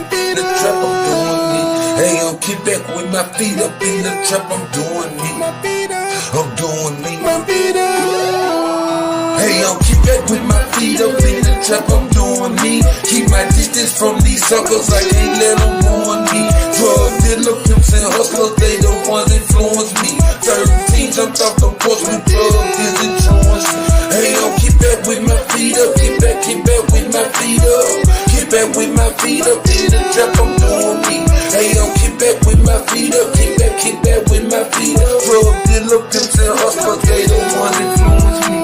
the trap, I'm doing me. Hey, yo, kick back with my feet up in the trap, I'm doing me. I'm doing me. Hey, yo, kick back with my feet up in the trap, I'm doing me. Keep my distance from these suckers, I can't let them ruin me. Drug dealer, pimps and hustlers, they the ones influence me. 13 jumped off the porch with drugs, is insurance. Hey, yo, keep back with my feet up, keep back with my feet up. Keep back with my feet up in the trap, I'm doing me. Hey, yo, keep back with my feet up, keep back with my feet up. Drug dealer, pimps and hustlers, they the ones influence me.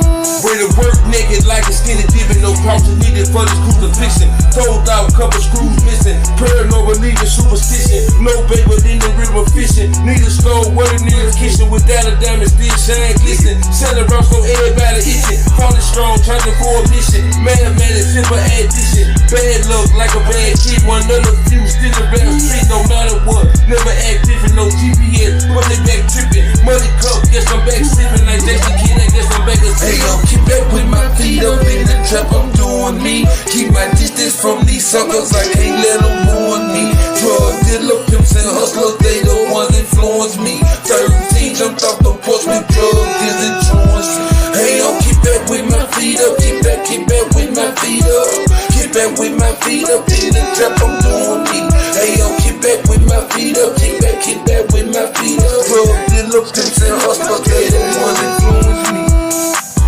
Way to work naked like a skinny dipping, no pauses needed for this crucifixion. Told out, couple screws missing. Paranoid believing superstition. No paper in the river fishing. Need a stove, what a needle kitchen. Without a diamond, still shine glisten. Sell around so everybody itching. Falling strong, charging for a mission. Mathematics, simple addition. Bad luck like a bad kid. One of the few still around street, no matter what. Never act different, no GPS. But they back tripping. Money cup, guess I'm back sipping. Like Jason Kidd, I guess I'm back a hey, yo, keep back with my feet up in the trap, I'm doing me. Keep my distance from these suckers, I can't let them ruin me. Drug dealer, pimps and hustlers, they the ones influence me. 13 jumped off the porch with drugs, is insurance. Hey, yo, keep back with my feet up, keep back with my feet up. Keep back with my feet up in the trap, I'm doing me. Hey, yo, keep back with my feet up, keep back with my feet up. Drug dealer, pimps and hustlers, they the ones influence me.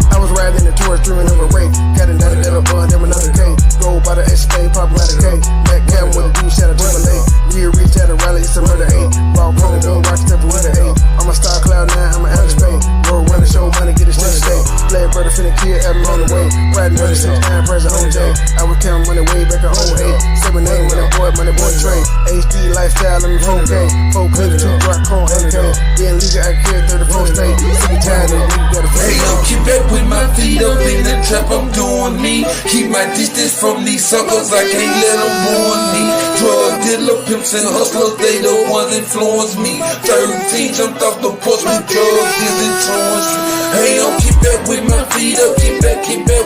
I was riding in the tourist dreaming of a rape. Got it down that bun, then another K. Go by the escape, pop out of K. Back cab with a dude, shot a Timberlake. Real reach at a rally, it's a murder 8. Raw corner, don't rock step with a 8. I'm a star cloud 9, I'm an outer space. Roll run the show, money, get it straight state. Play brother, finna kill, Adam on the way. Riding on the 6-9, present on J. I was counting money way back in 08. 7-8, money boy trade. HD lifestyle, I'm in 4K. 4 clips, 2 rock, cone, 8K. Being legal, I carry 34 state. Sick and tired of it, got a hey, yo, keep back with my feet up in the trap, I'm doing me. Keep my distance from these suckers, I can't let them ruin me. Drug dealer, pimps and hustlers, they the ones influence me. 13 jumped off the porch with drugs, is insurance. Hey, yo, keep back with my feet up, keep back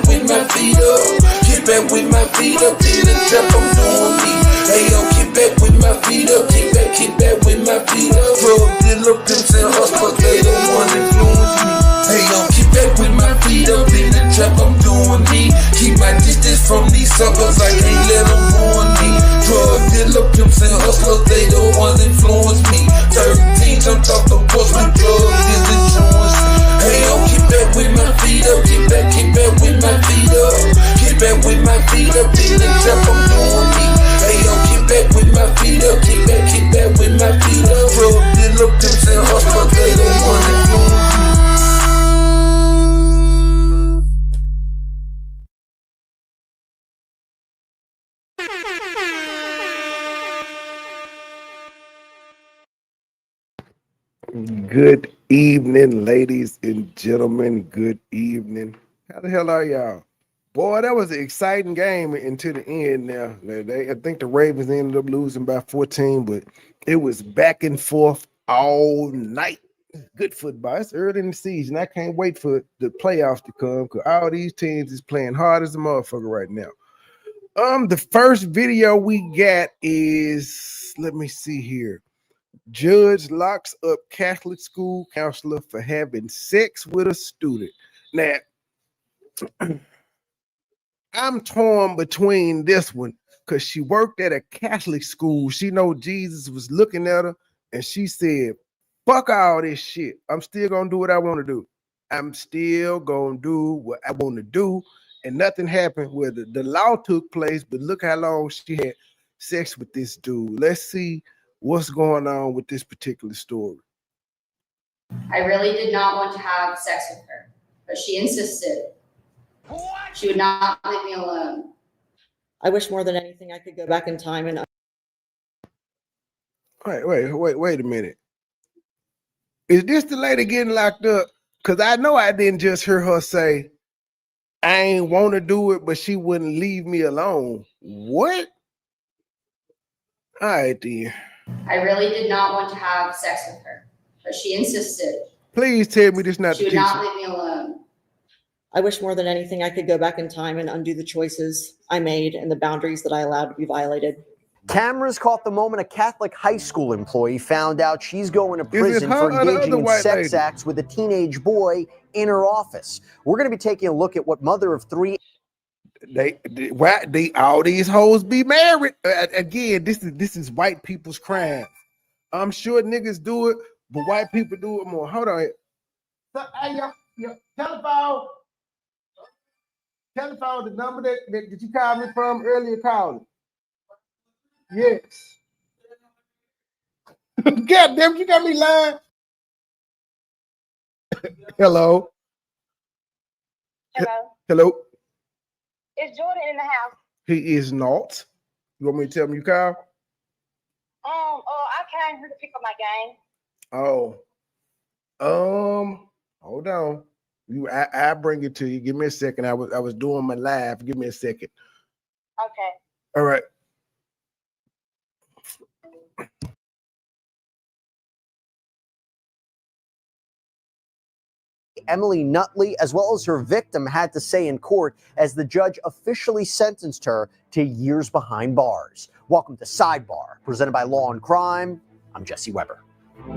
with my feet up. Keep back with my feet up in the trap, I'm doing me. Hey, yo, keep back with my feet up, keep back with my feet up. Drug dealer, pimps and hustlers, they the ones influence me. Hey, yo, keep back with my feet up in the trap, I'm doing me. Keep my distance from these suckers, I can't let them ruin me. Drug dealer, pimps and hustlers, they the ones influence me. 13 jumped off the porch with drugs, is insurance. Hey, yo, keep back with my feet up, keep back with my feet up. Keep back with my feet up in the trap, I'm doing me. Hey, yo, keep back with my feet up, keep back with my feet up. Drug dealer, pimps and hustlers, they the ones influence me. Good evening, ladies and gentlemen. Good evening. How the hell are y'all? Boy, that was an exciting game until the end now. I think the Ravens ended up losing by 14, but it was back and forth all night. Good football. It's early in the season. I can't wait for the playoffs to come because all these teams is playing hard as a motherfucker right now. The first video we got is, let me see here. Judge locks up Catholic school counselor for having sex with a student. Now, I'm torn between this one because she worked at a Catholic school. She know Jesus was looking at her and she said, fuck all this shit. I'm still going to do what I want to do. I'm still going to do what I want to do. And nothing happened where the law took place, but look how long she had sex with this dude. Let's see what's going on with this particular story. I really did not want to have sex with her, but she insisted. She would not leave me alone. I wish more than anything I could go back in time and. Wait a minute. Is this the lady getting locked up? Because I know I didn't just hear her say, I ain't want to do it, but she wouldn't leave me alone. What? All right, then. I really did not want to have sex with her, but she insisted. Please tell me this not she the would teacher. not leave me alone. I wish more than anything I could go back in time and undo the choices I made and the boundaries that I allowed to be violated. Cameras caught the moment a Catholic high school employee found out she's going to Is it prison her for or the engaging other in white sex lady? acts with a teenage boy in her office. We're going to be taking a look at what mother of three. They all these hoes be married. Again, this is white people's crime. I'm sure niggas do it, but white people do it more. Hold on. So, hey, your telephone, the number that you called me from earlier, calling. Yes. God damn, you got me lying. Hello. Hello. Hello. Is Jordan in the house? He is not. You want me to tell him you called? I came here to pick up my game. Oh. Hold on. I bring it to you. Give me a second. I was doing my live. Give me a second. Okay. All right. Emily Nutley, as well as her victim, had to say in court as the judge officially sentenced her to years behind bars. Welcome to Sidebar, presented by Law and Crime. I'm Jesse Weber. Hey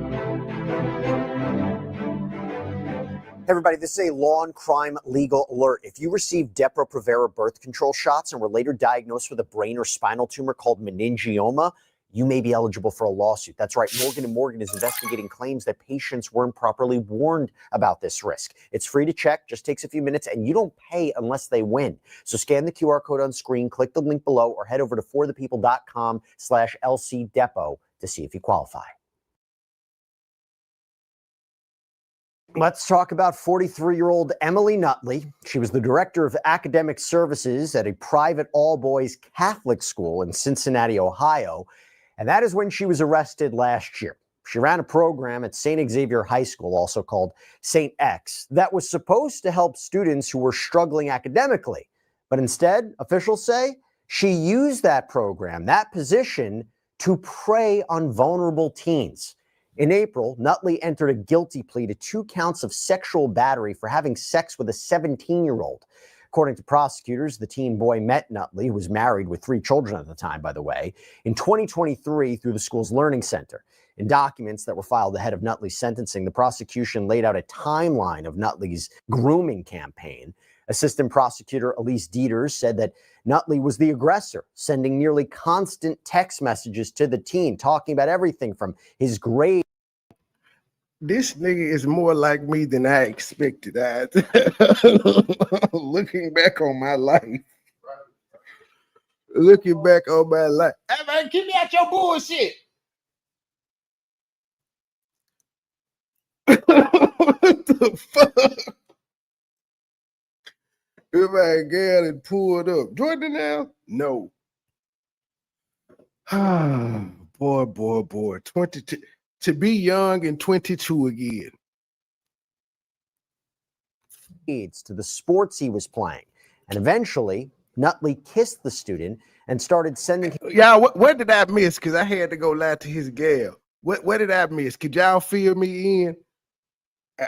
everybody, this is a Law and Crime legal alert. If you received Depo-Provera birth control shots and were later diagnosed with a brain or spinal tumor called meningioma, you may be eligible for a lawsuit. That's right, Morgan & Morgan is investigating claims that patients weren't properly warned about this risk. It's free to check, just takes a few minutes, and you don't pay unless they win. So scan the QR code on screen, click the link below, or head over to forthepeople.com/LCDepo to see if you qualify. Let's talk about 43-year-old Emily Nutley. She was the director of academic services at a private all-boys Catholic school in Cincinnati, Ohio. And that is when she was arrested last year. She ran a program at St. Xavier High School, also called St. X, that was supposed to help students who were struggling academically. But instead, officials say, she used that program, that position, to prey on vulnerable teens. In April, Nutley entered a guilty plea to 2 counts of sexual battery for having sex with a 17-year-old. According to prosecutors, the teen boy met Nutley, who was married with 3 children at the time, by the way, in 2023 through the school's learning center. In documents that were filed ahead of Nutley's sentencing, the prosecution laid out a timeline of Nutley's grooming campaign. Assistant prosecutor Elise Dieters said that Nutley was the aggressor, sending nearly constant text messages to the teen, talking about everything from his grades. This nigga is more like me than I expected. Looking back on my life. Looking back on my life. Hey man, keep me out your bullshit. What the fuck? If I girl and pulled up. Jordan now? No. Boy. 22. To be young and 22 again. To the sports he was playing. And eventually, Nutley kissed the student and started sending him. Y'all, what did I miss? Because I had to go lie to his gal. What did I miss? Could y'all fill me in?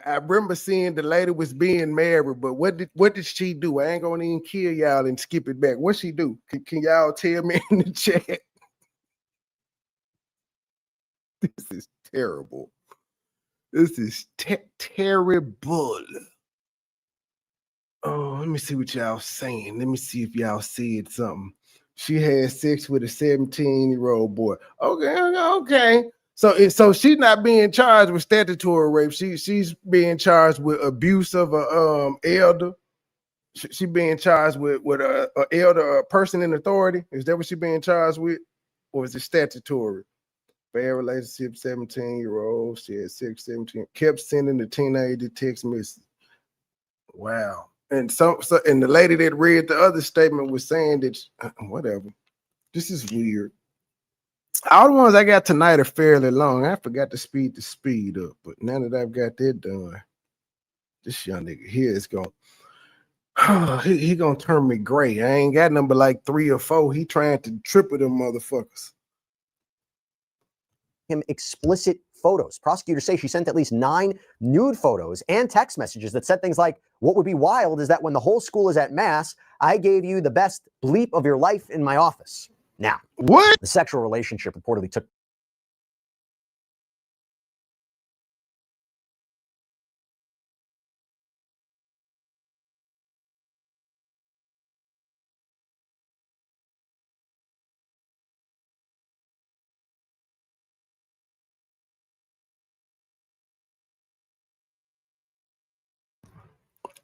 I remember seeing the lady was being married, but what did she do? I ain't gonna even kill y'all and skip it back. What she do? Can y'all tell me in the chat? This is terrible. This is terrible. Oh, let me see what y'all saying. Let me see if y'all said something. She had sex with a 17-year-old boy. Okay. So she's not being charged with statutory rape. She's being charged with abuse of a elder. She being charged with a elder, a person in authority. Is that what she being charged with, or is it statutory? Bad relationship, 17-year-old. She had 17. Kept sending the teenager text message. Wow. And and the lady that read the other statement was saying that whatever. This is weird. All the ones I got tonight are fairly long. I forgot to speed the speed up, but now that I've got that done, this young nigga here is going. He gonna turn me gray. I ain't got number like 3 or 4. He trying to triple them motherfuckers. Him explicit photos. Prosecutors say she sent at least 9 nude photos and text messages that said things like, what would be wild is that when the whole school is at mass, I gave you the best bleep of your life in my office. Now, What? the sexual relationship reportedly took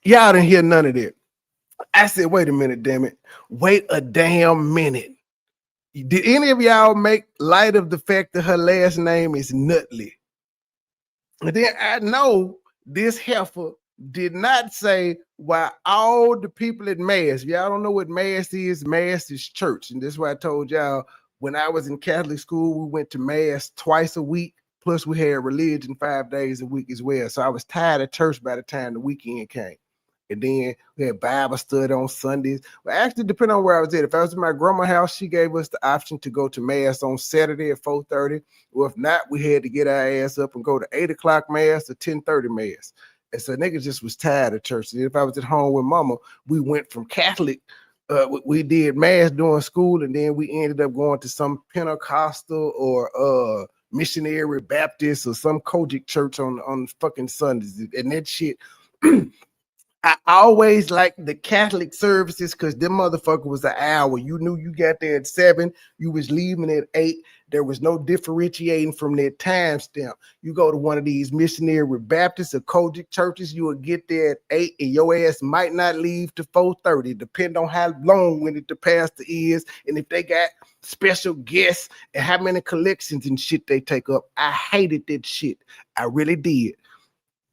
Y'all didn't hear none of that. I said, wait a minute, damn it. Wait a damn minute. Did any of y'all make light of the fact that her last name is Nutley? And then I know this heifer did not say why all the people at Mass, y'all don't know what Mass is church. And this is why I told y'all when I was in Catholic school, we went to Mass twice a week. Plus we had religion 5 days a week as well. So I was tired of church by the time the weekend came. And then we had Bible study on Sundays. Well, actually, depending on where I was at. If I was in my grandma's house, she gave us the option to go to Mass on Saturday at 4:30. Or if not, we had to get our ass up and go to 8 o'clock Mass or 10:30 Mass. And so niggas just was tired of church. And if I was at home with mama, we went from Catholic. We did Mass during school, and then we ended up going to some Pentecostal or missionary Baptist or some Kojic church on fucking Sundays. And that shit... I always liked the Catholic services because them motherfucker was an hour. You knew you got there at 7, you was leaving at 8. There was no differentiating from that time stamp. You go to one of these missionary Baptist or Kojic churches, you will get there at 8 and your ass might not leave to 4:30, depending on how long-winded the pastor is and if they got special guests and how many collections and shit they take up. I hated that shit. I really did.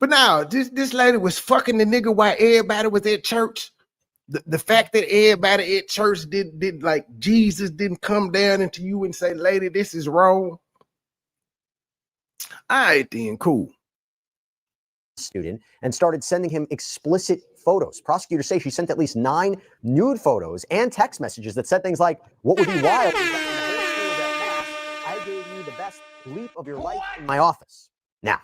But now, this lady was fucking the nigga while everybody was at church. The fact that everybody at church did like Jesus didn't come down into you and say, lady, this is wrong. All right, then, cool. student and started sending him explicit photos. Prosecutors say she sent at least 9 nude photos and text messages that said things like, what would be wild is that when the whole school was at Mass, I gave you the best leap of your life in my office. Now,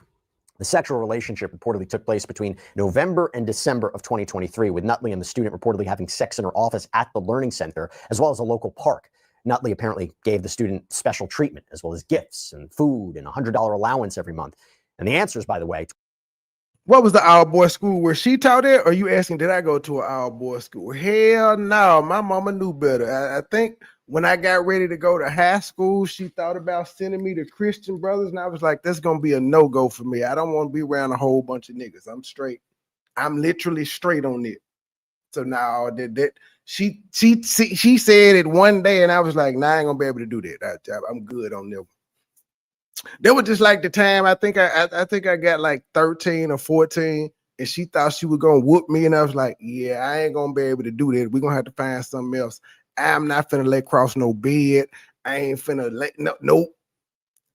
the sexual relationship reportedly took place between November and December of 2023, with Nutley and the student reportedly having sex in her office at the Learning Center, as well as a local park. Nutley apparently gave the student special treatment, as well as gifts and food and a $100 allowance every month. And the answers, by the way. What was the all-boy school where she taught at? Or are you asking, did I go to an all-boy school? Hell no, my mama knew better. I think when I got ready to go to high school, she thought about sending me to Christian Brothers, and I was like, that's going to be a no-go for me. I don't want to be around a whole bunch of niggas. I'm straight. I'm literally straight on it. So now she said it one day, and I was like, nah, I ain't going to be able to do that. I'm good on that. That was just like the time I think I got like 13 or 14, and she thought she was gonna whoop me, and I was like, yeah, I ain't gonna be able to do that. We're gonna have to find something else. I'm not finna let cross no bed. I ain't finna let nope.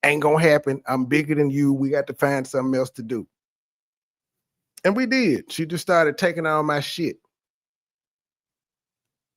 Ain't gonna happen. I'm bigger than you. We got to find something else to do. And we did. She just started taking all my shit.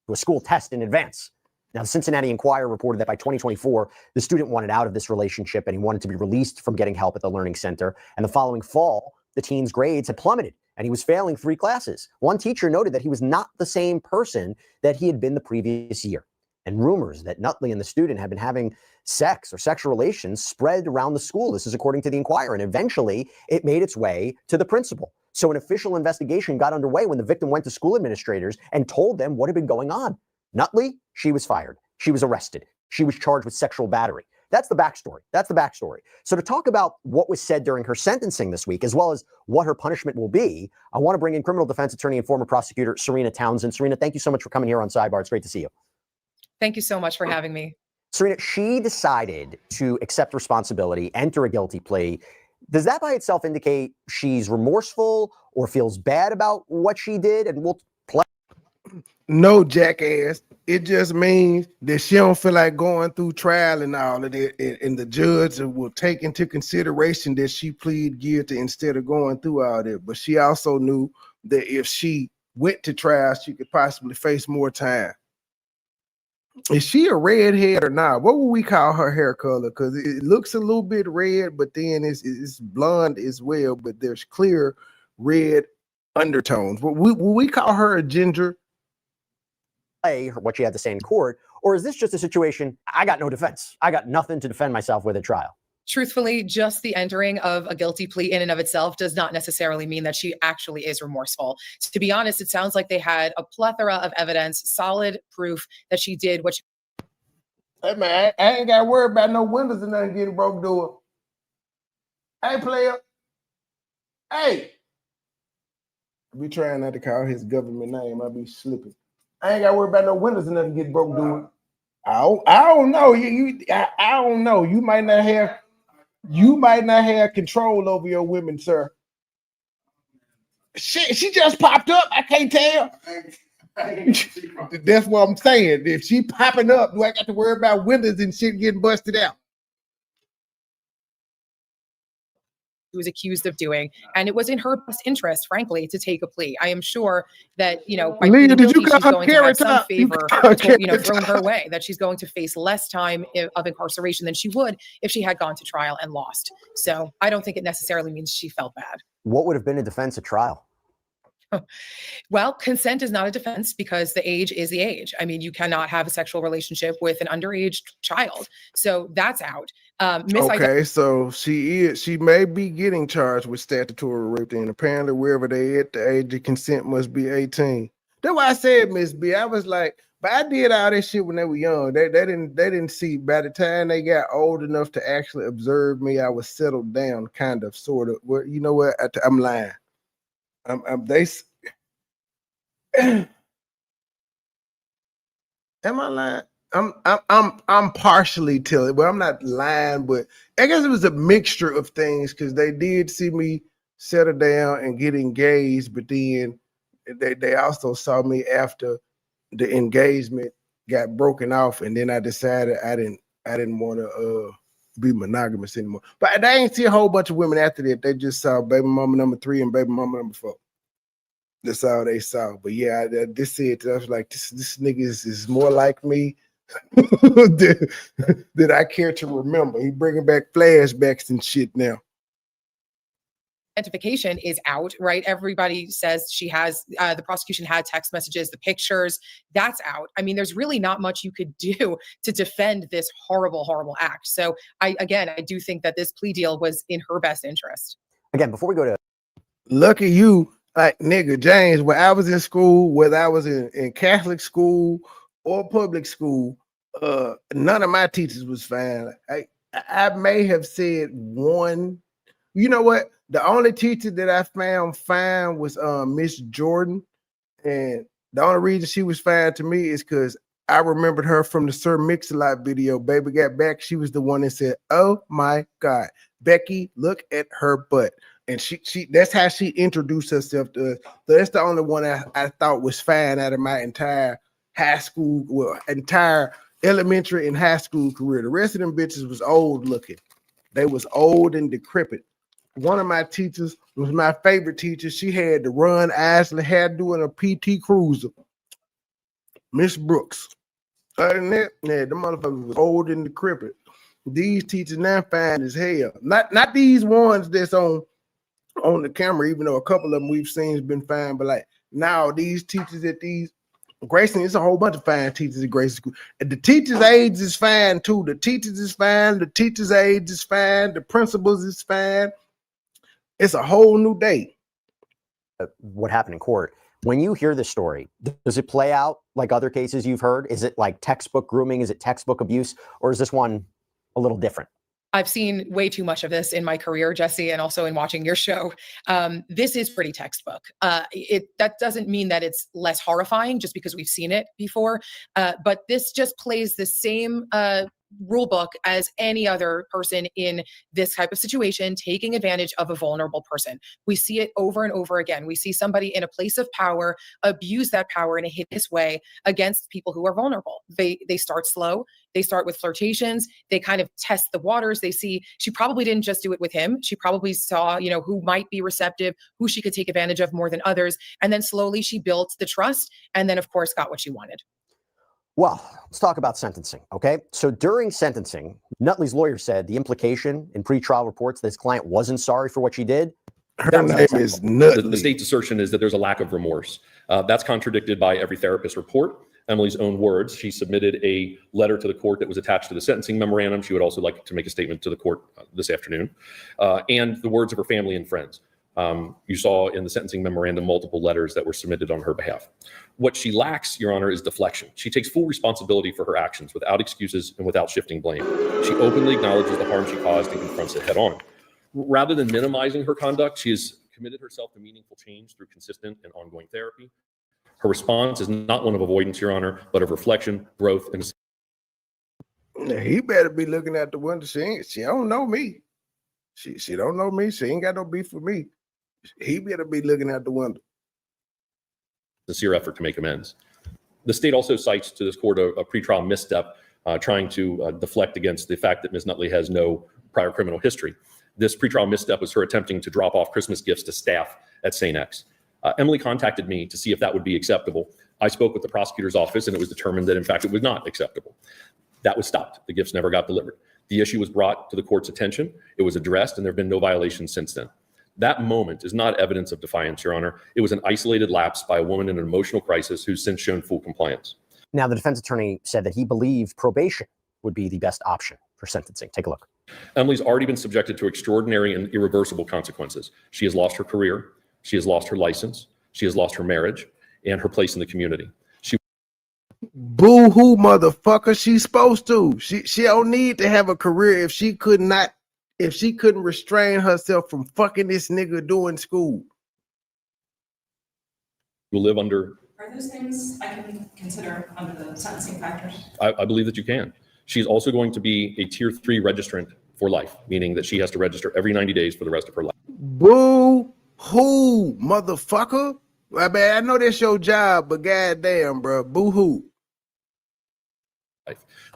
To a school test in advance. Now, the Cincinnati Enquirer reported that by 2024, the student wanted out of this relationship and he wanted to be released from getting help at the Learning Center. And the following fall, the teen's grades had plummeted and he was failing 3 classes. One teacher noted that he was not the same person that he had been the previous year. And rumors that Nutley and the student had been having sex or sexual relations spread around the school. This is according to the Enquirer. And eventually, it made its way to the principal. So an official investigation got underway when the victim went to school administrators and told them what had been going on. Nutley, she was fired. She was arrested. She was charged with sexual battery. That's the backstory. That's the backstory. So to talk about what was said during her sentencing this week, as well as what her punishment will be, I want to bring in criminal defense attorney and former prosecutor Serena Townsend. Serena, thank you so much for coming here on Sidebar. It's great to see you. Thank you so much for having me. Serena, she decided to accept responsibility, enter a guilty plea. Does that by itself indicate she's remorseful or feels bad about what she did? And we'll play. No, jackass. It just means that she don't feel like going through trial and all of that, and the judge will take into consideration that she plead guilty instead of going through all that. But she also knew that if she went to trial, she could possibly face more time. Is she a redhead or not? What would we call her hair color? Because it looks a little bit red, but then it's blonde as well, but there's clear red undertones. Would we call her a ginger? What she had to say in court, Or is this just a situation, I got no defense. I got nothing to defend myself with at trial? Truthfully, just the entering of a guilty plea in and of itself does not necessarily mean that she actually is remorseful. To be honest, it sounds like they had a plethora of evidence, solid proof that she did what she. Hey man, I ain't got to worry about no windows and nothing getting broke door. Hey player. Hey. I be trying not to call his government name. I be slipping. I ain't got to worry about no windows and nothing getting broke door. I don't know. I don't know. You might not have control over your women, sir. She just popped up. I can't tell. That's what I'm saying. If she popping up, do I got to worry about windows and shit getting busted out? Was accused of doing, and it was in her best interest, frankly, to take a plea. I am sure that, by Leah, did you she's going to have some favor, thrown her way, that she's going to face less time of incarceration than she would if she had gone to trial and lost. So I don't think it necessarily means she felt bad. What would have been a defense at trial? Well, consent is not a defense because the age is the age. I mean, you cannot have a sexual relationship with an underage child. So that's out. Okay, so she may be getting charged with statutory rape, and apparently wherever they at, the age of consent must be 18. That's why I said, Miss B, I was like, but I did all that shit when they were young. They didn't see. By the time they got old enough to actually observe me, I was settled down, kind of, sort of. Well, you know what? I'm lying. Am I lying? I'm partially telling, but I'm not lying. But I guess it was a mixture of things because they did see me settle down and get engaged, but then they also saw me after the engagement got broken off, and then I decided I didn't want to be monogamous anymore. But they ain't see a whole bunch of women after that. They just saw baby mama number 3 and baby mama number 4. That's all they saw. But yeah, I was like, this nigga is more like me than I care to remember. He bringing back flashbacks and shit now. Identification is out, right? Everybody says she has, the prosecution had text messages, the pictures, that's out. I mean, there's really not much you could do to defend this horrible, horrible act. So I do think that this plea deal was in her best interest. Again, before we go to. Lucky you, like nigga, James, when I was in school, whether I was in Catholic school or public school, none of my teachers was fine. I may have said one. You know what? The only teacher that I found fine was Miss Jordan, and the only reason she was fine to me is because I remembered her from the Sir Mix-a-Lot video. Baby Got Back. She was the one that said, "Oh my God, Becky, look at her butt." And she that's how she introduced herself to us. So that's the only one I thought was fine out of my entire high school, entire elementary and high school career. The rest of them bitches was old looking. They was old and decrepit. One of my teachers was my favorite teacher. She had the Run Isley hairdo and a PT Cruiser. Miss Brooks. Other than that, the motherfucker was old and decrepit. These teachers now fine as hell. Not these ones that's on the camera, even though a couple of them we've seen has been fine, but like now these teachers at these Grayson, it's a whole bunch of fine teachers at Grayson School. And the teachers' aides is fine too. The teachers is fine. The teachers' aides is fine. The principals is fine. It's a whole new day. What happened in court? When you hear this story, does it play out like other cases you've heard? Is it like textbook grooming? Is it textbook abuse? Or is this one a little different? I've seen way too much of this in my career, Jesse, and also in watching your show. This is pretty textbook. That doesn't mean that it's less horrifying just because we've seen it before. But this just plays the same rule book as any other person in this type of situation, taking advantage of a vulnerable person. We see it over and over again. We see somebody in a place of power abuse that power in a hideous way against people who are vulnerable. They start slow. They start with flirtations. They kind of test the waters. They see she probably didn't just do it with him. She probably saw, who might be receptive, who she could take advantage of more than others. And then slowly she built the trust and then, of course, got what she wanted. Well, let's talk about sentencing, okay? So during sentencing, Nutley's lawyer said the implication in pretrial reports that his client wasn't sorry for what she did. Her name is Nutley. The state's assertion is that there's a lack of remorse. That's contradicted by every therapist report. Emily's own words, she submitted a letter to the court that was attached to the sentencing memorandum. She would also like to make a statement to the court this afternoon, and the words of her family and friends. You saw in the sentencing memorandum multiple letters that were submitted on her behalf. What she lacks, Your Honor, is deflection. She takes full responsibility for her actions without excuses and without shifting blame. She openly acknowledges the harm she caused and confronts it head on. Rather than minimizing her conduct, she has committed herself to meaningful change through consistent and ongoing therapy. Her response is not one of avoidance, Your Honor, but of reflection, growth, and... Now, he better be looking out the window. She don't know me. She don't know me. She ain't got no beef with me. He better be looking out the window. Sincere effort to make amends. The state also cites to this court a pretrial misstep, trying to deflect against the fact that Ms. Nutley has no prior criminal history. This pretrial misstep was her attempting to drop off Christmas gifts to staff at St. X. Emily contacted me to see if that would be acceptable. I spoke with the prosecutor's office, and it was determined that, in fact, it was not acceptable. That was stopped. The gifts never got delivered. The issue was brought to the court's attention. It was addressed, and there have been no violations since then. That moment is not evidence of defiance, Your Honor. It was an isolated lapse by a woman in an emotional crisis who's since shown full compliance. Now, the defense attorney said that he believed probation would be the best option for sentencing. Take a look. Emily's already been subjected to extraordinary and irreversible consequences. She has lost her career. She has lost her license. She has lost her marriage and her place in the community. Boo-hoo, motherfucker. She's supposed to. She don't need to have a career if she couldn't restrain herself from fucking this nigga doing school. Will live under... Are those things I can consider under the sentencing factors? I believe that you can. She's also going to be a tier 3 registrant for life, meaning that she has to register every 90 days for the rest of her life. Boo-hoo, motherfucker. I mean, I know that's your job, but goddamn, bro, boo-hoo.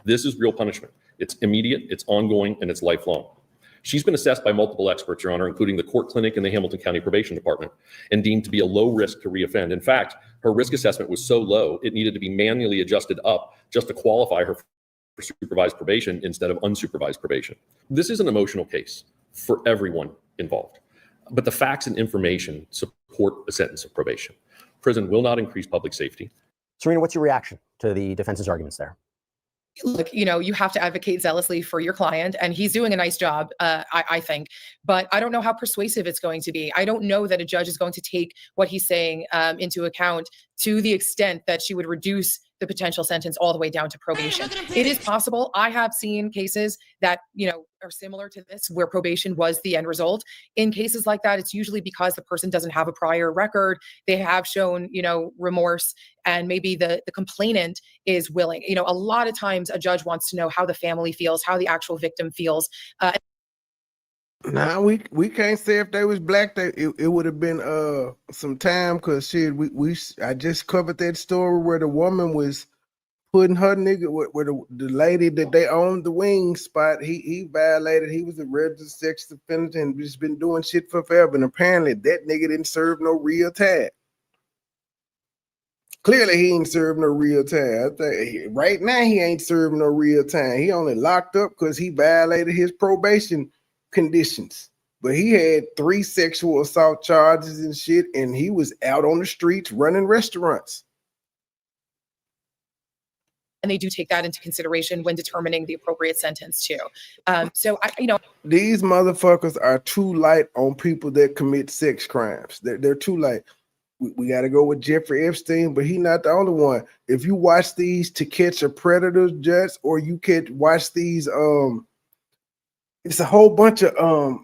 This is real punishment. It's immediate, it's ongoing, and it's lifelong. She's been assessed by multiple experts, Your Honor, including the court clinic and the Hamilton County Probation Department, and deemed to be a low risk to reoffend. In fact, her risk assessment was so low, it needed to be manually adjusted up just to qualify her for supervised probation instead of unsupervised probation. This is an emotional case for everyone involved, but the facts and information support a sentence of probation. Prison will not increase public safety. Serena, what's your reaction to the defense's arguments there? Look, you have to advocate zealously for your client, and he's doing a nice job, I think. But I don't know how persuasive it's going to be. I don't know that a judge is going to take what he's saying into account to the extent that she would reduce the potential sentence all the way down to probation. It is possible. I have seen cases that, are similar to this, where probation was the end result. In cases like that, it's usually because the person doesn't have a prior record. They have shown, remorse, and maybe the complainant is willing. A lot of times a judge wants to know how the family feels, how the actual victim feels. Nah, we can't say if they was black, it would have been some time, because I just covered that story where the woman was putting her nigga where the lady that they owned the wing spot, he violated. He was a registered sex offender and just been doing shit for forever. And apparently that nigga didn't serve no real time. Clearly he ain't served no real time. I think right now he ain't serving no real time. He only locked up because he violated his probation conditions. But he had 3 sexual assault charges and shit, and he was out on the streets running restaurants. And they do take that into consideration when determining the appropriate sentence too. These motherfuckers are too light on people that commit sex crimes. They're too light. We got to go with Jeffrey Epstein, but he's not the only one. If you watch these To Catch a Predator, Judge, or you can watch these, it's a whole bunch of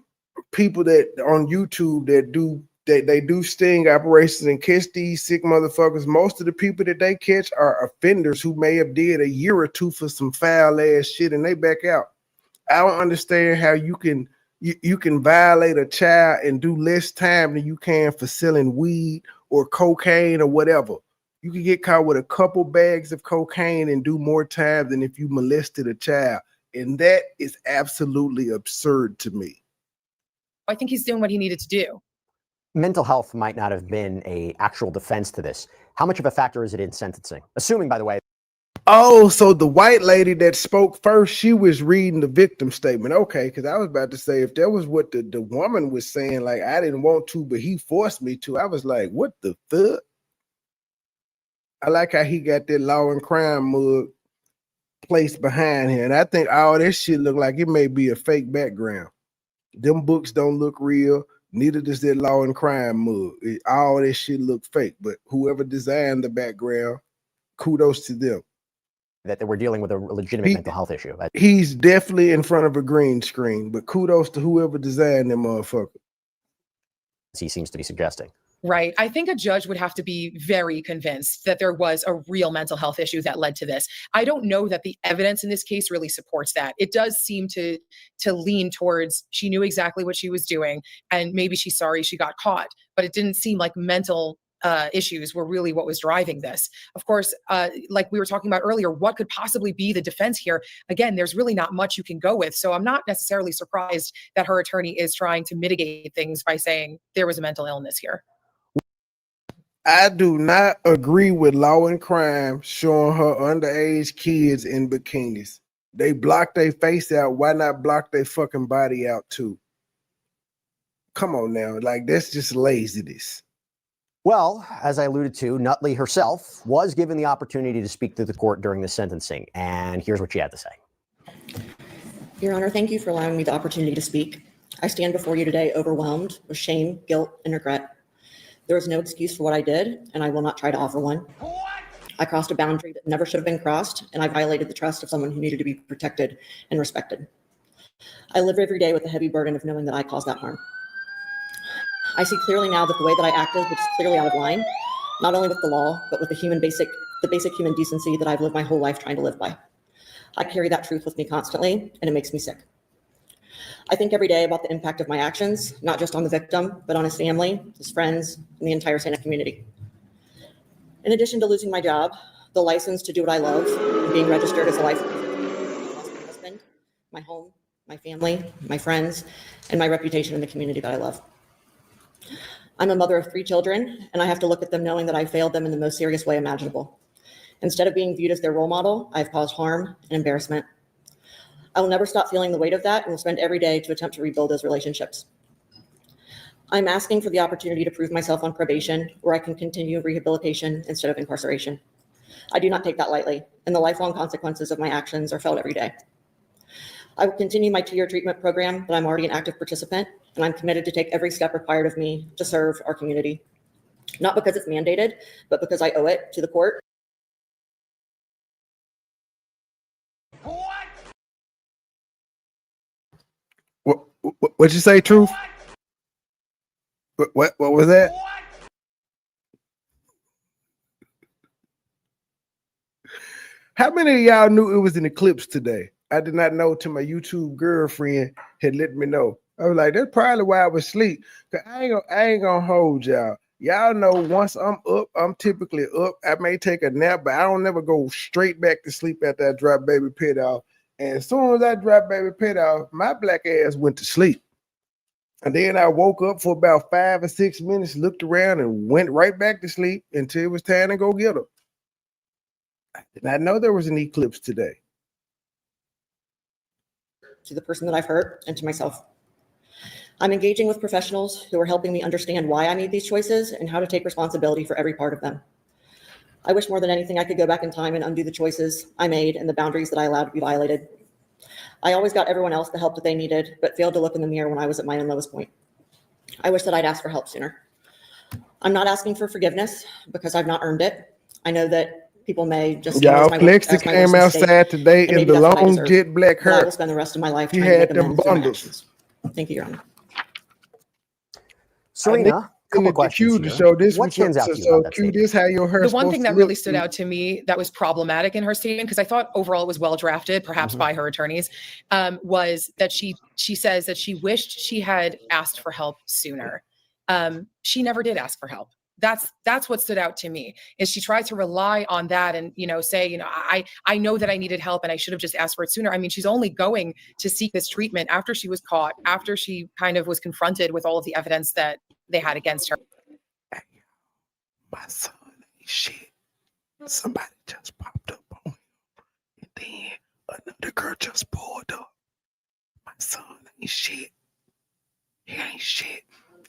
people that on YouTube that they do sting operations and catch these sick motherfuckers. Most of the people that they catch are offenders who may have did a year or two for some foul ass shit and they back out. I don't understand how you can violate a child and do less time than you can for selling weed or cocaine or whatever. You can get caught with a couple bags of cocaine and do more time than if you molested a child. And that is absolutely absurd to me. I think he's doing what he needed to do. Mental health might not have been an actual defense to this. How much of a factor is it in sentencing? Assuming, by the way. Oh, so the white lady that spoke first, she was reading the victim statement. Okay, because I was about to say, if that was what the woman was saying, like, I didn't want to, but he forced me to, I was like, what the fuck? I like how he got that law and crime mug placed behind him. And I think all this shit look like it may be a fake background. Them books don't look real. Neither does that law and crime mug. All this shit look fake. But whoever designed the background, kudos to them. That they were dealing with a legitimate mental health issue. He's definitely in front of a green screen, but kudos to whoever designed them motherfucker. He seems to be suggesting. Right. I think a judge would have to be very convinced that there was a real mental health issue that led to this. I don't know that the evidence in this case really supports that. It does seem to lean towards she knew exactly what she was doing and maybe she's sorry she got caught, but it didn't seem like mental issues were really what was driving this. Of course, like we were talking about earlier, what could possibly be the defense here? Again, there's really not much you can go with. So I'm not necessarily surprised that her attorney is trying to mitigate things by saying there was a mental illness here. I do not agree with law and crime showing her underage kids in bikinis. They block their face out. Why not block their fucking body out too? Come on now. Like, that's just laziness. Well, as I alluded to, Nutley herself was given the opportunity to speak to the court during the sentencing. And here's what she had to say. Your Honor, thank you for allowing me the opportunity to speak. I stand before you today overwhelmed with shame, guilt, and regret. There is no excuse for what I did, and I will not try to offer one. I crossed a boundary that never should have been crossed, and I violated the trust of someone who needed to be protected and respected. I live every day with the heavy burden of knowing that I caused that harm. I see clearly now that the way that I acted was clearly out of line, not only with the law, but with the basic human decency that I've lived my whole life trying to live by. I carry that truth with me constantly, and it makes me sick. I think every day about the impact of my actions, not just on the victim, but on his family, his friends, and the entire Santa community. In addition to losing my job, the license to do what I love, and being registered as a life, I lost my husband, my home, my family, my friends, and my reputation in the community that I love. I'm a mother of 3 children, and I have to look at them knowing that I failed them in the most serious way imaginable. Instead of being viewed as their role model, I've caused harm and embarrassment. I will never stop feeling the weight of that and will spend every day to attempt to rebuild those relationships. I'm asking for the opportunity to prove myself on probation where I can continue rehabilitation instead of incarceration. I do not take that lightly, and the lifelong consequences of my actions are felt every day. I will continue my 2-year treatment program, but I'm already an active participant, and I'm committed to take every step required of me to serve our community. Not because it's mandated, but because I owe it to the court. What'd you say, Truth? What was that? How many of y'all knew it was an eclipse today? I did not know till my YouTube girlfriend had let me know. I was like, that's probably why I was asleep. Cause I ain't gonna hold y'all. Y'all know once I'm up, I'm typically up. I may take a nap, but I don't never go straight back to sleep after I drop baby pet off. And as soon as I dropped baby pet off, my black ass went to sleep. And then I woke up for about 5 or 6 minutes, looked around, and went right back to sleep until it was time to go get her. I did not know there was an eclipse today. To the person that I've hurt and to myself. I'm engaging with professionals who are helping me understand why I made these choices and how to take responsibility for every part of them. I wish more than anything I could go back in time and undo the choices I made and the boundaries that I allowed to be violated. I always got everyone else the help that they needed, but failed to look in the mirror when I was at my own lowest point. I wish that I'd asked for help sooner. I'm not asking for forgiveness because I've not earned it. I know that people may just y'all Flexi came outside today in the long jet black hair. I will spend the rest of my life he trying to had make them amends through my bundles. actions. Thank you, Your Honor. Serena, a couple questions here. So this what stands out to you about that Q, statement? this how your hair The one thing that really stood look. out to me that was problematic in her statement, because I thought overall it was well drafted, perhaps by her attorneys, was that she says that she wished she had asked for help sooner. She never did ask for help. That's what stood out to me, is she tried to rely on that and, say, I know that I needed help and I should have just asked for it sooner. I mean, she's only going to seek this treatment after she was caught, after she kind of was confronted with all of the evidence that they had against her. My son ain't shit. Somebody just popped up on him. And then another girl just pulled up. My son ain't shit. He ain't shit.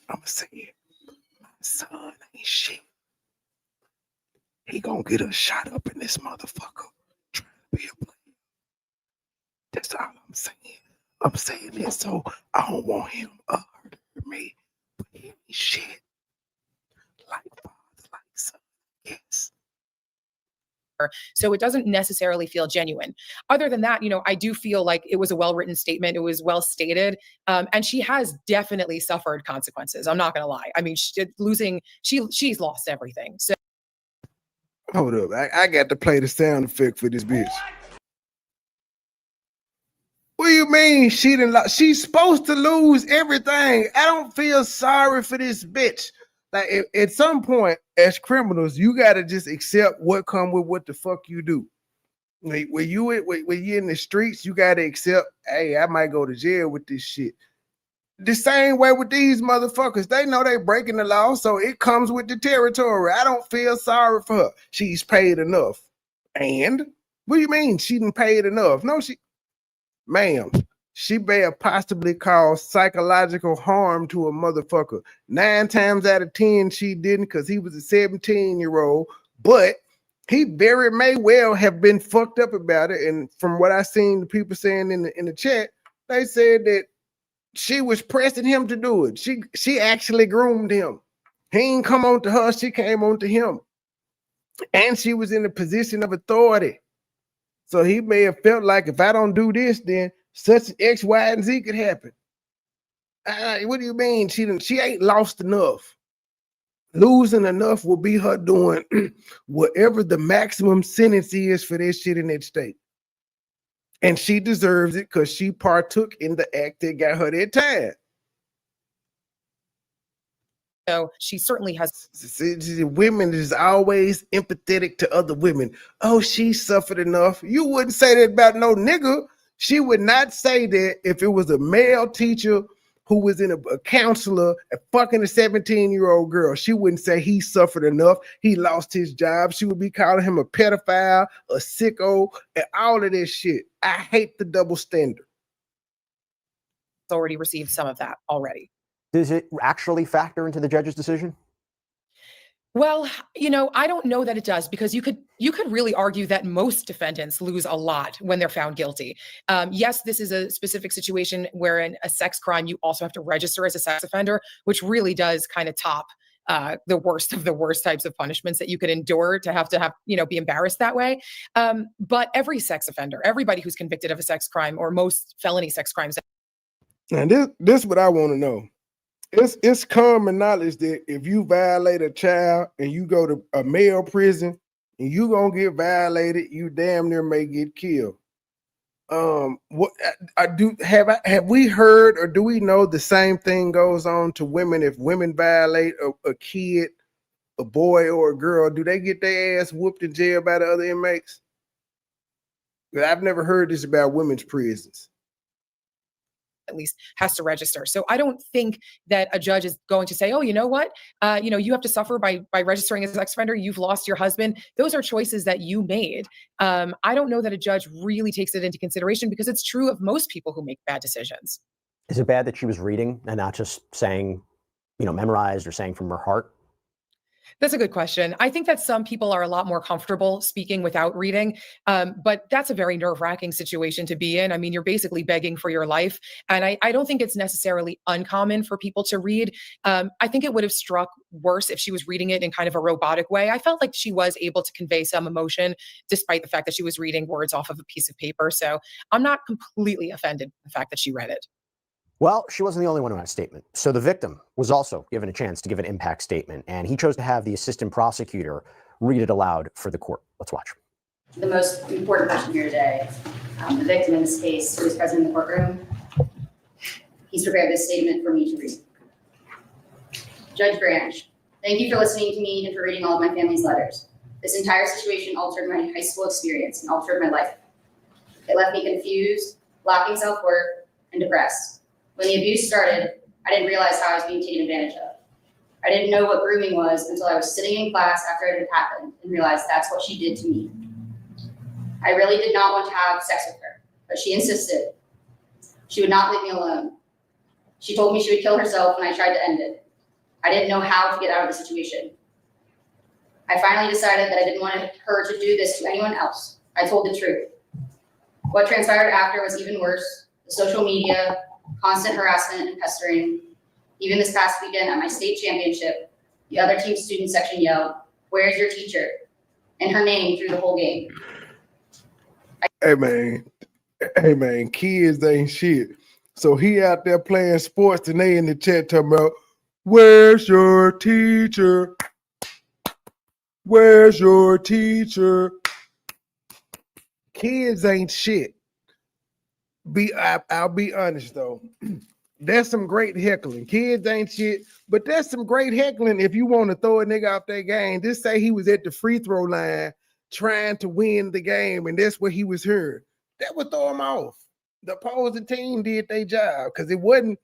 I'ma say it. My son ain't shit. he gonna get us shot up in this motherfucker. Trying to be a player. That's all I'm saying. I'm saying this so I don't want him hurt me. But he ain't shit. Like father, like son. Yes. So it doesn't necessarily feel genuine. Other than that, I do feel like it was a well-written statement. It was well stated. And she has definitely suffered consequences. I'm not going to lie. I mean, she's lost everything. So Hold up. I got to play the sound effect for this bitch. What do you mean she didn't? She's supposed to lose everything. I don't feel sorry for this bitch. Like at some point, as criminals, you gotta just accept what come with what the fuck you do. When you in the streets, you gotta accept. Hey, I might go to jail with this shit. The same way with these motherfuckers. They know they breaking the law, so it comes with the territory. I don't feel sorry for her. She's paid enough. And what do you mean she didn't pay it enough? No, ma'am, she may have possibly caused psychological harm to a motherfucker. 9 times out of 10, she didn't, because he was a 17-year-old, but he very may well have been fucked up about it. And from what I seen the people saying in the chat, they said that she was pressing him to do it. She actually groomed him. He ain't come on to her, she came on to him. And she was in a position of authority. So he may have felt like, if I don't do this, then such X, Y, and Z could happen. What do you mean? She ain't lost enough. Losing enough will be her doing whatever the maximum sentence is for this shit in that state. And she deserves it because she partook in the act that got her that time. So she certainly has. Women is always empathetic to other women. Oh, she suffered enough. You wouldn't say that about no nigga. She would not say that if it was a male teacher who was in a counselor and fucking a 17-year-old girl. She wouldn't say he suffered enough. He lost his job. She would be calling him a pedophile, a sicko, and all of this shit. I hate the double standard. Already received some of that already. Does it actually factor into the judge's decision? Well, I don't know that it does, because you could really argue that most defendants lose a lot when they're found guilty. Yes, this is a specific situation where in a sex crime, you also have to register as a sex offender, which really does kind of top the worst of the worst types of punishments that you could endure to have, be embarrassed that way. But every sex offender, everybody who's convicted of a sex crime or most felony sex crimes. And this is what I want to know. It's common knowledge that if you violate a child and you go to a male prison and you gonna get violated, you damn near may get killed. What have we heard, or do we know the same thing goes on to women? If women violate a kid, a boy or a girl, do they get their ass whooped in jail by the other inmates? I've never heard this about women's prisons. At least has to register. So I don't think that a judge is going to say, oh, you know what? You have to suffer by registering as a sex offender. You've lost your husband. Those are choices that you made. I don't know that a judge really takes it into consideration, because it's true of most people who make bad decisions. Is it bad that she was reading and not just saying, memorized or saying from her heart? That's a good question. I think that some people are a lot more comfortable speaking without reading, but that's a very nerve-wracking situation to be in. I mean, you're basically begging for your life. And I don't think it's necessarily uncommon for people to read. I think it would have struck worse if she was reading it in kind of a robotic way. I felt like she was able to convey some emotion, despite the fact that she was reading words off of a piece of paper. So I'm not completely offended by the fact that she read it. Well, she wasn't the only one who had a statement. So the victim was also given a chance to give an impact statement, and he chose to have the assistant prosecutor read it aloud for the court. Let's watch. The most important person here today, the victim in this case, who is present in the courtroom, he's prepared this statement for me to read. Judge Branch, thank you for listening to me and for reading all of my family's letters. This entire situation altered my high school experience and altered my life. It left me confused, lacking self-worth, and depressed. When the abuse started, I didn't realize how I was being taken advantage of. I didn't know what grooming was until I was sitting in class after it had happened and realized that's what she did to me. I really did not want to have sex with her, but she insisted. She would not leave me alone. She told me she would kill herself when I tried to end it. I didn't know how to get out of the situation. I finally decided that I didn't want her to do this to anyone else. I told the truth. What transpired after was even worse. The social media, constant harassment and pestering. Even this past weekend at my state championship, the other team's student section yelled, "Where's your teacher?" and her name through the whole game. Hey man, kids ain't shit. So he out there playing sports and they in the chat talking about, "Where's your teacher? Where's your teacher?" Kids ain't shit. I'll be honest though. That's some great heckling. Kids ain't shit, but that's some great heckling if you want to throw a nigga off that game. Just say he was at the free throw line trying to win the game, and that's what he was hearing. That would throw him off. The opposing team did their job because it wasn't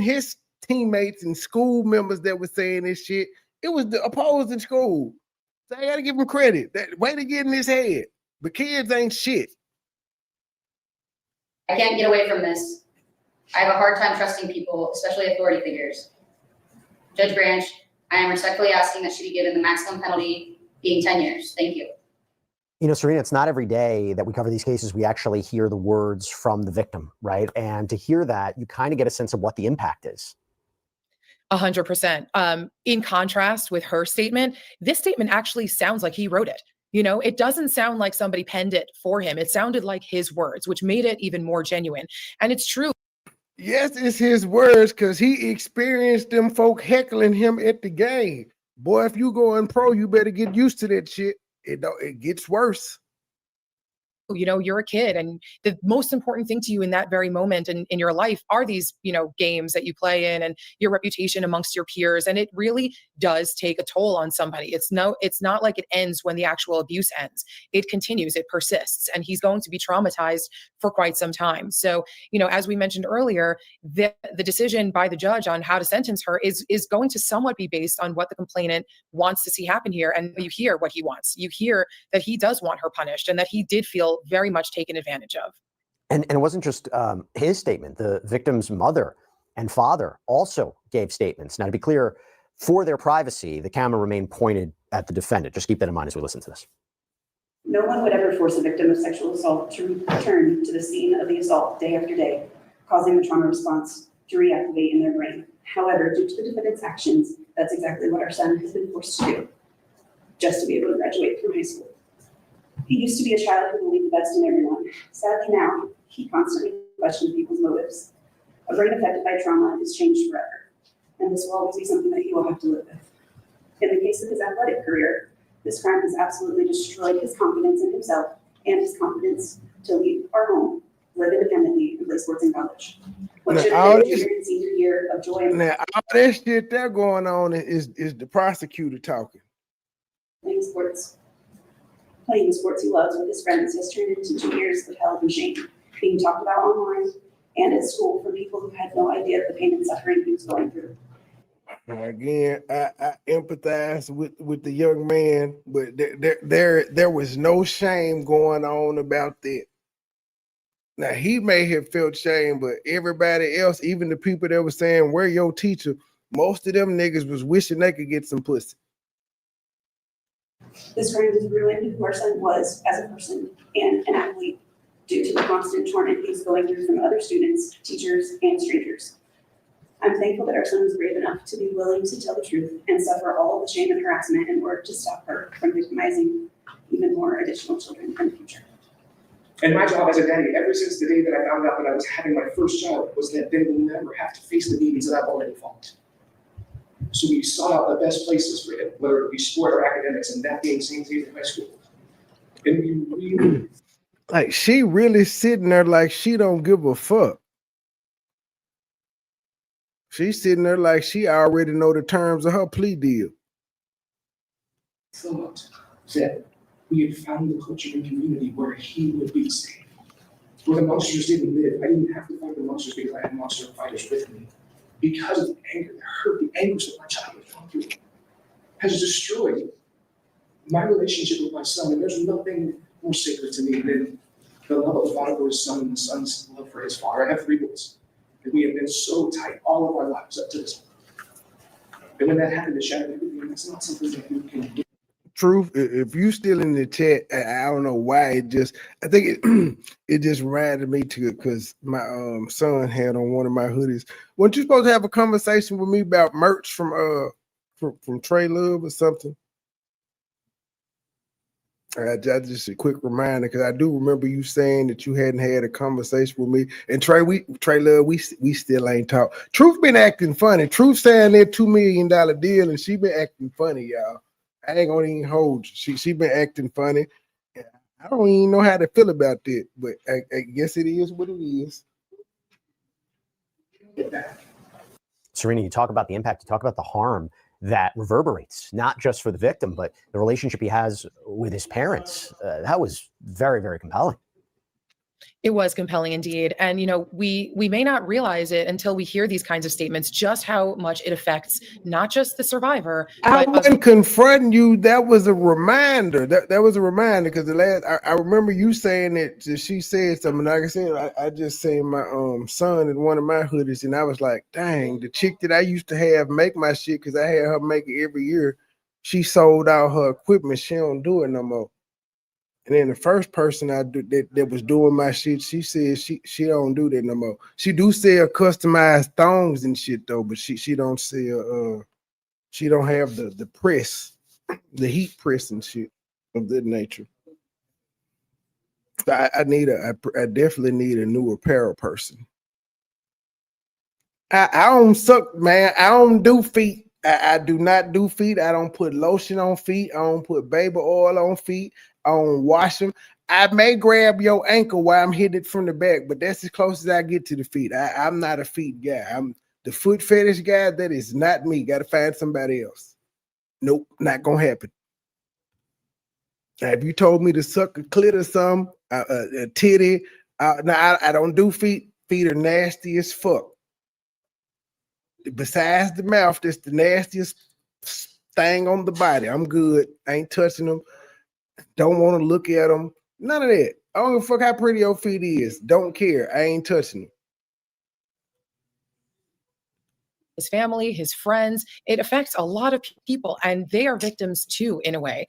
his teammates and school members that were saying this shit. It was the opposing school. So I gotta give him credit. That way to get in his head. But kids ain't shit. I can't get away from this. I have a hard time trusting people, especially authority figures. Judge Branch, I am respectfully asking that she be given the maximum penalty, being 10 years. Thank you. You know, Serena, it's not every day that we cover these cases we actually hear the words from the victim, right? And to hear that, you kind of get a sense of what the impact is. 100%. In contrast with her statement, this statement actually sounds like he wrote it. You know, it doesn't sound like somebody penned it for him. It sounded like his words, which made it even more genuine. And it's true. Yes, it's his words because he experienced them folk heckling him at the game. Boy, if you going pro, you better get used to that shit. It gets worse. You know, you're a kid, and the most important thing to you in that very moment in your life are these, you know, games that you play in and your reputation amongst your peers. And it really does take a toll on somebody. It's not like it ends when the actual abuse ends. It continues, it persists, and he's going to be traumatized for quite some time. So, you know, as we mentioned earlier, the decision by the judge on how to sentence her is going to somewhat be based on what the complainant wants to see happen here. And you hear what he wants. You hear that he does want her punished and that he did feel very much taken advantage of. And it wasn't just his statement. The victim's mother and father also gave statements. Now, to be clear, for their privacy, the camera remained pointed at the defendant. Just keep that in mind as we listen to this. No one would ever force a victim of sexual assault to return to the scene of the assault day after day, causing the trauma response to reactivate in their brain. However, due to the defendant's actions, that's exactly what our son has been forced to do, just to be able to graduate from high school. He used to be a child who believed the best in everyone. Sadly now, he constantly questions people's motives. A brain affected by trauma is changed forever, and this will always be something that he will have to live with. In the case of his athletic career, this crime has absolutely destroyed his confidence in himself and his confidence to leave our home, live independently, and play sports in college. What should have been junior and senior year of joy and now all that shit there going on is the prosecutor talking. Playing the sports he loves with his friends has turned into 2 years of hell and shame, being talked about online and at school for people who had no idea of the pain and suffering he was going through. Again, I empathize with the young man, but there was no shame going on about that. Now, he may have felt shame, but everybody else, even the people that were saying, "Where your teacher?" most of them niggas was wishing they could get some pussy. This crime has ruined who our son was as a person and an athlete due to the constant torment he was going through from other students, teachers, and strangers. I'm thankful that our son was brave enough to be willing to tell the truth and suffer all the shame and harassment in order to stop her from victimizing even more additional children in the future. And my job as a daddy, ever since the day that I found out that I was having my first child, was that they will never have to face the demons that I've already fought. So we sought out the best places for him, whether it be sport or academics, and that being St. Xavier High School. And we really... Like, she really sitting there like she don't give a fuck. She's sitting there like she already know the terms of her plea deal. So much that we had found the culture and community where he would be safe. Where the monsters didn't live. I didn't have to fight the monsters because I had monster fighters with me. Because of the anger, the hurt, the anguish that my child had gone through has destroyed my relationship with my son. And there's nothing more sacred to me than the love of the father for his son and the son's love for his father. I have 3 boys, and we have been so tight all of our lives up to this point. And when that happened, it shattered everything. That's not something that you can do. Truth, if you still in the chat, I don't know why I think it just reminded me to because my son had on one of my hoodies. Weren't you supposed to have a conversation with me about merch from Trey Love or something? Just a quick reminder because I do remember you saying that you hadn't had a conversation with me. And Trey Love, we still ain't talk. Truth been acting funny. Truth saying that $2 million deal, and she been acting funny, y'all. I ain't gonna even hold you. She been acting funny. I don't even know how to feel about that, but I guess it is what it is. Serena, you talk about the impact, you talk about the harm that reverberates, not just for the victim, but the relationship he has with his parents. That was very, very compelling. It was compelling indeed. And, you know, we may not realize it until we hear these kinds of statements, just how much it affects not just the survivor. I but wasn't confronting you. That was a reminder. That was a reminder because I remember you saying that she said something. Like I said, I just seen my son in one of my hoodies, and I was like, dang, the chick that I used to have make my shit because I had her make it every year. She sold out her equipment. She don't do it no more. And then the first person I do that was doing my shit, she said she don't do that no more. She do sell customized thongs and shit though, but she don't sell she don't have the press, the heat press and shit of that nature. So I definitely need a new apparel person. I don't suck, man. I don't do feet. I do not do feet. I don't put lotion on feet. I don't put baby oil on feet. I don't wash them. I may grab your ankle while I'm hitting it from the back, but that's as close as I get to the feet. I'm not a feet guy. I'm the foot fetish guy. That is not me. Got to find somebody else. Nope, not gonna happen. Now, if you told me to suck a clit or something, a titty, I don't do feet. Feet are nasty as fuck. Besides the mouth, that's the nastiest thing on the body. I'm good. I ain't touching them. Don't want to look at them. None of that. I don't give a fuck how pretty your feet is. Don't care. I ain't touching them. his family, his friends. It affects a lot of people, and they are victims too, in a way.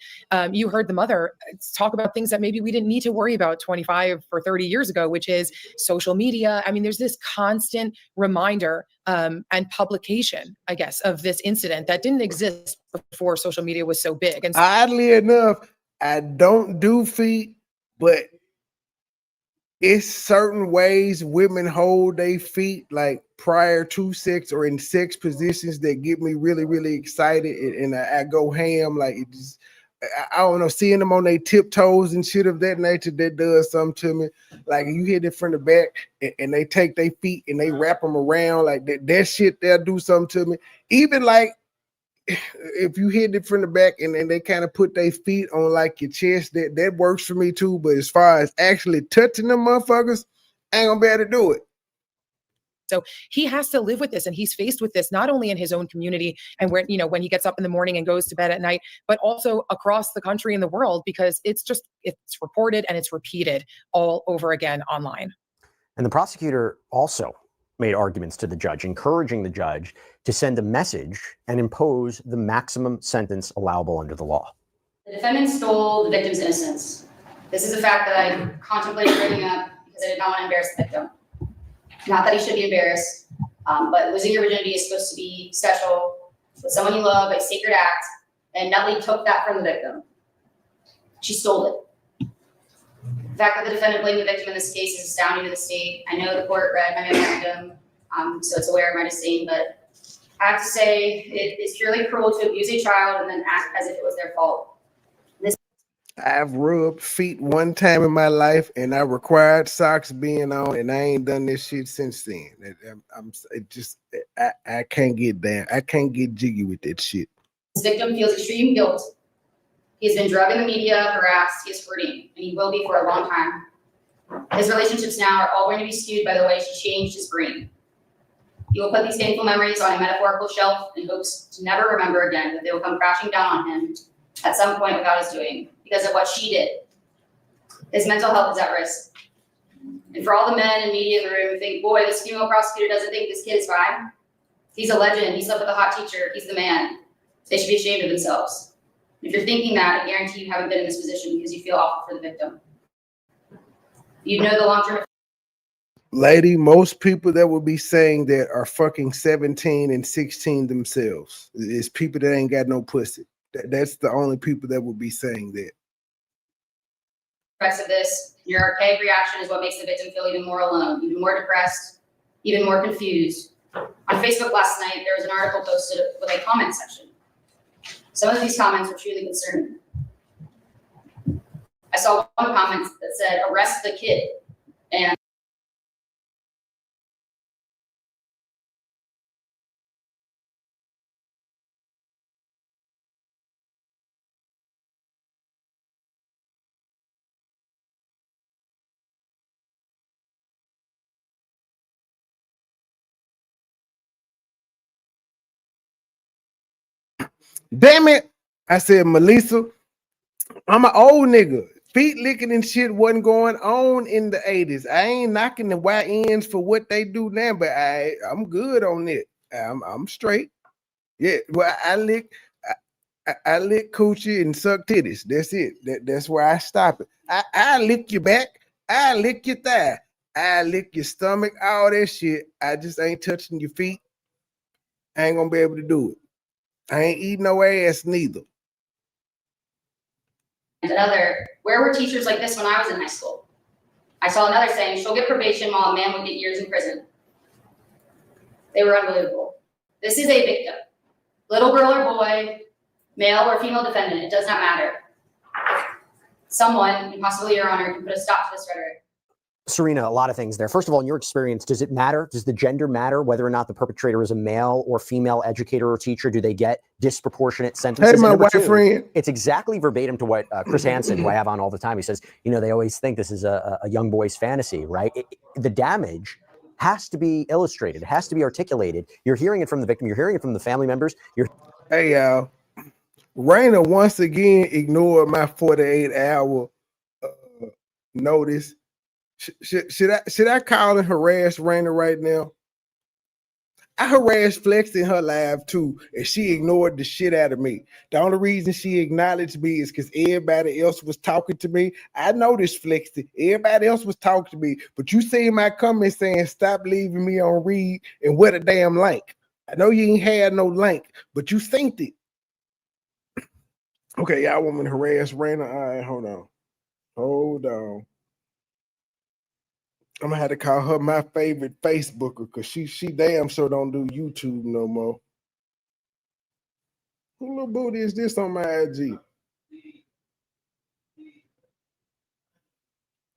You heard the mother talk about things that maybe we didn't need to worry about 25 or 30 years ago, which is social media. I mean, there's this constant reminder and publication, I guess, of this incident that didn't exist before social media was so big. And oddly enough, I don't do feet, but it's certain ways women hold their feet like prior to sex or in sex positions that get me really, really excited. And I go ham. Like it just, I don't know, seeing them on their tiptoes and shit of that nature, that does something to me. Like you hit it from the back and they take their feet and they wrap them around like that shit, they'll do something to me. Even like, if you hit it from the back and they kind of put their feet on like your chest, that works for me too. But as far as actually touching them motherfuckers, I ain't gonna be able to do it. So he has to live with this, and he's faced with this not only in his own community and where, you know, when he gets up in the morning and goes to bed at night, but also across the country and the world, because it's reported and it's repeated all over again online. And the prosecutor also made arguments to the judge, encouraging the judge to send a message and impose the maximum sentence allowable under the law. The defendant stole the victim's innocence. This is a fact that I contemplated bringing up because I did not want to embarrass the victim. Not that he should be embarrassed, but losing your virginity is supposed to be special with someone you love, a sacred act, and Nutley took that from the victim. She stole it. The fact that the defendant blamed the victim in this case is astounding to the state. I know the court read my memorandum, so it's aware of my disdain, but I have to say it is purely cruel to abuse a child and then act as if it was their fault. I've rubbed feet one time in my life, and I required socks being on, and I ain't done this shit since then. I can't get down. I can't get jiggy with that shit. This victim feels extreme guilt. He has been drugged in the media, harassed, he is hurting, and he will be for a long time. His relationships now are all going to be skewed by the way she changed his brain. He will put these painful memories on a metaphorical shelf in hopes to never remember again that they will come crashing down on him at some point without his doing, because of what she did. His mental health is at risk. And for all the men and media in the room who think, boy, this female prosecutor doesn't think this kid is fine. He's a legend. He slept with a hot teacher. He's the man. They should be ashamed of themselves. If you're thinking that, I guarantee you haven't been in this position because you feel awful for the victim. You know the long-term. Lady, most people that would be saying that are fucking 17 and 16 themselves. It's people that ain't got no pussy. That's the only people that would be saying that. Rest of this, your archaic reaction is what makes the victim feel even more alone, even more depressed, even more confused. On Facebook last night, there was an article posted with a comment section. Some of these comments were truly concerning. I saw one comment that said, "Arrest the kid." And Damn it. I said, Melissa, I'm an old nigga. Feet licking and shit wasn't going on in the 80s. I ain't knocking the YNs for what they do now, but I'm good on it. I'm straight. Yeah, well, I lick coochie and suck titties. That's it. That's where I stop it. I lick your back. I lick your thigh. I lick your stomach. All that shit. I just ain't touching your feet. I ain't gonna be able to do it. I ain't eating no ass neither. another, where were teachers like this when I was in high school? I saw another saying, "She'll get probation while a man would get years in prison." They were unbelievable. This is a victim. Little girl or boy, male or female defendant, it does not matter. Someone, and possibly your honor, can put a stop to this rhetoric. Serena, a lot of things there. First of all, in your experience, does it matter? Does the gender matter whether or not the perpetrator is a male or female educator or teacher? Do they get disproportionate sentences? Hey, my white Two, friend. it's exactly verbatim to what Chris Hansen, who I have on all the time, he says, they always think this is a young boy's fantasy, right? The damage has to be illustrated. It has to be articulated. You're hearing it from the victim. You're hearing it from the family members. Hey, y'all. Raina once again ignored my 48-hour notice. Should I call and harass Raina right now? I harassed Flex in her live too, and she ignored the shit out of me. The only reason she acknowledged me is because everybody else was talking to me. I noticed Flexy. Everybody else was talking to me, but you see my comment saying, "Stop leaving me on read and what a damn link." I know you ain't had no link, but you synced it. Okay, y'all want me to harass Raina? All right, hold on. I'm gonna have to call her my favorite Facebooker because she damn sure don't do YouTube no more. Who little booty is this on my IG?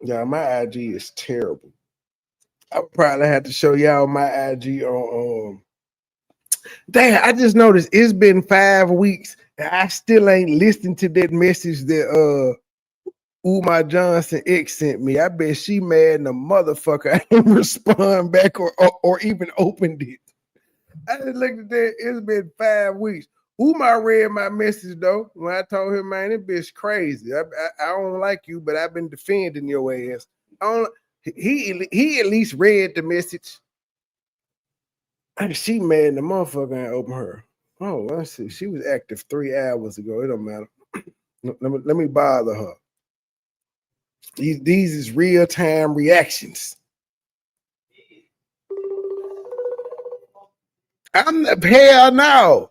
Yeah, my IG is terrible. I would probably have to show y'all my IG on Damn, I just noticed it's been 5 weeks and I still ain't listened to that message that Umar Johnson X sent me. I bet she mad and the motherfucker I didn't respond back or even opened it. I just looked at that. It's been 5 weeks. Umar read my message though. When I told him, man, this bitch crazy. I don't like you, but I've been defending your ass. He at least read the message. She mad and the motherfucker ain't open her. Oh, let's see. She was active 3 hours ago. It don't matter. Let me bother her. These is real-time reactions. I'm the hell no.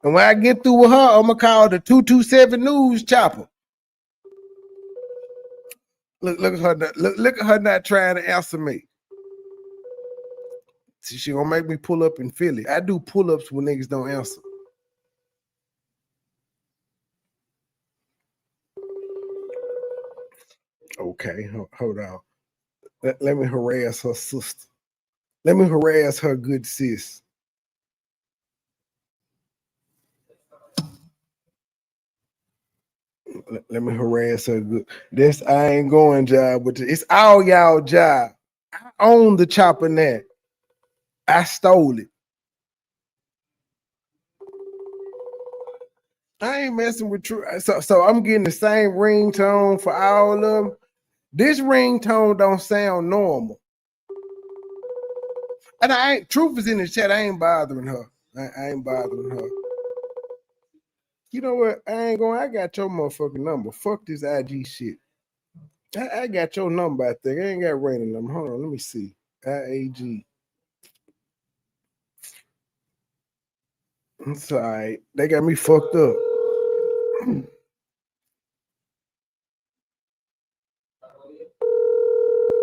And when I get through with her, I'm gonna call the 227 News chopper. Look at her. Look at her not trying to answer me. She gonna make me pull up in Philly. I do pull-ups when niggas don't answer. Okay, hold on. Let me harass her sister. Let me harass her good sis. Let me harass her good. This I ain't going job, but it's all y'all job. I own the chopper now. I stole it. I ain't messing with True. So I'm getting the same ringtone for all of them. This ringtone don't sound normal. And Truth is in the chat. I ain't bothering her. I ain't bothering her. You know what? I got your motherfucking number. Fuck this IG shit. I got your number, I think. I ain't got Raina's number. Hold on, let me see. IAG. It's all right. They got me fucked up.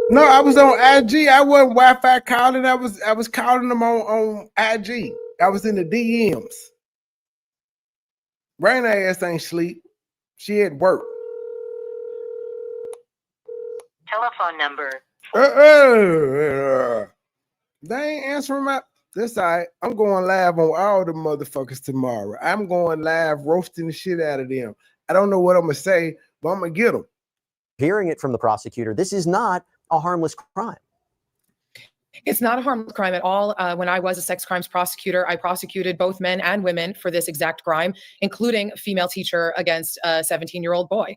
No, I was on IG. I wasn't Wi-Fi calling. I was calling them on IG. I was in the DMs. Raina ass ain't sleep. She at work. Telephone number. They ain't answering my. That's all right. I'm going live on all the motherfuckers tomorrow. I'm going live roasting the shit out of them. I don't know what I'm gonna say, but I'm gonna get them. Hearing it from the prosecutor, this is not a harmless crime. It's not a harmless crime at all. When I was a sex crimes prosecutor, I prosecuted both men and women for this exact crime, including a female teacher against a 17-year-old boy.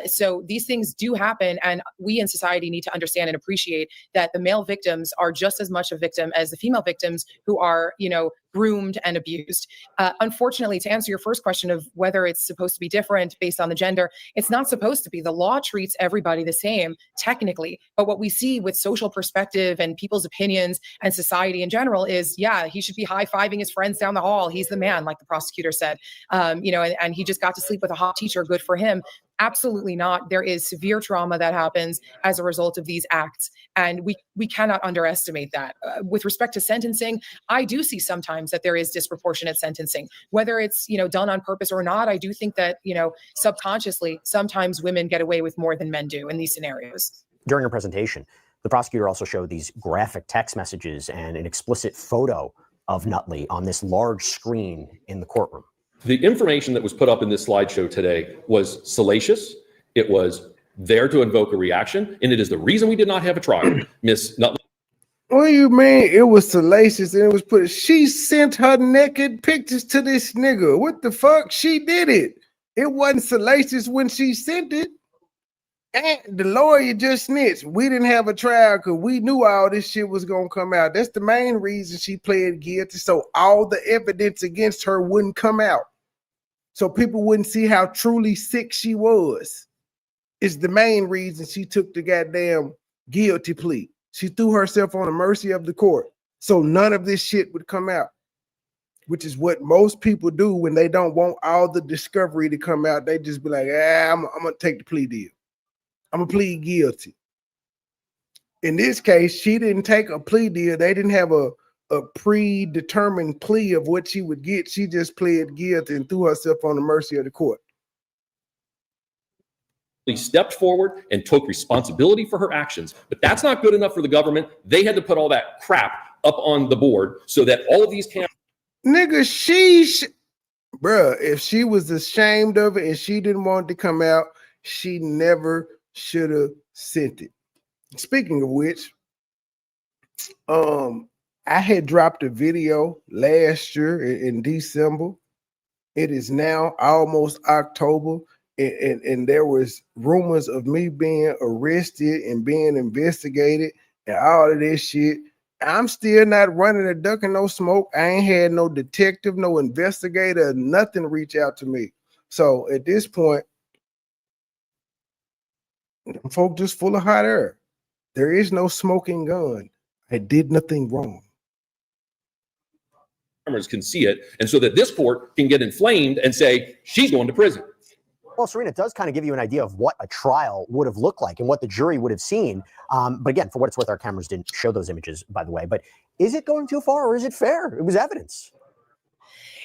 So these things do happen, and we in society need to understand and appreciate that the male victims are just as much a victim as the female victims who are, groomed and abused. Unfortunately, to answer your first question of whether it's supposed to be different based on the gender, it's not supposed to be. The law treats everybody the same, technically. But what we see with social perspective and people's opinions and society in general is, yeah, he should be high-fiving his friends down the hall. He's the man, like the prosecutor said. And he just got to sleep with a hot teacher. Good for him. Absolutely not. There is severe trauma that happens as a result of these acts, and we cannot underestimate that. With respect to sentencing, I do see sometimes that there is disproportionate sentencing, whether it's done on purpose or not. I do think that subconsciously sometimes women get away with more than men do in these scenarios. During her presentation, the prosecutor also showed these graphic text messages and an explicit photo of Nutley on this large screen in the courtroom. The information that was put up in this slideshow today was salacious. It was there to invoke a reaction, and it is the reason we did not have a trial. Miss Nutley. What do you mean it was salacious and it was put? She sent her naked pictures to this nigga. What the fuck? She did it. It wasn't salacious when she sent it. And the lawyer just snitched. We didn't have a trial because we knew all this shit was gonna come out. That's the main reason she pled guilty, so all the evidence against her wouldn't come out. So people wouldn't see how truly sick she was. It's the main reason she took the goddamn guilty plea. She threw herself on the mercy of the court. So none of this shit would come out, which is what most people do when they don't want all the discovery to come out. They just be like, I'm going to take the plea deal. I'm going to plead guilty. In this case, she didn't take a plea deal. They didn't have a predetermined plea of what she would get. She just pled guilty and threw herself on the mercy of the court. He stepped forward and took responsibility for her actions, but that's not good enough for the government. They had to put all that crap up on the board so that all of these cameras. Nigga, bruh, if she was ashamed of it and she didn't want it to come out, she never should have sent it. Speaking of which, I had dropped a video last year in December. It is now almost October, and there was rumors of me being arrested and being investigated and all of this shit. I'm still not running a duck and no smoke. I ain't had no detective, no investigator, nothing reach out to me. So at this point, folk just full of hot air. There is no smoking gun. I did nothing wrong. Cameras can see it, and so that this court can get inflamed and say she's going to prison. Well, Serena, it does kind of give you an idea of what a trial would have looked like and what the jury would have seen. But again, for what it's worth, our cameras didn't show those images, by the way. But is it going too far or is it fair? It was evidence.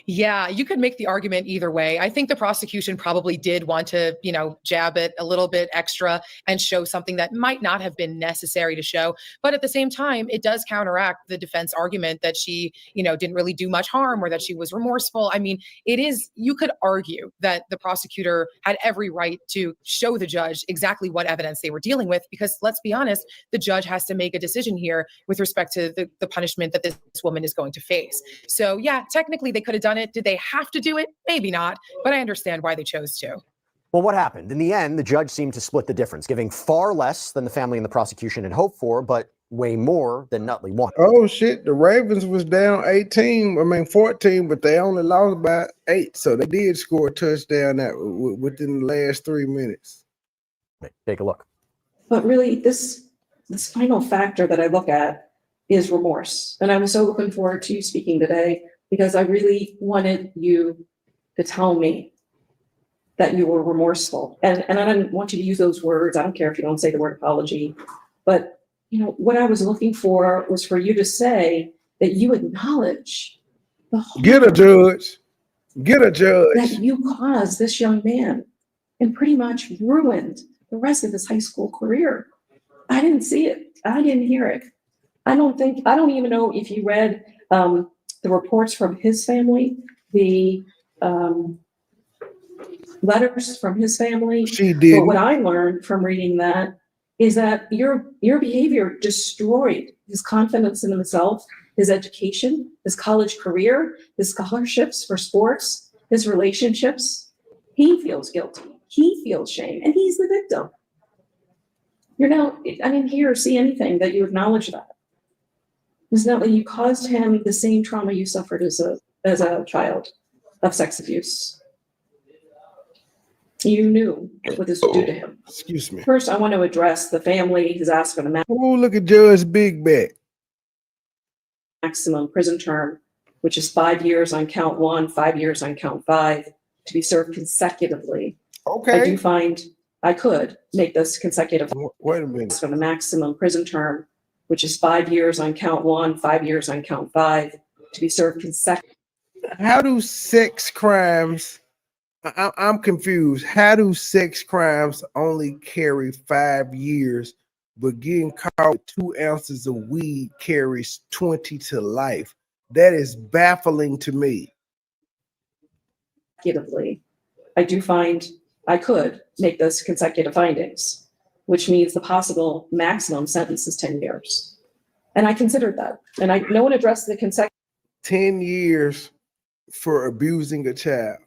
Yeah, you could make the argument either way. I think the prosecution probably did want to, jab it a little bit extra and show something that might not have been necessary to show. But at the same time, it does counteract the defense argument that she, didn't really do much harm or that she was remorseful. I mean, you could argue that the prosecutor had every right to show the judge exactly what evidence they were dealing with, because let's be honest, the judge has to make a decision here with respect to the punishment that this woman is going to face. So yeah, technically they could have done it. Did they have to do it? Maybe not, but I understand why they chose to. Well, what happened? In the end, the judge seemed to split the difference, giving far less than the family and the prosecution had hoped for, but way more than Nutley wanted. Oh shit, the Ravens was down 14, but they only lost by 8. So they did score a touchdown within the last 3 minutes. Take a look. But really, this final factor that I look at is remorse. And I was so looking forward to you speaking today because I really wanted you to tell me that you were remorseful. And I didn't want you to use those words. I don't care if you don't say the word apology. But what I was looking for was for you to say that you acknowledge the harm Get a judge. Get a judge. that you caused this young man and pretty much ruined the rest of his high school career. I didn't see it. I didn't hear it. I don't even know if you read the reports from his family, the letters from his family. She did. But what I learned from reading that is that your behavior destroyed his confidence in himself, his education, his college career, his scholarships for sports, his relationships. He feels guilty. He feels shame, and he's the victim. I didn't hear or see anything that you acknowledge that. It's not that you caused him the same trauma you suffered as a child of sex abuse. You knew what this would do to him. Excuse me. First, I want to address the family who's asked for the Oh, look at Judge Big Back. maximum prison term, which is 5 years on count 1, 5 years on count 5, to be served consecutively. Okay. I do find I could make this consecutive. Wait a minute. For the maximum prison term, which is 5 years on count 1, 5 years on count 5, to be served consecutively. How do sex crimes, I'm confused. How do sex crimes only carry 5 years, but getting caught with 2 ounces of weed carries 20 to life? That is baffling to me. I do find I could make those consecutive findings, which means the possible maximum sentence is 10 years. And I considered that. And no one addressed the consecutive. 10 years for abusing a child.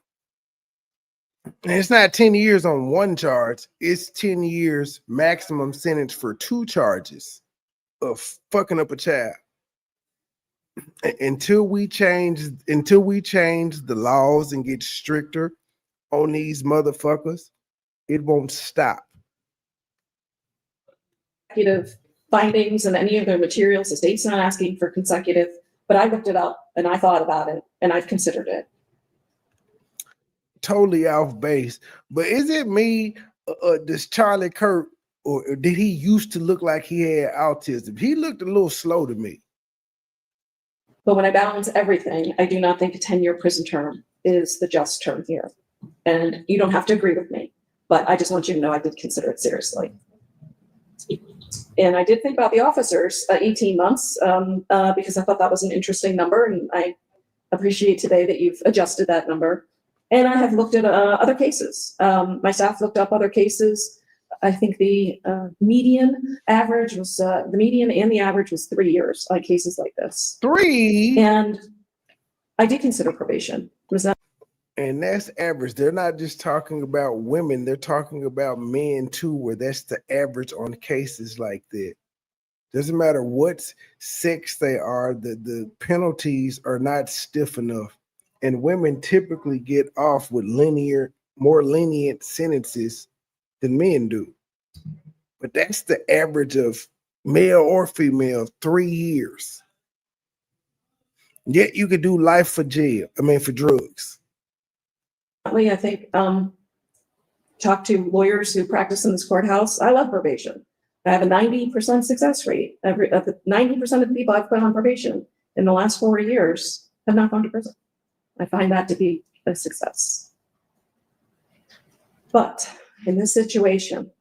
And it's not 10 years on one charge. It's 10 years maximum sentence for 2 charges of fucking up a child. Until we change the laws and get stricter on these motherfuckers, it won't stop. Consecutive findings and any of their materials, the state's not asking for consecutive, but I looked it up and I thought about it and I've considered it. Totally off base. But is it me, does Charlie Kirk, or did he used to look like he had autism? He looked a little slow to me. But when I balance everything, I do not think a 10-year prison term is the just term here. And you don't have to agree with me, but I just want you to know I did consider it seriously. And I did think about the officers, 18 months, because I thought that was an interesting number. And I appreciate today that you've adjusted that number. And I have looked at other cases. My staff looked up other cases. I think the median average was, the median and the average was 3 years on cases like this. 3? And I did consider probation. Was that? And that's average. They're not just talking about women. They're talking about men too, where that's the average on cases like that. Doesn't matter what sex they are, the penalties are not stiff enough. And women typically get off with more lenient sentences than men do. But that's the average of male or female, 3 years. Yet you could do life for drugs. I think talk to lawyers who practice in this courthouse. I love probation. I have a 90% success rate. 90% of the people I've put on probation in the last 4 years have not gone to prison. I find that to be a success. But in this situation,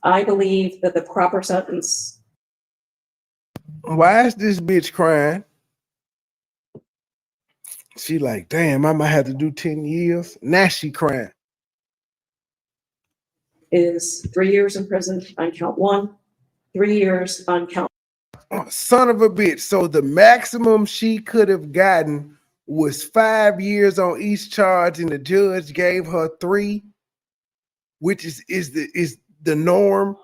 I believe that the proper sentence. Why is this bitch crying? She like, damn, I might have to do 10 years. Now she crying. Is 3 years in prison on count 1, 3 years on count. Oh, son of a bitch. So the maximum she could have gotten was 5 years on each charge, and the judge gave her 3, which is the norm.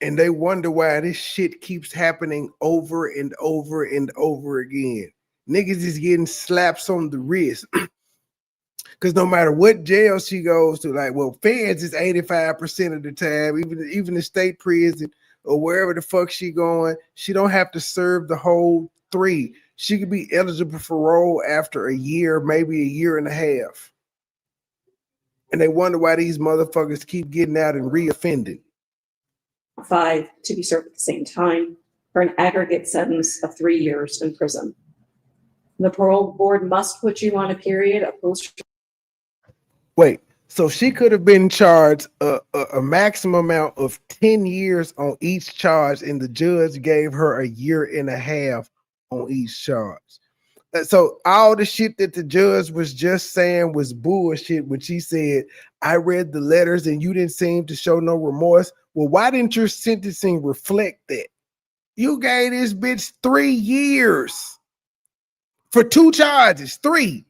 And they wonder why this shit keeps happening over and over and over again. Niggas is getting slaps on the wrist. Because no matter what jail she goes to, like, well, feds is 85% of the time, even the state prison or wherever the fuck she going, she don't have to serve the whole 3. She could be eligible for parole after a year, maybe a year and a half. And they wonder why these motherfuckers keep getting out and reoffending. 5 to be served at the same time for an aggregate sentence of 3 years in prison. The parole board must put you on a period of post. Wait, so she could have been charged a maximum amount of 10 years on each charge, and the judge gave her a year and a half on each charge. So all the shit that the judge was just saying was bullshit when she said, I read the letters and you didn't seem to show no remorse. Well, why didn't your sentencing reflect that? You gave this bitch 3 years for 2 charges, 3.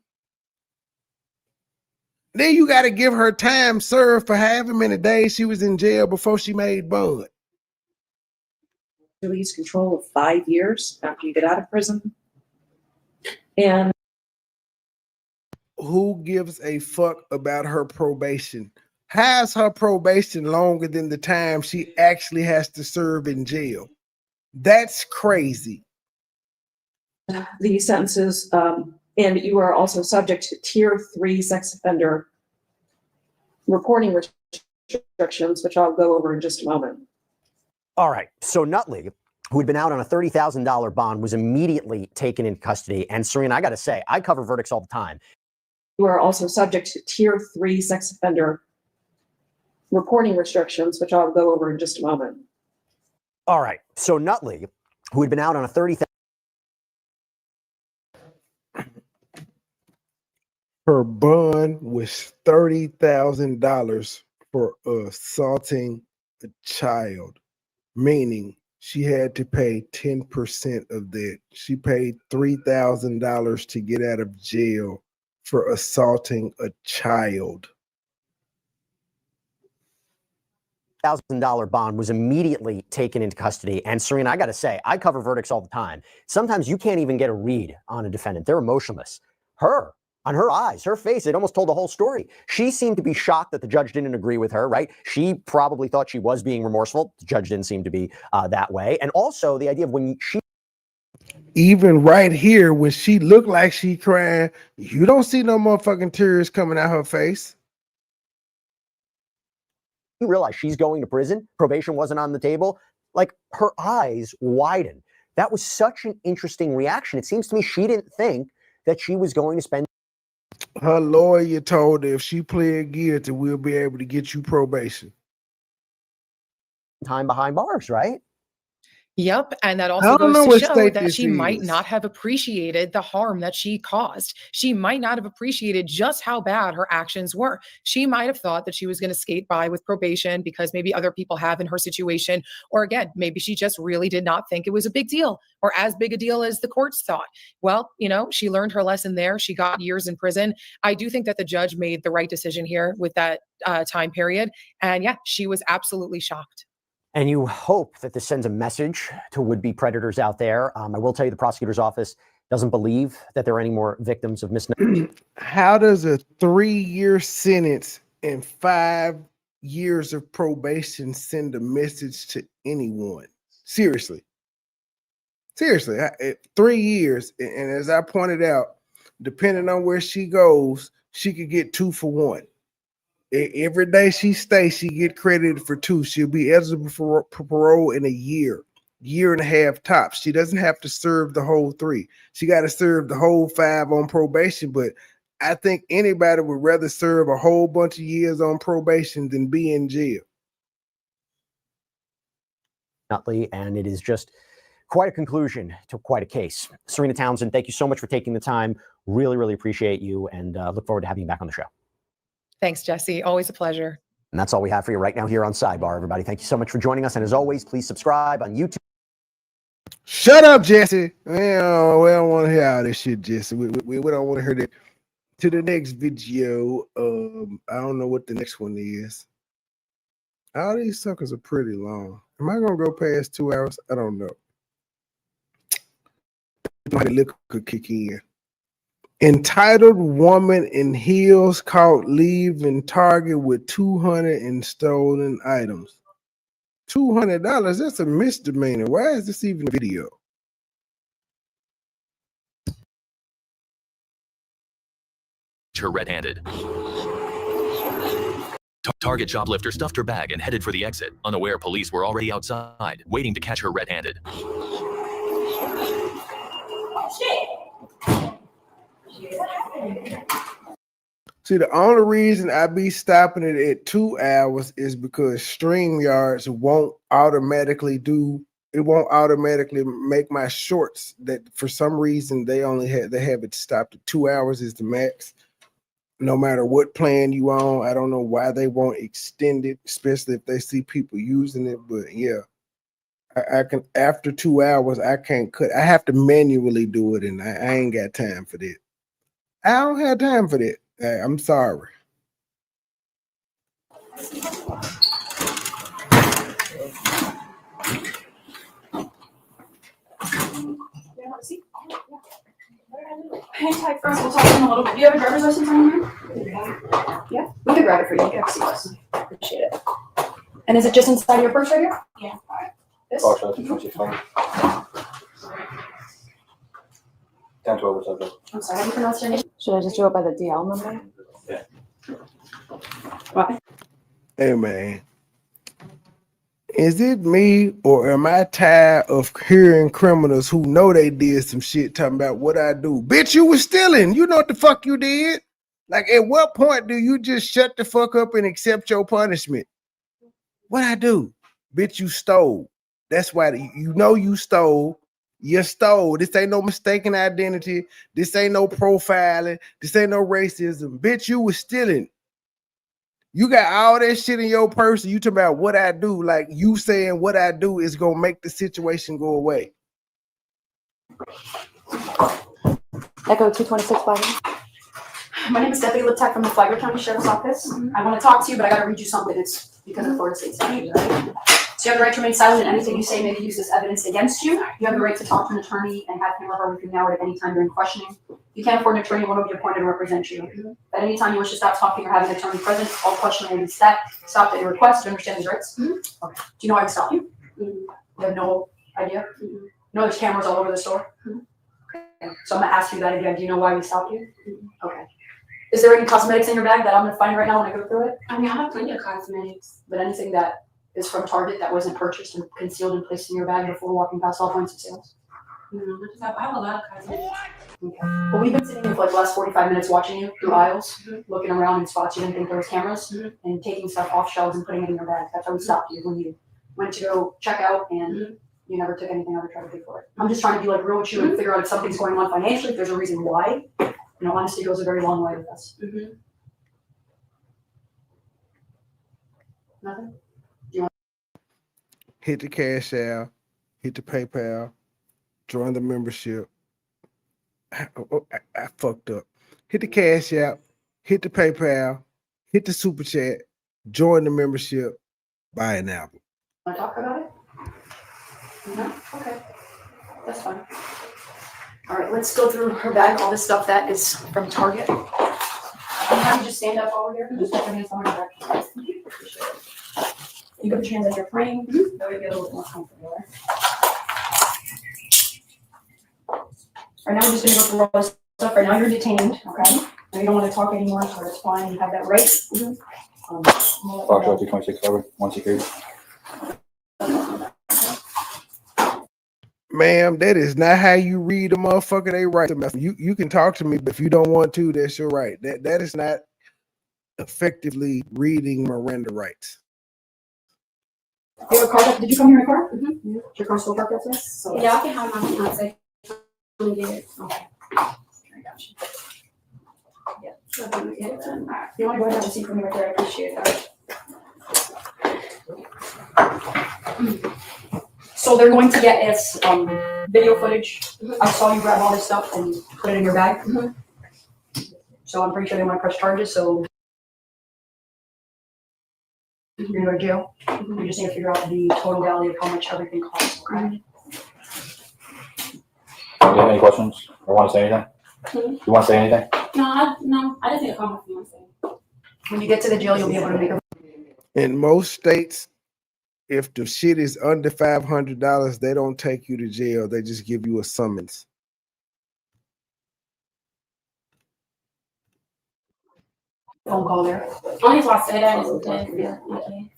Then you got to give her time served for however many days she was in jail before she made bond. Release control of 5 years after you get out of prison. And who gives a fuck about her probation? How's her probation longer than the time she actually has to serve in jail? That's crazy. these sentences, and you are also subject to tier 3 sex offender reporting restrictions, which I'll go over in just a moment. All right. So Nutley, who had been out on a $30,000 bond, was immediately taken into custody. And Serena, I got to say, I cover verdicts all the time. You are also subject to tier 3 sex offender reporting restrictions, which I'll go over in just a moment. All right. So Nutley, who had been out on a $30,000. Her bond was $30,000 for assaulting a child, meaning she had to pay 10% of that. She paid $3,000 to get out of jail for assaulting a child. $1,000 bond was immediately taken into custody. And Serena, I got to say, I cover verdicts all the time. Sometimes you can't even get a read on a defendant. They're emotionless. On her eyes, her face, it almost told the whole story. She seemed to be shocked that the judge didn't agree with her, right? She probably thought she was being remorseful. The judge didn't seem to be that way. And also the idea of when she... Even right here, when she looked like she crying, you don't see no motherfucking tears coming out her face. You realize she's going to prison, probation wasn't on the table, like her eyes widened. That was such an interesting reaction. It seems to me she didn't think that she was going to spend... Her lawyer told her if she pled guilty, we'll be able to get you probation. Time behind bars, right? Yep. And that also goes to show that she might is. not have appreciated the harm that she caused. She might not have appreciated just how bad her actions were. She might have thought that she was going to skate by with probation because maybe other people have in her situation. Or again, maybe she just really did not think it was a big deal or as big a deal as the courts thought. Well, you know, she learned her lesson there. She got years in prison. I do think that the judge made the right decision here with that time period. And yeah, she was absolutely shocked. And you hope that this sends a message to would-be predators out there. I will tell you the prosecutor's office doesn't believe that there are any more victims of misdemeanor. How does a 3-year sentence and 5 years of probation send a message to anyone? Seriously. 3 years. And as I pointed out, depending on where she goes, she could get 2 for 1. Every day she stays, she get credited for 2. She'll be eligible for parole in a year and a half tops. She doesn't have to serve the whole 3. She got to serve the whole 5 on probation. But I think anybody would rather serve a whole bunch of years on probation than be in jail. Nutley, and it is just quite a conclusion to quite a case. Serena Townsend, thank you so much for taking the time. Really, really appreciate you, and look forward to having you back on the show. Thanks, Jesse. Always a pleasure. And that's all we have for you right now here on Sidebar, everybody. Thank you so much for joining us. And as always, please subscribe on YouTube. Shut up, Jesse. We don't want to hear all this shit, Jesse. We don't want to hear that. To the next video. I don't know what the next one is. All these suckers are pretty long. Am I gonna go past 2 hours? I don't know. My liquor could kick in. Entitled woman in heels caught leaving Target with 200 in stolen items. $200, that's a misdemeanor. Why is this even a video? Her red-handed. Target shoplifter stuffed her bag and headed for the exit. Unaware police were already outside, waiting to catch her red-handed. See, the only reason I be stopping it at 2 hours is because StreamYards won't automatically make my shorts that for some reason they have it stopped at 2 hours is the max. No matter what plan you on, I don't know why they won't extend it, especially if they see people using it. But yeah, I can after 2 hours, I can't cut. I have to manually do it, and I ain't got time for that. I don't have time for that. I'm sorry. Hang tight first, we'll talk in a little bit. Do you have a driver's license on you? Yeah, we can grab it for you. You can have a seat. Appreciate it. And is it just inside your purse right here? Yeah. All right. This? Down to over subject. I'm sorry, how do you pronounce your name? Should I just do it by the DL number? Yeah. What? Hey man, is it me or am I tired of hearing criminals who know they did some shit talking about what I do? Bitch, you was stealing. You know what the fuck you did? Like, at what point do you just shut the fuck up and accept your punishment? What I do? Bitch, you stole. That's why you know you stole. You stole. This ain't no mistaken identity. This ain't no profiling. This ain't no racism. Bitch, you was stealing. You got all that shit in your purse. And you talking about what I do. Like, you saying what I do is going to make the situation go away. Echo 226 Biden. My name is Deputy Liptak from the Flagler County Sheriff's Office. I want to talk to you, but I got to read you something. It's because of Florida State statute, right? So you have the right to remain silent, and anything you say may be used as evidence against you. You have the right to talk to an attorney and have him or her with you now or at any time during questioning. You can't afford an attorney, one will be appointed to represent you. At any time you wish to stop talking or have an attorney present, all questioning will be stopped at your request. Do you understand these rights? Okay. Do you know why we stopped you? You have no idea? You know there's cameras all over the store? Okay. So I'm going to ask you that again. Do you know why we stopped you? Okay. Is there any cosmetics in your bag that I'm going to find right now when I go through it? I mean, I have plenty of cosmetics. But anything that is from Target that wasn't purchased and concealed and placed in your bag before walking past all points of sales? I have a lot of cosmetics. Okay. Well, we've been sitting here for like the last 45 minutes watching you through aisles, looking around in spots you didn't think there was cameras, and taking stuff off shelves and putting it in your bag. That's how we stopped you when you went to go check out and you never took anything out or tried to pay for it. I'm just trying to be like real with you and figure out if something's going on financially, if there's a reason why. You know, honesty goes a very long way with us. Nothing? Hit the Cash App, hit the PayPal, join the membership. I fucked up. Hit the Cash App, hit the PayPal, hit the Super Chat, join the membership, buy an album. Want to talk about it? No? Okay. That's fine. All right, let's go through her bag, all this stuff that is from Target. Have you just stand up over here? Just put your hands on her back. You can put your hands as you're praying. That way you get a little more comfortable there. Right now, we're just going to go through all this stuff. Right now, you're detained, okay? Now, you don't want to talk anymore, so it's fine. You have that right. Foxtrot 226 over, 163. Ma'am, that is not how you read a motherfucker. They write. You can talk to me, but if you don't want to, that's your right. That is not effectively reading Miranda rights. You have a car? Did you come here in a car? Is your car still parked outside? So Yeah, I can have my fiance come get it. Okay. I got you. Yeah. You want to go ahead and have a seat for me right there? I appreciate that. So they're going to get us video footage. I saw you grab all this stuff and put it in your bag. So I'm pretty sure they want to press charges. So You're gonna go to jail. We just need to figure out the total value of how much everything costs, okay? Do you have any questions or want to say anything? You want to say anything? No, I just need to call my fiance. When you get to the jail, you'll be able to make a. In most states, if the shit is under $500, they don't take you to jail. They just give you a summons. Phone call there. Only reason why I say that is because my kids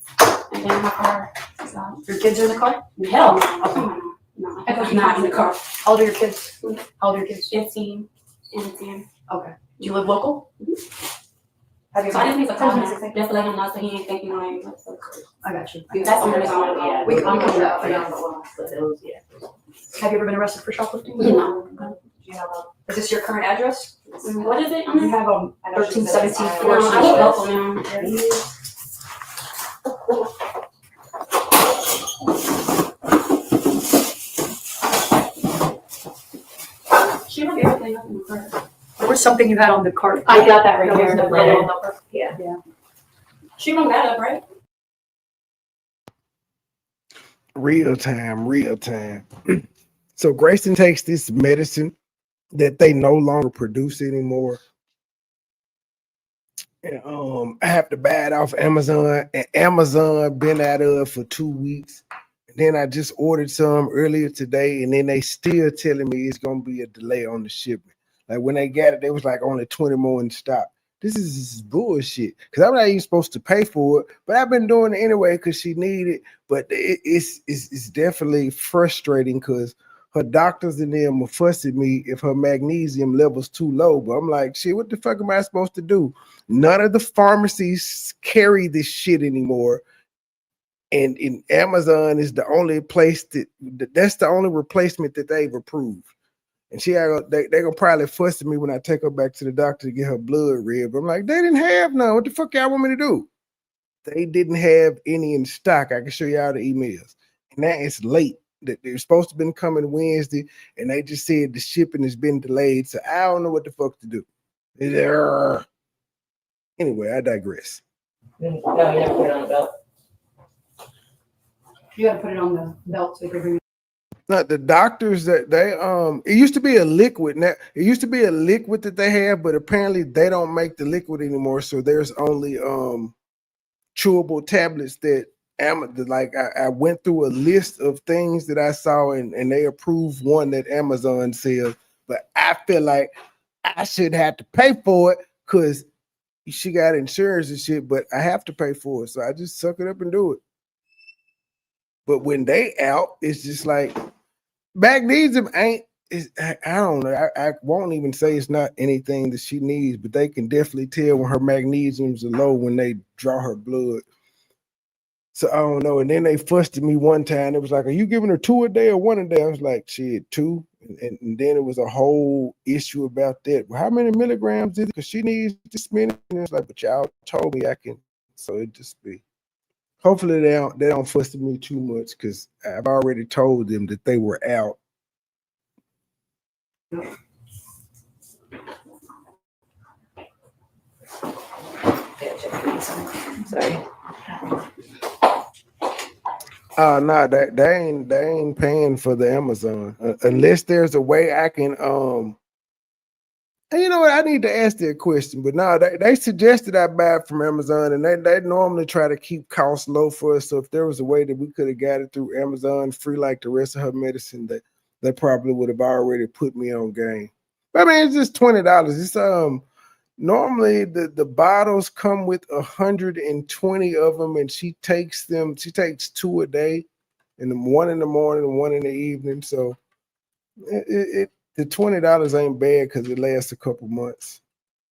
and then my car. So. Your kids are in the car? Hell no. Oh, come on. No, I'm not in the car. How old are your kids? How old are your kids? 15 and 10. Okay. Do you live local? Have you? So I just need to call him just to let him know so he ain't thinking like. I got you. That's the only reason I want to. We can do that. Have you ever been arrested for shoplifting? No. Is this your current address? What is it? You have 1317 No, Forest I live local Street. now. She might be everything up in the car. There was something you had on the cart. I got that right here. The The letter. letter. Yeah. She rung that up, right? Real time. So Grayson takes this medicine that they no longer produce anymore. And, I have to buy it off Amazon, and Amazon been out of for 2 weeks. And then I just ordered some earlier today, and then they still telling me it's gonna be a delay on the shipment. Like when they got it, they was like only 20 more in stock. This is bullshit. Because I'm not even supposed to pay for it, but I've been doing it anyway because she needed it. But it's definitely frustrating because her doctors and them will fuss at me if her magnesium level's too low. But I'm like, shit, what the fuck am I supposed to do? None of the pharmacies carry this shit anymore. And in Amazon is the only place that's the only replacement that they've approved. And they're gonna probably fuss at me when I take her back to the doctor to get her blood read. But I'm like, they didn't have none. What the fuck y'all want me to do? They didn't have any in stock. I can show y'all the emails. And now it's late. They're supposed to been coming Wednesday, and they just said the shipping has been delayed. So I don't know what the fuck to do. Anyway, I digress. No, you never put it on the belt. You gotta put it on the belt so they can bring it. No, the doctors that they it used to be a liquid. Now it used to be a liquid that they have, but apparently they don't make the liquid anymore. So there's only chewable tablets that I went through a list of things that I saw and they approved one that Amazon sells, but I feel like I should have to pay for it because she got insurance and shit, but I have to pay for it. So I just suck it up and do it. But when they out, it's just like magnesium I don't know. I won't even say it's not anything that she needs, but they can definitely tell when her magnesiums are low when they draw her blood. So I don't know. And then they fussed at me one time. It was like, are you giving her 2 a day or 1 a day? I was like, shit, 2. And then it was a whole issue about that. Well, how many milligrams is it? Because she needs this many. And it's like, but y'all told me I can. So it just be. Hopefully they don't fuss at me too much because I've already told them that they were out. Sorry. No, they ain't paying for the Amazon unless there's a way I can and you know what? I need to ask that question, but no, they suggested I buy it from Amazon, and they normally try to keep costs low for us. So if there was a way that we could have got it through Amazon free, like the rest of her medicine, they probably would have already put me on game. But I mean, it's just $20. It's normally the bottles come with 120 of them, and she takes 2 a day, and 1 in the morning and 1 in the evening. So the $20 ain't bad because it lasts a couple months.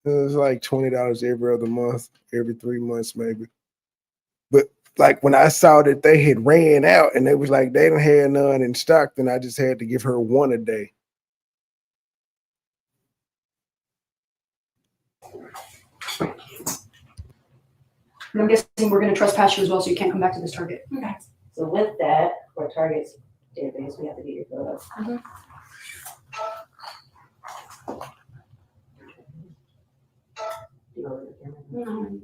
It's like $20 every other month, every 3 months maybe. But like when I saw that they had ran out and they was like they didn't have none in stock, then I just had to give her 1 a day. And I'm guessing we're going to trespass you as well, so you can't come back to this Target. Okay. So with that, for Target's database, we have to get your photo. Mm-hmm. You know, No.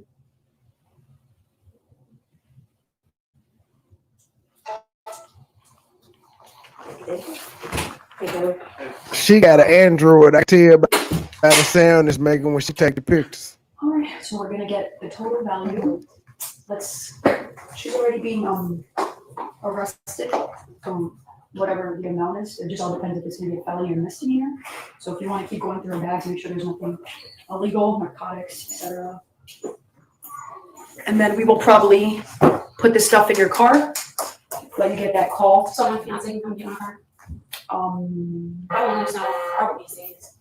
She got an Android. I tell you about the sound it's making when she take the pictures. All right, so we're gonna get the total value. She's already being arrested from whatever the amount is. It just all depends if it's gonna be a felony or misdemeanor. So if you want to keep going through her bags, make sure there's nothing illegal, narcotics, etc. And then we will probably put this stuff in your car. Let you get that call. So my fiance can come get my car. I don't understand why my car would be seized.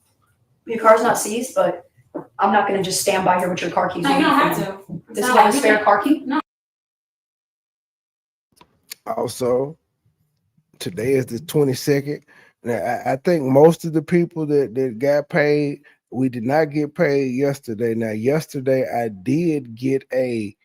Your car's not seized, but I'm not gonna just stand by here with your car keys. No, you don't have to. Does he have a spare car key? No. Also, today is the 22nd. Now, I think most of the people that got paid, we did not get paid yesterday. Now, yesterday I did get a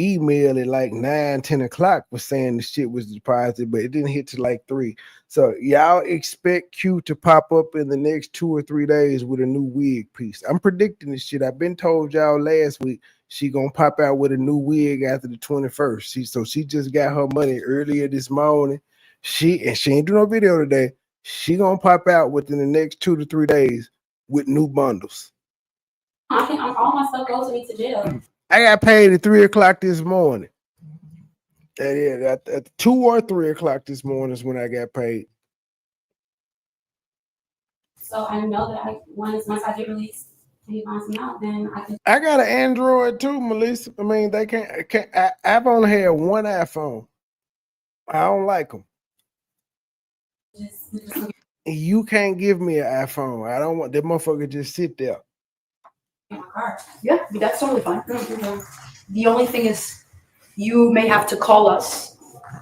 email at like 9-10 o'clock was saying the shit was deposited, but it didn't hit till like 3. So y'all expect Q to pop up in the next 2 or 3 days with a new wig piece. I'm predicting this shit. I've been told y'all last week she gonna pop out with a new wig after the 21st. She just got her money earlier this morning. She ain't do no video today. She gonna pop out within the next 2 to 3 days with new bundles. I think all my stuff goes to me to jail. I got paid at 3 o'clock this morning. At 2 or 3 o'clock this morning is when I got paid. So I know that once I get released and he finds me out, then I can. I got an Android too, Melissa. I mean, they can't. I've only had one iPhone. I don't like them. You can't give me an iPhone. I don't want that motherfucker just sit there. Yeah, that's totally fine. The only thing is, you may have to call us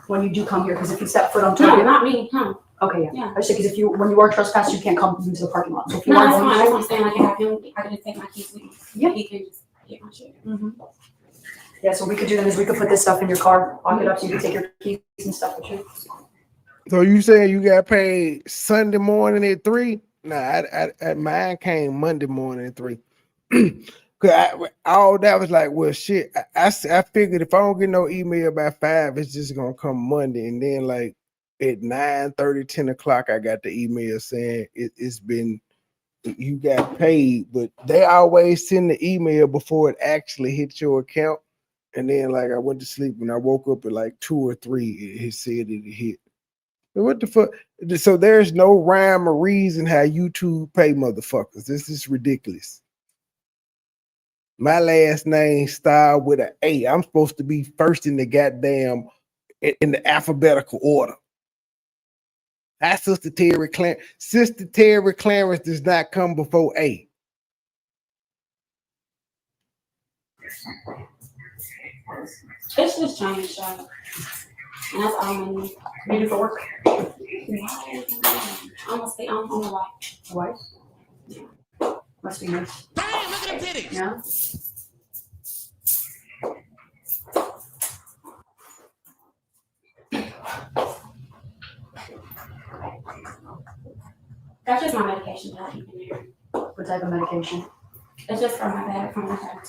when you do come here, because if you step foot on No, target. not me. Huh? Okay, Yeah. I say, because when you are trespassed, you can't come into the parking lot. So if you No, are that's going fine. to- That's what I'm saying. I can have him. I can just take my keys with me. Yeah. He can just get my shit. Yeah, so we could do that is we could put this stuff in your car, lock it up so you can take your keys and stuff with you. So you saying you got paid Sunday morning at 3? Nah, mine came Monday morning at 3. Cause all that was like, well, shit. I figured if I don't get no email by 5, it's just gonna come Monday, and then like at 9:30, 10 o'clock, I got the email saying it's been you got paid, but they always send the email before it actually hits your account. And then like I went to sleep and I woke up at like 2 or 3, it said it hit. What the fuck? So there's no rhyme or reason how YouTube pay motherfuckers. This is ridiculous. My last name started with an A. I'm supposed to be first in the goddamn in the alphabetical order. That's Sister Terry Clarence. Sister Terry Clarence does not come before A. It's just changed, y'all. And that's all I need. Need it for work? I'm gonna stay on the white. White? Must be nice. Damn, look at them titties. Yeah. That's just my medication that I keep in there. What type of medication? It's just for my bad, from my back.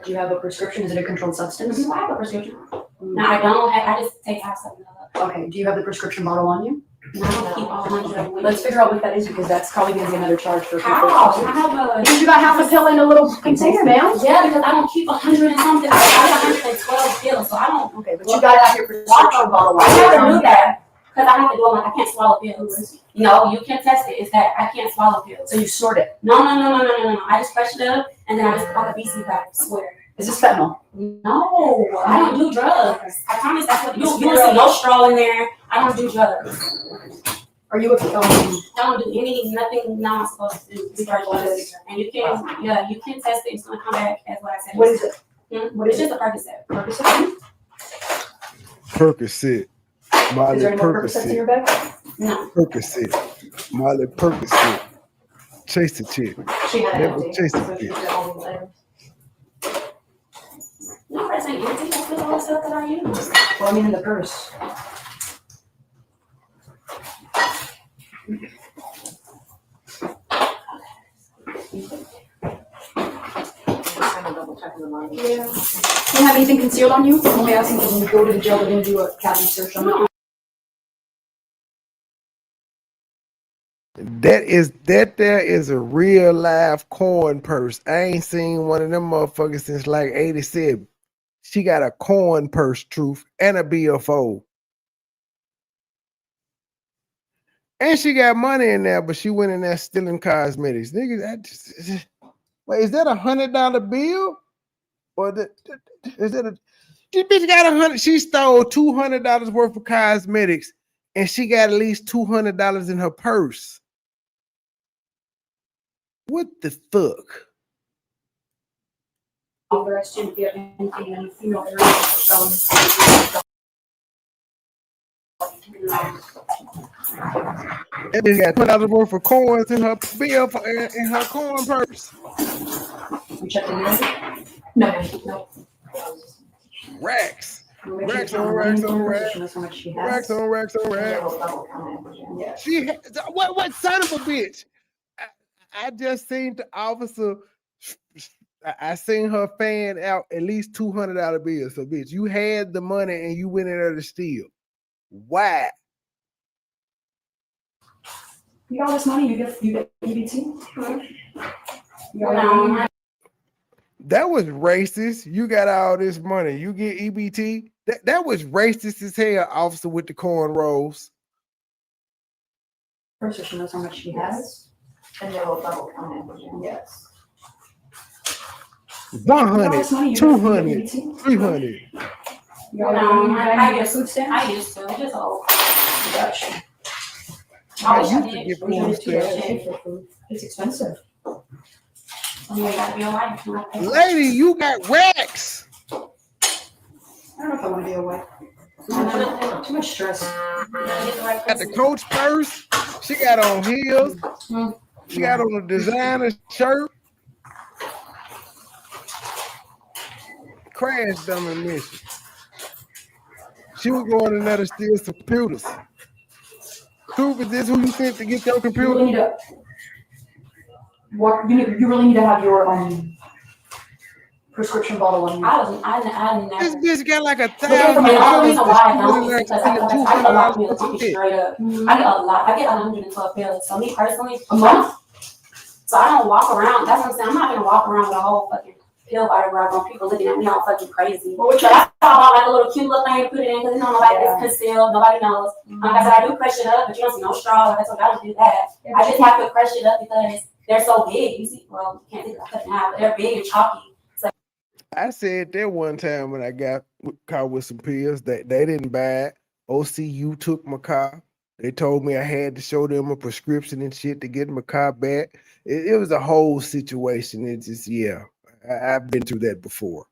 Do you have a prescription? Is it a controlled substance? I have a prescription. No, I don't. I just take half something of it. Okay. Do you have the prescription bottle on you? No, I don't keep all 100 with Let's me. figure out what that is, because that's probably going to be another charge for How? I have a. Because you got half a pill in a little container, man. Yeah, because I don't keep 100 and something. I have 112 pills, so I don't. Okay, but you got it out your prescription bottle. I never knew that. Because I have to go, like, I can't swallow pills. No, you can test it. It's that I can't swallow pills. So you snort it? No. I just crush it up, and then I just put like a BC pack, I swear. Is this fentanyl? No, I don't do drugs. I promise that's what you don't see no straw in there. I don't do drugs. Are you a I don't do nothing not I'm supposed to do. And you can test it. It's gonna come back as what I said. What is it? What is it? It's just a Percocet. Percocet. Molly Is there any more Percocets in your bag? No. Percocet. Molly Percocet. Chase the chick. She had Never it. chase So the she chick. did all these items. No, that's ain't empty. That's all the stuff that I use. Well, I mean in the purse. Yeah. Do you have anything concealed on you? I'm only asking because when you go to the jail, they're going to do a cavity search on you. That there is a real live coin purse. I ain't seen one of them motherfuckers since like 87. She got a coin purse, truth, and a BFO. And she got money in there, but she went in there stealing cosmetics. Niggas, wait, is that $100 bill? Or is that a this bitch got $100? She stole $200 worth of cosmetics, and she got at least $200 in her purse. What the fuck? Interesting if you have anything in the female area for showing. That bitch got $20 worth of coins in her bill in her coin purse. You check the music? No. Racks. Racks on racks on racks. Racks on racks on racks. What son of a bitch? I just seen the officer. I seen her fan out at least $200 bills. So, bitch, you had the money and you went in there to steal. Why? You got all this money, you get EBT? That was racist. You got all this money. You get EBT. That was racist as hell, officer with the cornrows. First, she knows how much she has, and they will double count it. Yes. 100, 200, 300. I get food stamps? I used to. Just all. Gotcha. I used to get food stamps. It's expensive. Lady, you got racks. I don't know if I want to be away. Too much stress. Got the Coach purse. She got on heels. She got on a designer shirt. Crash dummy mission. She was going in there to steal some computers. Truth, is this who you sent to get your computer? You really need to have your prescription bottle on you. I never. This bitch got like $1,000. The reason why I don't is because I get a lot of bills. I'm straight up. I get a lot. I get 112 bills. So me personally, a month. So I don't walk around. That's what I'm saying. I'm not gonna walk around with a whole fucking pill bottle where I want people looking at me all fucking crazy. But that's why I bought like a little cute little thing to put it in because nobody is concealed. Nobody knows. Like I said, I do crush it up, but you don't see no straw. Like I told you, I don't do that. I just have to crush it up because they're so big. You see, well, you can't think of it now, but they're big and chalky. So I said that one time when I got caught with some pills that they didn't buy it. OCU took my car. They told me I had to show them a prescription and shit to get my car back. It was a whole situation. It's just, yeah, I've been through that before.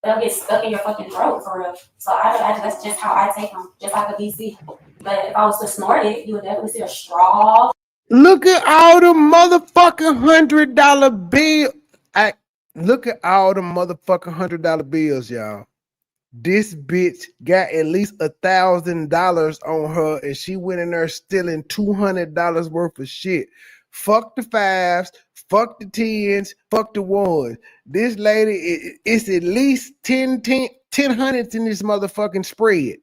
they'll get stuck in your fucking throat for real. So that's just how I take them, just like a VC. But if I was to snort it, you would definitely see a straw. Look at all the motherfucking $100 bill. Look at all the motherfucking $100 bills, y'all. This bitch got at least $1,000 on her, and she went in there stealing $200 worth of shit. Fuck the fives, fuck the tens, fuck the ones. This lady, it's at least 10 hundreds in this motherfucking spread.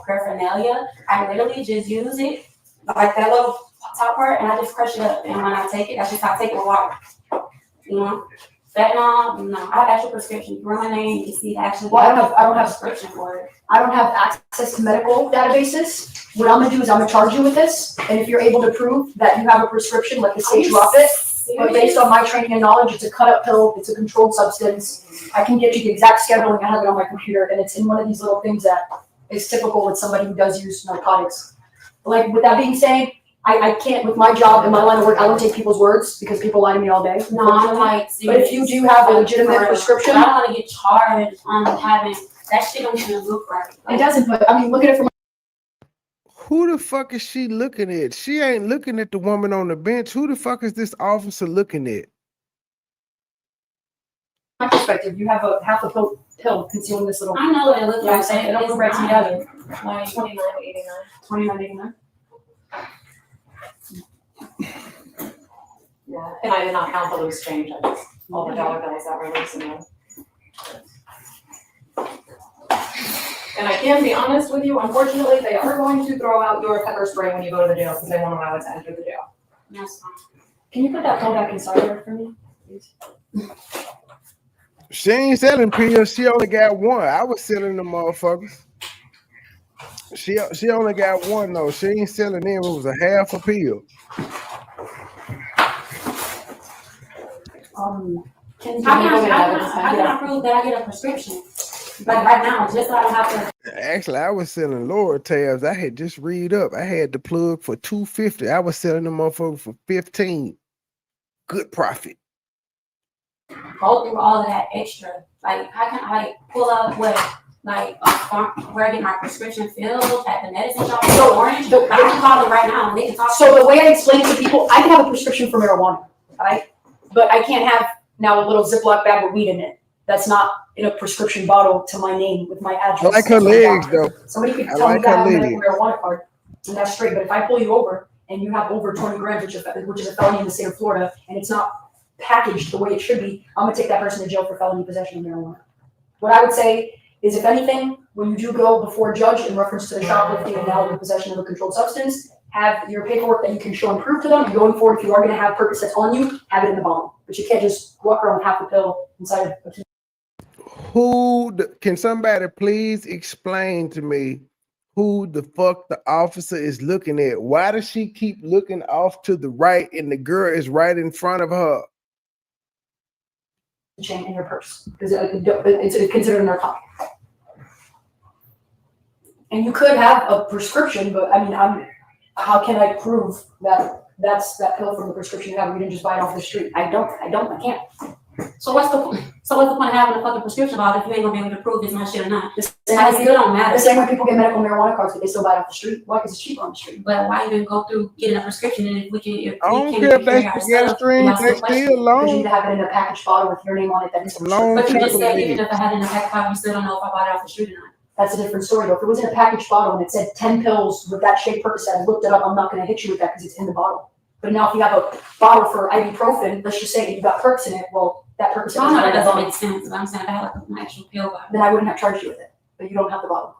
Paraphernalia, I literally just use it like that little top part, and I just crush it up. And when I take it, that's just how I take it with water. You know, fentanyl, no. I have actual prescription. You run my name, you see the actual. Well, I don't have prescription for it. I don't have access to medical databases. What I'm gonna do is I'm gonna charge you with this, and if you're able to prove that you have a prescription, like the state drop it. But based on my training and knowledge, it's a cut-up pill. It's a controlled substance. I can get you the exact scheduling. I have it on my computer, and it's in one of these little things that is typical with somebody who does use narcotics. Like, with that being said, I can't, with my job and my line of work, I don't take people's words because people lie to me all day. No, I'm like, but if you do have a legitimate prescription, I don't want to get charged on having that shit. Don't even look right. It doesn't. But I mean, look at it from. Who the fuck is she looking at? She ain't looking at the woman on the bench. Who the fuck is this officer looking at? My perspective, you have a half a pill concealing this little. I know what it looks like. It don't look right to me either. Like $29.89. Yeah, and I did not count the loose change. I just all the dollar bills that were loose in there. And I can be honest with you, unfortunately, they are going to throw out your pepper spray when you go to the jail because they won't allow it to enter the jail. That's fine. Can you put that phone back inside there for me, please? She ain't selling pills. She only got one. I was selling them motherfuckers. She only got one though. She ain't selling them. It was a half a pill. How can I prove that I get a prescription? Like right now, just so I don't have to. Actually, I was selling lower tabs. I had just read up. I had the plug for $2.50. I was selling them motherfuckers for $15. Good profit. Go through all of that extra. Like, how can I pull up where I get my prescription filled at the medicine shop? So Orange, I can call them right now and they can talk. So the way I explain it to people, I can have a prescription for marijuana, right? But I can't have now a little Ziploc bag with weed in it. That's not in a prescription bottle to my name with my address. I like her legs though. Somebody could tell me that I have a medical marijuana card, and that's straight. But if I pull you over and you have over 20 grams, which is a felony in the state of Florida, and it's not packaged the way it should be, I'm gonna take that person to jail for felony possession of marijuana. What I would say is, if anything, when you do go before a judge in reference to the shoplifting and now the possession of a controlled substance, have your paperwork that you can show and prove to them. And going forward, if you are going to have Percocets on you, have it in the bottle. But you can't just walk around with half a pill inside of a Can somebody please explain to me who the fuck the officer is looking at? Why does she keep looking off to the right and the girl is right in front of her? chain in your purse because it's considered a narcotic. And you could have a prescription, but I mean, how can I prove that that's that pill from the prescription you have? You didn't just buy it off the street. I can't. So what's the point of having a fucking prescription bottle if you ain't gonna be able to prove it's my shit or not? It still don't matter. The same way people get medical marijuana cards, but they still buy it off the street. Why? Because it's cheaper on the street. But why even go through getting a prescription and if we can? I don't care if they get streams, they still long. Because you need to have it in a packaged bottle with your name on it. That is long. But you just said even if I had it in a packaged bottle, you still don't know if I bought it off the street or not. That's a different story, though. If it was in a packaged bottle and it said 10 pills with that shaped Percocet, I looked it up. I'm not going to hit you with that because it's in the bottle. But now, if you have a bottle for ibuprofen, let's just say you got Percs in it. Well, that Percocet doesn't make sense. I'm saying if I had an actual pill bottle, then I wouldn't have charged you with it. But you don't have the bottle.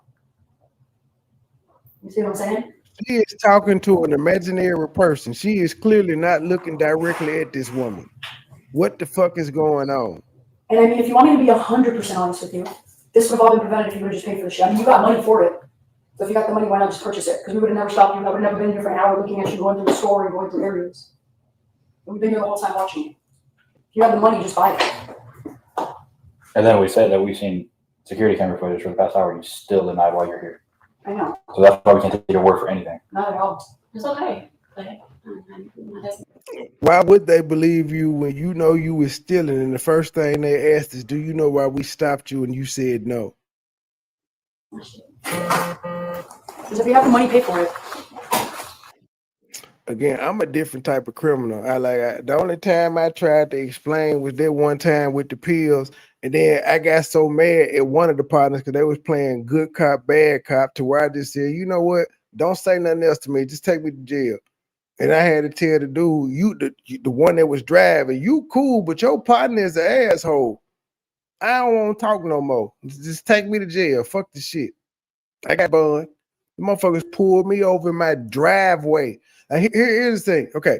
You see what I'm saying? She is talking to an imaginary person. She is clearly not looking directly at this woman. What the fuck is going on? And I mean, if you want me to be 100% honest with you, this would have all been prevented if you would have just paid for the shit. I mean, you got money for it. So if you got the money, why not just purchase it? Because we would have never stopped you. I would have never been here for an hour looking at you going through the store and going through areas. And we've been here the whole time watching you. If you have the money, just buy it. And then we said that we've seen security camera footage for the past hour and you still denied why you're here. I know. So that's why we can't take your word for anything. Not at all. It's okay. Why would they believe you when you know you were stealing and the first thing they asked is, do you know why we stopped you? And you said no. Because if you have the money, pay for it. Again, I'm a different type of criminal. The only time I tried to explain was that one time with the pills, and then I got so mad at one of the partners because they was playing good cop, bad cop, to where I just said, you know what? Don't say nothing else to me. Just take me to jail. And I had to tell the dude, the one that was driving, you cool, but your partner is an asshole. I don't want to talk no more. Just take me to jail. Fuck the shit. I got bun. The motherfuckers pulled me over in my driveway. Here's the thing. Okay.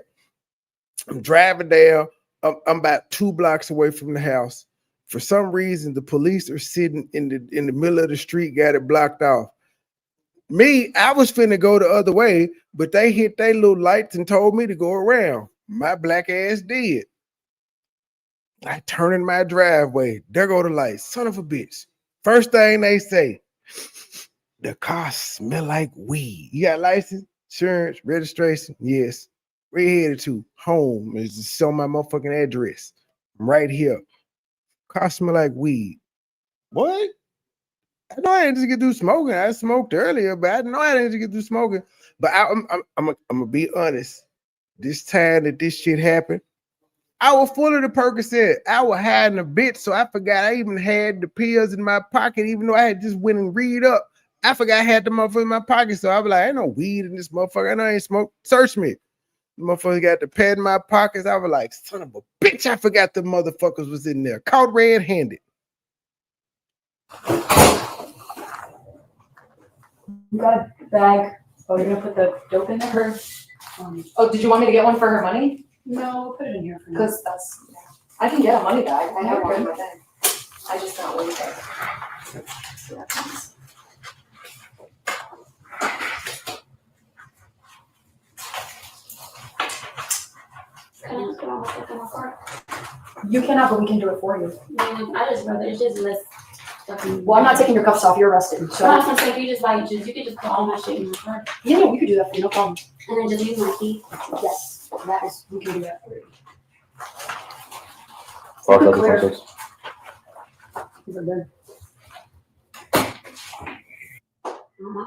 I'm driving down. I'm about 2 blocks away from the house. For some reason, the police are sitting in the middle of the street, got it blocked off. Me, I was finna go the other way, but they hit their little lights and told me to go around. My black ass did. I turn in my driveway. There go the lights. Son of a bitch. First thing they say, the car smell like weed. You got license, insurance, registration? Yes. Where you headed to? Home. It's just show my motherfucking address. I'm right here. Car smell like weed. What? I know I didn't just get through smoking. I smoked earlier, but I know I didn't just get through smoking. But I'm gonna be honest. This time that this shit happened, I was full of the Percocet. I was hiding a bit, so I forgot I even had the pills in my pocket, even though I had just went and read up. I forgot I had the motherfucker in my pocket, so I was like, ain't no weed in this motherfucker. I know I ain't smoked. Search me. The motherfucker got the pad in my pockets. I was like, son of a bitch, I forgot the motherfuckers was in there. Caught red-handed. You got a bag. Oh, you're gonna put the dope in there? Oh, did you want me to get one for her money? No, put it in here for now. Because I can get a money bag. I have one in my bag. I just don't want it. Can I just put all my stuff in my car? You cannot, but we can do it for you. I just rather it's just less. Well, I'm not taking your cuffs off. You're arrested. So I was gonna say, if you just like, you could just put all my shit in my car. Yeah, no, we could do that for you. No problem. And then just use my key. Yes, that is. We can do that for you. Fuck Super that, clear. 26. These are good.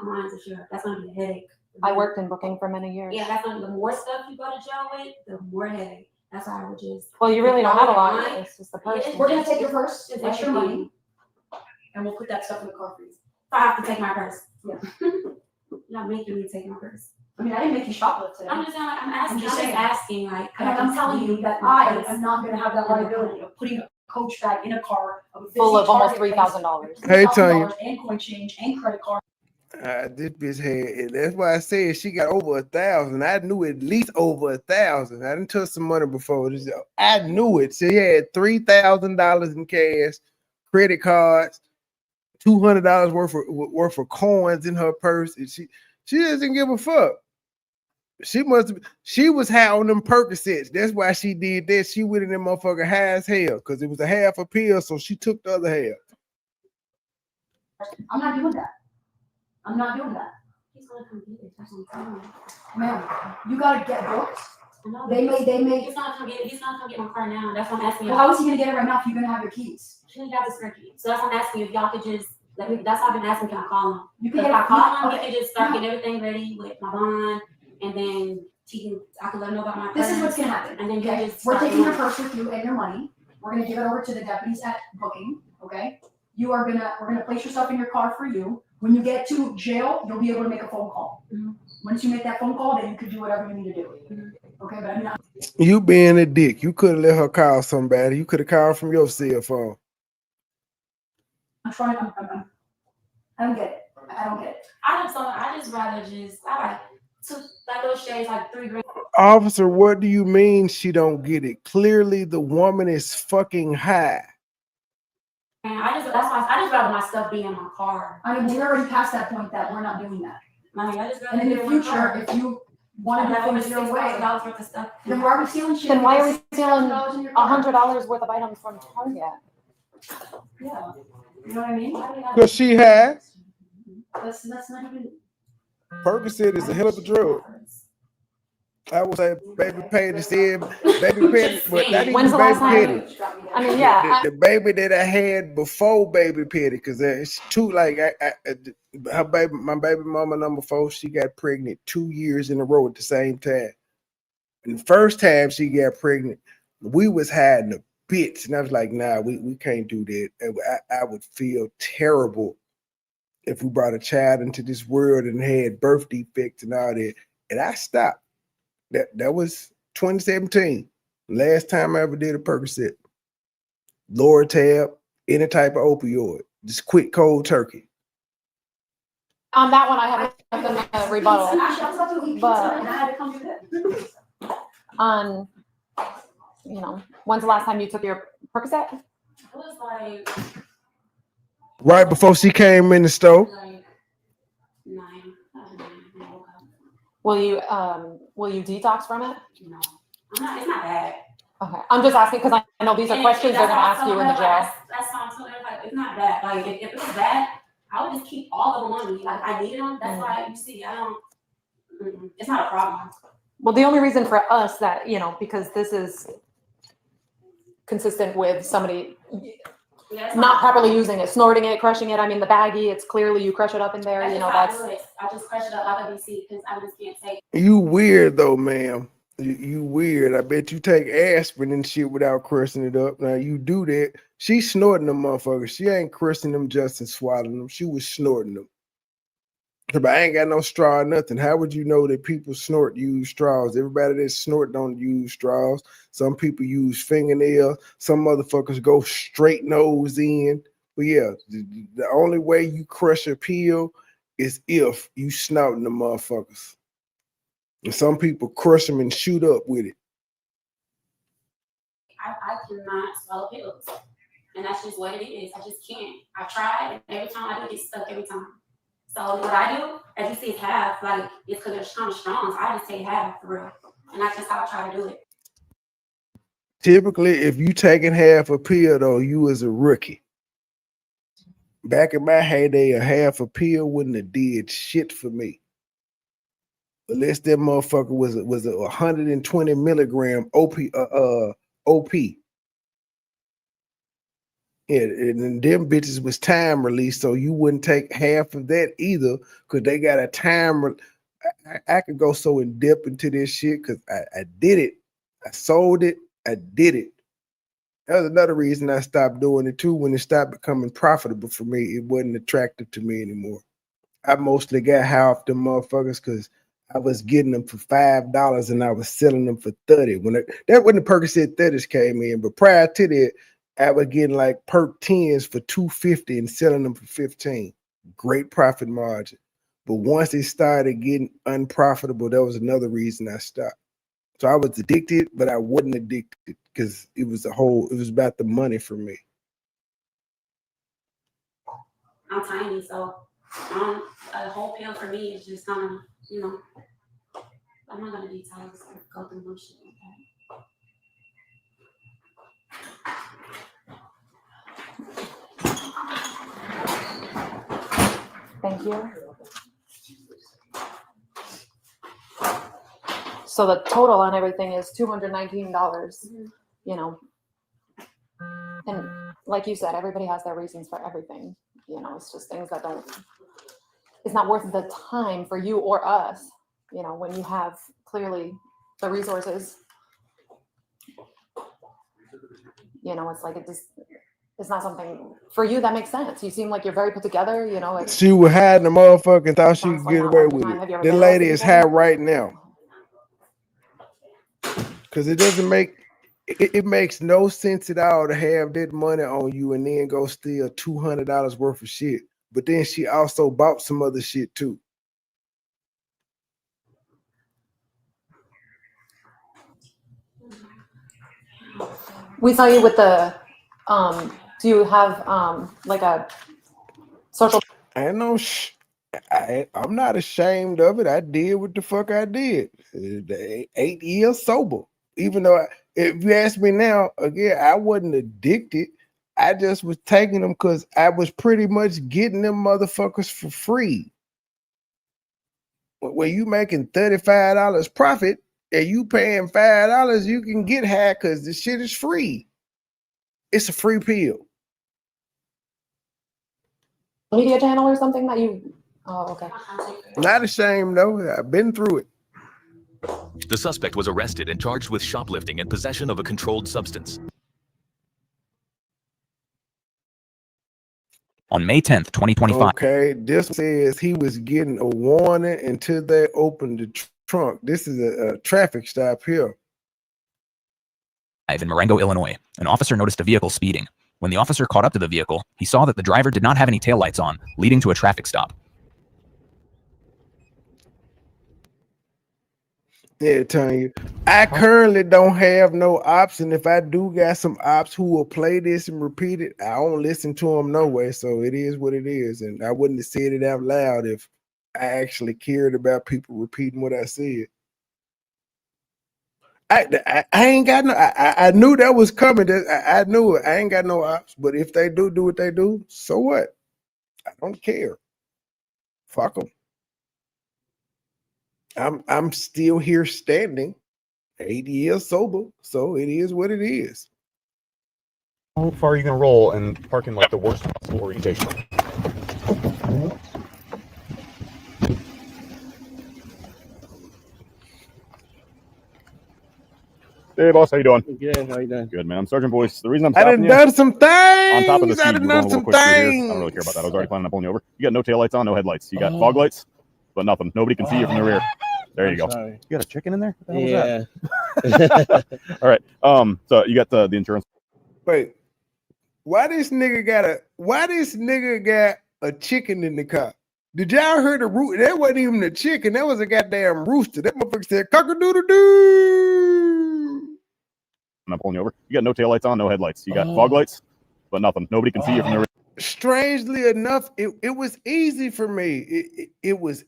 Mine's a sure. That's gonna be a headache. I worked in booking for many years. Yeah, that's gonna, the more stuff you go to jail with, the more headache. That's why I would just. Well, you really don't have a lot. It's just the purse. We're gonna take your purse. Just That's your money. And we'll put that stuff in the car for you. I have to take my purse. Yeah. You're not making me take my purse. I mean, I didn't make you shoplift today. I'm just saying, like, I'm asking. I'm just I'm saying. asking, like. And I'm telling you that I am not gonna have that liability of putting a Coach bag in a car of a busy Full of almost Target $3,000. Hey, Tanya. $3,000 and coin change and credit card. This bitch had, that's why I said she got over 1,000. I knew at least over 1,000. I didn't touch some money before. I knew it. She had $3,000 in cash, credit cards, $200 worth of coins in her purse. And she doesn't give a fuck. She was high on them Percocets. That's why she did that. She went in that motherfucker high as hell because it was a half a pill, so she took the other half. I'm not doing that. I'm not doing that. He's gonna come get it. That's what I'm telling you. Ma'am, you gotta get booked. I know. They may. He's not gonna get my car now. That's what I'm asking. Well, how is he gonna get it right now if you're gonna have your keys? She didn't have the spare key. So that's what I'm asking you. If y'all could just, like, that's why I've been asking, can I call him? You If can I call him, okay. he could just start getting everything ready with my bond, and then I can let him know about my This purse. is what's gonna happen. And then Okay, you just we're start taking your doing- purse with you and your money. We're gonna give it over to the deputies at booking. Okay, we're gonna place your stuff in your car for you. When you get to jail, you'll be able to make a phone call. Mm-hmm. Once you make that phone call, then you can do whatever you need to do. Mm-hmm. Okay, but I mean, You being a dick, you could have let her call somebody. You could have called from your cell phone. I'm trying. I don't get it. I don't get it. I just rather I like those shades like $3 grand. Officer, what do you mean she don't get it? Clearly the woman is fucking high. And that's why I just rather my stuff be in my car. I mean, we're already past that point that we're not doing that. Like, I just rather And in be the my future, car. if you want to do things your way, $6,000 worth of stuff. then why are we stealing shit? Then why are we stealing $6,000 in your car? $100 worth of items from Target? Yeah, you know what I mean? Because she high. That's not even. Percocet is a hell of a drug. I would say baby Petty said baby Petty, but not even When's the baby last time? Petty. I mean, yeah. The baby that I had before baby Petty, because it's too like my baby mama number 4, she got pregnant 2 years in a row at the same time. And the first time she got pregnant, we was hiding a bitch, and I was like, nah, we can't do that. I would feel terrible if we brought a child into this world and had birth defects and all that. And I stopped. That was 2017. Last time I ever did a Percocet. Lower tab, any type of opioid. Just quick cold turkey. On that one, I have a rebuttal. But on, when's the last time you took your Percocet? It was like Right before she came in the store. 9. Will you detox from it? No, it's not bad. Okay, I'm just asking because I know these are questions they're gonna ask you in the jail. That's why I'm telling everybody, it's not bad. Like, if it was bad, I would just keep all of them on me. Like, I needed them. That's why you see, it's not a problem. Well, the only reason for us that, because this is consistent with somebody not properly using it, snorting it, crushing it. I mean, the baggie, it's clearly you crush it up in there, I just crush it up like a BC because I just can't take. You weird though, ma'am. You weird. I bet you take aspirin and shit without crushing it up. Now you do that. She snorting them motherfuckers. She ain't crushing them just and swallowing them. She was snorting them. But I ain't got no straw or nothing. How would you know that people use straws? Everybody that snort don't use straws. Some people use fingernails. Some motherfuckers go straight nose in. But yeah, the only way you crush a pill is if you snouting the motherfuckers. And some people crush them and shoot up with it. I cannot swallow pills. And that's just what it is. I just can't. I tried, and every time I do, it gets stuck every time. So what I do, as you see, it's half. Like, it's because it's kind of strong. So I just take half for real. And that's just how I try to do it. Typically, if you taking half a pill, though, you was a rookie. Back in my heyday, a half a pill wouldn't have did shit for me. Unless that motherfucker was a 120 milligram OP. Yeah, and them bitches was time release, so you wouldn't take half of that either, because they got a time. I could go so in depth into this shit because I did it. I sold it. I did it. That was another reason I stopped doing it too. When it stopped becoming profitable for me, it wasn't attractive to me anymore. I mostly got high off them motherfuckers because I was getting them for $5 and I was selling them for 30. When the Percocet 30s came in, but prior to that, I was getting like perk 10s for $2.50 and selling them for $15. Great profit margin. But once it started getting unprofitable, that was another reason I stopped. So I was addicted, but I wasn't addicted because it was about the money for me. I'm tiny, so a whole pill for me is just kind of, you know, I'm not going to detox or go through no shit like that. Thank you. So the total on everything is $219, you know. And like you said, everybody has their reasons for everything. You know, it's just things that it's not worth the time for you or us, you know, when you have clearly the resources. You know, it's like it's not something for you that makes sense. You seem like you're very put together, you know. She was hiding the motherfucker and thought she could get away with it. The lady is high right now. Because it doesn't it makes no sense at all to have that money on you and then go steal $200 worth of shit. But then she also bought some other shit too. We saw you with the do you have like a social? I know I'm not ashamed of it. I did what the fuck I did. 8 years sober. Even though if you ask me now, again, I wasn't addicted. I just was taking them because I was pretty much getting them motherfuckers for free. When you making $35 profit and you paying $5, you can get high because the shit is free. It's a free pill. Media channel or something that you? Oh, okay. Not ashamed though. I've been through it. The suspect was arrested and charged with shoplifting and possession of a controlled substance. On May 10th, 2025. Okay, this says he was getting a warning until they opened the trunk. This is a traffic stop here. In Marengo, Illinois, an officer noticed a vehicle speeding. When the officer caught up to the vehicle, he saw that the driver did not have any taillights on, leading to a traffic stop. Yeah, telling you, I currently don't have no ops, and if I do got some ops who will play this and repeat it, I don't listen to them no way. So it is what it is, and I wouldn't have said it out loud if I actually cared about people repeating what I said. I ain't got no. I knew that was coming. I knew it. I ain't got no ops, but if they do what they do, so what? I don't care. Fuck them. I'm still here standing, 8 years sober, so it is what it is. How far are you gonna roll and park in like the worst possible orientation? Hey boss, how you doing? Good, how you doing? Good, man. I'm Sergeant Boyce. The reason I'm I stopping done you, done some things. on top of the speed, I we're done going a done little some quick through here. I things. don't really care about that. I was already planning on pulling you over. You got no taillights on, no headlights. You got fog lights, but nothing. Nobody can see you from the rear. There you go. Sorry. You got a chicken in there? What the hell Yeah. was that? All right. So you got the insurance. Wait, why this nigga got a chicken in the car? Did y'all hear the root? That wasn't even a chicken. That was a goddamn rooster. That motherfucker said cock-a-doodle-doo. I'm pulling you over. You got no taillights on, no headlights. You got fog lights, but nothing. Nobody can see you from the rear. Strangely enough, it was easy for me. It was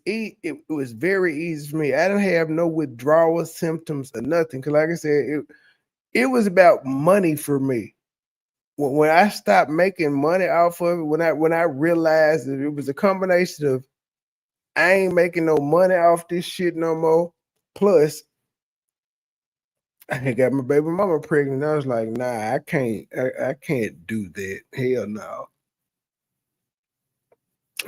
very easy for me. I didn't have no withdrawal symptoms or nothing. Cause like I said, it was about money for me. When I stopped making money off of it, when I realized that it was a combination of I ain't making no money off this shit no more. Plus, I got my baby mama pregnant. I was like, nah, I can't do that. Hell no.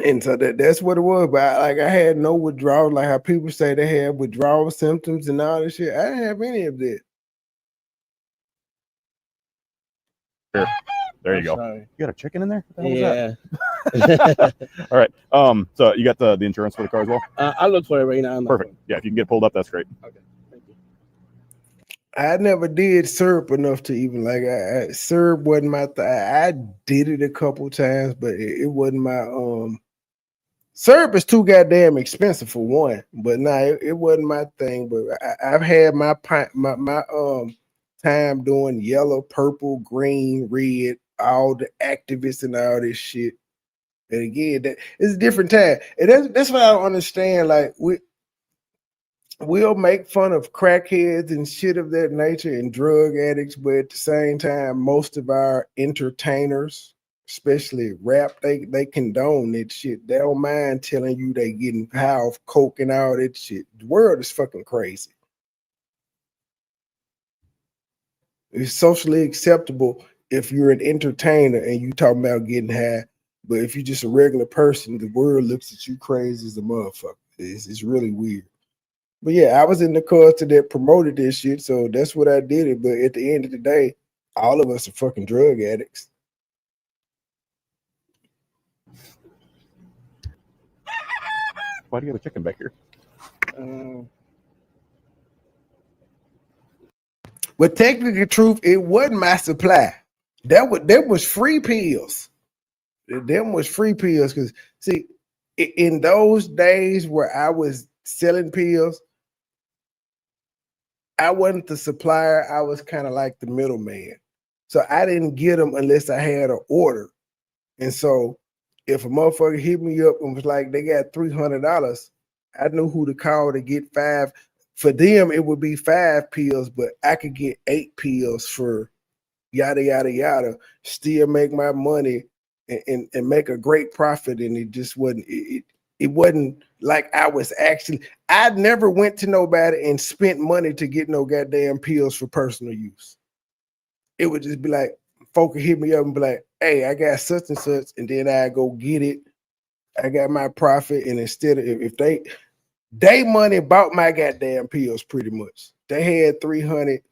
And so that's what it was. But I had no withdrawal, like how people say they have withdrawal symptoms and all this shit. I didn't have any of that. Here. There you I'm go. sorry. You got a chicken in there? What the hell Yeah. was that? All right. So you got the insurance for the car as well? I'll look for it right now. Perfect. Yeah, if you can get pulled up, that's great. Okay. Thank you. I never did syrup enough to even syrup wasn't my thing. I did it a couple times, but it wasn't my syrup is too goddamn expensive for one. But nah, it wasn't my thing. But I've had my time doing yellow, purple, green, red, all the activists and all this shit. And again, that it's a different time. And that's what I don't understand. Like we'll make fun of crackheads and shit of that nature and drug addicts, but at the same time, most of our entertainers, especially rap, they condone that shit. They don't mind telling you they getting high off coke and all that shit. The world is fucking crazy. It's socially acceptable if you're an entertainer and you talking about getting high, but if you're just a regular person, the world looks at you crazy as a motherfucker. It's really weird. But yeah, I was in the culture that promoted this shit, so that's what I did it. But at the end of the day, all of us are fucking drug addicts. Why do you have a chicken back here? But technically, the truth, it wasn't my supply. That was free pills. Them was free pills. Because see, in those days where I was selling pills, I wasn't the supplier. I was kind of like the middleman. So I didn't get them unless I had an order. And so if a motherfucker hit me up and was like, they got $300, I knew who to call to get 5. For them, it would be 5 pills, but I could get 8 pills for yada, yada, yada, still make my money and make a great profit. And it just wasn't, it wasn't like I'd never went to nobody and spent money to get no goddamn pills for personal use. It would just be like, folk would hit me up and be like, hey, I got such and such, and then I go get it. I got my profit, and instead of if they money bought my goddamn pills pretty much. They had 300.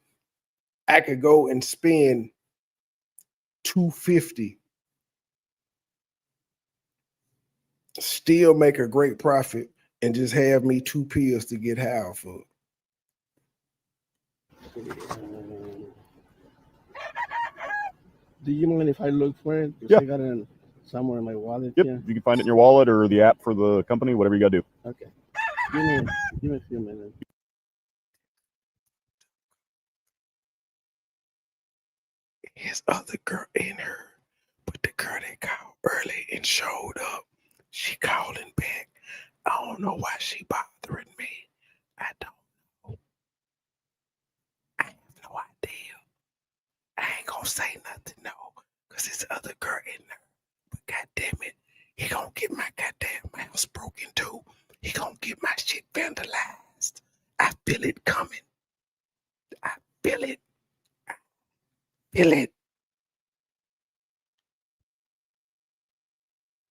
I could go and spend 250, still make a great profit, and just have me 2 pills to get high off of. Do you mind if I look for it? Yeah. I got it somewhere in my wallet. Yep. Yeah. You can find it in your wallet or the app for the company, whatever you got to do. Okay. Give me a few minutes. His other girl in her, but the girl that called early and showed up, she calling back. I don't know why she bothering me. I don't know. I have no idea. I ain't gonna say nothing, no, because his other girl in there. But goddamn it, he gonna get my goddamn house broken too. He gonna get my shit vandalized. I feel it coming. I feel it. I feel it.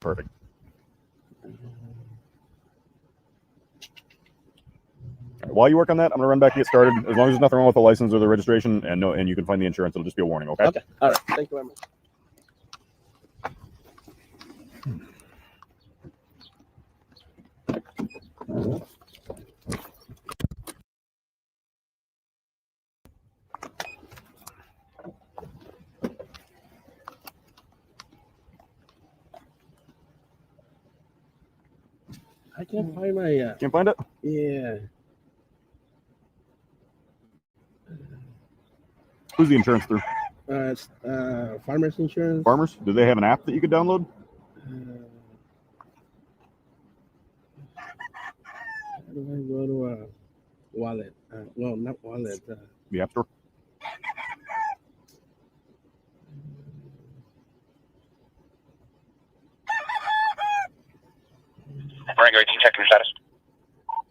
Perfect. While you work on that, I'm gonna run back to get started. As long as there's nothing wrong with the license or the registration, and you can find the insurance, it'll just be a warning. Okay. Okay. All right. Thank you very much. I can't find my. Can't find it? Yeah. Who's the insurance through? It's Farmers Insurance. Farmers? Do they have an app that you could download? How do I go to a wallet? Well, not wallet. The App Store? Rango 18, checking your status.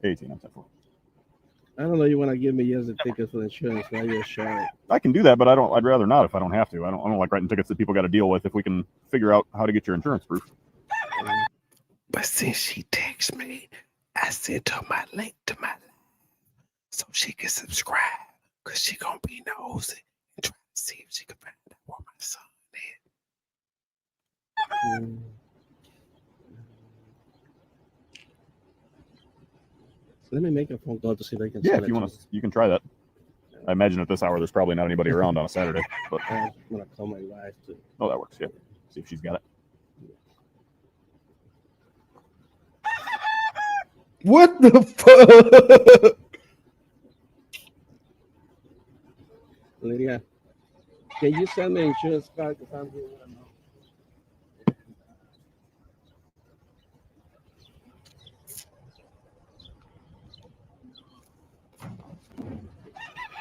18, I'm set for. I don't know. You want to give me years of tickets for insurance? Now you're shy. I can do that, but I'd rather not if I don't have to. I don't like writing tickets that people got to deal with. If we can figure out how to get your insurance proof. But since she texted me, I sent her my link to my live so she can subscribe, because she gonna be nosy and try to see if she can find out where my son is. Let me make a phone call to see if I can. Yeah, if you want to, you can try that. I imagine at this hour there's probably not anybody around on a Saturday. But I'm gonna call my wife too. Oh, that works. Yeah. See if she's got it. What the fuck? Lydia, can you send me insurance card? Because I'm here right now.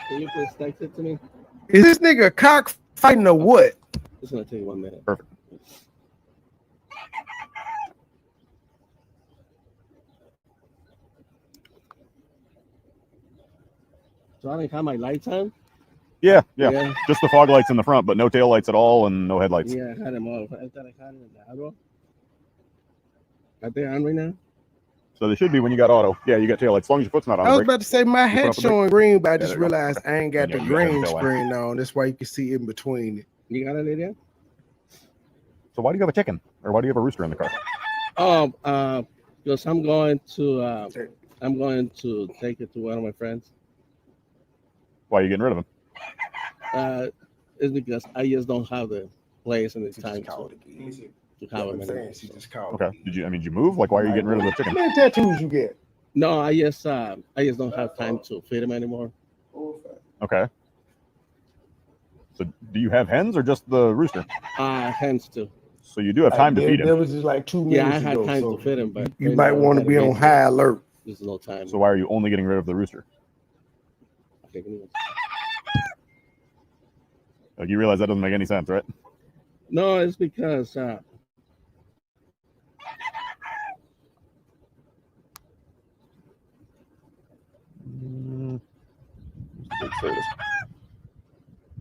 Can you please text it to me? Is this nigga cockfighting or what? It's gonna take 1 minute. Perfect. So I didn't have my lights on? Yeah. Yeah. Just the fog lights in the front, but no tail lights at all and no headlights. Yeah, I had them all. I thought I had it in the auto. Are they on right now? So they should be when you got auto. Yeah, you got tail lights. As long as your foot's not on I the was brake. about to say my You put head up the brake. showing green, but I just there you go. realized I ain't got Yeah, the you gotta green tail light. screen on. That's why you can see in between it. You got it, Lydia? So why do you have a chicken? Or why do you have a rooster in the car? Oh, because I'm going to take it to one of my friends. Why are you getting rid of him? It's because I just don't have the place and the time to have them anymore. Okay. Did you move? Like, why are you getting rid of the chicken? How many tattoos you get? No, I just don't have time to feed them anymore. Okay. So do you have hens or just the rooster? Hens too. So you do have time to feed There him. was just like 2 minutes Yeah, I had ago, time so to feed them, but you might want to be on high alert. There's no time. So why are you only getting rid of the rooster? Okay, give me one. Like, you realize that doesn't make any sense, right? No, it's because Big service.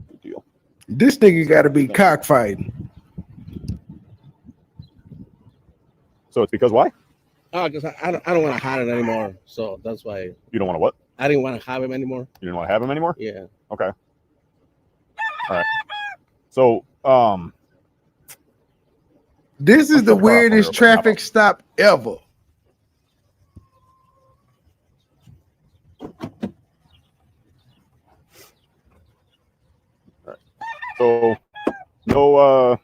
Good deal. This nigga got to be cockfighting. So it's because why? because I don't want to have it anymore. So that's why. You don't want to what? I didn't want to have him anymore. You didn't want to have him anymore? Yeah. Okay. All right. So, This is the weirdest traffic stop ever. So, no.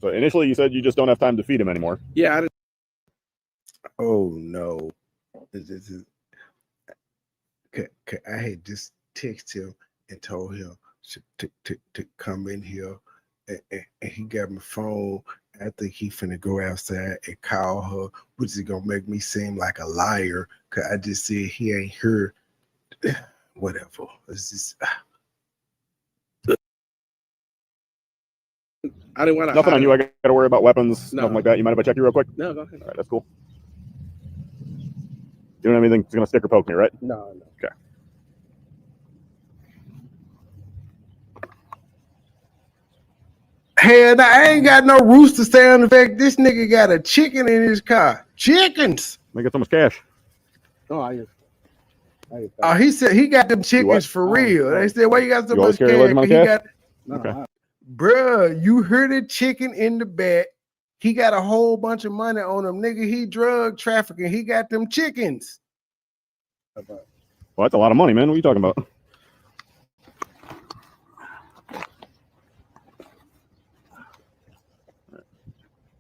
So initially you said you just don't have time to feed him anymore. Yeah. Oh no. This is. I had just texted him and told him to come in here, and he got my phone. I think he finna go outside and call her, which is gonna make me seem like a liar, cause I just said he ain't heard. Whatever. It's just. I didn't want to. Nothing on you. I got to worry about weapons, No. nothing like that. You mind if I check you real quick? No, go ahead. All right, that's cool. You don't have anything that's gonna stick or poke me, right? No. Okay. Hell, I ain't got no rooster sound effect. This nigga got a chicken in his car. Chickens. They got so much cash. Oh, Oh, he said he got them chickens for real. They said, "Why you got so You always much carry a large amount cash?" of He cash? got, Okay. bruh, you heard a chicken in the back. He got a whole bunch of money on him, nigga. He drug trafficking. He got them chickens. Well, that's a lot of money, man. What are you talking about?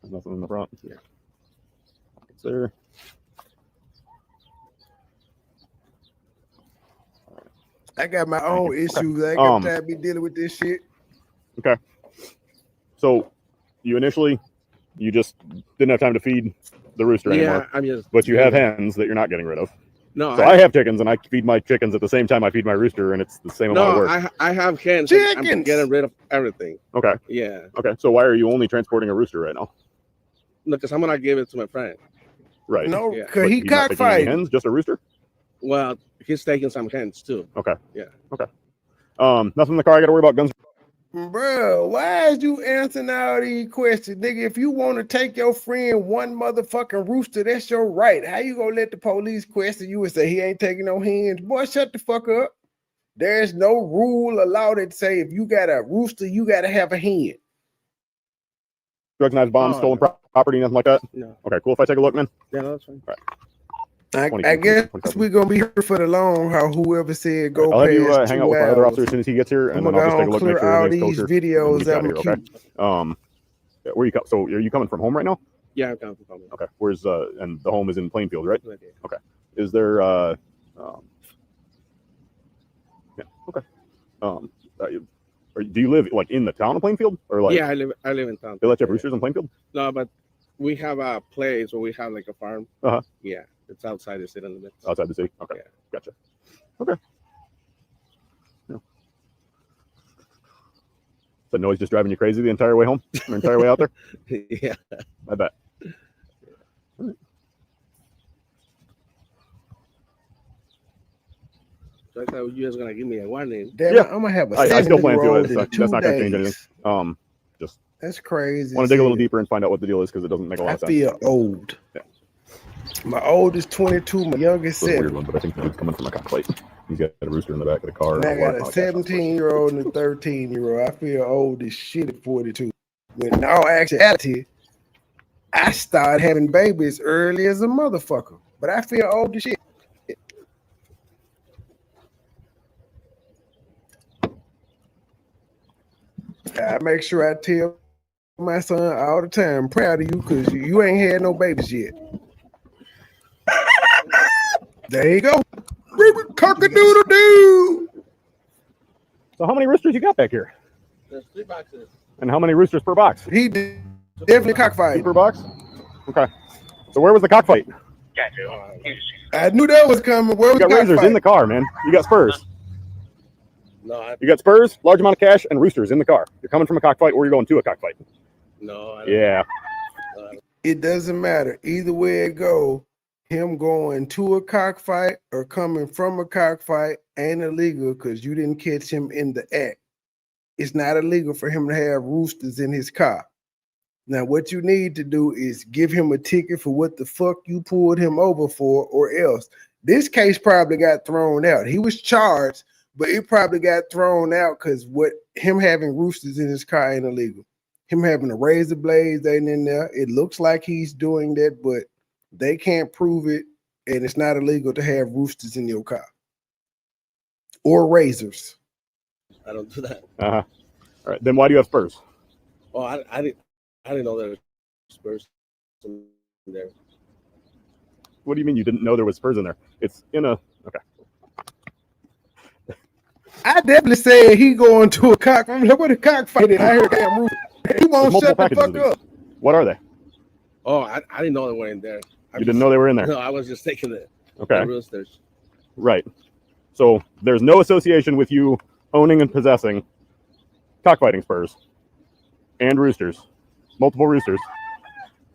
There's nothing in the front. Yeah. Sir. I got my own issues. I ain't got time to be dealing with this shit. Okay. So you initially, you just didn't have time to feed the rooster anymore. I'm just. But you have hens that you're not getting rid of. No, So I have chickens, and I feed my chickens at the same time I feed my rooster, and it's the same amount of work. No, I have hens. I'm getting rid of everything. Okay. Yeah. Okay. So why are you only transporting a rooster right now? No, because I'm gonna give it to my friend. Right. No, Yeah. because But he he's not taking any cockfighting. hens, just a rooster. Well, he's taking some hens too. Okay. Yeah. Okay. Nothing in the car I got to worry about. Guns. Bro, why is you answering all these questions, nigga? If you want to take your friend one motherfucking rooster, that's your right. How you gonna let the police question you and say he ain't taking no hens? Boy, shut the fuck up. There's no rule allowed that say if you got a rooster, you gotta have a hen. Drugs, knives, bombs, stolen property, nothing like that. No. Okay. Cool. If I take a look, man. Yeah, no, that's fine. All right. I guess we're gonna be here for the long haul. Whoever said go I'll have you past hang 2 out with my other hours. officer as soon as he gets here, and I'm then I'll gonna just take a look, make clear sure all everything's these kosher, and then videos. get you out I'm of here, okay? Where you come? So are you coming from home right now? Yeah, I'm coming from home. Okay. Where's and the home is in Plainfield, right? Okay. Okay. Is there yeah, okay. Do you live like in the town of Plainfield, or like? Yeah, I live in town. They let you have roosters in Plainfield? No, but we have a place where we have like a farm. Uh-huh. Yeah, it's outside the city limits. Outside the city. Okay. Yeah. Gotcha. Okay. Yeah. The noise just driving you crazy the entire way home, the entire way out there? Yeah, I bet. So I thought you was gonna give me a warning. Damn, yeah. I'm gonna have a I still plan to. in 2 That's not going to change days. anything. Just That's crazy. want to dig a little deeper and find out what the deal is because it doesn't make a lot of sense. I feel old. Yeah. My oldest 22, my youngest It's a 7. weird one, but I think the dude's coming from a cockfight. He's got a rooster in the back of the car. And I got a 17-year-old and a 13-year-old. I feel old as shit at 42. When in all actuality, I started having babies early as a motherfucker. But I feel old as shit. I make sure I tell my son all the time, I'm proud of you because you ain't had no babies yet. There you go. Cock-a-doodle-doo. So how many roosters you got back here? There's 3 boxes. And how many roosters per box? He definitely cockfight. 2 per box? Okay. So where was the cockfight? I knew that was coming. Where was You got the razors cockfight? in the car, man. You got spurs. No, You got spurs, large amount of cash, and roosters in the car. You're coming from a cockfight or you're going to a cockfight. no. Yeah. It doesn't matter. Either way it go, him going to a cockfight or coming from a cockfight ain't illegal because you didn't catch him in the act. It's not illegal for him to have roosters in his car. Now, what you need to do is give him a ticket for what the fuck you pulled him over for, or else. This case probably got thrown out. He was charged, but it probably got thrown out because what him having roosters in his car ain't illegal. Him having a razor blades ain't in there. It looks like he's doing that, but they can't prove it, and it's not illegal to have roosters in your car or razors. I don't do that. Uh-huh. All right. Then why do you have spurs? Oh, I didn't know there was spurs in there. What do you mean you didn't know there was spurs in there? It's in a... Okay. I definitely said he going to a cock. I'm like, what a cockfight! I heard damn rooster. He won't shut the fuck up. What are they? Oh, I didn't know they were in there. You didn't know they were in there? No, I was just thinking that. Okay. The roosters. Right. So there's no association with you owning and possessing cockfighting spurs and roosters, multiple roosters.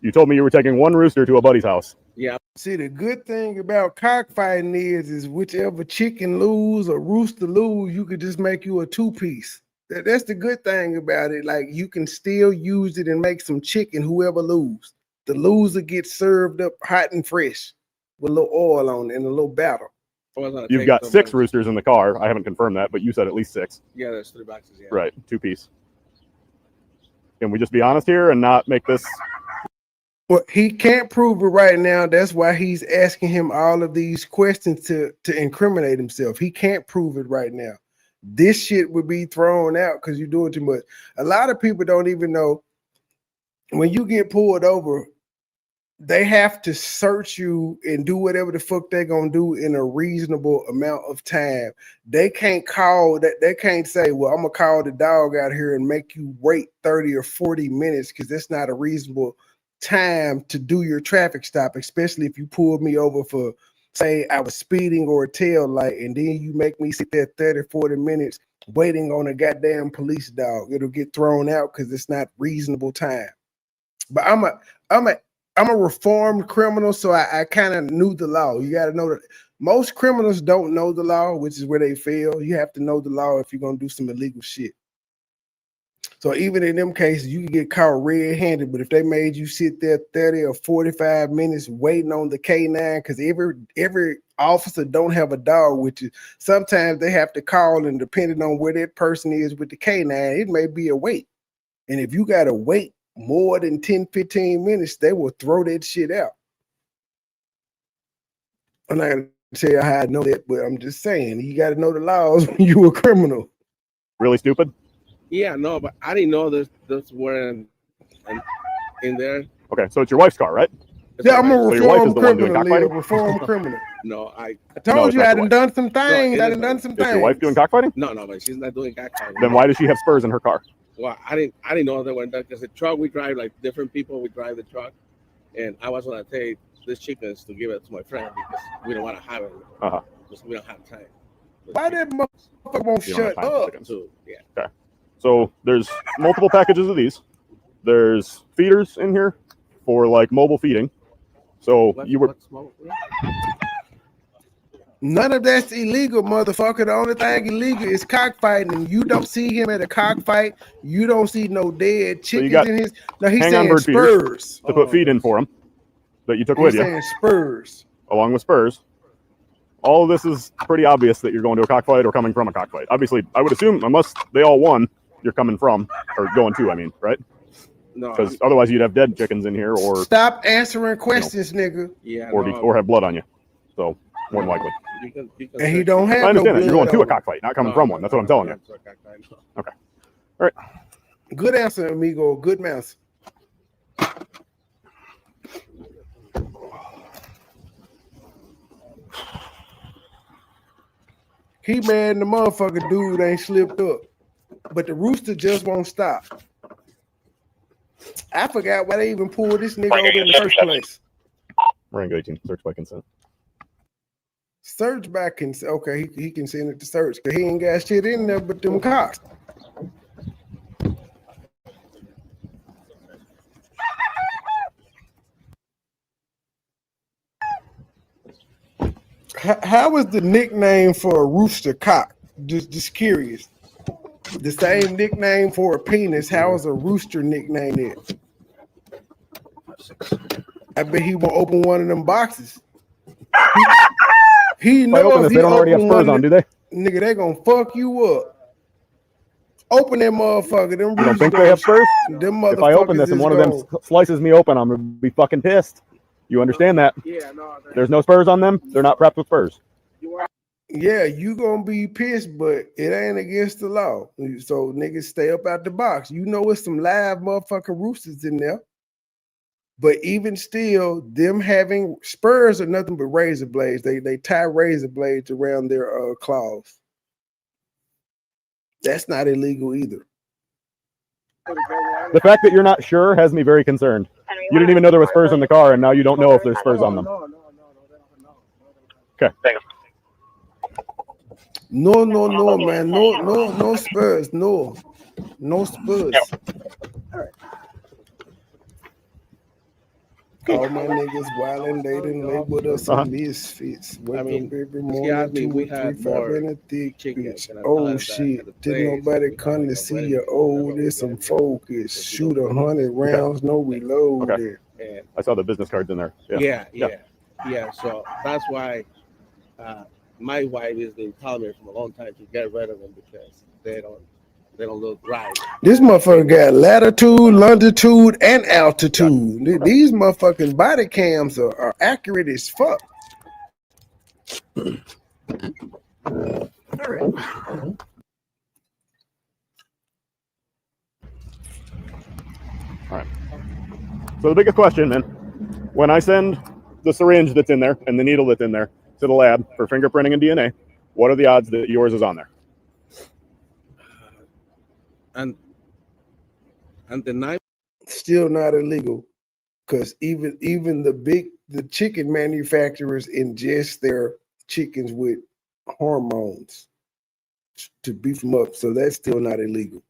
You told me you were taking 1 rooster to a buddy's house. Yeah. See, the good thing about cockfighting is whichever chicken lose or rooster lose, you could just make you a 2-piece. That's the good thing about it. Like, you can still use it and make some chicken, whoever lose. The loser gets served up hot and fresh with a little oil on it and a little batter. You've got 6 roosters in the car. I haven't confirmed that, but you said at least 6. Yeah, there's 3 boxes. Yeah. Right, 2-piece. Can we just be honest here and not make this? Well, he can't prove it right now. That's why he's asking him all of these questions to incriminate himself. He can't prove it right now. This shit would be thrown out because you're doing too much. A lot of people don't even know when you get pulled over, they have to search you and do whatever the fuck they're gonna do in a reasonable amount of time. They can't call that. They can't say, "Well, I'm gonna call the dog out here and make you wait 30 or 40 minutes," because that's not a reasonable time to do your traffic stop. Especially if you pulled me over for, say, I was speeding or a tail light, and then you make me sit there 30, 40 minutes waiting on a goddamn police dog. It'll get thrown out because it's not reasonable time. But I'm a reformed criminal, so I kind of knew the law. You got to know that most criminals don't know the law, which is where they fail. You have to know the law if you're gonna do some illegal shit. So even in them cases, you can get caught red-handed. But if they made you sit there 30 or 45 minutes waiting on the K9, because every officer don't have a dog, which is sometimes they have to call, and depending on where that person is with the K9, it may be a wait. And if you gotta wait more than 10, 15 minutes, they will throw that shit out. I'm not gonna tell you how I know that, but I'm just saying you got to know the laws when you're a criminal. Really stupid? Yeah, no, but I didn't know this were in there. Okay, so it's your wife's car, right? Yeah, I'm a So your wife is reformed the one doing criminal, Leo. cockfighting? Reformed criminal. No, I No, told it's you not I your done done some things. I done done some Is things. your wife doing cockfighting? No, but she's not doing cockfighting. Then why does she have spurs in her car? Well, I didn't know they were done because the truck we drive, like different people, we drive the truck, and I was gonna take this chickens to give it to my friend because we don't want to have it. Because we don't have time. Why that motherfucker won't You don't have shut time for up? chickens. So, yeah. Okay. So there's multiple packages of these. There's feeders in here for like mobile feeding. So you were None of that's illegal, motherfucker. The only thing illegal is cockfighting. And you don't see him at a cockfight. You don't see no dead so you chickens got in his. No, he's hang on saying bird feeders spurs. to put feed in for them that you took He's with you, saying spurs. along with spurs. All of this is pretty obvious that you're going to a cockfight or coming from a cockfight. Obviously, I would assume unless they all won, you're coming from or going to. I mean, right? No, Because otherwise you'd have dead chickens in here, or Stop answering questions, nigga. Yeah, or have blood on you. So more than likely. And he don't have I understand no that. You're going blood to a on him. cockfight, not coming from one. That's what I'm telling you. Okay. All right. Good answer, amigo. Good mouse. He mad and the motherfucker dude ain't slipped up. But the rooster just won't stop. I forgot why they even pulled this nigga over in the first place. Rango 18, search by consent. Search by consent. Okay, he can send it to search because he ain't got shit in there but them cocks. How is the nickname for a rooster cock? Just curious. The same nickname for a penis. How is a rooster nickname it? I bet he won't open one of them boxes. He If I know open if this, he they don't already have open spurs one, on, do they? nigga, they gonna fuck you up. Open that motherfucker. Them You don't roosters think they have spurs? Them If I open motherfuckers this and is one of them gonna- slices me open, I'm gonna be fucking pissed. You understand that? Yeah, no. There's no spurs on them. They're not prepped with spurs. Yeah, you gonna be pissed, but it ain't against the law. So niggas stay up out the box. You know it's some live motherfucking roosters in there. But even still, them having spurs are nothing but razor blades. They tie razor blades around their claws. That's not illegal either. The fact that you're not sure has me very concerned. You didn't even know there was spurs in the car, and now you don't know if there's spurs on them. Okay. No, man. No spurs. No spurs. All my niggas wildin', they done labeled us some misfits. Wake up every morning, me, 2 we or 3, had 5 more in a thick chickens, bitch. and I Oh realized that shit, at the didn't place, nobody come to see you? Oh, there's some focus. Shoot 100 rounds, no reload. Okay. I saw the business cards in there. Yeah. So that's why my wife has been telling me for a long time to get rid of them because they don't look right. This motherfucker got latitude, longitude, and altitude. These motherfucking body cams are accurate as fuck. All right. So the biggest question, man, When I send the syringe that's in there and the needle that's in there to the lab for fingerprinting and DNA, what are the odds that yours is on there? And the knife. Still not illegal, because even the chicken manufacturers ingest their chickens with hormones to beef them up, so that's still not illegal.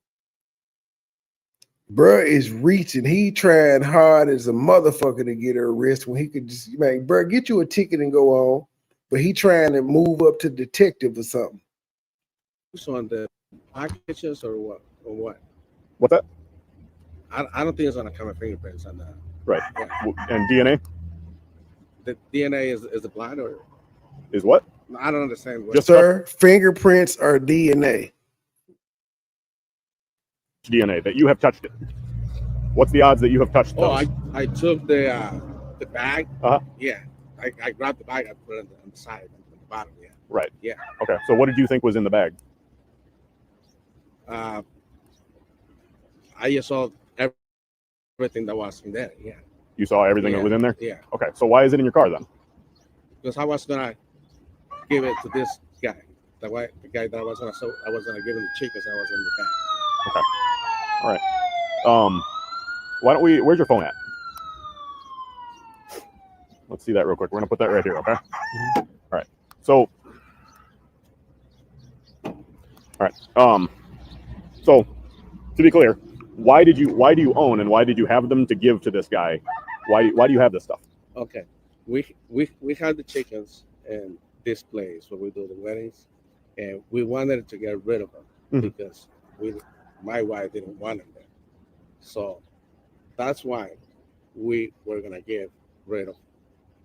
Bruh is reaching. He trying hard as a motherfucker to get her arrest when he could just, like, bruh, get you a ticket and go on. But he trying to move up to detective or something. So on the packages or what? Or what? What's that? I don't think it's gonna come with fingerprints on that. Right. Yeah. And DNA? The DNA is the blood or is what? I don't understand. What Yes, sir. Fingerprints are DNA. DNA that you have touched it. What's the odds that you have touched those? Oh, I took the bag. Uh-huh. Yeah, I grabbed the bag. I put it on the side, on the bottom. Yeah. Right. Yeah. Okay. So what did you think was in the bag? I just saw everything that was in there. Yeah. You saw everything that was in there? Yeah. Okay. So why is it in your car then? Because I was gonna give it to this guy. The guy that I was gonna give him the chickens. I was in the bag. Okay. All right. Why don't we? Where's your phone at? Let's see that real quick. We're gonna put that right here. Okay. All right. So. All right. So, to be clear, why do you own and why did you have them to give to this guy? Why do you have this stuff? Okay. We had the chickens in this place where we do the weddings, and we wanted to get rid of them because my wife didn't want them there. So that's why we were gonna get rid of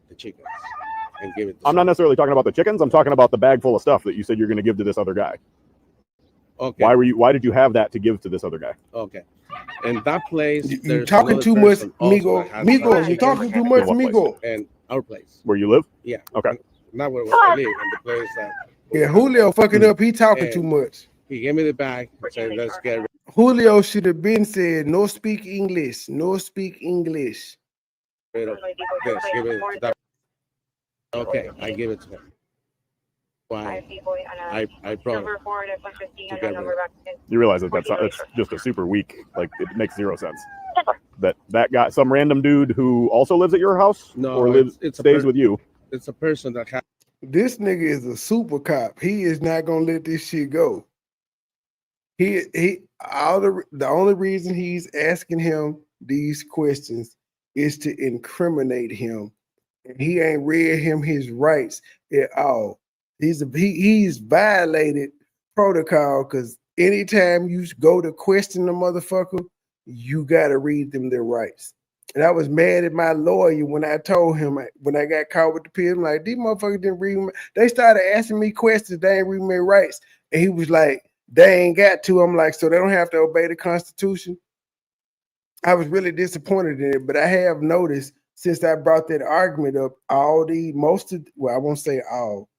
the chickens and give it to I'm not necessarily talking about the chickens. I'm talking about the bag full of stuff that you said you're going to give to this other guy. Okay. Why did you have that to give to this other guy? Okay. In that place, You're talking too much, Migo. Migo, you're talking too much, Migo. And our place. Where you live? Yeah. Okay. Not where I live, in the place that. Yeah, Julio fucking up. He talking too much. He gave me the bag and said, let's get rid. Julio should have been said, no speak English. No speak English. Rid of this. Give it to that. Okay, I give it to him. Why? I brought it to get rid of it. You realize that that's just a super weak, like, it makes zero sense. That guy, some random dude who also lives at your house? No, or stays with you? It's a person that has. This nigga is a super cop. He is not gonna let this shit go. The only reason he's asking him these questions is to incriminate him. And he ain't read him his rights at all. He's violated protocol because anytime you go to question the motherfucker, you gotta read them their rights. And I was mad at my lawyer when I told him, when I got caught with the pill, I'm like, these motherfuckers didn't read me. They started asking me questions, they ain't read me their rights. And he was like, they ain't got to. I'm like, so they don't have to obey the Constitution? I was really disappointed in it, but I have noticed since I brought that argument up, I won't say all,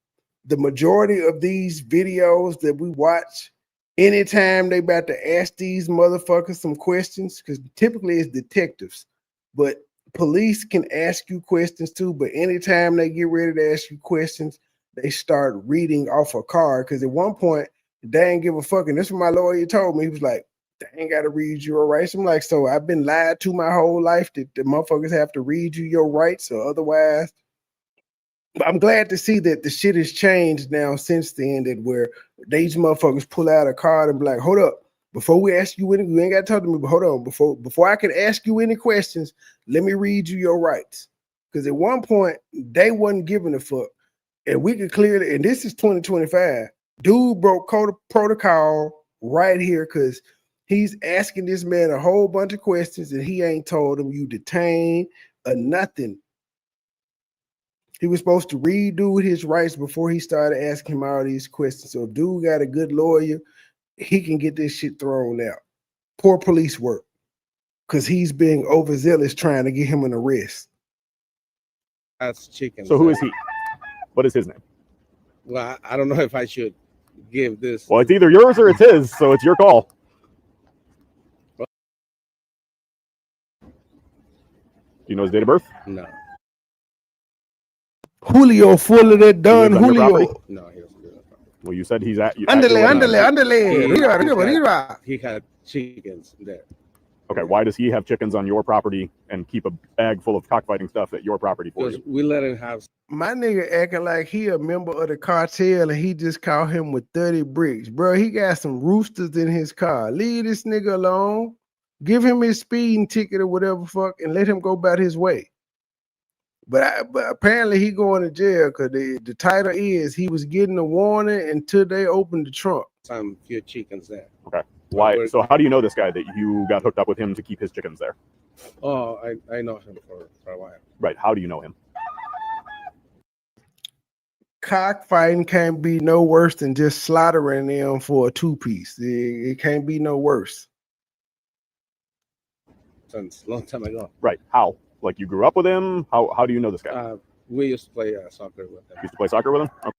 the majority of these videos that we watch, anytime they about to ask these motherfuckers some questions, because typically it's detectives, but police can ask you questions too, but anytime they get ready to ask you questions, they start reading off a card, because at one point, they ain't give a fuck, and this is what my lawyer told me. He was like, they ain't got to read your rights. I'm like, so I've been lied to my whole life that the motherfuckers have to read you your rights or otherwise. But I'm glad to see that the shit has changed now since then, that where these motherfuckers pull out a card and be like, hold up, before we ask you any, you ain't got to talk to me, but hold on, before I can ask you any questions, let me read you your rights. Because at one point, they wasn't giving a fuck. And we could clearly, and this is 2025, dude broke protocol right here because he's asking this man a whole bunch of questions and he ain't told him you detained or nothing. He was supposed to read dude his rights before he started asking him all these questions. So if dude got a good lawyer, he can get this shit thrown out. Poor police work because he's being overzealous trying to get him an arrest. That's chicken. So who is he? What is his name? Well, I don't know if I should give this. Well, it's either yours or it's his, so it's your call. Do you know his date of birth? No. Julio full of that He Don lives on your property? Julio. No, he doesn't do that. Well, you said he's at your Underlay, wedding. underlay. Riva. He had chickens there. Okay, why does he have chickens on your property and keep a bag full of cockfighting stuff at your property for Because you? we let him have. My nigga acting like he a member of the cartel and he just caught him with 30 bricks. Bro, he got some roosters in his car. Leave this nigga alone. Give him his speeding ticket or whatever fuck and let him go about his way. But apparently he going to jail because the title is he was getting a warning until they opened the trunk. Some few chickens there. Okay. Why? So how do you know this guy that you got hooked up with him to keep his chickens there? Oh, I know him for a while. Right. How do you know him? Cockfighting can't be no worse than just slaughtering them for a 2-piece. It can't be no worse. Since a long time ago. Right. How? Like you grew up with him? How do you know this guy? We used to play soccer with him. Used to play soccer with him? Okay.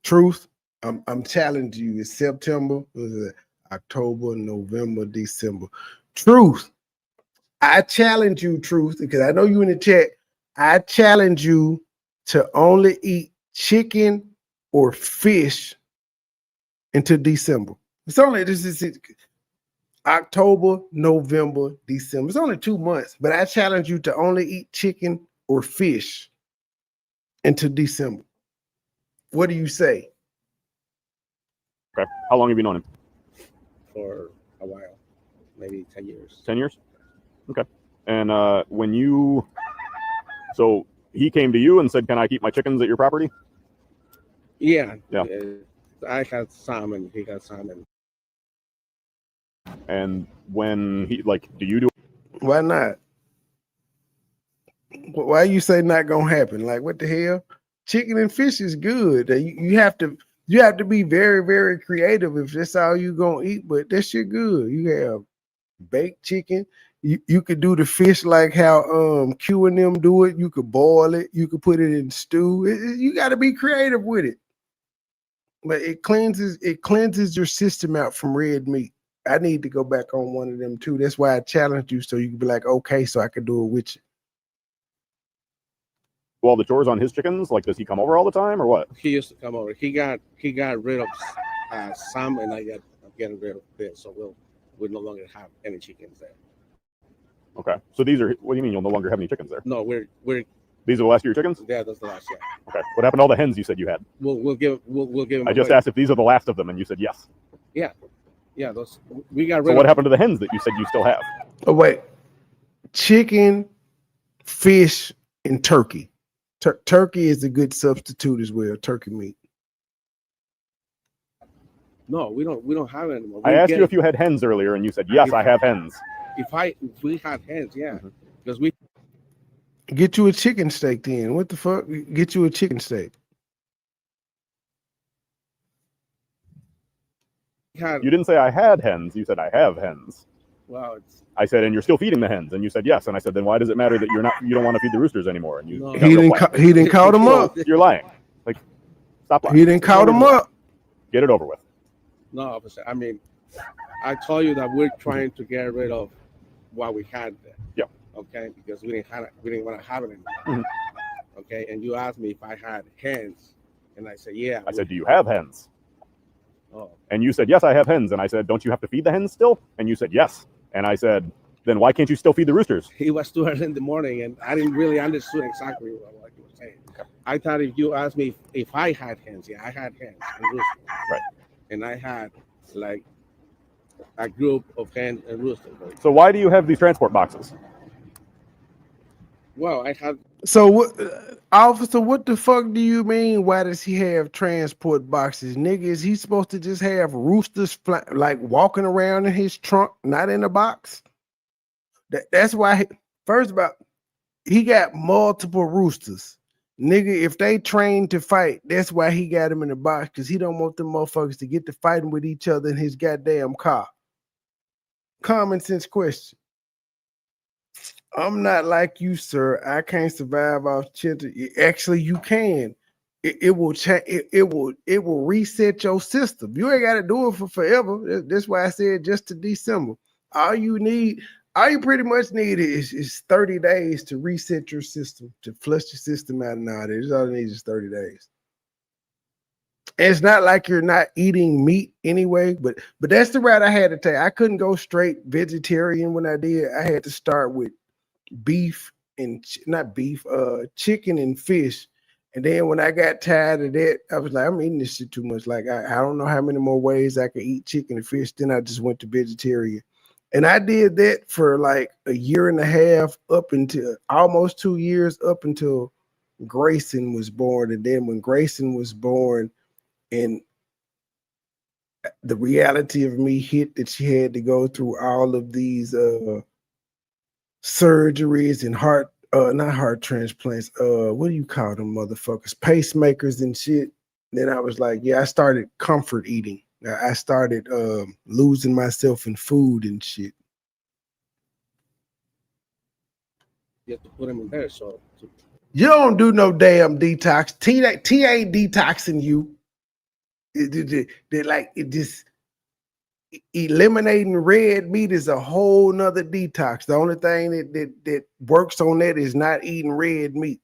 Truth, I'm challenging you. It's September, was it October, November, December. Truth, I challenge you, Truth, because I know you in the chat. I challenge you to only eat chicken or fish until December. It's only this is October, November, December. It's only 2 months, but I challenge you to only eat chicken or fish until December. What do you say? Okay. How long have you known him? For a while, maybe 10 years. 10 years? Okay. And when you, so he came to you and said, "Can I keep my chickens at your property?" Yeah. Yeah. I had some and he had some. And when he, like, do you do? Why not? Why you say not gonna happen? Like, what the hell? Chicken and fish is good. You have to be very, very creative if that's all you gonna eat, but that shit good. You have baked chicken. You could do the fish like how Q and them do it. You could boil it. You could put it in stew. You got to be creative with it. But it cleanses your system out from red meat. I need to go back on one of them too. That's why I challenged you so you can be like, okay, so I can do it with you. Well, the chores on his chickens, like, does he come over all the time or what? He used to come over. He got rid of some, and I'm getting rid of this. So we'll no longer have any chickens there. Okay. So these are, what do you mean you'll no longer have any chickens there? No, we're. These are the last of your chickens? Yeah, that's the last. Yeah. Okay. What happened to all the hens you said you had? We'll give them. I just asked if these are the last of them, and you said yes. Yeah. Yeah, those we got rid So of. what happened to the hens that you said you still have? Oh wait, chicken, fish, and turkey. Turkey is a good substitute as well. Turkey meat. No, we don't have it anymore. I asked you if you had hens earlier, and you said yes, I have hens. If we had hens, yeah, because we Get you a chicken steak then. What the fuck? Get you a chicken steak. had. You didn't say I had hens. You said I have hens. Well, I said, and you're still feeding the hens, and you said yes. And I said, then why does it matter that you don't want to feed the roosters anymore? And you No. He didn't call them up. You're lying. Like, stop lying. He didn't call them up. Get it over with. No, officer. I mean, I told you that we're trying to get rid of what we had there. Yeah. Okay, because we didn't want to have it anymore. Mm-hmm. Okay, and you asked me if I had hens, and I said, yeah. I said, do you have hens? Oh. And you said, yes, I have hens. And I said, don't you have to feed the hens still? And you said, yes. And I said, then why can't you still feed the roosters? It was 2 early in the morning, and I didn't really understand exactly what you were saying. Okay. I thought if you asked me if I had hens, yeah, I had hens and roosters. Right. And I had like a group of hens and roosters. So why do you have these transport boxes? Well, I had. So what, officer? What the fuck do you mean? Why does he have transport boxes, nigga? Is he supposed to just have roosters like walking around in his trunk, not in a box? That's why. First of all, he got multiple roosters, nigga. If they train to fight, that's why he got them in the box, because he don't want them motherfuckers to get to fighting with each other in his goddamn car. Common sense question. I'm not like you, sir. I can't survive off chicken. Actually, you can. It will change. It will reset your system. You ain't got to do it for forever. That's why I said just to December. All you need All you pretty much need is 30 days to reset your system, to flush your system out and all that. That's all it needs is 30 days. And it's not like you're not eating meat anyway, but that's the route I had to take. I couldn't go straight vegetarian when I did. I had to start with beef and chicken and fish. And then when I got tired of that, I was like, I'm eating this shit too much. Like, I don't know how many more ways I could eat chicken and fish. Then I just went to vegetarian. And I did that for like a year and a half, up until almost 2 years, up until Grayson was born. And then when Grayson was born and the reality of me hit that she had to go through all of these surgeries and not heart transplants, what do you call them motherfuckers, pacemakers and shit. Then I was like, yeah, I started comfort eating. I started losing myself in food and shit. You have to put them in there. So You don't do no damn detox. T ain't detoxing you. It just eliminating red meat is a whole nother detox. The only thing that works on that is not eating red meat.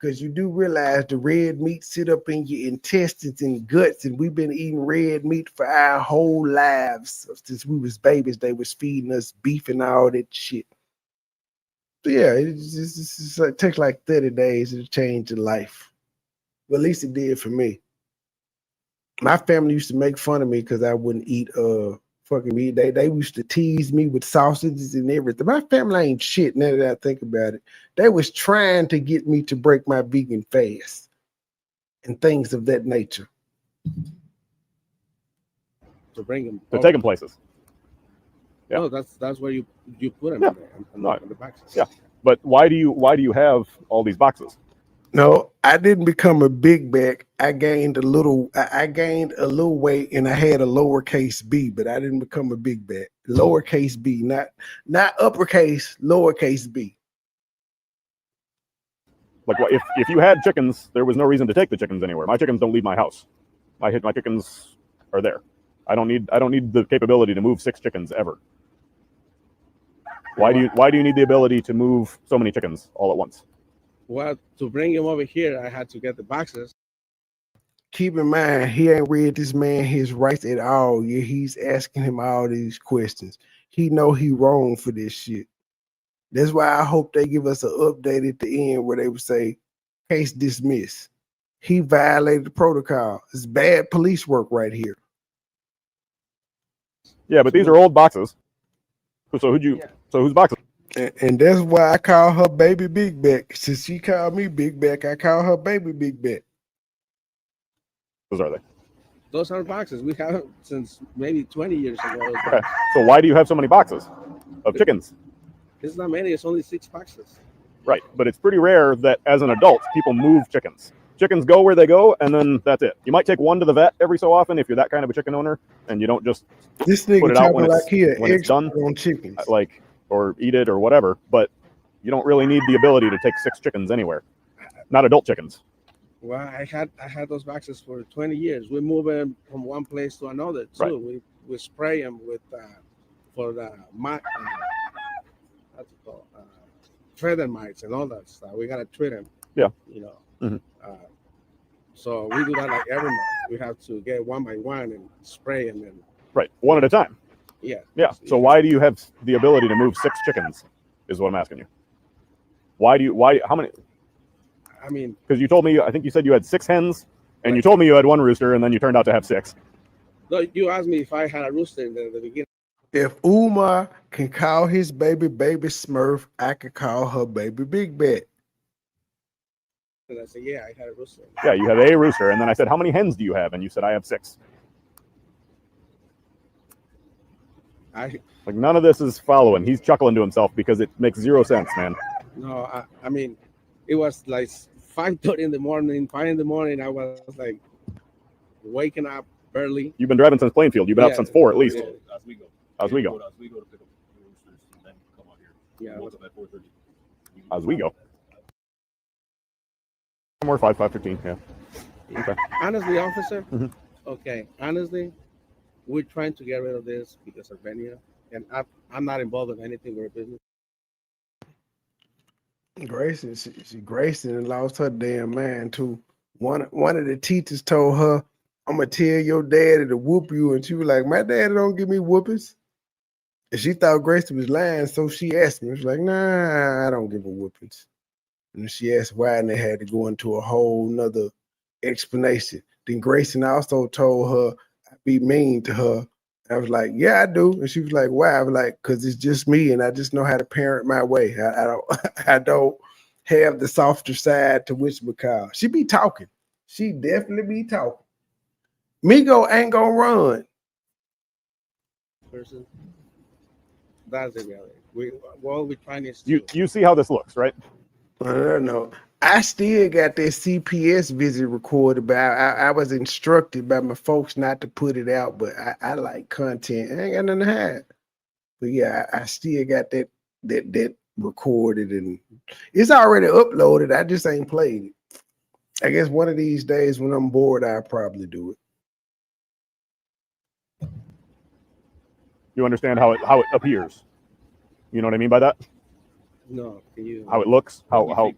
Because you do realize the red meat sit up in your intestines and guts, and we've been eating red meat for our whole lives. Since we was babies, they was feeding us beef and all that shit. So yeah, it takes like 30 days to change your life. Well, at least it did for me. My family used to make fun of me because I wouldn't eat fucking meat. They used to tease me with sausages and everything. My family ain't shit now that I think about it. They was trying to get me to break my vegan fast and things of that nature. to bring them. To take them places. Yeah. No, that's where you put them Yeah. in there, in the boxes. Yeah. But why do you have all these boxes? No, I didn't become a big back. I gained a little weight and I had a lowercase b, but I didn't become a big back. Lowercase b, not uppercase, lowercase b. Like, if you had chickens, there was no reason to take the chickens anywhere. My chickens don't leave my house. My chickens are there. I don't need the capability to move 6 chickens ever. Why do you need the ability to move so many chickens all at once? Well, to bring him over here, I had to get the boxes. Keep in mind, he ain't read this man his rights at all. Yeah, he's asking him all these questions. He know he wrong for this shit. That's why I hope they give us an update at the end where they would say, case dismissed. He violated the protocol. It's bad police work right here. Yeah, but these are old boxes. So whose boxes? And that's why I call her baby Big Back. Since she called me Big Back, I call her baby Big Back. Those are they? Those are boxes. We have them since maybe 20 years ago. Okay. So why do you have so many boxes of chickens? It's not many. It's only 6 boxes. Right, but it's pretty rare that as an adult, people move chickens. Chickens go where they go, and then that's it. You might take one to the vet every so often if you're that kind of a chicken owner, and you don't just this put nigga it out talking like he an when it's done, on chickens, or eat it or whatever. But you don't really need the ability to take 6 chickens anywhere, not adult chickens. Well, I had those boxes for 20 years. We move them from one place to another too. Right. We spray them with for the what's it called? Feather mites and all that stuff. We gotta treat them. Yeah. You know. Mm-hmm. So we do that like every month. We have to get one by one and spray them and. Right, one at a time. Yeah. Yeah. So why do you have the ability to move 6 chickens? Is what I'm asking you. How many? I mean, because you told me, I think you said you had 6 hens, and you told me you had 1 rooster, and then you turned out to have 6. No, you asked me if I had a rooster in the beginning. If Umar can call his baby Smurf, I could call her baby Big Bat. And I said, yeah, I had a rooster. Yeah, you have a rooster, and then I said, how many hens do you have? And you said, I have 6. Like, none of this is following. He's chuckling to himself because it makes 0 sense, man. No, I mean, it was like 5:30 in the morning, 5 in the morning. I was like waking up early. You've been driving since Plainfield. You've been up since 4 at least. Yeah. Oswego. Oswego to pick up the roosters and then come out here. Yeah. What's up at 4:30? Oswego. Somewhere 5:15. Yeah. Okay. Honestly, officer. Mm-hmm. Okay. Honestly, we're trying to get rid of this because of Benia, and I'm not involved in anything with her business. Grayson, she Grayson and lost her damn man too. One of the teachers told her, "I'm gonna tell your daddy to whoop you," and she was like, "My daddy don't give me whoopings." And she thought Grayson was lying, so she asked me. She was like, "Nah, I don't give her whoopings." And she asked why, and they had to go into a whole nother explanation. Then Grayson also told her I'd be mean to her. I was like, "Yeah, I do." And she was like, "Why?" I was like, "Because it's just me, and I just know how to parent my way. I don't, I don't have the softer side to which McCall. She be talking. She definitely be talking. Migo ain't gonna run. Person, that's the reality. What we're trying is You see how this looks, right? I don't know. I still got that CPS visit recorded, but I was instructed by my folks not to put it out. But I like content. I ain't got nothing to hide. But yeah, I still got that recorded, and it's already uploaded. I just ain't played it. I guess one of these days when I'm bored, I'll probably do it. You understand how it appears. You know what I mean by that? no. Can you? How it looks? How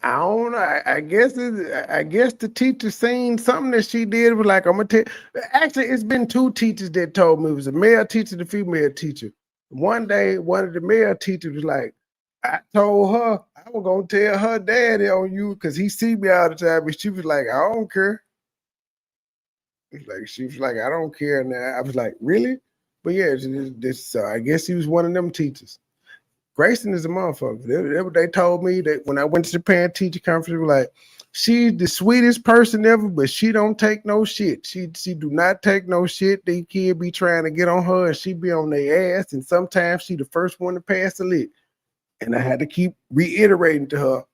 I don't know. I guess the teacher seen something that she did was like, I'm gonna tell. Actually, it's been two teachers that told me. It was a male teacher, the female teacher. One day, one of the male teachers was like, I told her I was gonna tell her daddy on you because he see me all the time. But she was like, I don't care. She was like, I don't care. And I was like, really? But yeah, I guess he was one of them teachers. Grayson is a motherfucker. They told me that when I went to the parent teacher conference, they were like, she's the sweetest person ever, but she don't take no shit. She do not take no shit. They kid be trying to get on her and she be on their ass. And sometimes she the first one to pass the lick. And I had to keep reiterating to her,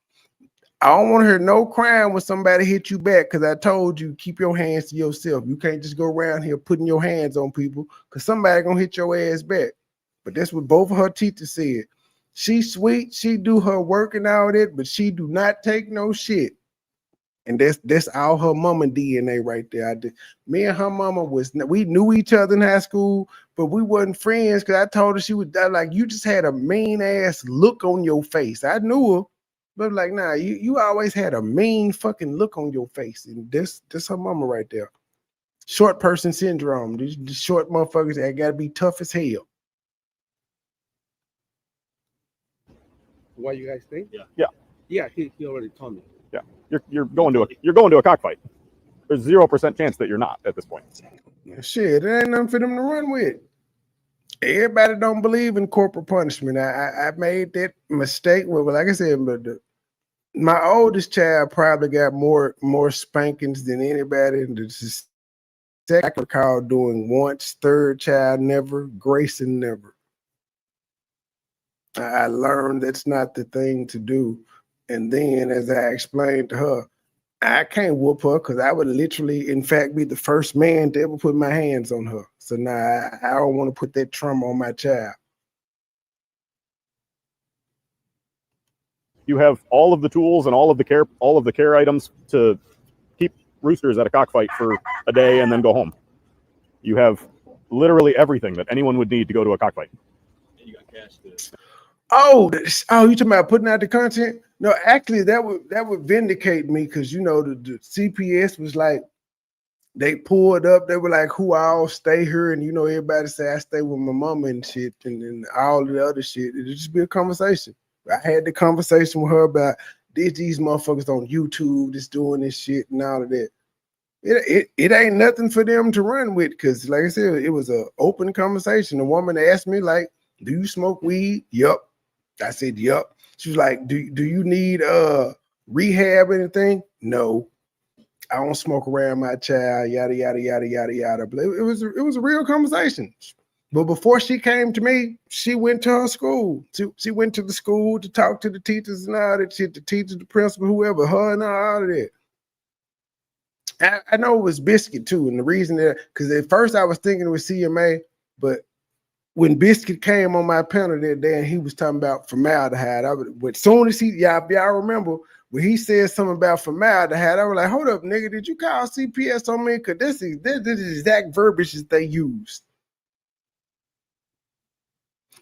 I don't want to hear no crying when somebody hit you back because I told you keep your hands to yourself. You can't just go around here putting your hands on people because somebody gonna hit your ass back. But that's what both of her teachers said. She's sweet, she do her work and all that, but she do not take no shit. And that's all her mama DNA right there. Me and her mama we knew each other in high school, but we wasn't friends because I told her she was like, you just had a mean ass look on your face. I knew her. But like, nah, you always had a mean fucking look on your face. And this her mama right there. Short person syndrome. These short motherfuckers that gotta be tough as hell. What you guys think? Yeah. He already told me. Yeah. You're going to a cockfight. There's 0% chance that you're not at this point. Shit, there ain't nothing for them to run with. Everybody don't believe in corporal punishment. I made that mistake. Well, like I said, but my oldest child probably got more spankings than anybody. And the second I recall doing once, third child never, Grayson never. I learned that's not the thing to do. And then as I explained to her, I can't whoop her because I would literally, in fact, be the first man to ever put my hands on her. So now I don't want to put that trauma on my child. You have all of the tools and all of the care items to keep roosters at a cockfight for a day and then go home. You literally everything that anyone would need to go to a cockfight. You got cash to... Oh, you talking about putting out the content? No, actually, that would vindicate me because the CPS was like, they pulled up. They were like, "Who all stay here?" And everybody say I stay with my mama and shit, and all the other shit. It'd just be a conversation. I had the conversation with her about these motherfuckers on YouTube just doing this shit and all of that. It ain't nothing for them to run with because, like I said, it was an open conversation. The woman asked me like, "Do you smoke weed?" Yup. I said, "Yup." She was like, "Do you need rehab or anything?" No. I don't smoke around my child, yada yada yada yada yada. But it was a real conversation. But before she came to me, she went to her school. She went to the school to talk to the teachers and all that shit, the teachers, the principal, whoever, her and all of that. I know it was Biscuit too, and the reason that because at first I was thinking it was CMA, but when Biscuit came on my panel that day and he was talking about formaldehyde, as soon as y'all remember when he said something about formaldehyde, I was like, hold up, nigga, did you call CPS on me? Because this is exact verbiage that they used.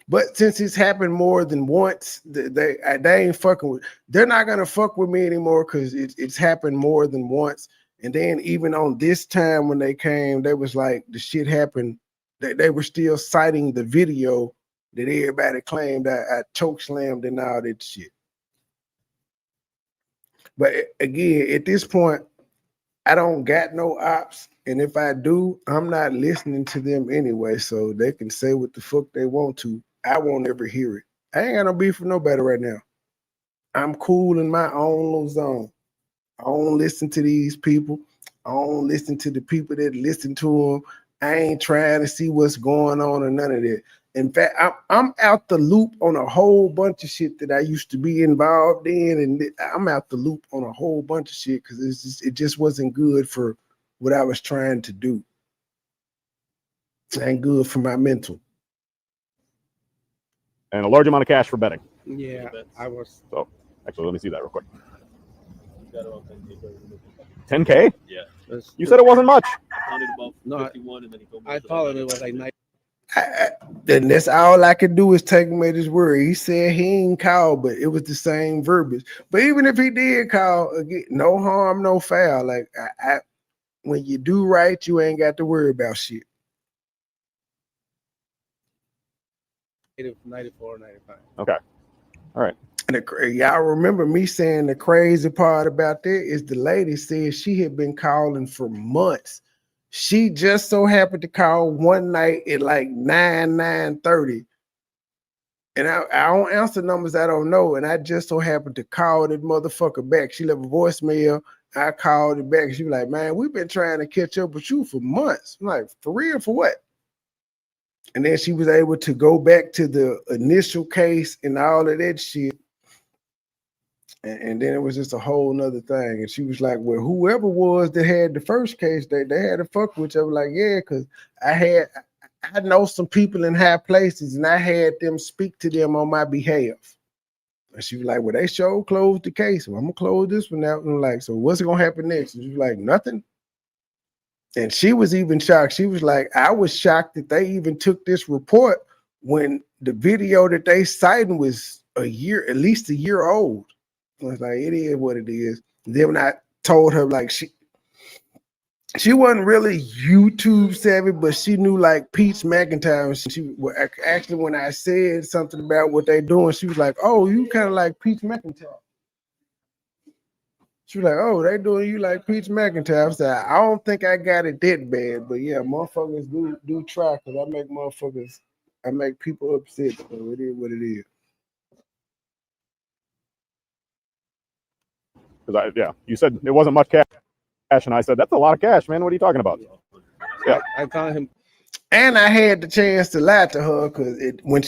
But since it's happened more than once, they ain't fucking with. They're not gonna fuck with me anymore because it's happened more than once. And then even on this time when they came, they was like the shit happened. They were still citing the video that everybody claimed I choke slammed and all that shit. But again, at this point, I don't got no ops. And if I do, I'm not listening to them anyway. So they can say what the fuck they want to. I won't ever hear it. I ain't got no beef with nobody right now. I'm cool in my own little zone. I don't listen to these people. I don't listen to the people that listen to them. I ain't trying to see what's going on or none of that. In fact, I'm out the loop on a whole bunch of shit that I used to be involved in, and I'm out the loop on a whole bunch of shit because it just wasn't good for what I was trying to do. It ain't good for my mental. And a large amount of cash for betting. Yeah, I was. So, actually, let me see that real quick. 10K? Yeah. You said it wasn't much. I counted about 51, and then he told me I thought it was like 90. Then that's all I could do is take him at his word. He said he ain't called, but it was the same verbiage. But even if he did call, again, no harm, no foul. Like when you do right, you ain't got to worry about shit. 94, 95. Okay. All right. And y'all remember me saying the crazy part about that is the lady said she had been calling for months. She just so happened to call one night at like 9:30. And I don't answer numbers I don't know. And I just so happened to call that motherfucker back. She left a voicemail. I called it back. She was like, man, we've been trying to catch up with you for months. I'm like, for real, for what? And then she was able to go back to the initial case and all of that shit. And then it was just a whole nother thing. And she was like, well, whoever was that had the first case, they had to fuck with you. I was like, yeah, because I know some people in high places and I had them speak to them on my behalf. And she was like, well, they sure closed the case. Well, I'm going to close this one out. And I'm like, so what's going to happen next? And she was like, nothing. And she was even shocked. She was like, I was shocked that they even took this report when the video that they cited was at least a year old. I was like, it is what it is. And then when I told her, like, she wasn't really YouTube savvy, but she knew like Peach McIntyre. She actually, when I said something about what they doing, she was like, oh, you kind of like Peach McIntyre. She was like, oh, they doing you like Peach McIntyre. I said, I don't think I got it that bad, but yeah, motherfuckers do try because I make people upset. So it is what it is. Because you said it wasn't much cash, and I said that's a lot of cash, man. What are you talking about? Yeah, I told him, and I had the chance to lie to her because when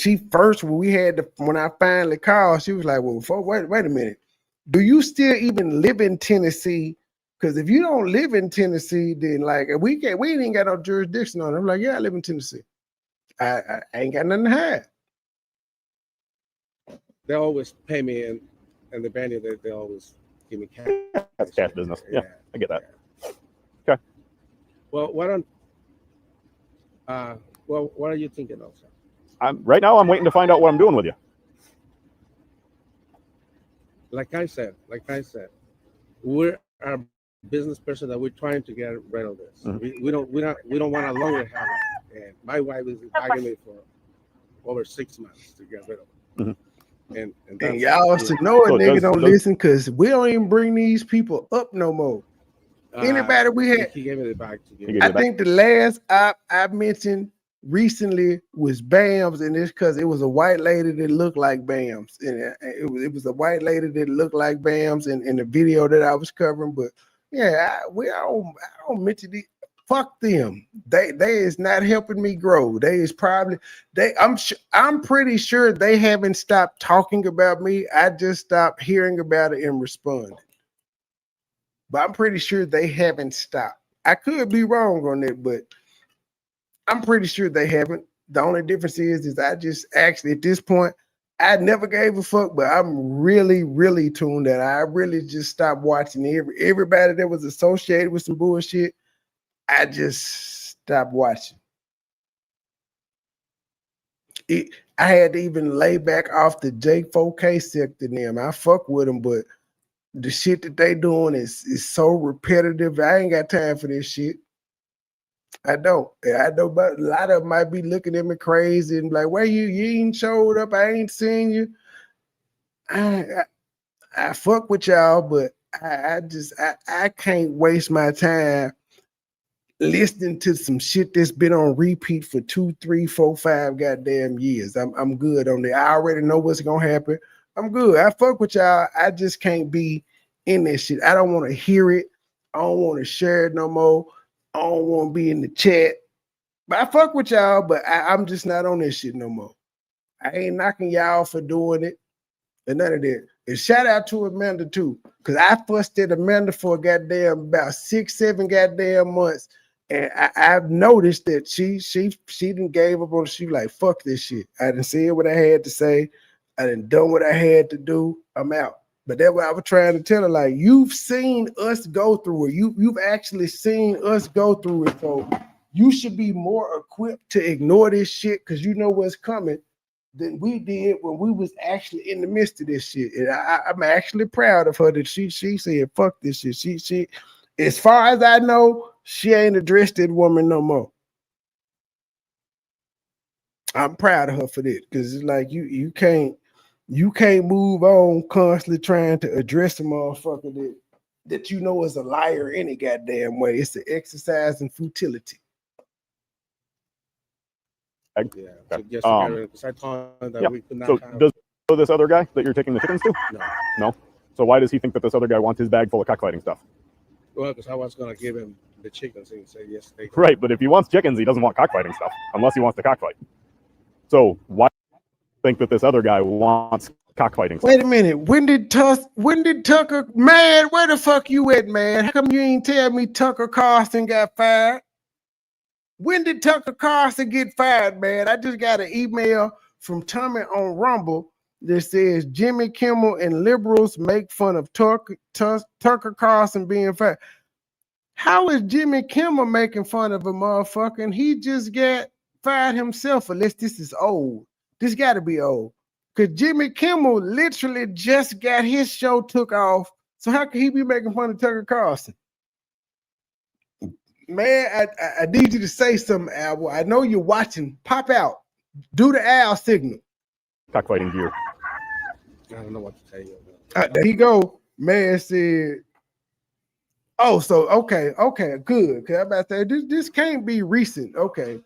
I finally called, she was like, "Well, wait a minute, do you still even live in Tennessee? Because if you don't live in Tennessee, then like we ain't got no jurisdiction on it." I'm like, "Yeah, I live in Tennessee. I ain't got nothing to hide." They always pay me, and the venue they always give me cash. That's cash business. Yeah, I get that. Okay. Well, what are you thinking of, sir? Right now I'm waiting to find out what I'm doing with you. Like I said, we're a business person that we're trying to get rid of this. Mm-hmm. We don't want to longer have it. And my wife is begging me for over 6 months to get rid of it. Mm-hmm. And y'all should know it, nigga don't listen because we don't even bring these people up no more. Anybody we had, he gave me the back to give I think the last op I mentioned recently was Bams, and it's because it was a white lady that looked like Bams, and it was a white lady that looked like Bams in the video that I was covering. But yeah, I don't mention these. Fuck them. They is not helping me grow. I'm pretty sure they haven't stopped talking about me. I just stopped hearing about it and responding. But I'm pretty sure they haven't stopped. I could be wrong on that, but I'm pretty sure they haven't. The only difference is I just actually at this point, I never gave a fuck, but I'm really, really tuned out. I really just stopped watching everybody that was associated with some bullshit. I just stopped watching. I had to even lay back off the J4K sector them. I fuck with them, but the shit that they doing is so repetitive. I ain't got time for this shit. I don't. I know, but a lot of them might be looking at me crazy and like, where you ain't showed up. I ain't seen you. I fuck with y'all, but I can't waste my time listening to some shit that's been on repeat for 2, 3, 4, 5 goddamn years. I'm good on that. I already know what's gonna happen. I'm good. I fuck with y'all. I just can't be in that shit. I don't want to hear it. I don't want to share it no more. I don't want to be in the chat. But I fuck with y'all, but I'm just not on this shit no more. I ain't knocking y'all for doing it and none of that. And shout out to Amanda too, because I fussed at Amanda for a goddamn about 6, 7 goddamn months. And I've noticed that she done gave up on. She like, fuck this shit. I done said what I had to say. I done done what I had to do. I'm out. But that's what I was trying to tell her. Like, you've seen us go through it. You've actually seen us go through it. So you should be more equipped to ignore this shit because you know what's coming than we did when we was actually in the midst of this shit. And I'm actually proud of her that she said, fuck this shit. She as far as I know, she ain't addressed that woman no more. I'm proud of her for that because it's like you can't move on constantly trying to address a motherfucker that you know is a liar any goddamn way. It's an exercise in futility. Yeah. So just because I told him that we could not So have. does this other guy that you're taking the chickens to? No. No. So why does he think that this other guy wants his bag full of cockfighting stuff? Well, because I was gonna give him the chickens and he said yes. Right, but if he wants chickens, he doesn't want cockfighting stuff unless he wants to cockfight. So why do you think that this other guy wants cockfighting stuff? Wait a minute. When did Tucker, man, where the fuck you at, man? How come you ain't tell me Tucker Carlson got fired? When did Tucker Carlson get fired, man? I just got an email from Tommy on Rumble that says Jimmy Kimmel and liberals make fun of Tucker Carlson being fired. How is Jimmy Kimmel making fun of a motherfucker and he just got fired himself? Unless this is old. This got to be old. Because Jimmy Kimmel literally just got his show took off. So how can he be making fun of Tucker Carlson? Man, I need you to say something, Al. I know you're watching. Pop out. Do the Al signal. Cockfighting gear. I don't know what to tell you. There you go. Man said, oh, so okay, good. Because I'm about to say, this can't be recent. Okay.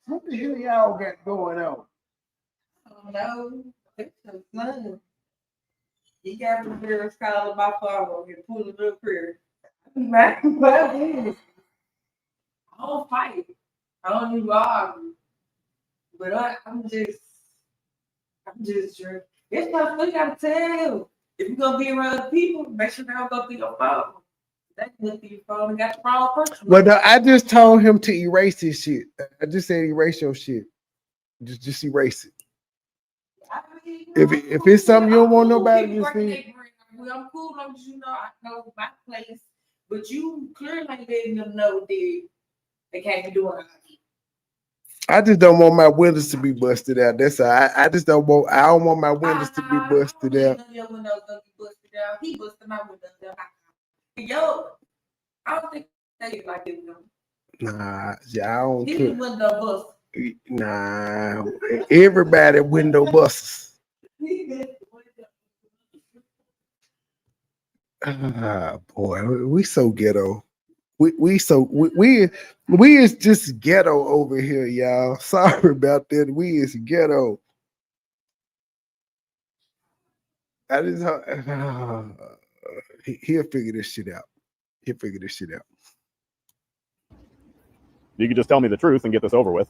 What the hell y'all got going on? Oh, no, it's some fun. He got the girls calling my phone and pulling up here. My business. I don't fight. I don't even argue. But I'm just sure. It's not what you gotta tell. If you're gonna be around people, make sure they don't go through your phone. They can look through your phone and got the wrong person. Well, no, I just told him to erase his shit. I just said erase your shit. Just erase it. If it's something you don't want nobody to see. I'm cool long as you know I know my place, but you clearly letting them know that they can't be doing it. I just don't want my windows to be busted out. That's all. I don't want my windows to be busted out. Your windows gonna be busted out. He busted my windows down. Yo, I don't think they like it. Nah, I don't. He window bust. Nah, everybody window busts. Ah, boy, we so ghetto. We is just ghetto over here, y'all. Sorry about that. We is ghetto. I just he'll figure this shit out. He'll figure this shit out. You could just tell me the truth and get this over with.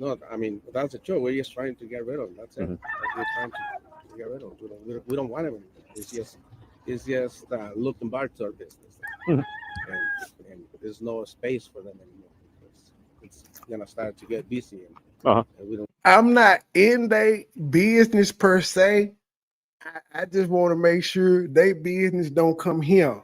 No, I mean that's the truth. We're just trying to get rid of him. That's it. That's what we're trying to get rid of him. We don't want him anymore. It's just looking back to our business, and there's no space for them anymore. It's gonna start to get busy, and we don't. I'm not in their business per se. I just want to make sure their business don't come here.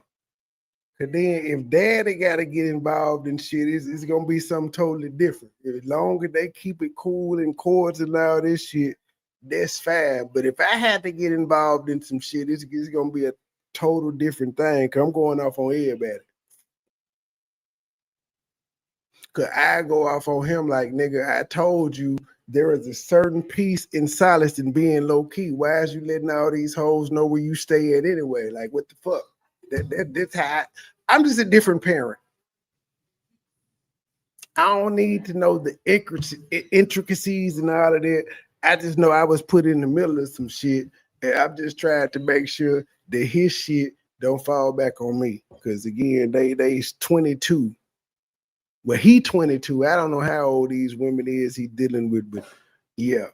Cause then if daddy gotta get involved in shit, it's gonna be something totally different. As long as they keep it cool and cordial and all this shit, that's fine. But if I had to get involved in some shit, it's gonna be a total different thing. Cause I'm going off on everybody. Cause I go off on him like, nigga, I told you there is a certain peace and solace in being low key. Why is you letting all these hoes know where you stay at anyway? Like, what the fuck? That's how I'm just a different parent. I don't need to know the intricacies and all of that. I just know I was put in the middle of some shit, and I'm just trying to make sure that his shit don't fall back on me. Because again, they's 22. Well, he 22. I don't know how old these women is he dealing with, but yeah.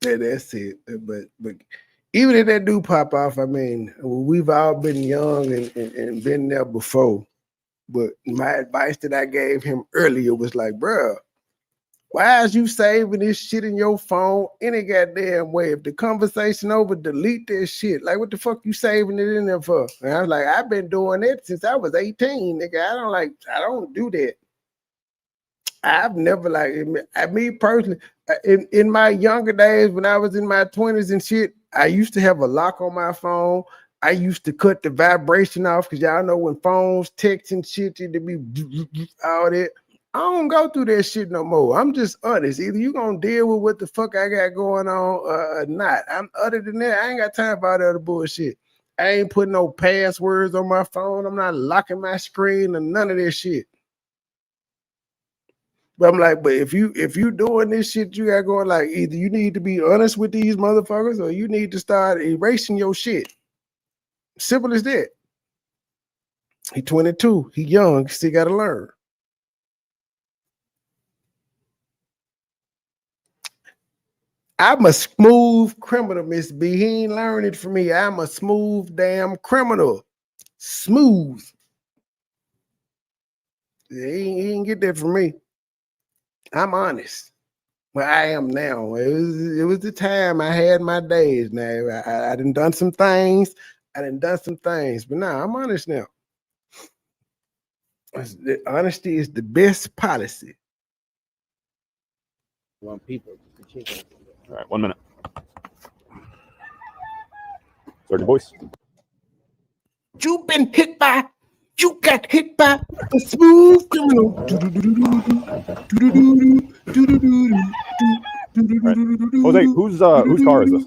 Yeah, that's it. But even if that do pop off, I mean, we've all been young and been there before. But my advice that I gave him earlier was like, bruh, why is you saving this shit in your phone any goddamn way? If the conversation over, delete that shit. Like, what the fuck you saving it in there for? And I was like, I've been doing that since I was 18, nigga. I don't do that. I've never me personally, in my younger days when I was in my 20s and shit, I used to have a lock on my phone. I used to cut the vibration off because y'all know when phones, text and shit, to be all that. I don't go through that shit no more. I'm just honest. Either you gonna deal with what the fuck I got going on or not. Other than that, I ain't got time for all that other bullshit. I ain't putting no passwords on my phone. I'm not locking my screen or none of that shit. But I'm like, but if you doing this shit, you got going like either you need to be honest with these motherfuckers or you need to start erasing your shit. Simple as that. He 22. He young. Still got to learn. I'm a smooth criminal, Miss B. He ain't learned it from me. I'm a smooth damn criminal. Smooth. He ain't get that from me. I'm honest. Well, I am now. It was the time I had my days now. I done some things. But now I'm honest now. Honesty is the best policy. Want people. All right, 1 minute. Sergeant Boyce. You got hit by a smooth criminal. Jose, whose car is this?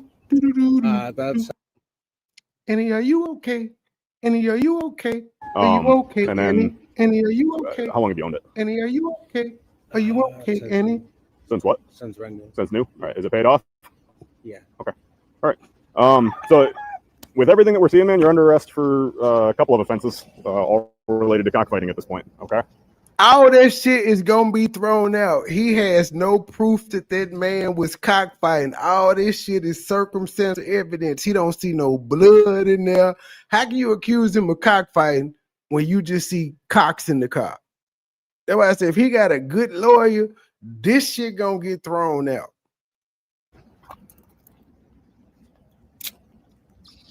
That's Annie, are you okay? Annie, are you okay? Are you okay, and then, Annie, are you okay? How long have you owned it? Annie, are you okay? Are you okay, Annie? Since what? Since brand new. Since new. All right. Is it paid off? Yeah. Okay. All right. So with everything that we're seeing, man, you're under arrest for a couple of offenses, all related to cockfighting at this point. Okay. All that shit is gonna be thrown out. He has no proof that that man was cockfighting. All this shit is circumstantial evidence. He don't see no blood in there. How can you accuse him of cockfighting when you just see cocks in the car? That's why I said if he got a good lawyer, this shit gonna get thrown out.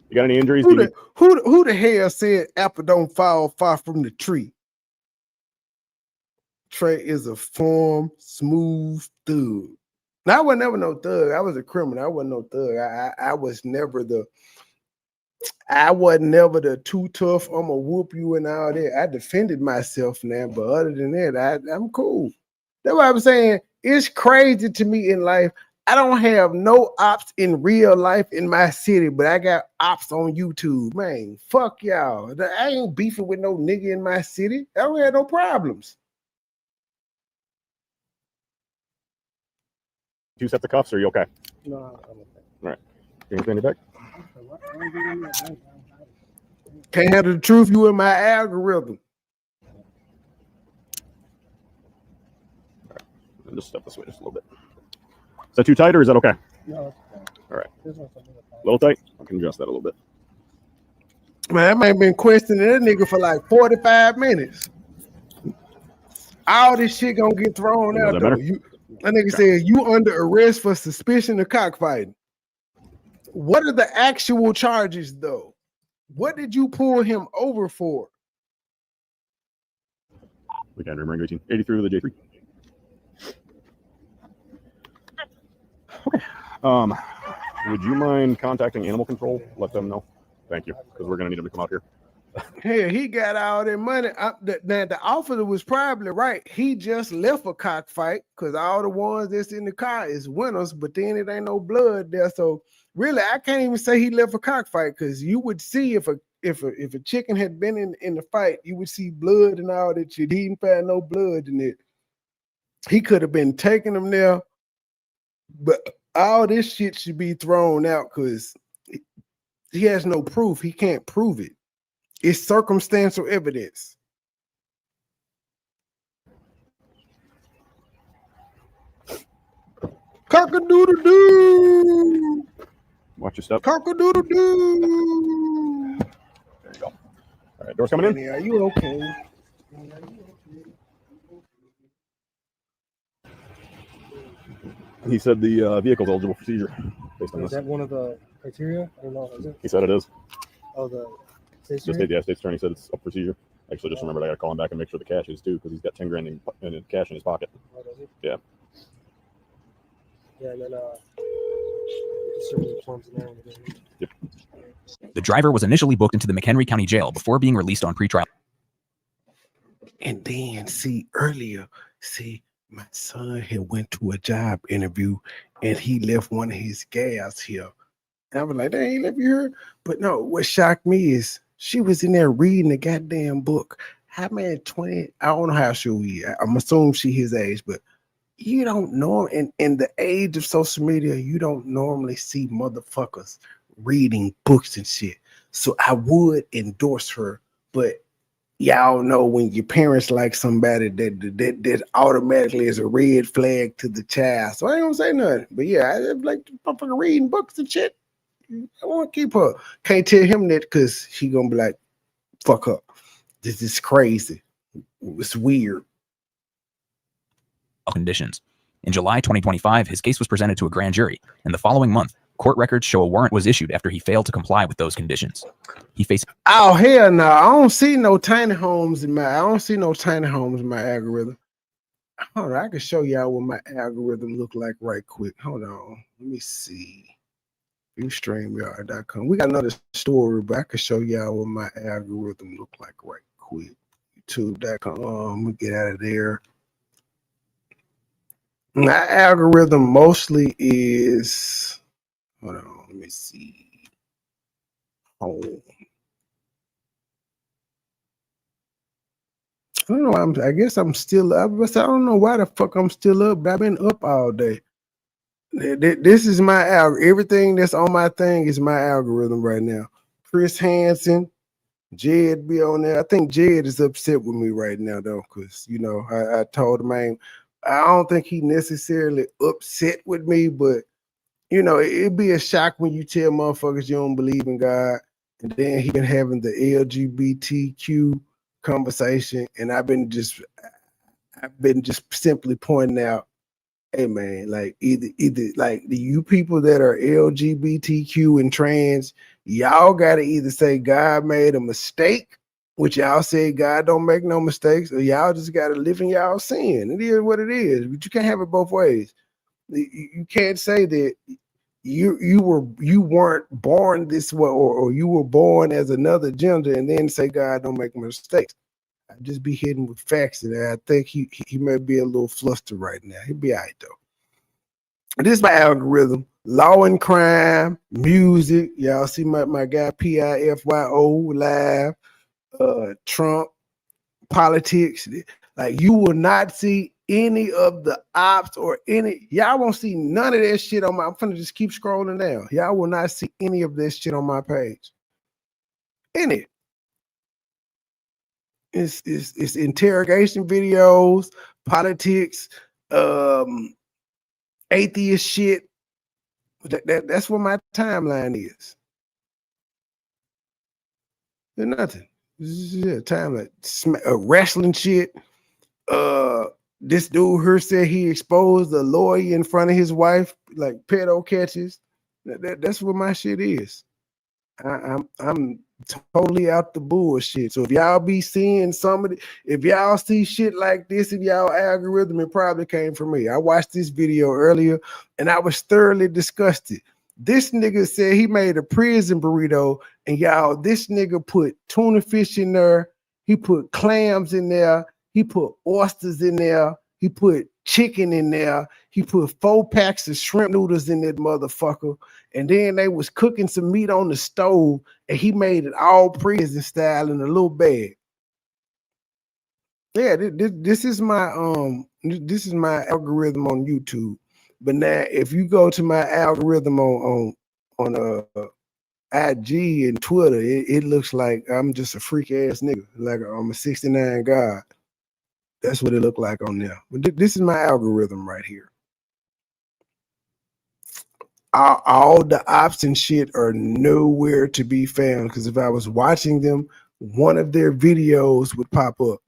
You got any injuries? Who the hell said apple don't fall far from the tree? Trey is a form smooth thug. Now I was never no thug. I was a criminal. I wasn't no thug. I was never the too tough. I'm gonna whoop you and all that. I defended myself now, but other than that, I'm cool. That's what I'm saying. It's crazy to me in life. I don't have no ops in real life in my city, but I got ops on YouTube. Man, fuck y'all. I ain't beefing with no nigga in my city. I don't have no problems. 2 sets of cuffs, or are you okay? No, I'm okay. All right. Can you stand your back? Can't handle the truth. You in my algorithm. All right. I'll just step this way just a little bit. Is that too tight, or is that okay? No, it's okay. All right. A little tight? I can adjust that a little bit. Man, I might have been questioning that nigga for like 45 minutes. All this shit gonna get thrown out though. That nigga said you under arrest for suspicion of cockfighting. What are the actual charges though? What did you pull him over for? We can remember 1883 with a J3. Okay. Would you mind contacting animal control? Let them know. Thank you, because we're gonna need them to come out here. Hell, he got all that money. The officer was probably right. He just left a cockfight because all the ones that's in the car is winners, but then it ain't no blood there. So really, I can't even say he left a cockfight because you would see if a chicken had been in the fight, you would see blood and all that shit. He didn't find no blood in it. He could have been taking them there, but all this shit should be thrown out because he has no proof. He can't prove it. It's circumstantial evidence. Cock-a-doodle-doo. Watch your step. Cock-a-doodle-doo. There you go. All right, doors coming in. Are you okay? He said the vehicle's eligible for seizure. Based on Is this. that one of the criteria? I don't know. Is it? He said it is. Oh, the The state's attorney said it's up for seizure. Actually, just remembered I got to call him back and make sure the cash is too, because he's got 10 grand in cash in his pocket. Oh, does he? Yeah. Yeah, and then certain forms in there. Yep. The driver was initially booked into the McHenry County Jail before being released on pretrial. And then earlier, my son had went to a job interview and he left one of his gas here. And I was like, they ain't left you here. But no, what shocked me is she was in there reading the goddamn book. How man 20? I don't know how she is. I'm assuming she his age, but you don't know in the age of social media, you don't normally see motherfuckers reading books and shit. So I would endorse her, but y'all know when your parents like somebody that automatically is a red flag to the child. So I ain't gonna say nothing. But yeah, I like motherfucker reading books and shit. I want to keep her. Can't tell him that because he gonna be like, fuck up. This is crazy. It's weird. Conditions. In July 2025, his case was presented to a grand jury, and the following month, court records show a warrant was issued after he failed to comply with those conditions. He faced. Oh hell no! I don't see no tiny homes in my. Algorithm. Hold on, I can show y'all what my algorithm look like right quick. Hold on, let me see. StreamYard.com. We got another story, but I can show y'all what my algorithm look like right quick. YouTube.com. We get out of there. My algorithm mostly is. Hold on, let me see. Home. I don't know. I guess I'm still up. I don't know why the fuck I'm still up. But I've been up all day. This is my algorithm. Everything that's on my thing is my algorithm right now. Chris Hansen, Jed be on there. I think Jed is upset with me right now though, because I told him I don't think he necessarily upset with me, but it'd be a shock when you tell motherfuckers you don't believe in God, and then he been having the LGBTQ conversation, and I've been just simply pointing out, hey man, like either like you people that are LGBTQ and trans, y'all gotta either say God made a mistake, which y'all say God don't make no mistakes, or y'all just gotta live in y'all sin. It is what it is, but you can't have it both ways. You can't say that you weren't born this way, or you were born as another gender, and then say God don't make mistakes. I just be hitting with facts, and I think he may be a little flustered right now. He'll be all right though. This is my algorithm: law and crime, music. Y'all see my guy PIFYO live, Trump, politics. Like you will not see any of the ops or any. Y'all won't see none of that shit on my. I'm gonna just keep scrolling down. Y'all will not see any of this shit on my page. Any. It's interrogation videos, politics, atheist shit. That's what my timeline is. There's nothing. Yeah, timeline. Wrestling shit. This dude here said he exposed a lawyer in front of his wife, like pedo catches. That's what my shit is. I'm Totally out the bullshit. So if y'all be seeing if y'all see shit like this in y'all algorithm, it probably came from me. I watched this video earlier and I was thoroughly disgusted. This nigga said he made a prison burrito, and y'all, this nigga put tuna fish in there, he put clams in there, he put oysters in there, he put chicken in there, he put 4 packs of shrimp noodles in that motherfucker, and then they was cooking some meat on the stove, and he made it all prison style in a little bag. Yeah, this is my algorithm on YouTube. But now, if you go to my algorithm on IG and Twitter, it looks like I'm just a freak ass nigga, like I'm a 69 god. That's what it looked like on there. But this is my algorithm right here. All the ops and shit are nowhere to be found, because if I was watching them, one of their videos would pop up,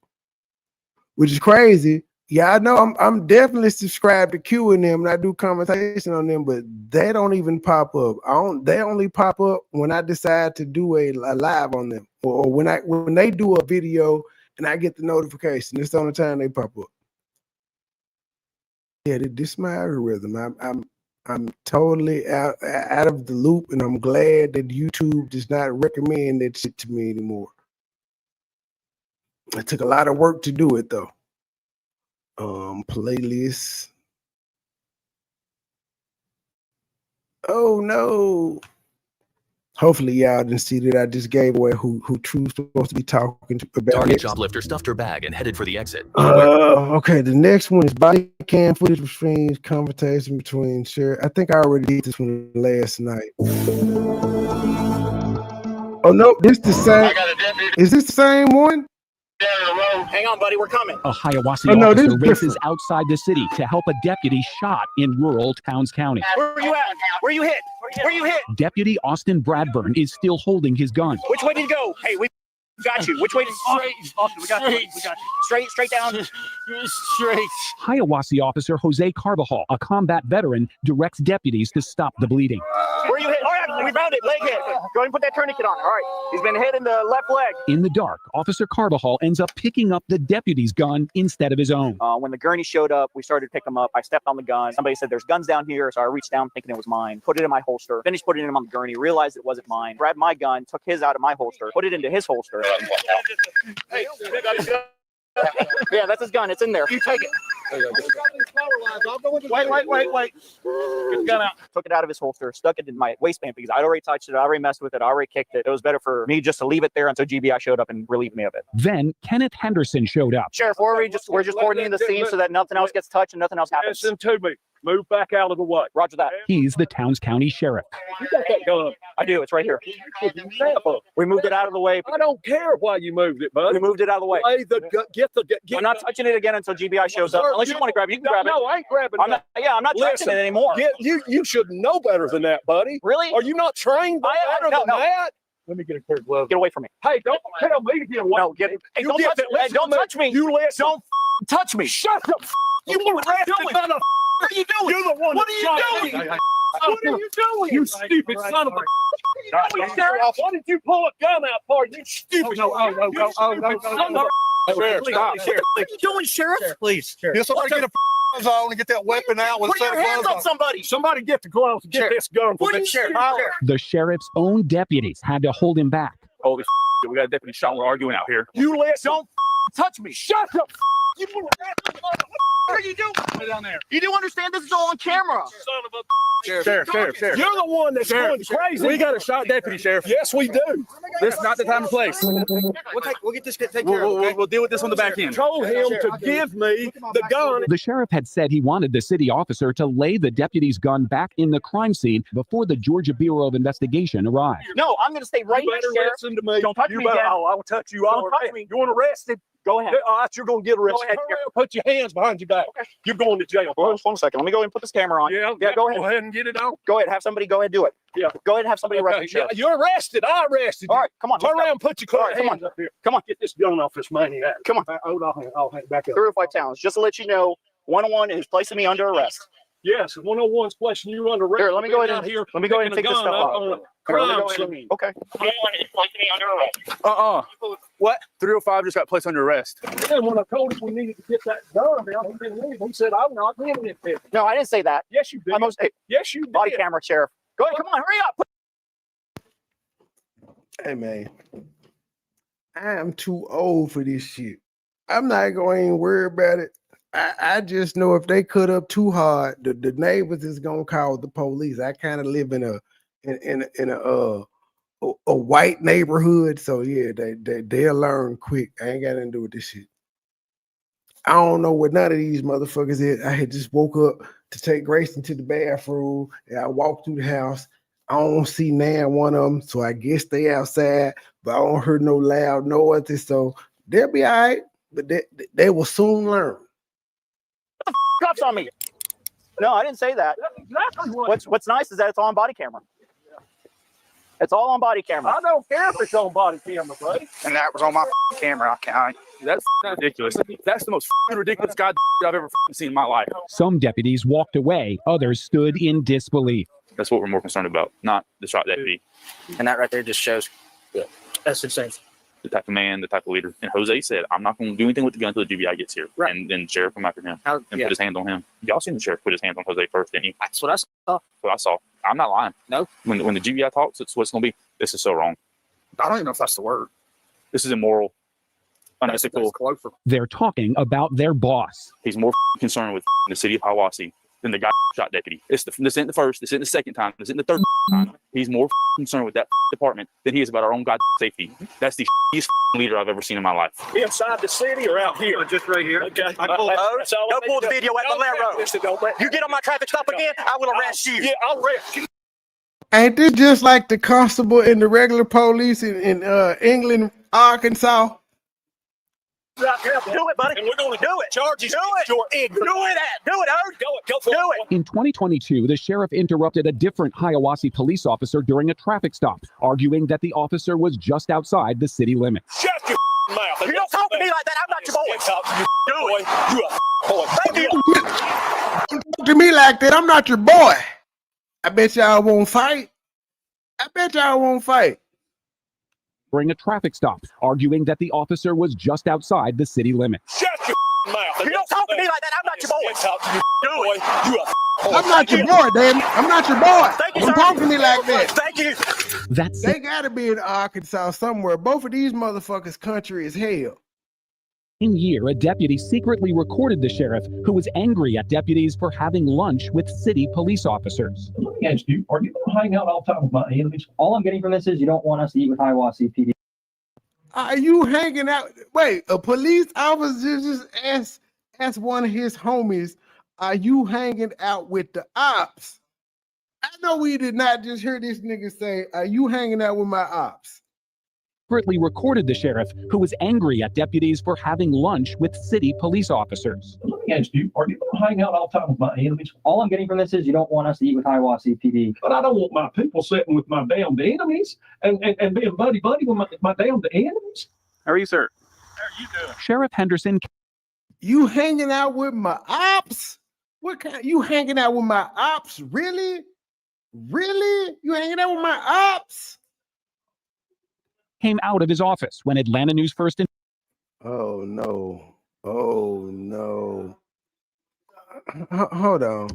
which is crazy. Yeah, I know I'm definitely subscribed to Q and them, and I do commentation on them, but they don't even pop up. They only pop up when I decide to do a live on them, or when they do a video and I get the notification. It's the only time they pop up. Yeah, this is my algorithm. I'm totally out of the loop, and I'm glad that YouTube does not recommend that shit to me anymore. It took a lot of work to do it though. Playlist. Oh no. Hopefully y'all didn't see that I just gave away who True's supposed to be talking to about. Target shoplifter stuffed her bag and headed for the exit. Okay, the next one is body cam footage of strange conversation between Sheriff. I think I already did this one last night. Oh no, this the same. Is this the same one? Hang on, buddy, we're coming. A Hiawassee officer races outside the city to help a deputy shot in rural Towns County. Where are you at? Where you hit? Where you hit? Deputy Austin Bradburn is still holding his gun. Which way did you go? Hey, we got you. Which way did straight? Austin, we got you. We got you. Straight down. Straight. Hiawassee officer Jose Carbajal, a combat veteran, directs deputies to stop the bleeding. Where you hit? All right, we found it. Leg hit. Go ahead and put that tourniquet on. All right. He's been hit in the left leg. In the dark, Officer Carbajal ends up picking up the deputy's gun instead of his own. When the gurney showed up, we started to pick him up. I stepped on the gun. Somebody said, "There's guns down here." So I reached down thinking it was mine. Put it in my holster. Finished putting it on the gurney. Realized it wasn't mine. Grabbed my gun. Took his out of my holster. Put it into his holster. Hey, yeah, that's his gun. It's in there. You take it. Wait. Get the gun out. Took it out of his holster, stuck it in my waistband because I'd already touched it. I already messed with it. I already kicked it. It was better for me just to leave it there until GBI showed up and relieved me of it. Then Kenneth Henderson showed up. Sheriff, we're just coordinating the scene so that nothing else gets touched and nothing else happens. Listen to me. Move back out of the way. Roger that. He's the Towns County Sheriff. You got that gun. I do. It's right here. We moved it out of the way. I don't care why you moved it, bud. We moved it out of the way. Get I'm not touching it again until GBI shows up. Unless you want to grab it, you can grab it. No, I ain't grabbing it. I'm not touching it anymore. You should know better than that, buddy. Really? Are you not trained better than that? Let me get a clear glove. Get away from me. Hey, don't tell me to get away. No, get it. Hey, don't touch me. You listen. Don't touch me. Shut up. You arrested motherfucker. What are you doing? You're the one. What are you doing? What are you doing? You stupid son of a. Why did you pull a gun out for? You stupid. No. Sheriff, stop. Sheriff. What are you doing, Sheriff? Please. Get somebody get a zone and get that weapon out. Put your hands on somebody. Somebody get the gloves and get this gun. What are you, Sheriff? The sheriff's own deputies had to hold him back. Holy we got a deputy shot. We're arguing out here. You listen. Don't touch me. Shut up. You what are you doing? Down there. You do understand this is all on camera. Son of a. Sheriff. You're the one that's going crazy. We got a shot deputy, Sheriff. Yes, we do. This is not the time and place. We'll get this taken care of. Okay? We'll deal with this on the back end. Told him to give me the gun. The sheriff had said he wanted the city officer to lay the deputy's gun back in the crime scene before the Georgia Bureau of Investigation arrived. No, I'm going to stay right here, Sheriff. Listen to me. Don't touch me again. I will touch you. Don't touch me. You want arrested? Go ahead. All right, you're going to get arrested. Go ahead, Put your hands behind your back. Okay. You're going to jail. Hold on 1 second. Let me go ahead and put this camera on. Yeah, go ahead. Go ahead and get it on. Go ahead. Have somebody go ahead and do it. Yeah. Go ahead and have somebody arrest you. Yeah, you're arrested. I arrested you. All right, come on. Turn around and put your Come hands on. up here. Come on. Get this gun off this maniac. Come on. Hold on. I'll hang back up. 305 Towns. Just to let you know, 101 is placing me under arrest. Yes, 101's placing you under arrest. Here, let me go ahead out and here. let me go ahead and picking take a this gun stuff up off. on a Here, let me crime go ahead and- scene. Okay. 101 is placing me under arrest. What? 305 just got placed under arrest. And when I told him we needed to get that done down, he didn't leave. He said, I'm not doing it. No, I didn't say that. Yes, you did. Yes, you did. Body camera, Sheriff. Go ahead, come on, hurry up. Hey man, I am too old for this shit. I'm not going to even worry about it. I just know if they cut up too hard, the neighbors is gonna call the police. I kind of live in a white neighborhood, so yeah, they'll learn quick. I ain't got nothing to do with this shit. I don't know what none of these motherfuckers is. I had just woke up to take Grace into the bathroom, and I walked through the house. I don't see now one of them, so I guess they outside, but I don't hear no loud noises, so they'll be all right. But they will soon learn. Cuffs on me. No, I didn't say that. That's exactly what. What's nice is that it's all on body camera. It's all on body camera. I don't care if it's on body camera, buddy. And that was on my camera. That's ridiculous. That's the most ridiculous god I've ever seen in my life. Some deputies walked away, others stood in disbelief. That's what we're more concerned about, not the shot deputy. And that right there just shows. Yeah. That's insane. The type of man, the type of leader. And Jose said, I'm not going to do anything with the gun until the GBI gets here. Right. And then Sheriff come after him and yeah. put his hand on him. Y'all seen the Sheriff put his hand on Jose first, didn't you? That's what I saw. That's what I saw. I'm not lying. No. When the GBI talks, it's what's going to be. This is so wrong. I don't even know if that's the word. This is immoral, unethical. They're talking about their boss. He's more concerned with the city of Hiawassee than the guy shot deputy. This isn't the first. This isn't the second time. This isn't the third time. He's more concerned with that department than he is about our own safety. That's the leader I've ever seen in my life. Inside the city or out here? Just right here. Okay. Go pull the video at the railroad. You get on my traffic stop again, I will arrest you. Yeah, I'll arrest you. Ain't this just like the constable and the regular police in England, Arkansas? Do it, buddy. And we're going to do it. Charges. Do it. Your ignorance. Do it. Hurry. Go for it. In 2022, the sheriff interrupted a different Hiawassee police officer during a traffic stop, arguing that the officer was just outside the city limits. Shut your mouth. You don't talk to me like that. I'm not your boy. Do it. You a boy. Thank you. Don't talk to me like that. I'm not your boy. I bet y'all won't fight. During a traffic stop, arguing that the officer was just outside the city limits. Shut your mouth. You don't talk to me like that. I'm not your boy. Do it. You a I'm not your boy, damn it. I'm not your boy. Thank you, Don't sir. talk to me like that. Thank you. That's They gotta be in Arkansas somewhere. Both of these motherfuckers' country is hell. In year, a deputy secretly recorded the sheriff, who was angry at deputies for having lunch with city police officers. Let me ask you, are you going to hang out all the time with my enemies? All I'm getting from this is you don't want us to eat with Hiawassee PD. Are you hanging out? Wait, a police officer just asked one of his homies, are you hanging out with the ops? I know we did not just hear this nigga say, are you hanging out with my ops? Secretly recorded the sheriff, who was angry at deputies for having lunch with city police officers. Let me ask you, are you going to hang out all the time with my enemies? All I'm getting from this is you don't want us to eat with Hiawassee PD. But I don't want my people sitting with my damn enemies and being buddy with my damn enemies. How are you, sir? How are you doing? Sheriff Henderson. You hanging out with my ops? What kind? You hanging out with my ops? Really? Really? You hanging out with my ops? Came out of his office when Atlanta News First. Oh no. Oh no. Hold on.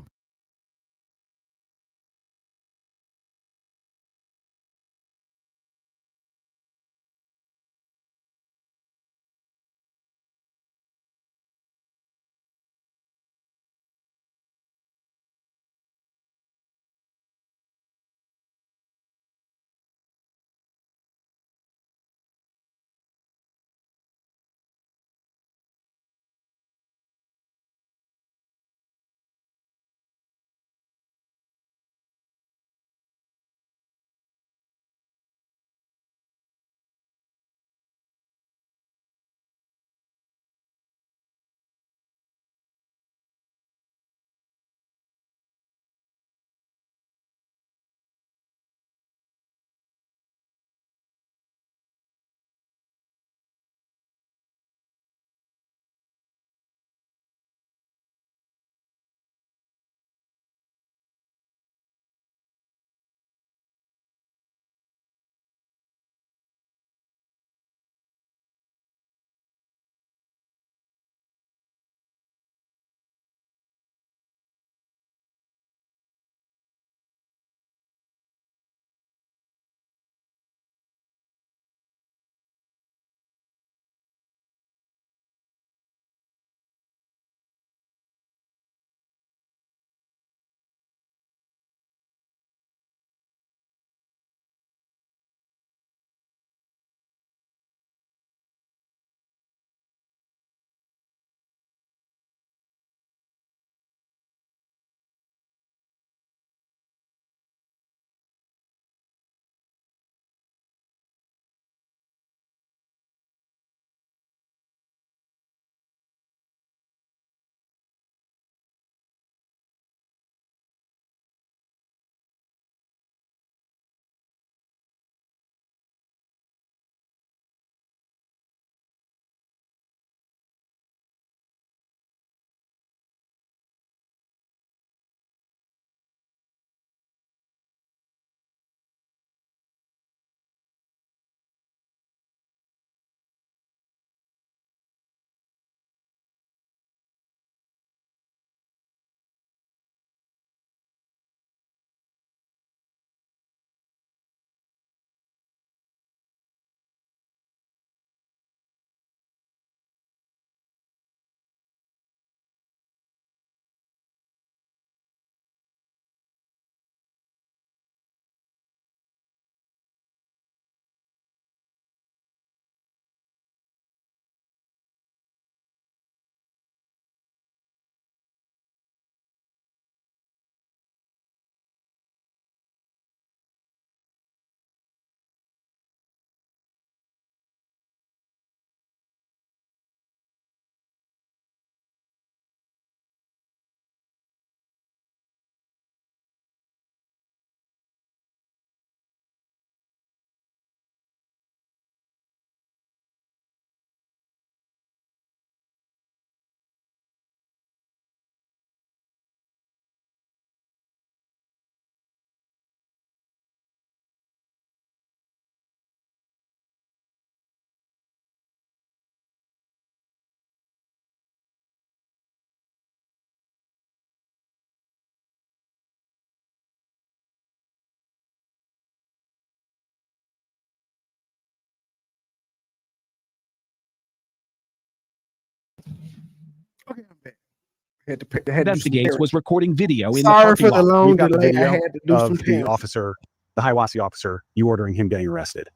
Investigates was recording video in the Sorry parking for the lot. long We've got the delay. I video had to do some of the parenting. officer, the Hiawassee officer, you ordering him getting arrested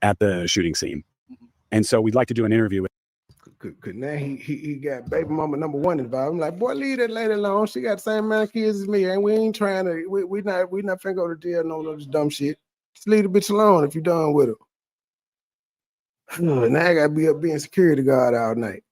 at the shooting scene. And so we'd like to do an interview with. Cause now he got baby mama number one involved. I'm like, boy, leave that lady alone. She got the same amount of kids as me, and we ain't trying to. We not finna go to jail. No this dumb shit. Just leave the bitch alone if you done with her. Now I gotta be up being security guard all night.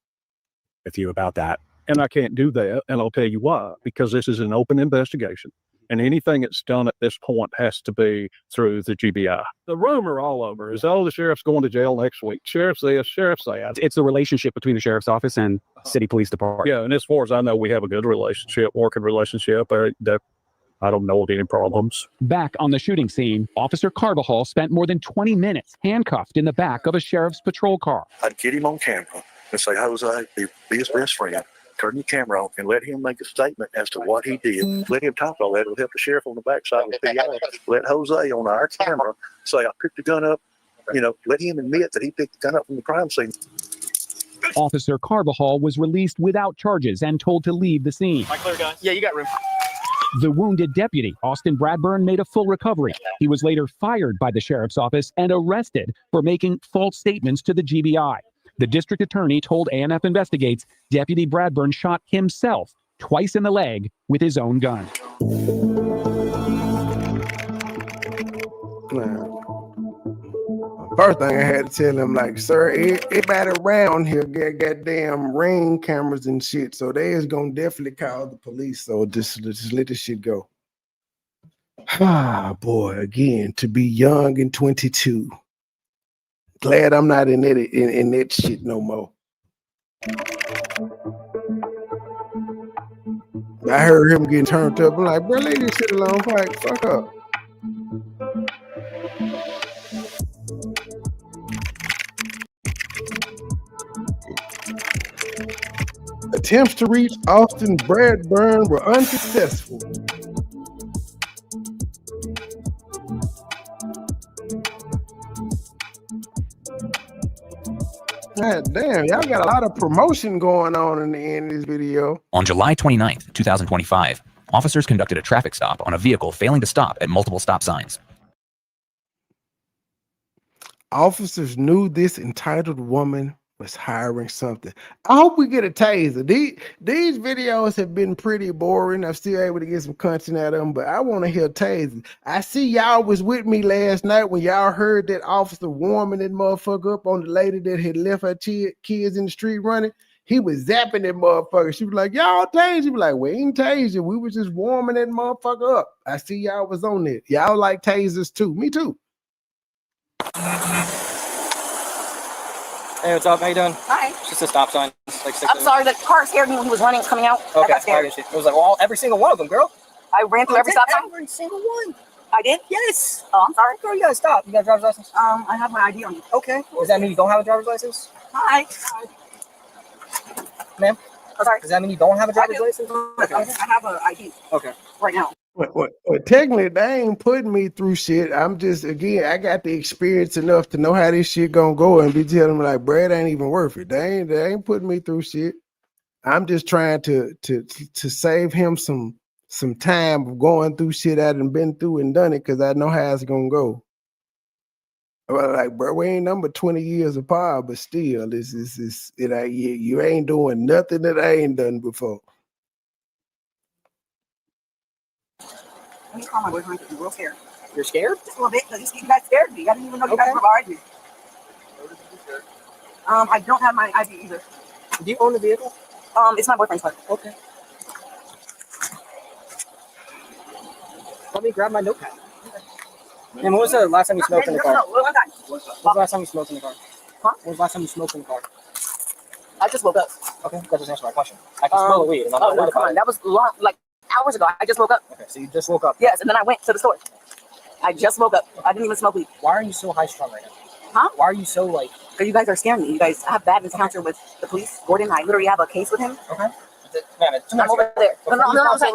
With you about that. And I can't do that, and I'll tell you why. Because this is an open investigation, and anything that's done at this point has to be through the GBI. The rumor all over is all the sheriff's going to jail next week. Sheriff's this, sheriff's that. It's the relationship between the sheriff's office and city police department. Yeah, and as far as I know, we have a good relationship, working relationship. I don't know of any problems. Back on the shooting scene, Officer Carvajal spent more than 20 minutes handcuffed in the back of a sheriff's patrol car. I'd get him on camera and say, Jose, be his best friend. Turn your camera on and let him make a statement as to what he did. Let him talk all that. It'll help the sheriff on the backside of the PI. Let Jose on our camera say, I picked the gun up. Let him admit that he picked the gun up from the crime scene. Officer Carvajal was released without charges and told to leave the scene. Am I clear, guys? Yeah, you got room. The wounded deputy, Austin Bradburn, made a full recovery. He was later fired by the sheriff's office and arrested for making false statements to the GBI. The district attorney told ANF Investigates Deputy Bradburn shot himself twice in the leg with his own gun. First thing I had to tell him, like, sir, everybody around here got goddamn ring cameras and shit, so they is gonna definitely call the police. So just let this shit go. Ah, boy, again, to be young and 22. Glad I'm not in that shit no more. I heard him getting turned up. I'm like, bro, leave this shit alone. Like, fuck up. Attempts to reach Austin Bradburn were unsuccessful. God damn, y'all got a lot of promotion going on in the end of this video. On July 29th, 2025, officers conducted a traffic stop on a vehicle failing to stop at multiple stop signs. Officers knew this entitled woman was hiring something. I hope we get a taser. These videos have been pretty boring. I'm still able to get some content out of them, but I want to hear tasers. I see y'all was with me last night when y'all heard that officer warming that motherfucker up on the lady that had left her kids in the street running. He was zapping that motherfucker. She was like, y'all tase. He was like, we ain't tasing. We was just warming that motherfucker up. I see y'all was on it. Y'all like tasers too. Me too. Hey, what's up? How you doing? Hi. It's just a stop sign. It's like I'm sorry, the car scared me when he was running, coming out. Okay, I got scared. I get you. It was like, well, every single one of them, girl. I ran through every stop sign? Every single one. I did? Yes. Oh, I'm sorry. Girl, you gotta stop. You got a driver's license? I have my ID on me. Okay. Does that mean you don't have a driver's license? Hi. Ma'am? I'm sorry. Does that mean you don't have a driver's license? Okay. I have an ID. Okay. Right now. Well, technically, they ain't putting me through shit. I'm just, again, I got the experience enough to know how this shit gonna go and be telling them like, Brad ain't even worth it. They ain't putting me through shit. I'm just trying to save him some time of going through shit I done been through and done it because I know how it's gonna go. Well, like, bro, we ain't number 20 years apart, but still, you ain't doing nothing that I ain't done before. Let me call my boyfriend because I'm real scared. You're scared? Just a little bit because you guys scared me. I didn't even know you guys were behind me. I don't have my ID either. Do you own the vehicle? It's my boyfriend's car. Okay. Let me grab my notepad. And when was the last time you smoked in the car? No, one time. When was the last time you smoked in the car? Huh? When was the last time you smoked in the car? I just woke up. Okay, that doesn't answer my question. I can smell the weed. And I'm not worried come about on. it. That was long, like hours ago. I just woke up. Okay, so you just woke up. Yes, and then I went to the store. I just woke up. I didn't even smoke weed. Why are you so high strung right now? Huh? Why are you so like? Because you guys are scaring me. You guys have bad encounter with the police. Gordon, I literally have a case with him. Okay. Man, it's I'm over there.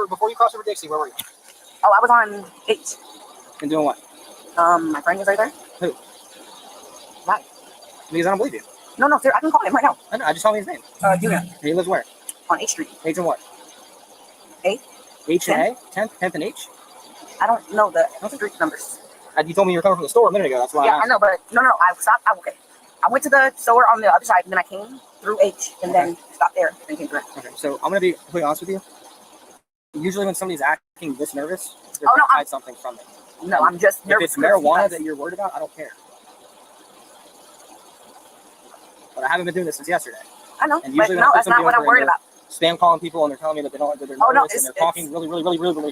Before you cross over Dixie, where were you? Oh, I was on 8. And doing what? My friend was right there. Who? Why? Because I don't believe you. No, sir. I can call him right now. I know. I just told me his name. Junior. He lives where? on H Street. H and what? A. H and A? 10th and H? I don't know the street numbers. You told me you were coming from the store a minute ago. That's why. Yeah, I know, but no. I stopped. Okay. I went to the store on the other side, and then I came through H, and then stopped there, and came through. Okay, so I'm gonna be completely honest with you. Usually, when somebody's acting this nervous, they're no, trying to hide something from me. No, I'm just nervous. If it's marijuana that you're worried about, I don't care. But I haven't been doing this since yesterday. I know, And but usually no, that's not what I'm worried about. Spam calling people and they're telling me that they're nervous and they're talking really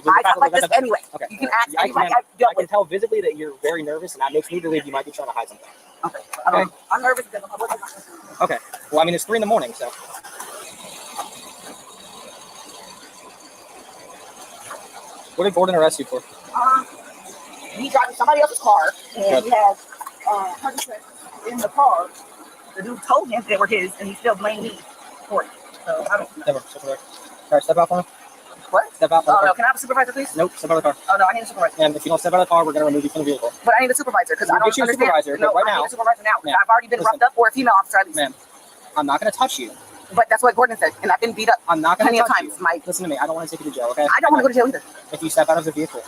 I act like this anyway. Okay. You can act I anyway. can tell visibly that you're very nervous, and that makes me believe you might be trying to hide something. Okay. I'm nervous because I'm working. Okay. Well, I mean, it's 3 a.m, so. What did Gordon arrest you for? He driving somebody else's car, and he has participants in the car. The dude told him they were his, and he still blamed me for it. So I don't know. Never. Step over. All right, step out for me. What? Step out. Oh, no. Can I have a supervisor, please? Nope. Step out of the car. Oh, no, I need a supervisor. And if you don't step out of the car, we're going to remove you from the vehicle. But I need a supervisor because I don't Get you a understand. supervisor, No, right I now. need a supervisor now because Ma'am, I've already been roughed up, or a female officer at least. Ma'am, I'm not going to touch you. But that's what Gordon said, and I've been beat up. I'm not going to plenty of touch times. you. Listen to me. I don't want to take you to jail, okay? I don't want to go to jail either. If you step out of the vehicle,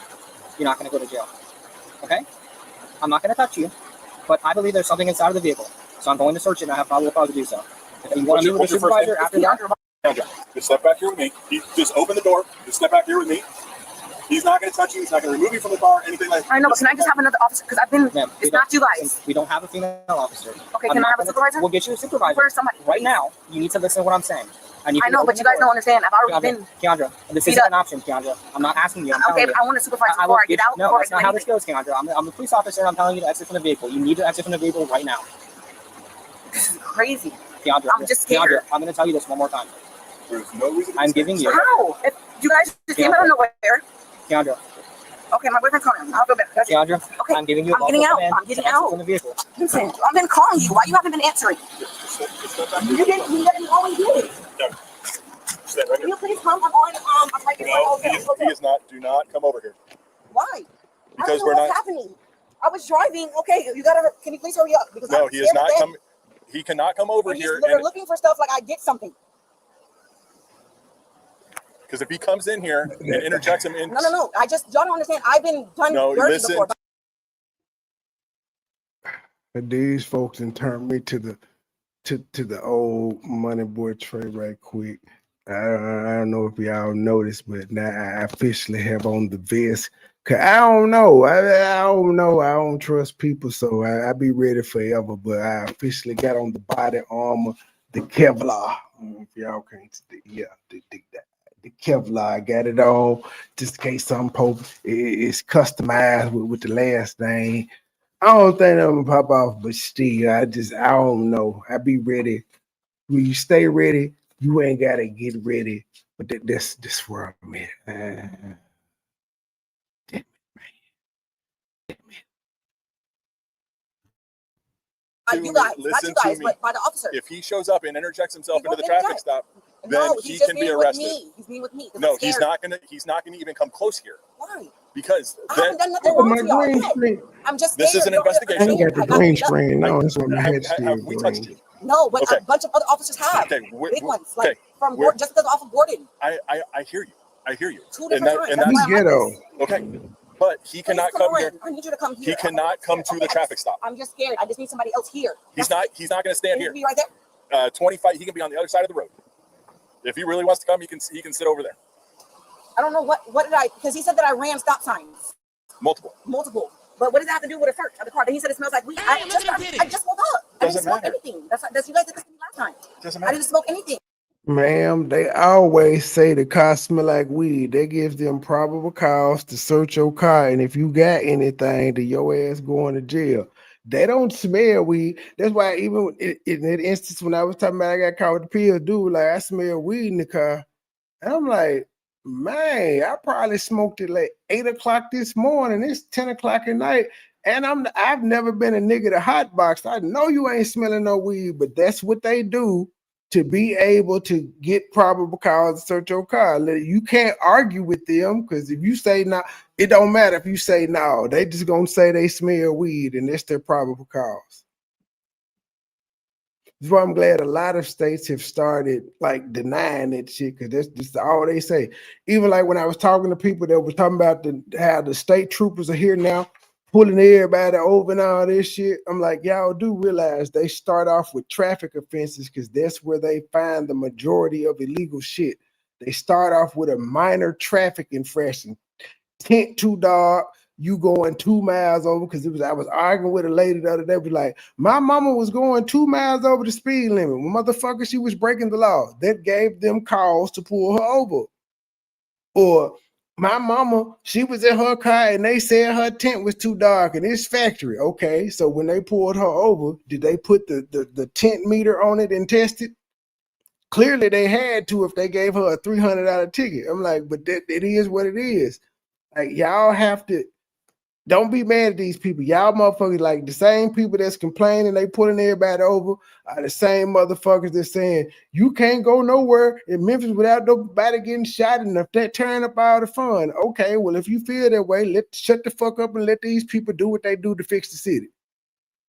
you're not going to go to jail. Okay? I'm not going to touch you, but I believe there's something inside of the vehicle. So I'm going to search it, and I have probable cause to do so. If you want to meet with the supervisor after that, just step back here with me. Just open the door. Just step back here with me. He's not going to touch you. He's not going to remove you from the car, anything like that. I know, but can I just have another officer? Because I've been, it's not you guys. we don't have a female officer. Okay, can I have a supervisor? We'll get you a supervisor. Where's somebody? Right now, you need to listen to what I'm saying. And I know, but you guys don't understand. I've already been. Keandra, this isn't an option, Keandra. I'm not asking you. Okay, but I want a supervisor before I get out. No, that's not how this goes, Keandra. I'm the police officer, and I'm telling you to exit from the vehicle. You need to exit from the vehicle right now. This is crazy. Keandra, I'm just scared. Keandra, I'm going to tell you this one more time. There's no reason. I'm giving you. How? If you guys just came out of nowhere. Keandra. Okay, my boyfriend's calling. I'll go back. Keandra, okay, I'm giving you. I'm getting out. I'm getting out. From the vehicle. Listen, I've been calling you. Why you haven't been answering? You didn't. You always did. Can you please come? I'm on. I'm right No, he is not. Do not come over here. Why? Because we're not. What's happening? I was driving. Okay, you gotta. Can you please hurry up? Because No, he is not coming. He cannot come over here. They're looking for stuff like I did something. Because if he comes in here and interjects him in. No. I just don't understand. I've been done dirty before. These folks and turned me to the old MoneyBoy tray right quick. I don't know if y'all noticed, but now I officially have on the vest. Cause I don't know. I don't know. I don't trust people, so I be ready forever. But I officially got on the body armor, the Kevlar. If y'all can't see, yeah, the Kevlar. I got it on just in case some pope. It's customized with the last name. I don't think I'm gonna pop off, but still, I don't know. I be ready. When you stay ready, you ain't gotta get ready. But this where I'm at. You guys, not Listen you guys, to me. but by the officer. If he shows up and interjects himself into the won't traffic stop, then No, he he's just can be being with arrested. me. He's being with me. 'cause No, I'm he's scared. not gonna. He's not gonna even come close here Why? because I haven't done nothing wrong to y'all yet. I'm just scared. this is an I investigation. ain't got the green screen. No, that's what my head's still Have we touched green. you? No, but Okay. a bunch of other officers have. Okay, Big ones, like okay, from we're- just because off of Gordon. I hear you. I hear you. Two different times. And That's that's why I'm ghetto. like this. Okay, but he cannot Please come here. on. I need you to come here. He cannot come to the traffic stop. I'm just scared. I just need somebody else here. He's not going to stand Can here. you be right there? 25. He can be on the other side of the road. If he really wants to come, he can sit over there. I don't know what did I, because he said that I ran stop signs. Multiple. But what does that have to do with a search of the car? Then he said it smells like weed. I just woke up. I didn't Doesn't smoke matter. anything. That's you guys did this to me last time. Doesn't I matter. didn't smoke anything. Ma'am, they always say the car smell like weed. They give them probable cause to search your car, and if you got anything, then your ass going to jail. They don't smell weed. That's why even in that instance when I was talking about I got caught with the pills, dude, like I smell weed in the car. And I'm like, man, I probably smoked it like 8 o'clock this morning. It's 10 o'clock at night. And I've never been a nigga to hot box. I know you ain't smelling no weed, but that's what they do to be able to get probable cause to search your car. You can't argue with them because if you say no, it don't matter if you say no. They just gonna say they smell weed and that's their probable cause. That's why I'm glad a lot of states have started like denying that shit, because that's just all they say. Even like when I was talking to people that were talking about how the state troopers are here now, pulling everybody over and all this shit. I'm like, y'all do realize they start off with traffic offenses because that's where they find the majority of illegal shit. They start off with a minor traffic infraction. Tint too dark, you going 2 miles over, because I was arguing with a lady the other day, was like, my mama was going 2 miles over the speed limit. Well, motherfucker, she was breaking the law. That gave them cause to pull her over. Or my mama, she was in her car and they said her tint was too dark and it's factory. Okay, so when they pulled her over, did they put the tint meter on it and test it? Clearly they had to if they gave her a $300 ticket. I'm like, but it is what it is. Like, y'all have to, don't be mad at these people. Y'all motherfuckers, like the same people that's complaining they pulling everybody over are the same motherfuckers that's saying you can't go nowhere in Memphis without nobody getting shot, and if that turn up all the fun. Okay, well, if you feel that way, shut the fuck up and let these people do what they do to fix the city.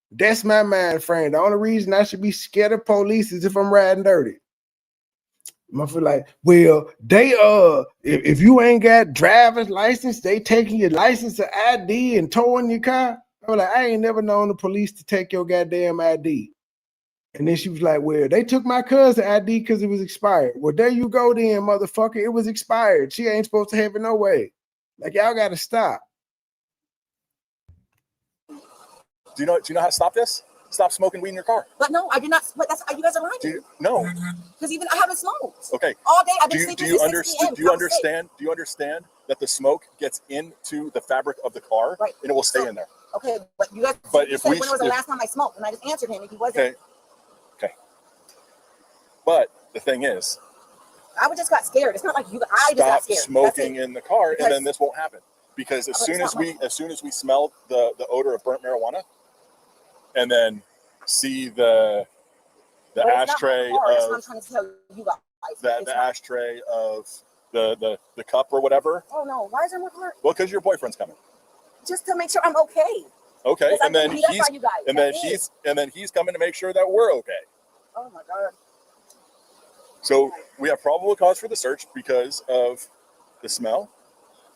That's my mind frame. The only reason I should be scared of police is if I'm riding dirty. I feel like, well, they if you ain't got driver's license, they taking your license or ID and towing your car. I'm like, I ain't never known the police to take your goddamn ID. And then she was like, well, they took my cousin's ID because it was expired. Well, there you go then, motherfucker. It was expired. She ain't supposed to have it no way. Like, y'all gotta stop. Do you know how to stop this? Stop smoking weed in your car. But no, I did not. But that's you guys are lying. No. Because even I haven't smoked. Okay. All day I've been sleeping. Do you understand that the smoke gets into the fabric of the car, right, and it will stay in there? Okay, but you guys. But if when was the last time I smoked? And I just answered him, and he wasn't. Okay. But the thing is, I just got scared. It's not like you. I just got scared. Stop smoking in the car, and then this won't happen. Because as soon as we smell the odor of burnt marijuana, and then see the ashtray of I'm trying to tell you guys. the ashtray of the cup or whatever. Oh no! Why is there more car? Well, because your boyfriend's coming. Just to make sure I'm okay. Okay, and then he's coming to make sure that we're okay. Oh my god. So we have probable cause for the search because of the smell.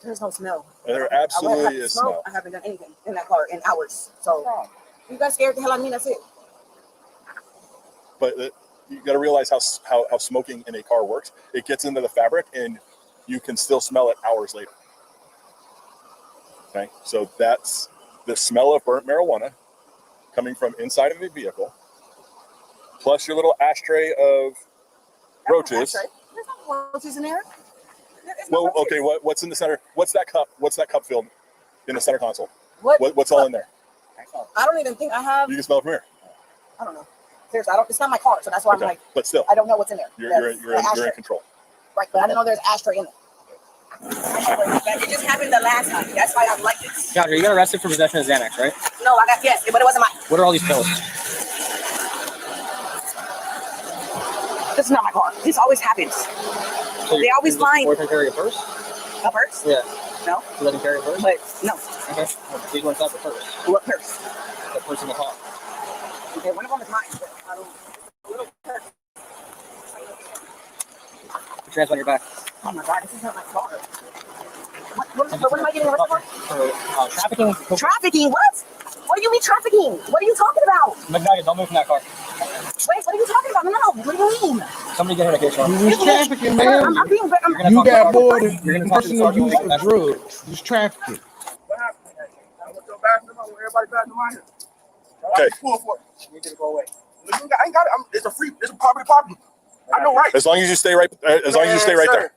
There's no smell. There absolutely is smell. I haven't done anything in that car in hours. So you guys scared the hell out of me. That's it. But you got to realize how smoking in a car works. It gets into the fabric, and you can still smell it hours later. Okay, so that's the smell of burnt marijuana coming from inside of the vehicle, plus your little ashtray of roaches. There's no roaches in there. Well, okay, what's in the center? What's that cup? What's that cup filled in the center console? What's all in there? I don't even think I have. You can smell it from here. I don't know. Seriously, it's not my car, so that's why I'm like. But still, I don't know what's in there. You're in control. Right, but I didn't know there's ashtray in it. It just happened the last time. That's why I'm like this. Gotcha, you got arrested for possession of Xanax, right? No, I got yes, but it wasn't mine. What are all these pills? This is not my car. This always happens. So they always find. Boyfriend carry a purse? A purse? Yeah. No. You let him carry a purse? But no. Okay. Well, he's going inside the purse. What purse? The purse in the car. Okay, one of them is mine. But I don't. Little purse. Put your hands on your back. Oh my god, this is not my car. What am I getting arrested for? For trafficking. Trafficking? What? What do you mean trafficking? What are you talking about? McNuggets, don't move from that car. Wait, what are you talking about? No. What do you mean? Somebody get her a case for You was trafficking, man. I'm You got more than You're gonna talk to the personal use sergeant. of drugs. You was trafficking. Okay. You need to go away. I ain't got it. It's a public property. I know rights. As long as you stay right. As long as you stay right there.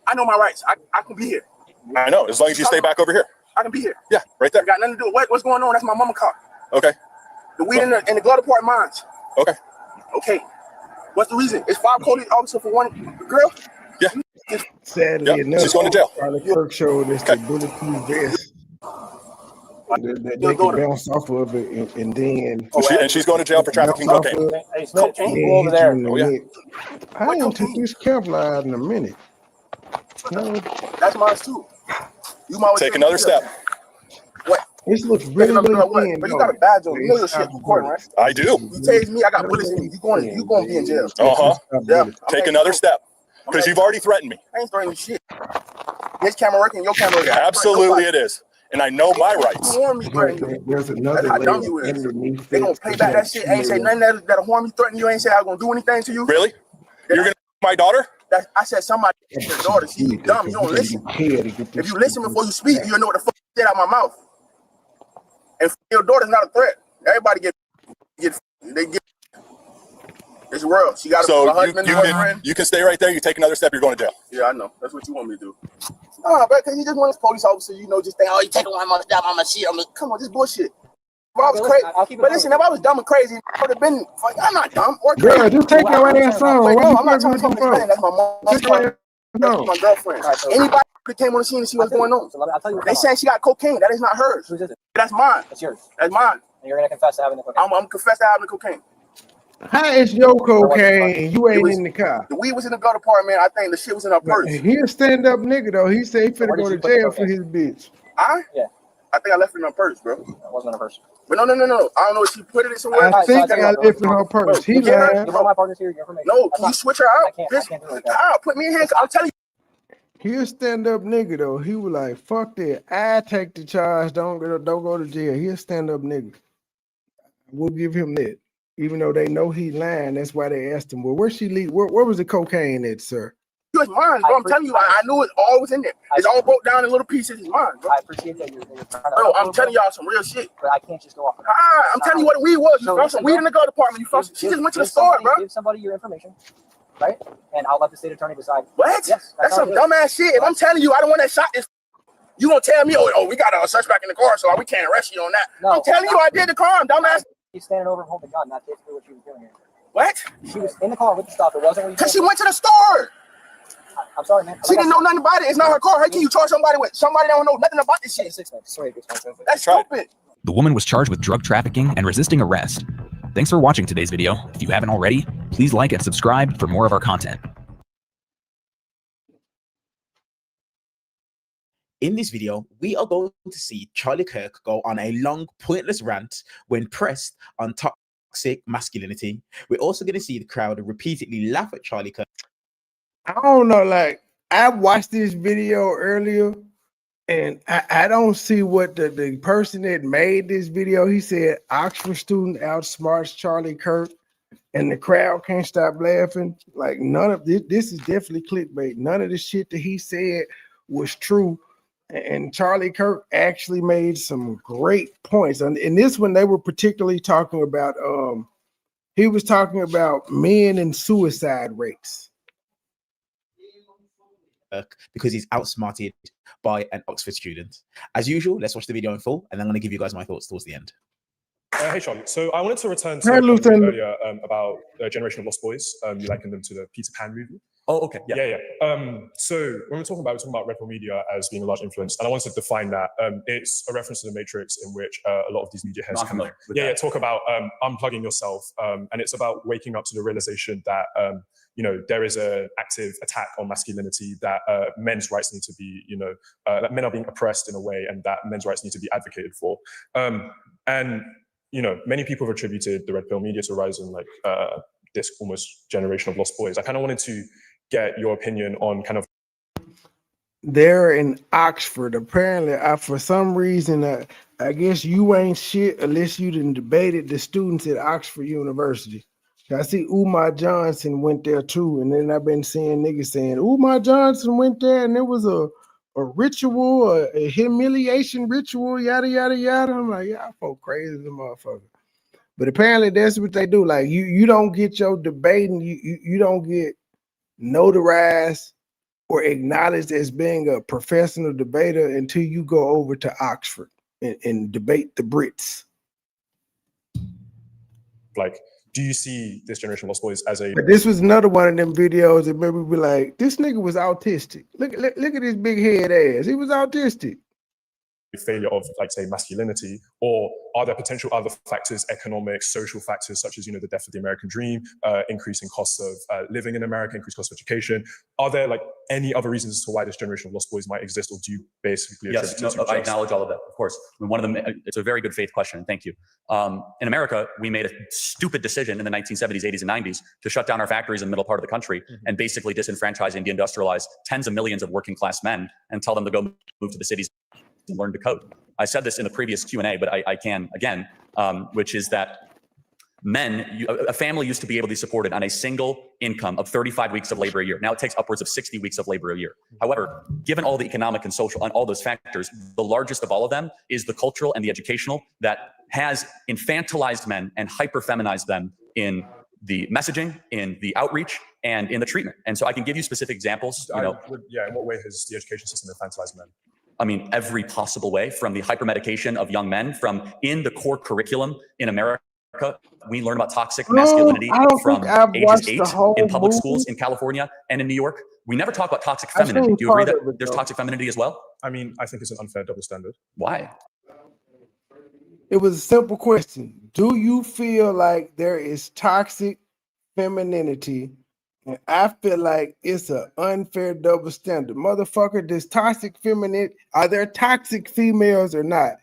I know my rights. I can be here. I know. As long as you stay back over here. I can be here. Yeah, right there. Got nothing to do with what's going on. That's my mama car. Okay. The weed in the glove part mine. Okay. Okay. What's the reason? It's 5 police officers for one girl? Yeah. Sadly enough, she's going to jail. Charlie Kirk showed us the bulletproof vest that they can bounce off of it, and then And she's going to jail for trafficking cocaine. Hey, Smith, go over there. Oh, yeah. I ain't took this Kevlar out in a minute. No. That's mine too. Take another step. What? This looks really, really thin. But you got a badge on. You know your shit Stop recording, right? I do. You tased me. I got bullets in me. You going to be in jail. Yeah. Take another step because you've already threatened me. I ain't threatening shit. His camera working, your camera working. Absolutely, it is, and I know my rights. You warn me, threaten you. There's another That's how dumb layer you is. underneath They gonna it. play back that shit. Ain't say nothing that'll harm you, threaten you. Ain't say I was gonna do anything to you. Really? You're gonna my daughter? I said somebody your daughter. She dumb. You don't listen. If you listen before you speak, you know what the fuck shit out my mouth. And your daughter's not a threat. Everybody get. It's world. She got a husband, boyfriend. You can stay right there. You take another step, you're going to jail. Yeah, I know. That's what you want me to do. Nah, bro, because he just wants police officer, just think, oh, he taking one more step, I'm a shit. Come on, this bullshit. If I was crazy, but listen, if I was dumb and crazy, I would have been. Like, I'm not dumb. Or crazy. Girl, just take your ass on. Wait, no, I'm not trying to explain. That's my mom. That's my girlfriend. Anybody that came on the scene and see what's going on. They saying she got cocaine. That is not hers. That's mine. That's yours. That's mine. And you're gonna confess to having the cocaine. I'm confessed to having the cocaine. How is your cocaine and you ain't in the car? The weed was in the gut apartment. I think the shit was in her purse. He a stand-up nigga though. He said he finna go to jail for his bitch. Yeah. I think I left it in her purse, bro. It wasn't in her purse. But no. I don't know if she put it somewhere. I think I left it in her purse. He lied. You're one of my partners here. Your information. No, can you switch her out? I can't do it. Put me in handcuffs. I'm telling you. He a stand-up nigga though. He was like, fuck that. I take the charge. Don't go to jail. He a stand-up nigga. We'll give him that. Even though they know he lying, that's why they asked him, well, where she leave? Where was the cocaine at, sir? It was mine, bro. I'm telling you, I knew it all was in there. It's all broke down in little pieces. It's mine, bro. I appreciate that you're trying to. Bro, I'm telling y'all some real shit. But I can't just go off. I'm telling you what the weed was. You found some weed in the gut department. You found she just went to the store, bro. Give somebody your information, right? And I'll let the state attorney decide. What? Yes, that's some dumbass shit. If I'm telling you, I don't want that shot this. You gonna tell me, oh, we got a suspect in the car, so we can't arrest you on that. No, I'm telling you, I did the crime, dumbass. She's standing over and holding the gun. That's basically what she was doing here. What? She was in the car with the stuff. It wasn't. Because she went to the store. I'm sorry, man. She didn't know nothing about it. It's not her car. How can you charge somebody with somebody that don't know nothing about this shit? That's stupid. The woman was charged with drug trafficking and resisting arrest. Thanks for watching today's video. If you haven't already, please like and subscribe for more of our content. In this video, we are going to see Charlie Kirk go on a long, pointless rant when pressed on toxic masculinity. We're also going to see the crowd repeatedly laugh at Charlie Kirk. I don't know, like, I watched this video earlier, and I don't see what the person that made this video, he said, Oxford student outsmarts Charlie Kirk, and the crowd can't stop laughing. Like, none of this is definitely clickbait. None of the shit that he said was true. And Charlie Kirk actually made some great points. And in this one, they were particularly talking about, he was talking about men and suicide rates. Because he's outsmarted by an Oxford student. As usual, let's watch the video in full, and then I'm going to give you guys my thoughts towards the end. Hey, Sean. So I wanted to return to earlier about the Generation of Lost Boys. You likened them to the Peter Pan movie. Oh, okay. Yeah. So when we're talking about Red Pill media as being a large influence, and I wanted to define that. It's a reference to the Matrix in which a lot of these media heads talk about unplugging yourself, and it's about waking up to the realization that there is an active attack on masculinity, that men's rights need to be, that men are being oppressed in a way, and that men's rights need to be advocated for. And many people have attributed the Red Pill media to rise in this almost generation of lost boys. I kind of wanted to get your opinion on kind of. They're in Oxford. Apparently, for some reason, I guess you ain't shit unless you done debated the students at Oxford University. I see Umar Johnson went there too, and then I've been seeing niggas saying Umar Johnson went there, and there was a ritual, a humiliation ritual, yada yada yada. I'm like, y'all folk crazy as a motherfucker. But apparently, that's what they do. Like you don't get your debating, you don't get notarized or acknowledged as being a professional debater until you go over to Oxford and debate the Brits. Like, do you see this generation of lost boys as a? But this was another one of them videos that made me be like, this nigga was autistic. Look at his big head ass. He was autistic. failure of, like, say, masculinity, or are there potential other factors, economic, social factors, such as, the death of the American dream, increasing costs of living in America, increased cost of education? Are there, like, any other reasons as to why this generation of lost boys might exist, or do you basically attribute Yes, no, I acknowledge all of that, of course. I mean, it's a very good faith question. Thank you. In America, we made a stupid decision in the 1970s, 80s, and 90s to shut down our factories in the middle part of the country and basically disenfranchise and deindustrialize tens of millions of working class men and tell them to go move to the cities and learn to code. I said this in the previous Q&A, but I can again, which is that a family used to be able to be supported on a single income of 35 weeks of labor a year. Now it takes upwards of 60 weeks of labor a year. However, given all the economic and social and all those factors, the largest of all of them is the cultural and the educational that has infantilized men and hyper-feminized them in the messaging, in the outreach, and in the treatment. And so I can give you specific examples. In what way has the education system infantilized men? I mean, every possible way, from the hypermedication of young men, from in the core curriculum in America, we learn about toxic masculinity from ages 8 in public schools in California and in New York. We never talk about toxic femininity. Do you agree that there's toxic femininity as well? I mean, I think it's an unfair double standard. Why? It was a simple question. Do you feel like there is toxic femininity? And I feel like it's an unfair double standard. Motherfucker, does toxic femininity, are there toxic females or not?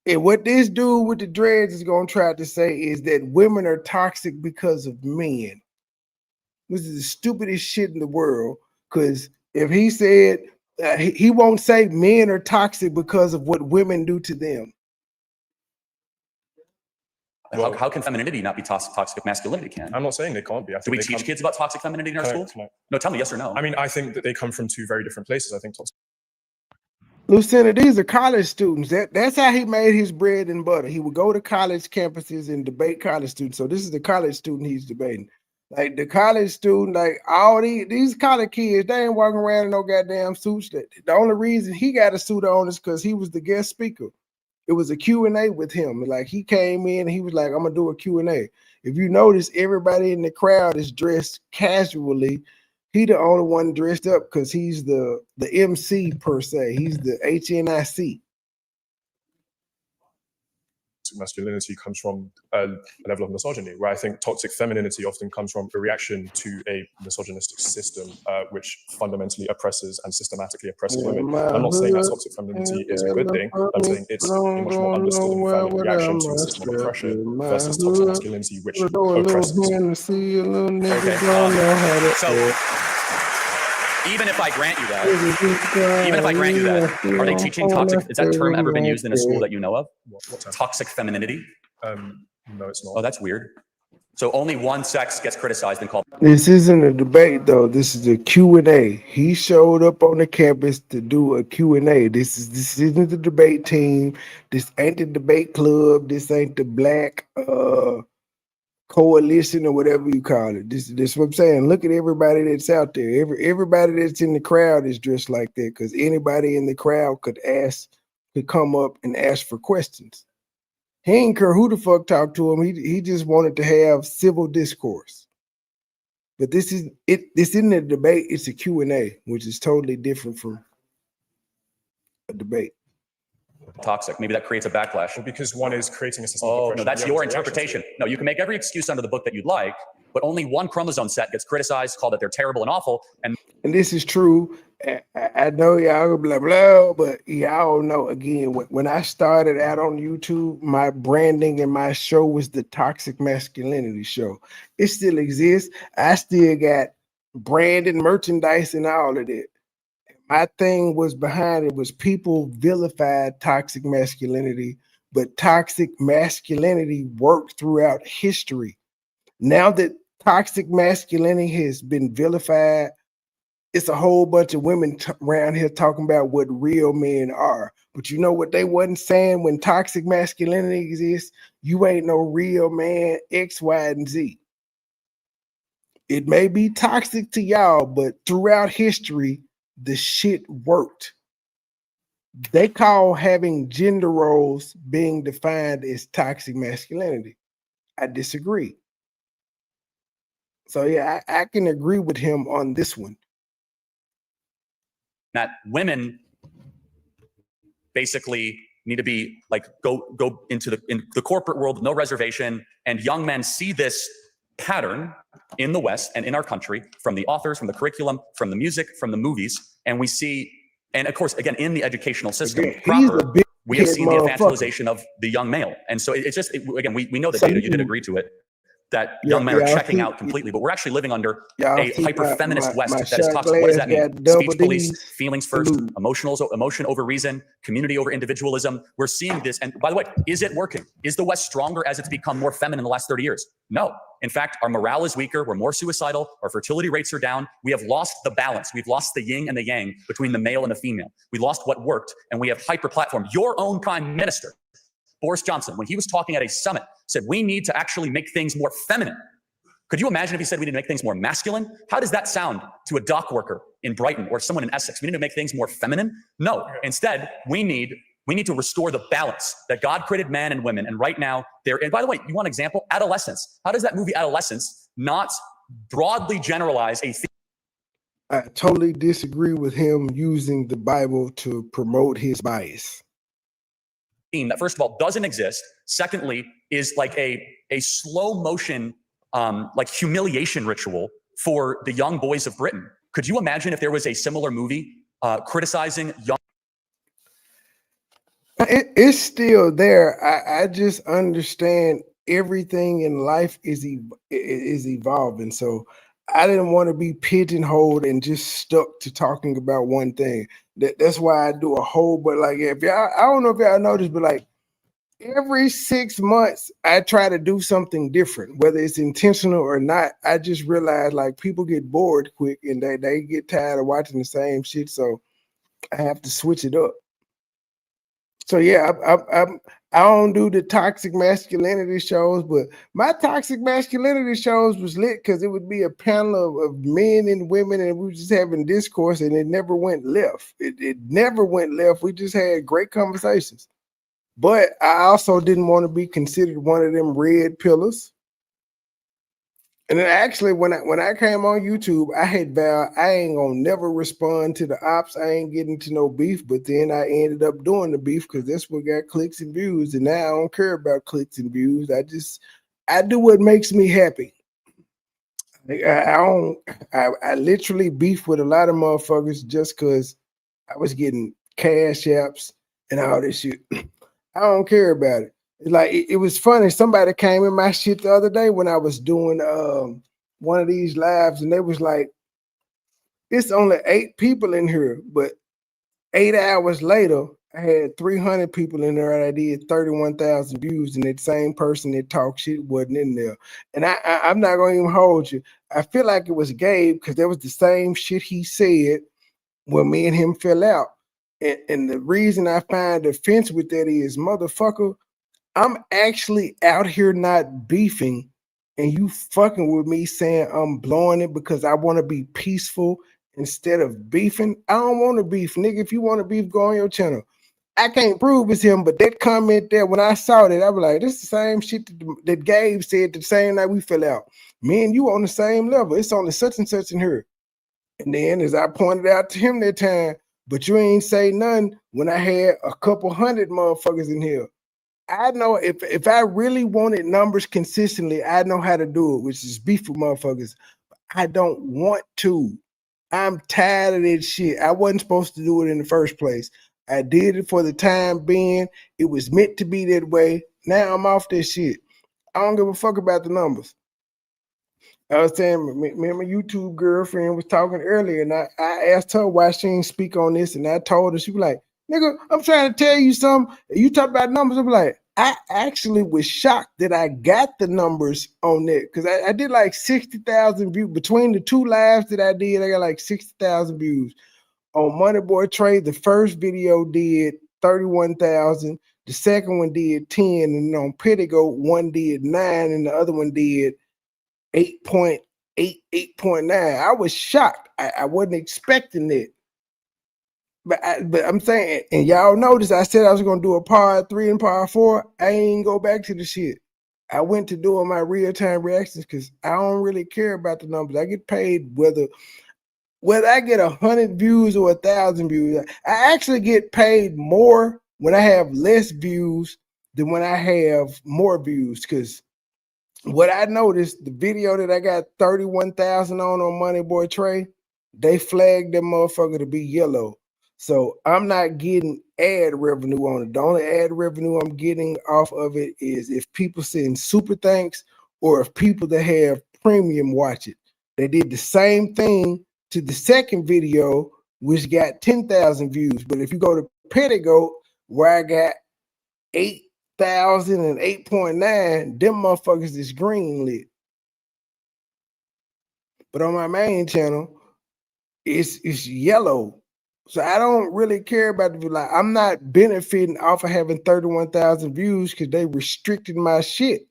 And what this dude with the dreads is going to try to say is that women are toxic because of men. This is the stupidest shit in the world, because if he said, he won't say men are toxic because of what women do to them. How can femininity not be toxic masculinity can? I'm not saying they can't be. Do we teach kids about toxic femininity in our schools? No, tell me yes or no. I mean, I think that they come from two very different places. I think Lucinda, these are college students. That's how he made his bread and butter. He would go to college campuses and debate college students. So this is the college student he's debating. Like the college student, like all these college kids, they ain't walking around in no goddamn suits. The only reason he got a suit on is because he was the guest speaker. It was a Q&A with him. Like he came in and he was like, I'm gonna do a Q&A. If you notice, everybody in the crowd is dressed casually. He the only one dressed up because he's the MC per se. He's the HNIC. Masculinity comes from a level of misogyny, where I think toxic femininity often comes from a reaction to a misogynistic system, which fundamentally oppresses and systematically oppresses women. I'm not saying that toxic femininity is a good thing. I'm saying it's a much more understood and valid reaction to a system of oppression versus toxic masculinity, which oppresses. Okay. So even if I grant you that, are they teaching toxic? Is that term ever been used in a school that you know of? What toxic femininity? No, it's not. Oh, that's weird. So only one sex gets criticized and called. This isn't a debate though. This is a Q&A. He showed up on the campus to do a Q&A. This isn't the debate team. This ain't the debate club. This ain't the black coalition or whatever you call it. This is what I'm saying. Look at everybody that's out there. Everybody that's in the crowd is dressed like that because anybody in the crowd could come up and ask for questions. He ain't care who the fuck talked to him. He just wanted to have civil discourse. But this isn't a debate. It's a Q&A, which is totally different from a debate. Toxic. Maybe that creates a backlash. Well, because one is creating a system. Oh, no, that's your interpretation. No, you can make every excuse under the book that you'd like, but only one chromosome set gets criticized, called that they're terrible and awful. And this is true. I know y'all blah blah, but y'all know again when I started out on YouTube, my branding and my show was the Toxic Masculinity Show. It still exists. I still got branded merchandise and all of that. My thing was behind it was people vilified toxic masculinity, but toxic masculinity worked throughout history. Now that toxic masculinity has been vilified, it's a whole bunch of women around here talking about what real men are. But you know what they wasn't saying when toxic masculinity exists? You ain't no real man, X, Y, and Z. It may be toxic to y'all, but throughout history, the shit worked. They call having gender roles being defined as toxic masculinity. I disagree. So yeah, I can agree with him on this one. That women basically need to be like go into the corporate world, no reservation. And young men see this pattern in the West and in our country from the authors, from the curriculum, from the music, from the movies, and we see, and of course, again, in the educational system proper, we have seen the infantilization of the young male. And so it's just, again, we know the data, you did agree to it, that young men are checking out completely, but we're actually living under a hyper-feminist West that is toxic. What does that mean? Speech police, feelings first, emotion over reason, community over individualism. We're seeing this. And by the way, is it working? Is the West stronger as it's become more feminine in the last 30 years? No. In fact, our morale is weaker. We're more suicidal. Our fertility rates are down. We have lost the balance. We've lost the yin and the yang between the male and the female. We lost what worked, and we have hyper-platformed. Your own prime minister, Boris Johnson, when he was talking at a summit, said we need to actually make things more feminine. Could you imagine if he said we need to make things more masculine? How does that sound to a dock worker in Brighton or someone in Essex? We need to make things more feminine? No. Instead, we need to restore the balance that God created man and women. And right now, and by the way, you want an example? Adolescence. How does that movie Adolescence not broadly generalize a theme? I totally disagree with him using the Bible to promote his bias. That first of all doesn't exist. Secondly, is like a slow motion like humiliation ritual for the young boys of Britain. Could you imagine if there was a similar movie criticizing young? It's still there. I just understand everything in life is evolving. So I didn't want to be pigeonholed and just stuck to talking about one thing. That's why I do a whole, but like if y'all, I don't know if y'all noticed, but like every 6 months I try to do something different, whether it's intentional or not. I just realize like people get bored quick and they get tired of watching the same shit. So I have to switch it up. So yeah, I don't do the toxic masculinity shows, but my toxic masculinity shows was lit because it would be a panel of men and women, and we were just having discourse, and it never went left. It never went left. We just had great conversations. But I also didn't want to be considered one of them red pillars. And then actually, when I came on YouTube, I had vowed I ain't gonna never respond to the ops. I ain't getting to no beef. But then I ended up doing the beef because that's what got clicks and views. And now I don't care about clicks and views. I do what makes me happy. I literally beef with a lot of motherfuckers just because I was getting cash apps and all this shit. I don't care about it. Like it was funny. Somebody came in my shit the other day when I was doing one of these lives, and they was like, "It's only 8 people in here," but 8 hours later, I had 300 people in there, and I did 31,000 views, and that same person that talked shit wasn't in there. And I'm not gonna even hold you. I feel like it was Gabe because that was the same shit he said when me and him fell out. And the reason I find offense with that is, motherfucker, I'm actually out here not beefing, and you fucking with me saying I'm blowing it because I want to be peaceful instead of beefing. I don't want to beef, nigga. If you want to beef, go on your channel. I can't prove it's him, but that comment there, when I saw that, I was like, this is the same shit that Gabe said the same night we fell out. Me and you on the same level. It's only such and such in here. And then as I pointed out to him that time, but you ain't say nothing when I had a couple hundred motherfuckers in here. I know if I really wanted numbers consistently, I know how to do it, which is beef with motherfuckers. I don't want to. I'm tired of that shit. I wasn't supposed to do it in the first place. I did it for the time being. It was meant to be that way. Now I'm off that shit. I don't give a fuck about the numbers. I was saying, me and my YouTube girlfriend was talking earlier, and I asked her why she didn't speak on this, and I told her, she was like, nigga, I'm trying to tell you something. You talk about numbers. I'm like, I actually was shocked that I got the numbers on that because I did like 60,000 views. Between the 2 lives that I did, I got like 60,000 views. On MoneyBoy Trade, the first video did 31,000. The second one did 10. And on Pettigo, one did 9 and the other one did 8.8, 8.9. I was shocked. I wasn't expecting that. But I'm saying, and y'all notice I said I was going to do a part 3 and part 4. I ain't go back to the shit. I went to doing my real-time reactions because I don't really care about the numbers. I get paid whether I get 100 views or 1,000 views. I actually get paid more when I have less views than when I have more views. Because what I noticed, the video that I got 31,000 on MoneyBoy Trey, they flagged that motherfucker to be yellow. So I'm not getting ad revenue on it. The only ad revenue I'm getting off of it is if people send super thanks or if people that have premium watch it. They did the same thing to the second video, which got 10,000 views. But if you go to Pettigoat, where I got 8,000 and 8.9, them motherfuckers is green lit. But on my main channel, it's yellow. So I don't really care about the view. Like, I'm not benefiting off of having 31,000 views because they restricted my shit.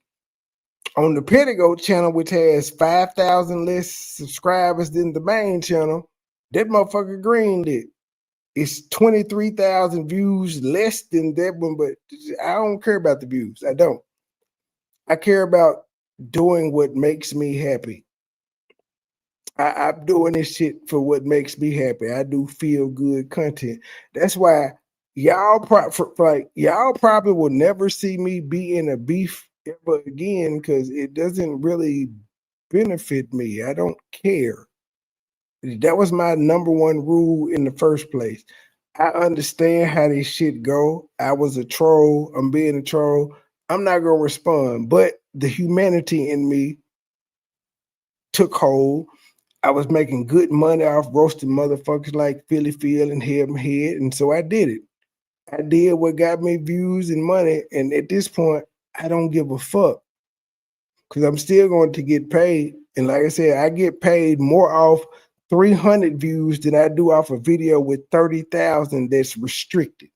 On the Pettigoat channel, which has 5,000 less subscribers than the main channel, that motherfucker green lit. It's 23,000 views less than that one, but I don't care about the views. I don't. I care about doing what makes me happy. I'm doing this shit for what makes me happy. I do feel good content. That's why y'all probably will never see me be in a beef ever again because it doesn't really benefit me. I don't care. That was my number one rule in the first place. I understand how this shit go. I was a troll. I'm being a troll. I'm not gonna respond. But the humanity in me took hold. I was making good money off roasting motherfuckers like Philly Phil and Head Head, and so I did it. I did what got me views and money, and at this point, I don't give a fuck because I'm still going to get paid. And like I said, I get paid more off 300 views than I do off a video with 30,000 that's restricted.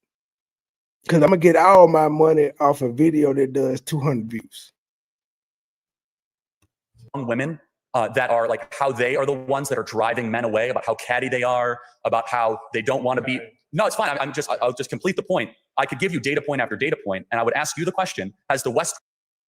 Because I'm gonna get all my money off a video that does 200 views. Women that are like how they are the ones that are driving men away, about how catty they are, about how they don't want to be. No, it's fine. I'll just complete the point. I could give you data point after data point, and I would ask you the question: has the West?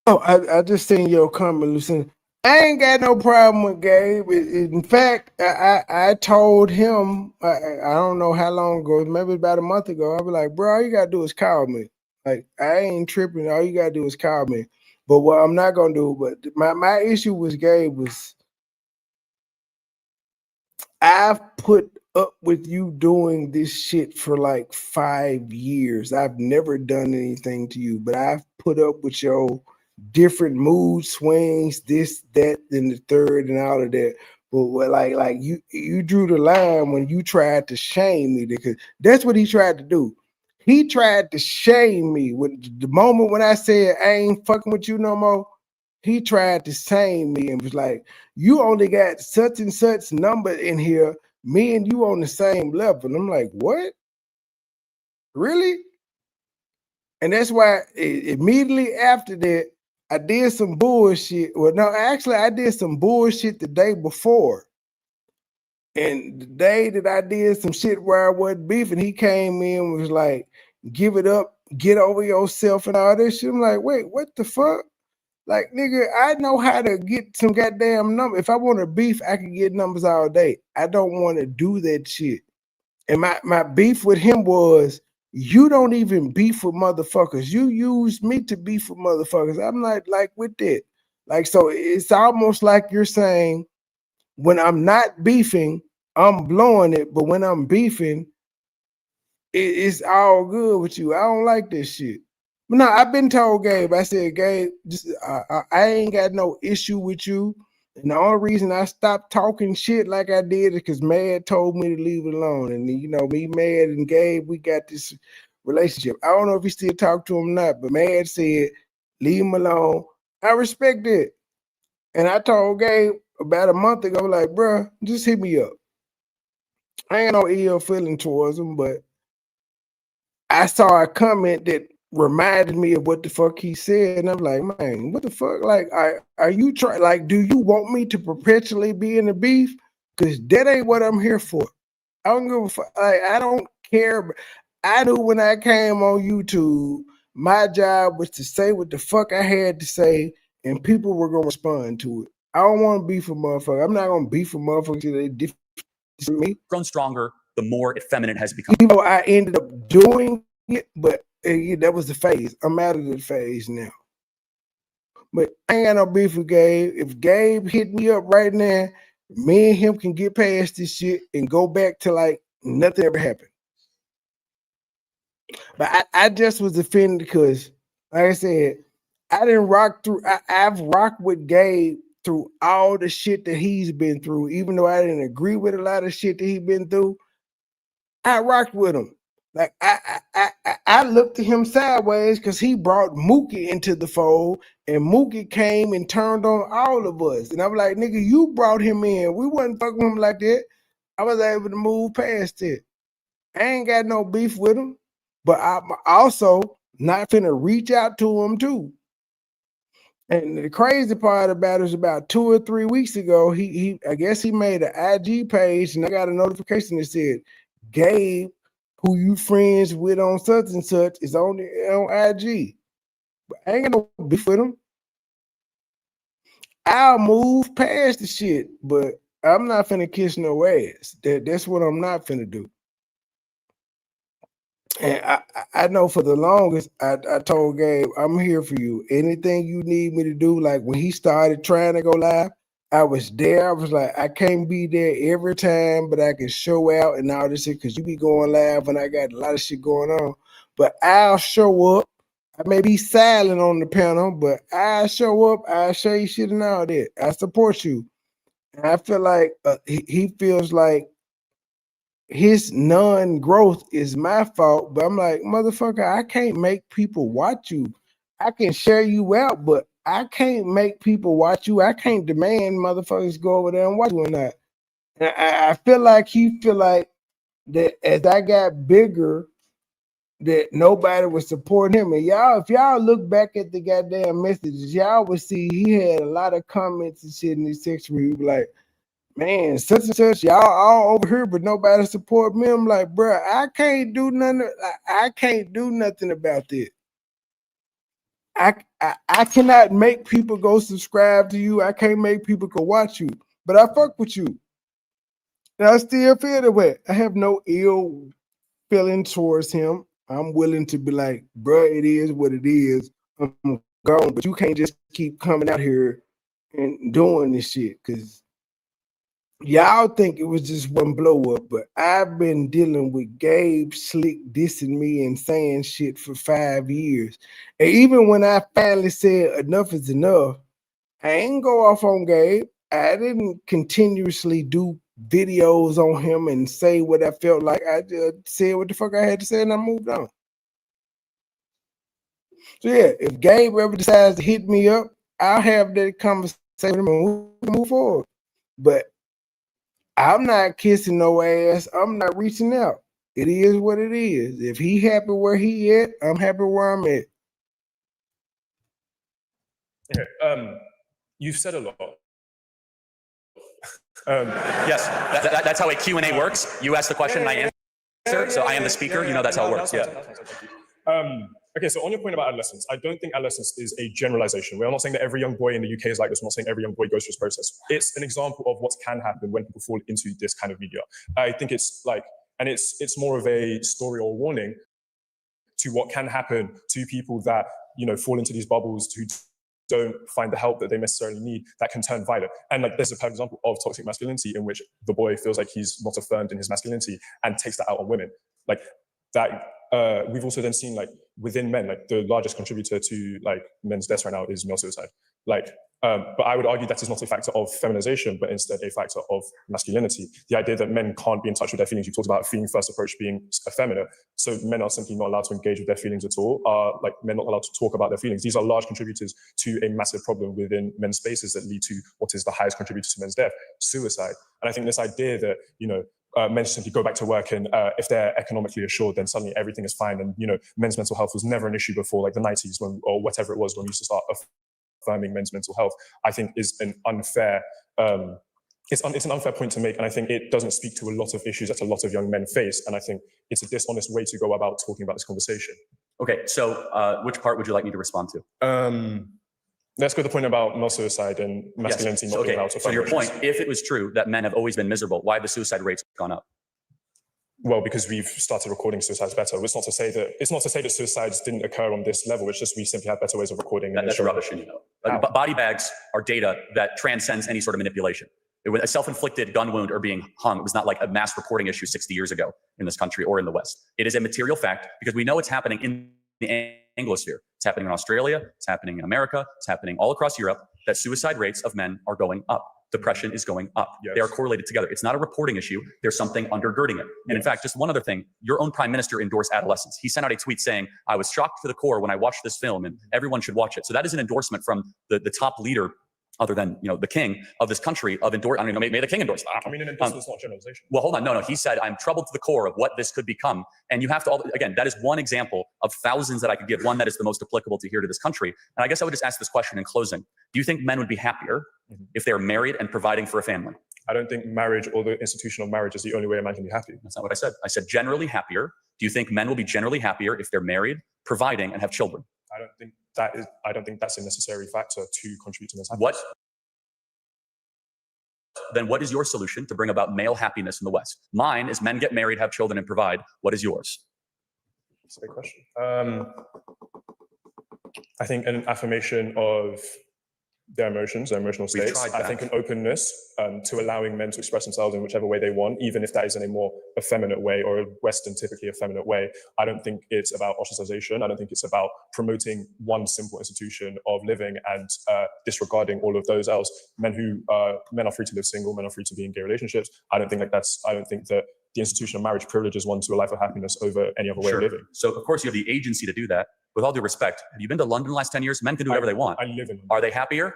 Oh, I just seen your comment, Lucian. I ain't got no problem with Gabe. In fact, I told him, I don't know how long ago, maybe about a month ago, I'll be like, bro, all you gotta do is call me. Like, I ain't tripping. All you gotta do is call me. But what I'm not gonna do, but my issue with Gabe was I've put up with you doing this shit for like 5 years. I've never done anything to you, but I've put up with your different mood swings, this, that, and the third, and all of that. But what, like you drew the line when you tried to shame me, because that's what he tried to do. He tried to shame me. When the moment when I said I ain't fucking with you no more, he tried to shame me and was like, you only got such and such number in here. Me and you on the same level. And I'm like, what? Really? And that's why immediately after that, I did some bullshit. Well, no, actually, I did some bullshit the day before. And the day that I did some shit where I wasn't beefing, he came in and was like, give it up, get over yourself and all this shit. I'm like, wait, what the fuck? Like, nigga, I know how to get some goddamn number. If I want to beef, I can get numbers all day. I don't want to do that shit. And my beef with him was, you don't even beef with motherfuckers. You use me to beef with motherfuckers. I'm like with that. Like, so it's almost like you're saying, when I'm not beefing, I'm blowing it. But when I'm beefing, it's all good with you. I don't like this shit. But no, I've been told Gabe, I said, Gabe, just, I ain't got no issue with you. And the only reason I stopped talking shit like I did is because Mad told me to leave it alone. And, you know, me, Mad, and Gabe, we got this relationship. I don't know if he still talk to him or not, but Mad said, leave him alone. I respect it. And I told Gabe about a month ago, like, bro, just hit me up. I ain't no ill feeling towards him, but I saw a comment that reminded me of what the fuck he said, and I'm like, man, what the fuck? Like, are you trying? Like, do you want me to perpetually be in the beef? Because that ain't what I'm here for. I don't give a fuck. Like, I don't care. I knew when I came on YouTube, my job was to say what the fuck I had to say, and people were gonna respond to it. I don't want to beef a motherfucker. I'm not gonna beef a motherfucker till they different from me. Grown stronger, the more effeminate has become. Even though I ended up doing it, but that was the phase. I'm out of the phase now. But I ain't got no beef with Gabe. If Gabe hit me up right now, me and him can get past this shit and go back to like nothing ever happened. But I just was offended because, like I said, I didn't rock through. I've rocked with Gabe through all the shit that he's been through, even though I didn't agree with a lot of shit that he's been through. I rocked with him. Like I looked at him sideways because he brought Mookie into the fold, and Mookie came and turned on all of us. And I'm like, nigga, you brought him in. We wasn't fucking with him like that. I was able to move past it. I ain't got no beef with him, but I'm also not finna reach out to him too. And the crazy part about it is about 2 or 3 weeks ago, he I guess he made an IG page, and I got a notification that said, Gabe, who you friends with on such and such, is on IG. But I ain't got no beef with him. I'll move past the shit, but I'm not finna kiss no ass. That's what I'm not finna do. And I know for the longest, I told Gabe, I'm here for you. Anything you need me to do, like when he started trying to go live, I was there. I was like, I can't be there every time, but I can show out and all this shit because you be going live and I got a lot of shit going on. But I'll show up. I may be silent on the panel, but I'll show up. I'll show you shit and all that. I support you. And I feel like he feels like his non-growth is my fault, but I'm like, motherfucker, I can't make people watch you. I can share you out, but I can't make people watch you. I can't demand motherfuckers go over there and watch you or not. And I feel like he feel like that as I got bigger, that nobody was supporting him. And y'all, if y'all look back at the goddamn messages, y'all would see he had a lot of comments and shit in his section where he was like, man, such and such, y'all all over here, but nobody support me. I'm like, bro, I can't do nothing. I can't do nothing about this. I cannot make people go subscribe to you. I can't make people go watch you, but I fuck with you. And I still feel that way. I have no ill feeling towards him. I'm willing to be like, bro, it is what it is. I'm gone, but you can't just keep coming out here and doing this shit because y'all think it was just one blow up, but I've been dealing with Gabe slick dissing me and saying shit for 5 years. And even when I finally said enough is enough, I ain't go off on Gabe. I didn't continuously do videos on him and say what I felt like. I just said what the fuck I had to say and I moved on. So yeah, if Gabe ever decides to hit me up, I'll have that conversation and move forward. But I'm not kissing no ass. I'm not reaching out. It is what it is. If he happy where he at, I'm happy where I'm at. Okay. You've said a lot. Yes, that's how a Q&A works. You ask the question and I answer. So I am the speaker. You know that's how it works. Yeah. Okay, so on your point about adolescence, I don't think adolescence is a generalization. We're not saying that every young boy in the UK is like this. We're not saying every young boy goes through this process. It's an example of what can happen when people fall into this kind of media. I think it's like, and it's more of a story or warning to what can happen to people that, you know, fall into these bubbles, who don't find the help that they necessarily need, that can turn violent. And like, there's a perfect example of toxic masculinity in which the boy feels like he's not affirmed in his masculinity and takes that out on women. Like that. We've also then seen like within men, like the largest contributor to like men's deaths right now is male suicide. Like, but I would argue that is not a factor of feminization, but instead a factor of masculinity. The idea that men can't be in touch with their feelings. You talked about a feeling first approach being effeminate. So men are simply not allowed to engage with their feelings at all. Like men not allowed to talk about their feelings. These are large contributors to a massive problem within men's spaces that lead to what is the highest contributor to men's death, suicide. And I think this idea that, you know, men simply go back to work and if they're economically assured, then suddenly everything is fine. And, you know, men's mental health was never an issue before like the 90s when, or whatever it was when we used to start affirming men's mental health, I think is an unfair, it's an unfair point to make. And I think it doesn't speak to a lot of issues that a lot of young men face. And I think it's a dishonest way to go about talking about this conversation. Okay, so which part would you like me to respond to? Let's go to the point about male suicide and masculinity not being allowed to. So your point, if it was true that men have always been miserable, why have the suicide rates gone up? Well, because we've started recording suicides better. It's not to say that suicides didn't occur on this level. It's just we simply have better ways of recording. That's rubbish, you know. Body bags are data that transcends any sort of manipulation. A self-inflicted gun wound or being hung, it was not like a mass reporting issue 60 years ago in this country or in the West. It is a material fact because we know it's happening in the Anglosphere. It's happening in Australia. It's happening in America. It's happening all across Europe, that suicide rates of men are going up. Depression is going up. Yes. They are correlated together. It's not a reporting issue. There's something undergirding it. And in fact, just one other thing, your own prime minister endorsed adolescence. He sent out a tweet saying, I was shocked to the core when I watched this film and everyone should watch it. So that is an endorsement from the top leader, other than, you know, the king of this country, of endorse. I don't know, may the king endorse that. I mean, an endorsement is not generalization. Well, hold on. No. He said, I'm troubled to the core of what this could become. And you have to, again, that is one example of thousands that I could give, one that is the most applicable to here to this country. And I guess I would just ask this question in closing. Do you think men would be happier if they're married and providing for a family? I don't think marriage or the institution of marriage is the only way a man can be happy. That's not what I said. I said generally happier. Do you think men will be generally happier if they're married, providing, and have children? I don't think that's a necessary factor to contribute to this happiness. What? Then what is your solution to bring about male happiness in the West? Mine is men get married, have children, and provide. What is yours? That's a good question. I think an affirmation of their emotions, their emotional states. I think an openness to allowing men to express themselves in whichever way they want, even if that is in a more effeminate way or a Western, typically effeminate way. I don't think it's about ostracization. I don't think it's about promoting one simple institution of living and disregarding all of those else. Men are free to live single, men are free to be in gay relationships. I don't think that the institution of marriage privileges one to a life of happiness over any other way of living. So of course you have the agency to do that. With all due respect, have you been to London the last 10 years? Men can do whatever they want. I live in London. Are they happier?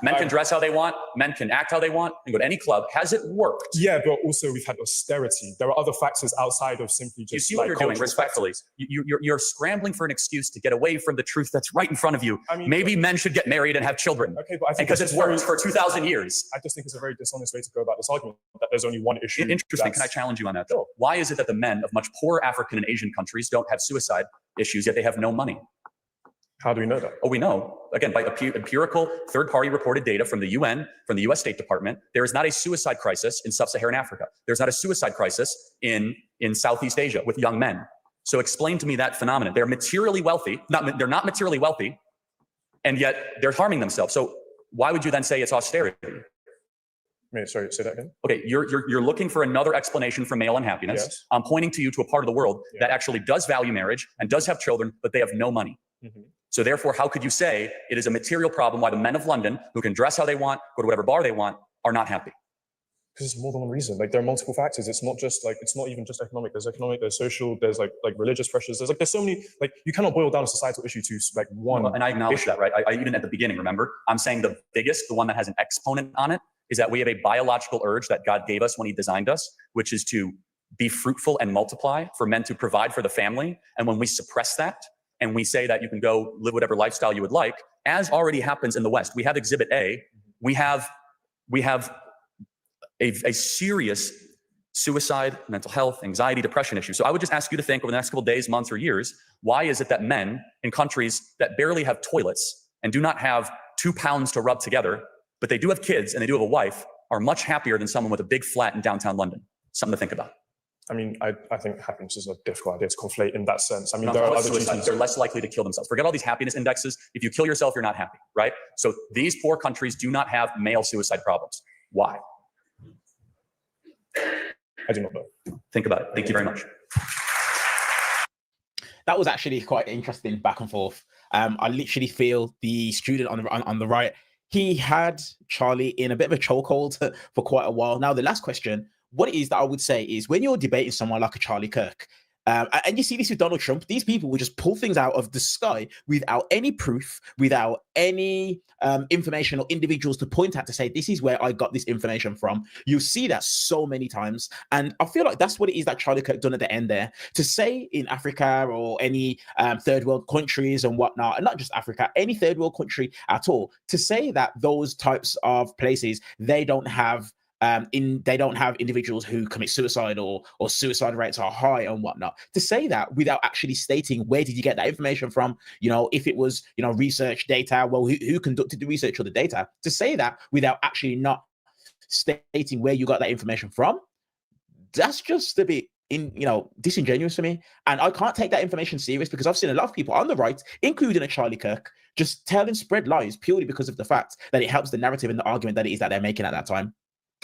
Men can dress how they want. Men can act how they want and go to any club. Has it worked? Yeah, but also we've had austerity. There are other factors outside of simply just. You see what you're doing, respectfully. You're scrambling for an excuse to get away from the truth that's right in front of you. I mean, maybe men should get married and have children. Okay, but I think because it's worked for 2,000 years. I just think it's a very dishonest way to go about this argument. That there's only one issue. Interesting. Can I challenge you on that? Though? Sure. Why is it that the men of much poorer African and Asian countries don't have suicide issues, yet they have no money? How do we know that? Oh, we know, again, by empirical third-party reported data from the UN, from the US State Department, there is not a suicide crisis in sub-Saharan Africa. There's not a suicide crisis in Southeast Asia with young men. So explain to me that phenomenon. They're materially wealthy, they're not materially wealthy, and yet they're harming themselves. So why would you then say it's austerity? Sorry, say that again. Okay, you're looking for another explanation for male unhappiness. Yes. I'm pointing to you to a part of the world that actually does value marriage and does have children, but they have no money. So therefore, how could you say it is a material problem why the men of London, who can dress how they want, go to whatever bar they want, are not happy? Because it's more than one reason. Like there are multiple factors. It's not even just economic. There's economic, there's social, there's like religious pressures. There's so many, you cannot boil down a societal issue to like one. Well, and I acknowledge that, right? I even at the beginning, remember, I'm saying the one that has an exponent on it is that we have a biological urge that God gave us when he designed us, which is to be fruitful and multiply, for men to provide for the family. And when we suppress that, and we say that you can go live whatever lifestyle you would like, as already happens in the West. We have Exhibit A. We have a serious suicide, mental health, anxiety, depression issue. So I would just ask you to think over the next couple of days, months, or years, why is it that men in countries that barely have toilets and do not have 2 pounds to rub together, but they do have kids and they do have a wife, are much happier than someone with a big flat in downtown London? Something to think about. I mean, I think happiness is a difficult idea to conflate in that sense. I mean, there are other duties. They're less likely to kill themselves. Forget all these happiness indexes. If you kill yourself, you're not happy, right? So these poor countries do not have male suicide problems. Why? I do not know. Think about it. Thank you very much. That was actually quite interesting back and forth. I literally feel the student on the right, he had Charlie in a bit of a chokehold for quite a while. Now, the last question, what it is that I would say is when you're debating someone like a Charlie Kirk, and you see this with Donald Trump, these people will just pull things out of the sky without any proof, without any information or individuals to point at to say, this is where I got this information from. You see that so many times. And I feel like that's what it is that Charlie Kirk done at the end there. To say in Africa or any third world countries and whatnot, and not just Africa, any third world country at all, to say that those types of places, they don't have individuals who commit suicide or suicide rates are high and whatnot. To say that without actually stating where did you get that information from, if it was research data, well, who conducted the research or the data? To say that without actually not stating where you got that information from, that's just a bit disingenuous to me. And I can't take that information serious because I've seen a lot of people on the right, including a Charlie Kirk, just tell and spread lies purely because of the fact that it helps the narrative and the argument that it is that they're making at that time.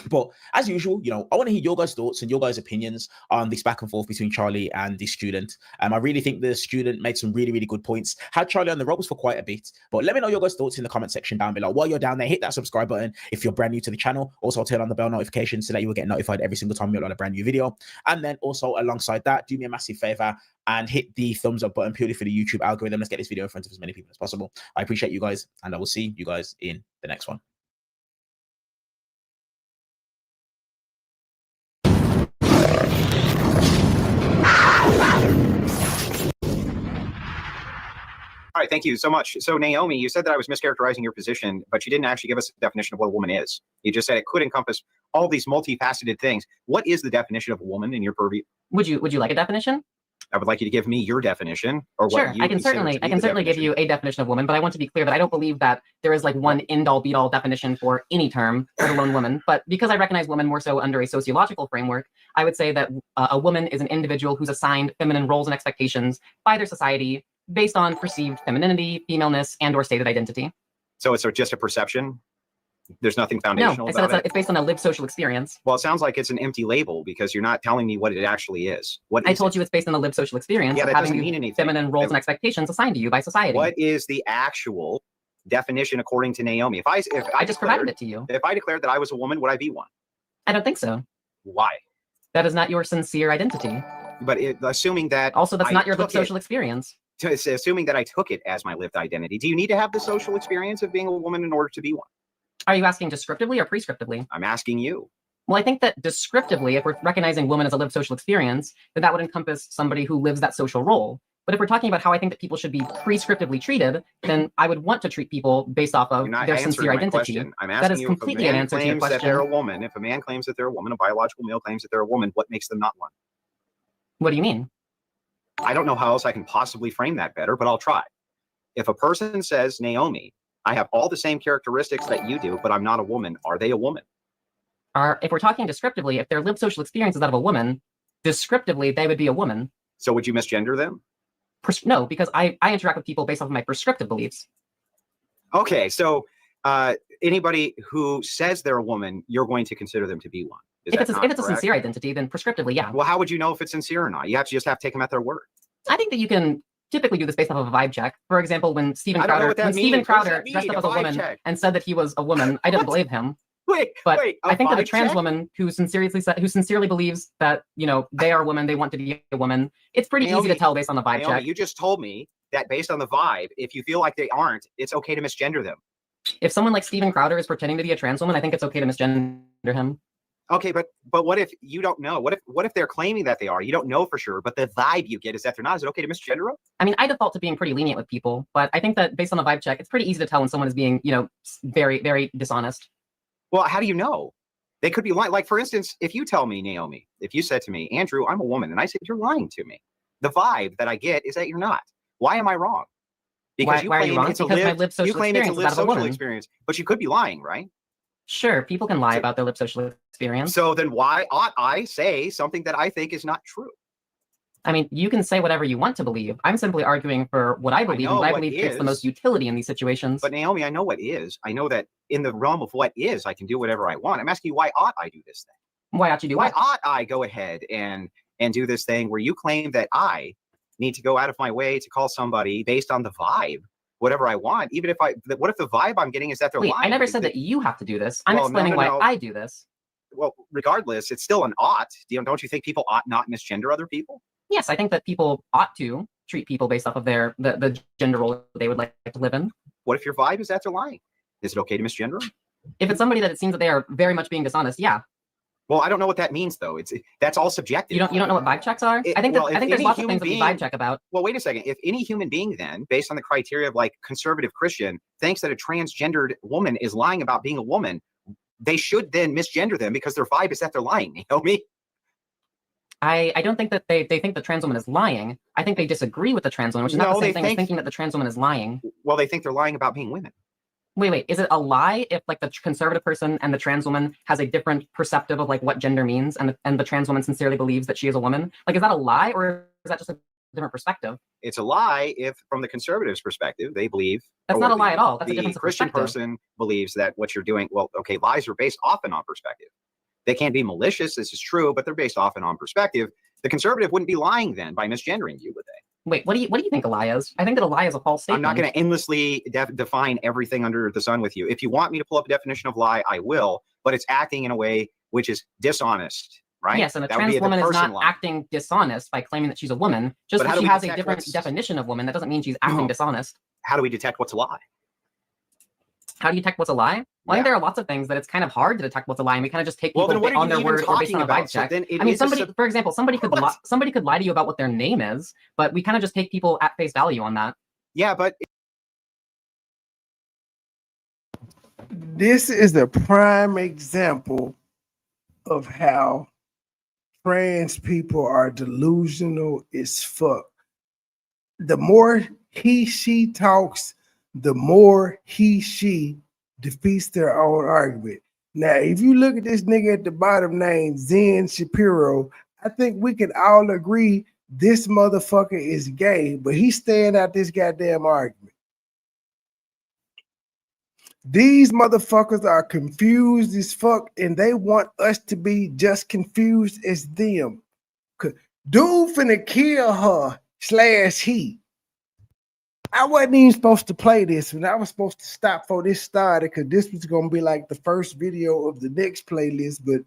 But as usual, I want to hear your guys' thoughts and your guys' opinions on this back and forth between Charlie and the student. I really think the student made some really, really good points. Had Charlie on the ropes for quite a bit. But let me know your guys' thoughts in the comment section down below. While you're down there, hit that subscribe button if you're brand new to the channel. Also, turn on the bell notification so that you will get notified every single time we upload a brand new video. And then also alongside that, do me a massive favor and hit the thumbs up button purely for the YouTube algorithm. Let's get this video in front of as many people as possible. I appreciate you guys, and I will see you guys in the next one. All right, thank you so much. So Naomi, you said that I was mischaracterizing your position, but you didn't actually give us a definition of what a woman is. You just said it could encompass all these multifaceted things. What is the definition of a woman in your purview? Would you like a definition? I would like you to give me your definition, or Sure, what you I can certainly give you a definition of woman, but I want to be clear that I don't believe that there is like one end-all be-all definition for any term, let alone woman. But because I recognize woman more so under a sociological framework, I would say that a woman is an individual who's assigned feminine roles and expectations by their society based on perceived femininity, femaleness, and or stated identity. So it's just a perception? There's nothing foundational about it? It's based on a lived social experience. Well, it sounds like it's an empty label because you're not telling me what it actually is. I told you it's based on a lived social experience of having mean anything. Feminine roles and expectations assigned to you by society. What is the actual definition according to Naomi? If I just provided it to you. If I declared that I was a woman, would I be one? I don't think so. Why? That is not your sincere identity. But assuming that... Also, that's not your lived social experience. Assuming that I took it as my lived identity, do you need to have the social experience of being a woman in order to be one? Are you asking descriptively or prescriptively? I'm asking you. Well, I think that descriptively, if we're recognizing woman as a lived social experience, then that would encompass somebody who lives that social role. But if we're talking about how I think that people should be prescriptively treated, then I would want to treat people based off of their sincere identity. I'm asking that is you completely an answer to your question. That they're a woman. If a man claims that they're a woman, a biological male claims that they're a woman, what makes them not one? What do you mean? I don't know how else I can possibly frame that better, but I'll try. If a person says, Naomi, I have all the same characteristics that you do, but I'm not a woman, are they a woman? If we're talking descriptively, if their lived social experience is that of a woman, descriptively, they would be a woman. So would you misgender them? No, because I interact with people based off of my prescriptive beliefs. Okay, so anybody who says they're a woman, you're going to consider them to be one. If it's a sincere identity, then prescriptively, yeah. Well, how would you know if it's sincere or not? You just have to take them at their word. I think that you can typically do this based off of a vibe check. For example, when Steven Crowder dressed up as a woman and said that he was a woman, I didn't believe him. But I think that a trans woman who sincerely believes that they are a woman, they want to be a woman, it's pretty easy to tell based on the vibe check. You just told me that based on the vibe, if you feel like they aren't, it's okay to misgender them. If someone like Steven Crowder is pretending to be a trans woman, I think it's okay to misgender him. Okay, but what if you don't know? What if they're claiming that they are? You don't know for sure, but the vibe you get is that they're not. Is it okay to misgender them? I mean, I default to being pretty lenient with people, but I think that based on the vibe check, it's pretty easy to tell when someone is being, very, very dishonest. Well, how do you know? They could be lying. Like, for instance, if you tell me, Naomi, if you said to me, Andrew, I'm a woman, and I said, you're lying to me. The vibe that I get is that you're not. Why am I wrong? Because why are you wrong? Because my lived social experience, but you could be lying, right? Sure, people can lie about their lived social experience. So then why ought I say something that I think is not true? I mean, you can say whatever you want to believe. I'm simply arguing for what I believe, and what I believe takes the most utility in these situations. But Naomi, I know what is. I know that in the realm of what is, I can do whatever I want. I'm asking you, why ought I do this thing? Why ought you do what? Why ought I go ahead and do this thing where you claim that I need to go out of my way to call somebody based on the vibe? Whatever I want, even if what if the vibe I'm getting is that they're lying? I never said that you have to do this. I'm explaining why I do this. Well, regardless, it's still an ought. Don't you think people ought not misgender other people? Yes, I think that people ought to treat people based off of the gender role they would like to live in. What if your vibe is that they're lying? Is it okay to misgender them? If it's somebody that it seems that they are very much being dishonest, yeah. Well, I don't know what that means, though. That's all subjective. You don't know what vibe checks are? I think there's lots of things that we vibe check about. Well, wait a second. If any human being then, based on the criteria of like conservative Christian, thinks that a transgendered woman is lying about being a woman, they should then misgender them because their vibe is that they're lying. Naomi? I don't think that they think the trans woman is lying. I think they disagree with the trans woman, which is not the same thing as thinking that the trans woman is lying. Well, they think they're lying about being women. Wait. Is it a lie if like the conservative person and the trans woman has a different perceptive of like what gender means, and the trans woman sincerely believes that she is a woman? Like, is that a lie, or is that just a different perspective? It's a lie if, from the conservatives' perspective, they believe That's not a lie at all. That's a the difference of Christian perspective. person believes that what you're doing. Well, okay, lies are based often on perspective. They can't be malicious. This is true, but they're based often on perspective. The conservative wouldn't be lying then by misgendering you, would they? Wait, what do you think a lie is? I think that a lie is a false statement. I'm not going to endlessly define everything under the sun with you. If you want me to pull up a definition of lie, I will, but it's acting in a way which is dishonest, right? Yes, and a That would trans be the woman is person not lying. acting dishonest by claiming that she's a woman. Just But how because do she we has a detect different what's- definition of woman, that doesn't mean she's acting dishonest. How do we detect what's a lie? How do you detect what's a lie? Well, I think there are lots of things that it's kind of hard to detect what's a lie, and we kind of just take Well, people then what are on you their even word or based on a talking vibe about? So check. then it I mean, is a somebody, for example, somebody could lie to you about what their name is, but we kind of just take people at face value on that. Yeah, but This is a prime example of how trans people are delusional as fuck. The more he/she talks, the more he/she defeats their own argument. Now, if you look at this nigga at the bottom named Zen Shapiro, I think we can all agree this motherfucker is gay, but he's staying out this goddamn argument. These motherfuckers are confused as fuck, and they want us to be just confused as them. Dude finna kill her / he. I wasn't even supposed to play this, and I was supposed to stop before this started because this was gonna be like the first video of the next playlist, but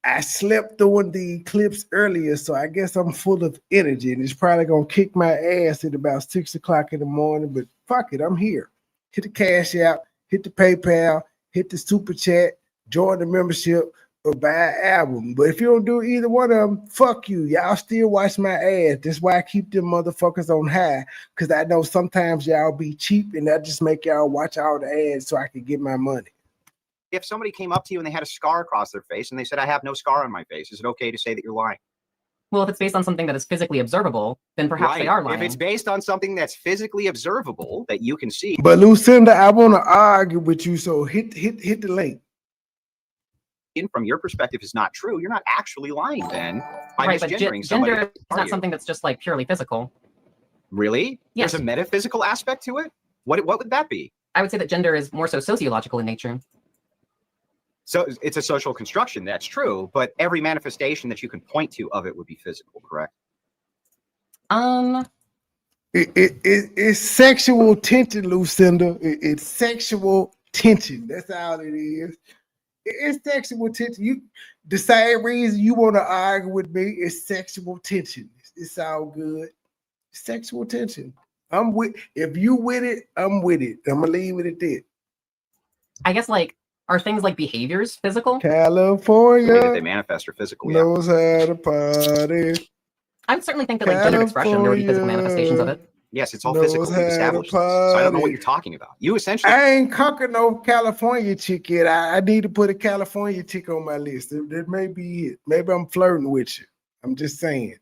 I slept doing the clips earlier, so I guess I'm full of energy, and it's probably gonna kick my ass at about 6 o'clock in the morning, but fuck it, I'm here. Hit the Cash App, hit the PayPal, hit the Super Chat, join the membership, or buy an album. But if you don't do either one of them, fuck you. Y'all still watch my ads. That's why I keep them motherfuckers on high, because I know sometimes y'all be cheap, and I just make y'all watch all the ads so I can get my money. if somebody came up to you and they had a scar across their face and they said, I have no scar on my face, is it okay to say that you're lying? Well, if it's based on something that is physically observable, then perhaps they are lying. If it's based on something that's physically observable that you can see. But Lucinda, I want to argue with you, so hit the link. From your perspective is not true. You're not actually lying then by Right, but misgendering gender somebody. is not something that's just like purely physical. Really? Yes. There's a metaphysical aspect to it? What would that be? I would say that gender is more so sociological in nature. So it's a social construction, that's true, but every manifestation that you can point to of it would be physical, correct? It's sexual tension, Lucinda. It's sexual tension. That's all it is. It's sexual tension. The same reason you want to argue with me is sexual tension. It's all good. Sexual tension. If you with it, I'm with it. I'm gonna leave it at that. I guess are things like behaviors physical? California. The way that they manifest are physical. Yeah. Knows how to party. I would certainly think that gender expression, there would be physical manifestations of it. Yes, it's all physical. We've established this. So I don't know what you're talking about. You essentially. I ain't conquered no California chick yet. I need to put a California chick on my list. That may be it. Maybe I'm flirting with you. I'm just saying.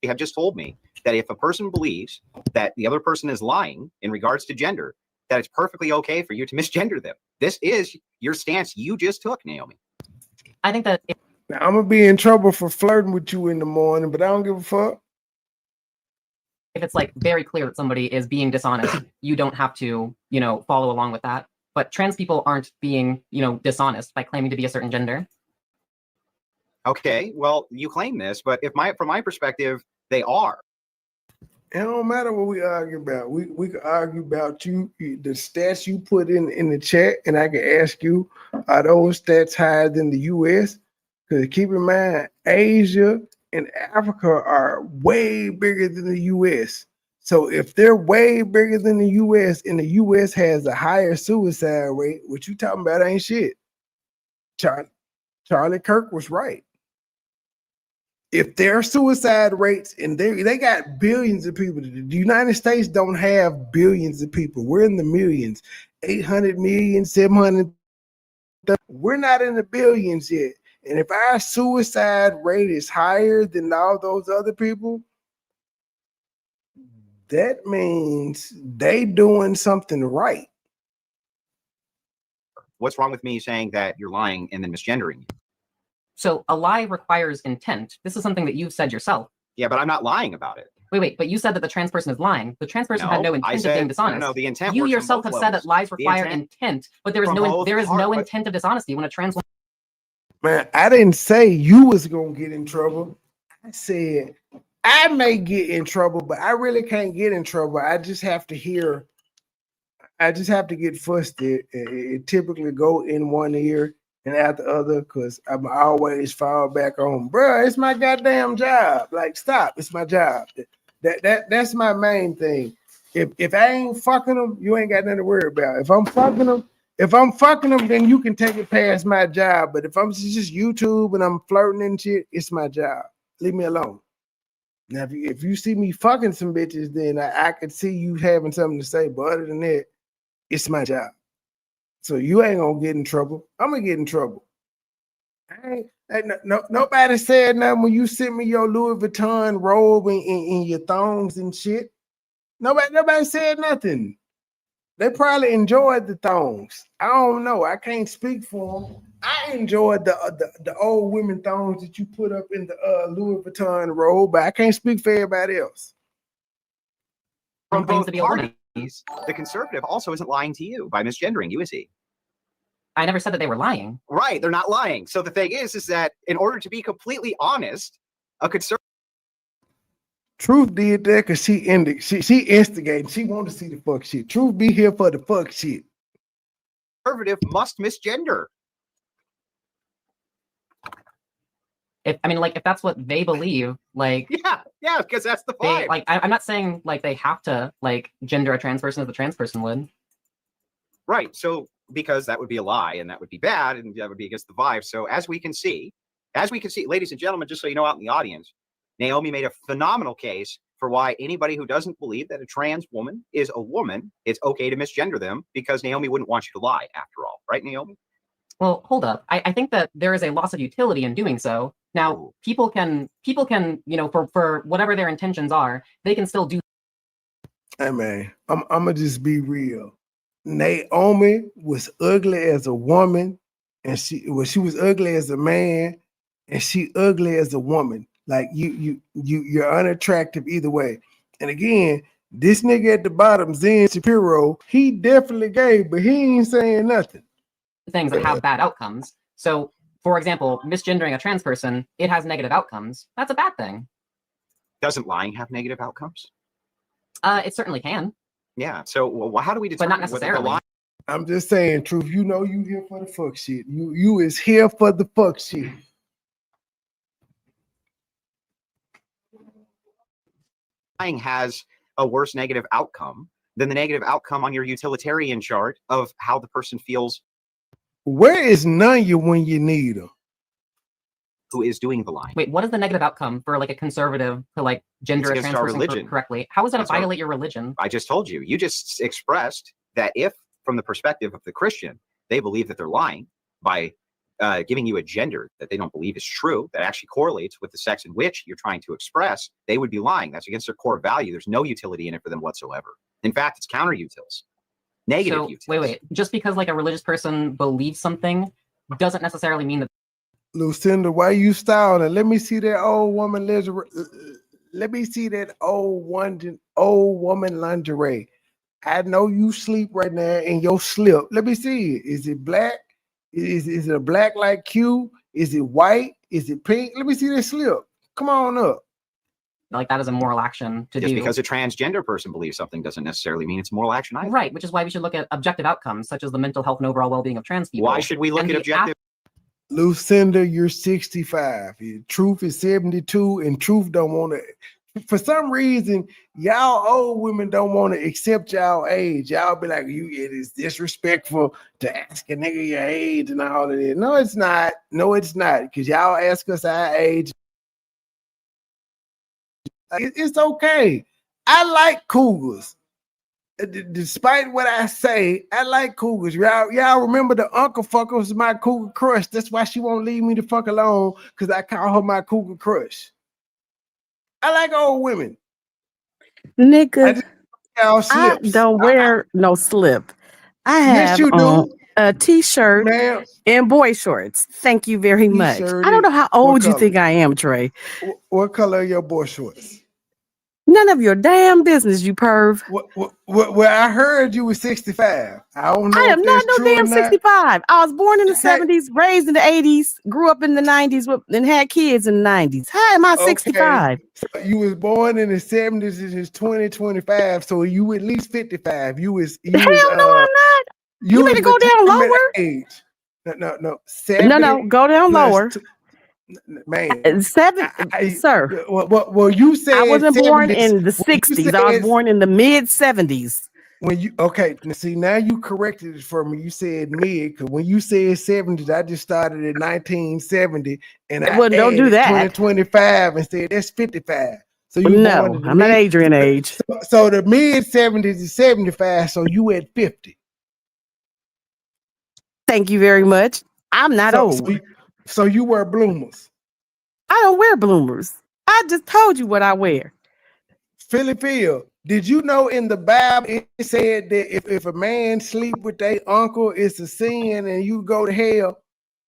You have just told me that if a person believes that the other person is lying in regards to gender, that it's perfectly okay for you to misgender them. This is your stance you just took, Naomi. I think that now, I'm gonna be in trouble for flirting with you in the morning, but I don't give a fuck. If it's very clear that somebody is being dishonest, you don't have to, follow along with that. But trans people aren't being, dishonest by claiming to be a certain gender. Okay, well, you claim this, but from my perspective, they are. It don't matter what we argue about. We can argue about the stats you put in the chat, and I can ask you, are those stats higher than the US? Because keep in mind, Asia and Africa are way bigger than the US. So if they're way bigger than the US and the US has a higher suicide rate, what you talking about ain't shit. Charlie Kirk was right. If their suicide rates, and they got billions of people, the United States don't have billions of people. We're in the millions, 800 million, 700. We're not in the billions yet. And if our suicide rate is higher than all those other people, that means they doing something right. what's wrong with me saying that you're lying and then misgendering you? So a lie requires intent. This is something that you've said yourself. Yeah, but I'm not lying about it. Wait, but you said that the trans person is lying. The trans person had no I intent of said- being dishonest. No, the intent You works on yourself both have said that levels. lies The require intent intent, but there is from no both no intent of dishonesty when a trans woman. Man, I didn't say you was gonna get in trouble. I said I may get in trouble, but I really can't get in trouble. I just have to hear. I just have to get fussed. It typically go in one ear and out the other because I'm always fall back on, bruh, it's my goddamn job. Like, stop, it's my job. That's my main thing. If I ain't fucking them, you ain't got nothing to worry about. If I'm fucking them, then you can take it past my job. But if I'm just YouTube and I'm flirting and shit, it's my job. Leave me alone. Now, if you see me fucking some bitches, then I could see you having something to say. But other than that, it's my job. So you ain't gonna get in trouble. I'm gonna get in trouble. Nobody said nothing when you sent me your Louis Vuitton robe and your thongs and shit. Nobody said nothing. They probably enjoyed the thongs. I don't know. I can't speak for them. I enjoyed the old women thongs that you put up in the Louis Vuitton robe, but I can't speak for everybody else. From both parties, the conservative also isn't lying to you by misgendering you, is he? I never said that they were lying. Right, they're not lying. So the thing is that in order to be completely honest, a conservative Truth did that because she instigated. She wanted to see the fuck shit. Truth be here for the fuck shit. Must misgender. If that's what they believe, like yeah, because that's the they, vibe. like I'm not saying like they have to like gender a trans person as the trans person would. Right. So because that would be a lie and that would be bad and that would be against the vibe. So as we can see, ladies and gentlemen, just so you know out in the audience, Naomi made a phenomenal case for why anybody who doesn't believe that a trans woman is a woman, it's okay to misgender them because Naomi wouldn't want you to lie after all. Right, Naomi? Well, hold up. I think that there is a loss of utility in doing so. Now, people can, for whatever their intentions are, they can still do. Hey man, I'm gonna just be real. Naomi was ugly as a woman, and she was ugly as a man, and she ugly as a woman. Like you're unattractive either way. And again, this nigga at the bottom, Zen Shapiro, he definitely gay, but he ain't saying nothing. Things that have bad outcomes. So, for example, misgendering a trans person, it has negative outcomes. That's a bad thing. Doesn't lying have negative outcomes? It certainly can. Yeah. So well, how do we determine not whether the necessarily. lie? I'm just saying, Truth, you know you here for the fuck shit. You is here for the fuck shit. Lying has a worse negative outcome than the negative outcome on your utilitarian chart of how the person feels. Where is Nunya when you need her? Who is doing the lying? Wait, what is the negative outcome for like a conservative to like gender a It's against trans our person religion. correctly? How is that to It's our- violate your religion? I just told you. You just expressed that if, from the perspective of the Christian, they believe that they're lying by giving you a gender that they don't believe is true, that actually correlates with the sex in which you're trying to express, they would be lying. That's against their core value. There's no utility in it for them whatsoever. In fact, it's counter-utils. Negative utils. Wait. Just because like a religious person believes something doesn't necessarily mean that. Lucinda, why you stalling? Let me see that old woman lingerie. Let me see that old woman lingerie. I know you sleep right now in your slip. Let me see it. Is it black? Is it a black like Q? Is it white? Is it pink? Let me see that slip. Come on up. Like that is a moral action to Just do. because a transgender person believes something doesn't necessarily mean it's moral action either. Right, which is why we should look at objective outcomes, such as the mental health and overall well-being of trans people. Why should we look And at the objective? Lucinda, you're 65. Truth is 72, and Truth don't want to. For some reason, y'all old women don't want to accept y'all age. Y'all be like, it is disrespectful to ask a nigga your age and all of that. No, it's not. No, it's not. Because y'all ask us our age. It's okay. I like cougars. Despite what I say, I like cougars. Y'all remember the Uncle Fucker was my cougar crush. That's why she won't leave me the fuck alone, because I call her my cougar crush. I like old women. Nigga, y'all I slips. don't wear no slip. I Yes, have you on. do. a t-shirt Ma'am, and boy shorts. Thank you very much. T-shirt I don't know how what old you color? think I am, Trey. What color are your boy shorts? None of your damn business, you perv. Well, I heard you were 65. I don't know I if am not that's no true or damn not. 65. I was born in the 70s, raised in the 80s, grew up in the 90s, and had kids in the 90s. How am I 65? So you was born in the 70s, and it's 2025, so you at least 55. Hell no, I'm not. You was better go down retirement lower. age. No. No, 70 go down plus lower. Man, Sir. Well, you said I wasn't born 70s. in the When you 60s. I was said- born in the mid 70s. When you see now you corrected it for me. You said mid, because when you said 70s, I just started in 1970 and I Well, don't do added that. 2025 and said that's 55. So you No, born in the I'm not mid- Adrian age. So the mid 70s is 75. So you at 50. Thank you very much. I'm not old. So you wear bloomers. I don't wear bloomers. I just told you what I wear. Philly Phil, did you know in the Bible it said that if a man sleep with their uncle, it's a sin and you go to hell?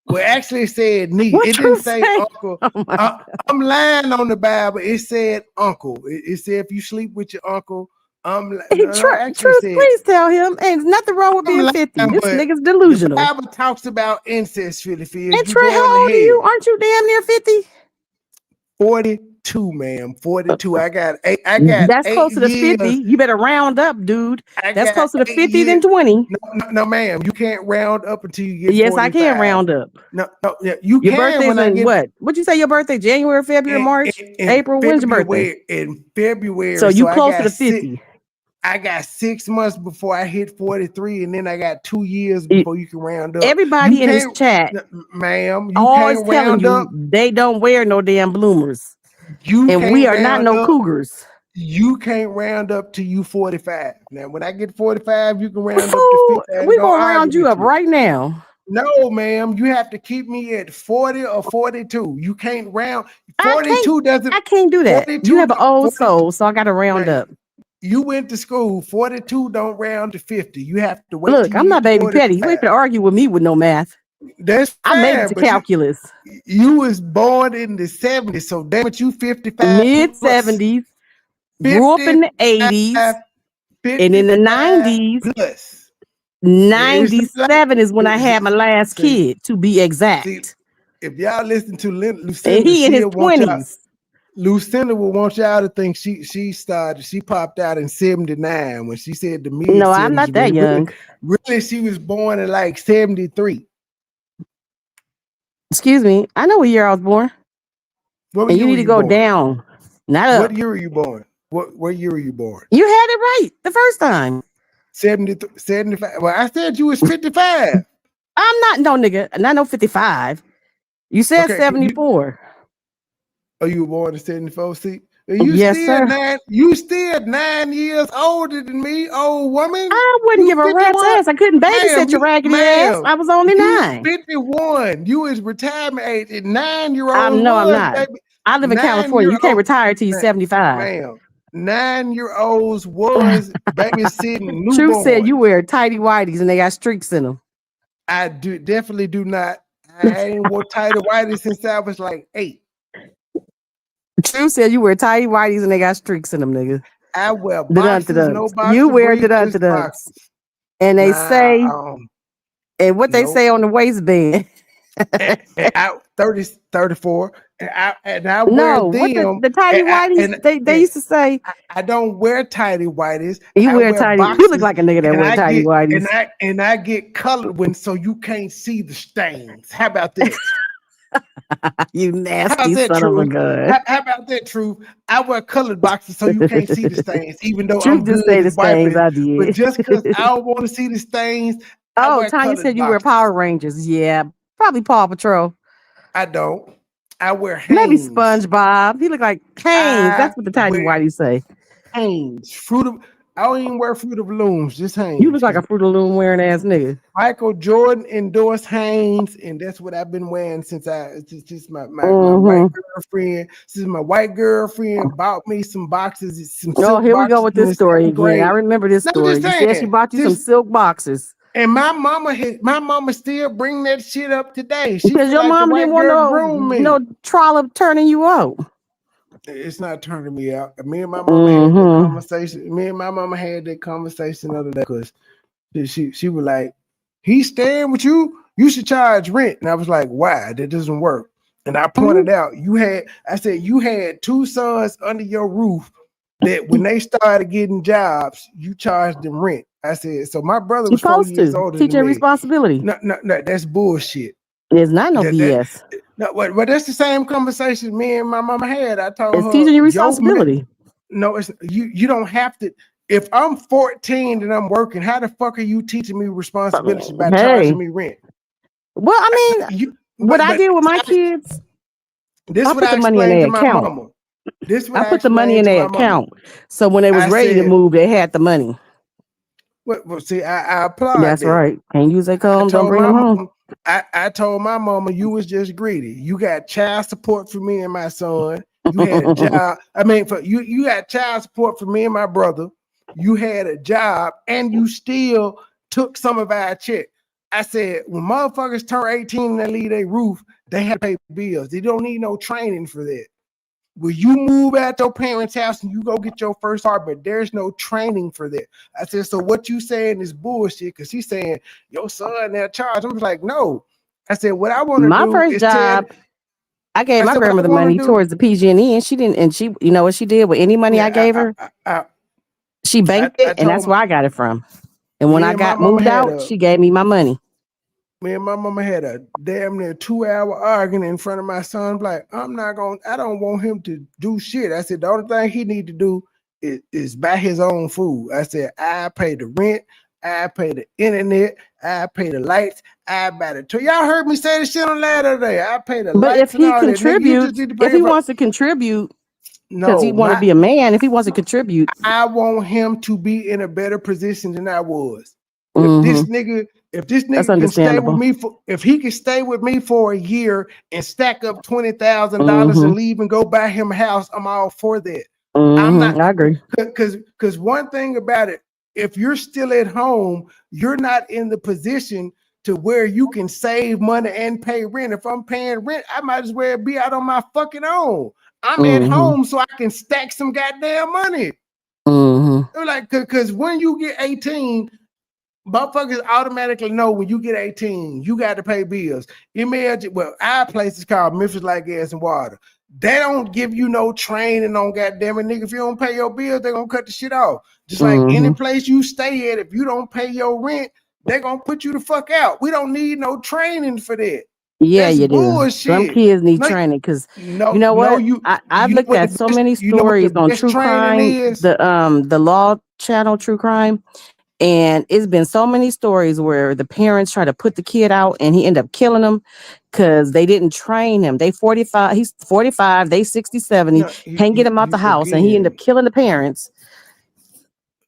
Well, actually it said knee. What It you didn't say say? uncle. Oh my I'm lying on the Bible. It said uncle. It said if you sleep with your uncle, Truth, please tell him. Ain't nothing wrong with being 50. This nigga's delusional. The Bible talks about incest, Philly Phil. And Trey, how old are you? Aren't you damn near 50? 42, ma'am. 42. I got That's 8 closer to years. 50. You better round up, dude. That's got closer to 8 50 than years. 20. No, ma'am. You can't round up until you get Yes, 45. I can round up. No, yeah, you Your can birthday's when I in get what? What'd you say your birthday? January, February, March, April? When's your birthday? In February. So you I closer got to 50. I got 6 months before I hit 43, and then I got 2 years before you can round up. Everybody You in this can't- chat, ma'am, you always can't telling round you up. they don't wear no damn bloomers. You And can't we are not round no up. cougars. You can't round up to you 45. Now, when I get 45, you can round up to Fool, 50. and we go gonna round argue you with up right now. No, ma'am. You have to keep me at 40 or 42. You can't round. 42 doesn't. I can't do that. 42 You have an old 42 soul, so I gotta round Man, up. You went to school. 42 don't round to 50. You have to wait. Look, till I'm you not get baby petty. You 45. ain't to argue with me with no math. That's I made it fine, to but calculus. You was born in the 70s, so damn it, you 55. Mid 70s, grew up in the 80s, and in the 90s. Plus. 97 is when I had my last kid, to be exact. See, if y'all listen to Lucinda, And he in his she'll want y'all- 20s. Lucinda will want y'all to think she popped out in 79 when she said the mid. No, I'm not that young. Really, she was born in like 73. Excuse me. I know what year I was born. What And year you need were to go born? down, not up. What year were you born? What year were you born? You had it right the first time. 73, 75. Well, I said you was 55. I'm not no nigga, not no 55. You said Okay, 74. Oh, you were born in 74. See, you Yes, still sir. You still 9 years older than me, old woman. I wouldn't give a rat's ass. I couldn't babysit your raggedy ass. I was only 9. 51. You is retirement age. 9-year-old. I'm not. Baby. I live in California. You can't retire till you're 75. Ma'am, 9-year-olds was babysitting newborns. Truth said you wear tighty whities and they got streaks in them. I definitely do not. I ain't wore tighty whities since I was like 8. Truth said you wear tighty whities and they got streaks in them, nigga. I wear boxes, no boxer You wear briefs, just the boxes. and they Nah, say, and what they say on the waistband. and I 34. And I No, wear what them. the tighty whities? They used to say. I don't wear tighty whities. You I wear tighty. You look like a nigga that and wear I tighty get- whities. And I get colored when so you can't see the stains. How about that? You How's nasty that, son of a Truth? gun. How about that, Truth? I wear colored boxes so you can't see the stains, even though Truth I'm just good say at the stains, wiping. I did. But just because I don't want to see the stains, I Oh, wear Tanya colored said you wear boxes. Power Rangers. Yeah, probably Paw Patrol. I don't. I wear Maybe Hanes. SpongeBob. He look like Hanes. That's what the tidy whitey say. Hanes. I don't even wear Fruit of Looms, just Hanes. You look like a Fruit of Loom wearing ass nigga. Michael Jordan endorsed Hanes, and that's what I've been wearing since my Mm-hmm. white girlfriend. Since my white girlfriend bought me some boxes. Some Oh, silk here we go boxes with in this the story seventh again. I grade. remember this No, story. just You said she saying, bought you some silk boxes. And my mama still bring that shit up today. She Because feel your like the mom white didn't want girl groomed me. no trial of turning you out. It's not turning me out. Me and my mama had that conversation. Me and my mama had that conversation the other day because she was like, he's staying with you. You should charge rent. And I was like, why? That doesn't work. And I pointed out I said you had 2 sons under your roof that when they started getting jobs, you charged them rent. I said, so my brother was 4 years older than me. Teaching responsibility. No, that's bullshit. It's not no BS. No, but that's the same conversation me and my mama had. I told her It's teaching you responsibility. No, it's you don't have to. If I'm 14 and I'm working, how the fuck are you teaching me responsibility by charging me rent? Well, I mean, what I did with my kids, this I what put I the money in explained their to my account. mama. This what I put the money in their account. So when they was ready to move, they had the money. Well, see, I applaud That's that. right. Can't use their comb. Don't bring them home. I told my mama you was just greedy. You got child support for me and my son. You had a job. I mean, for you got child support for me and my brother. You had a job, and you still took some of our check. I said, when motherfuckers turn 18 and they leave their roof, they have to pay bills. They don't need no training for that. When you move out your parents' house and you go get your first apartment, there's no training for that. I said, so what you saying is bullshit, because he's saying your son they're charged. I was like, no. I said, what I want to do My first is job, I gave my grandmother money towards the PG&E, and she didn't. And she, you know what she did with any money I gave her? She banked it, and that's where I got it from. And when I got moved out, she gave me my money. Me and my mama had a damn near 2-hour argument in front of my son. Like, I don't want him to do shit. I said, the only thing he need to do is buy his own food. I said, I pay the rent, I pay the internet, I pay the lights, I buy the toy. Y'all heard me say this shit on the other day. I pay the But lights. if he contributes, if he for- wants to contribute, No, because he want to be a man, if he wants to contribute, I want him to be in a better position than I was. If this nigga can stay with me if he can stay with me for a year and stack up $20,000 and leave and go buy him a house, I'm all for that. I'm not. I agree. Because one thing about it, if you're still at home, you're not in the position to where you can save money and pay rent. If I'm paying rent, I might as well be out on my fucking own. I'm at home so I can stack some goddamn money. Like, because when you get 18, motherfuckers automatically know when you get 18, you got to pay bills. Imagine, our place is called Memphis Light, Gas, and Water. They don't give you no training on goddamn it, nigga. If you don't pay your bills, they're going to cut the shit off. Just like any place you stay at, if you don't pay your rent, they're going to put you the fuck out. We don't need no training for that. Yeah, That's you do. bullshit. Some kids need training because you know what? I've looked at so many stories on true crime, the Law Channel True Crime, and it's been so many stories where the parents try to put the kid out and he end up killing them because they didn't train him. They 45, he's 45, they 60, 70, can't get him out the house, and he end up killing the parents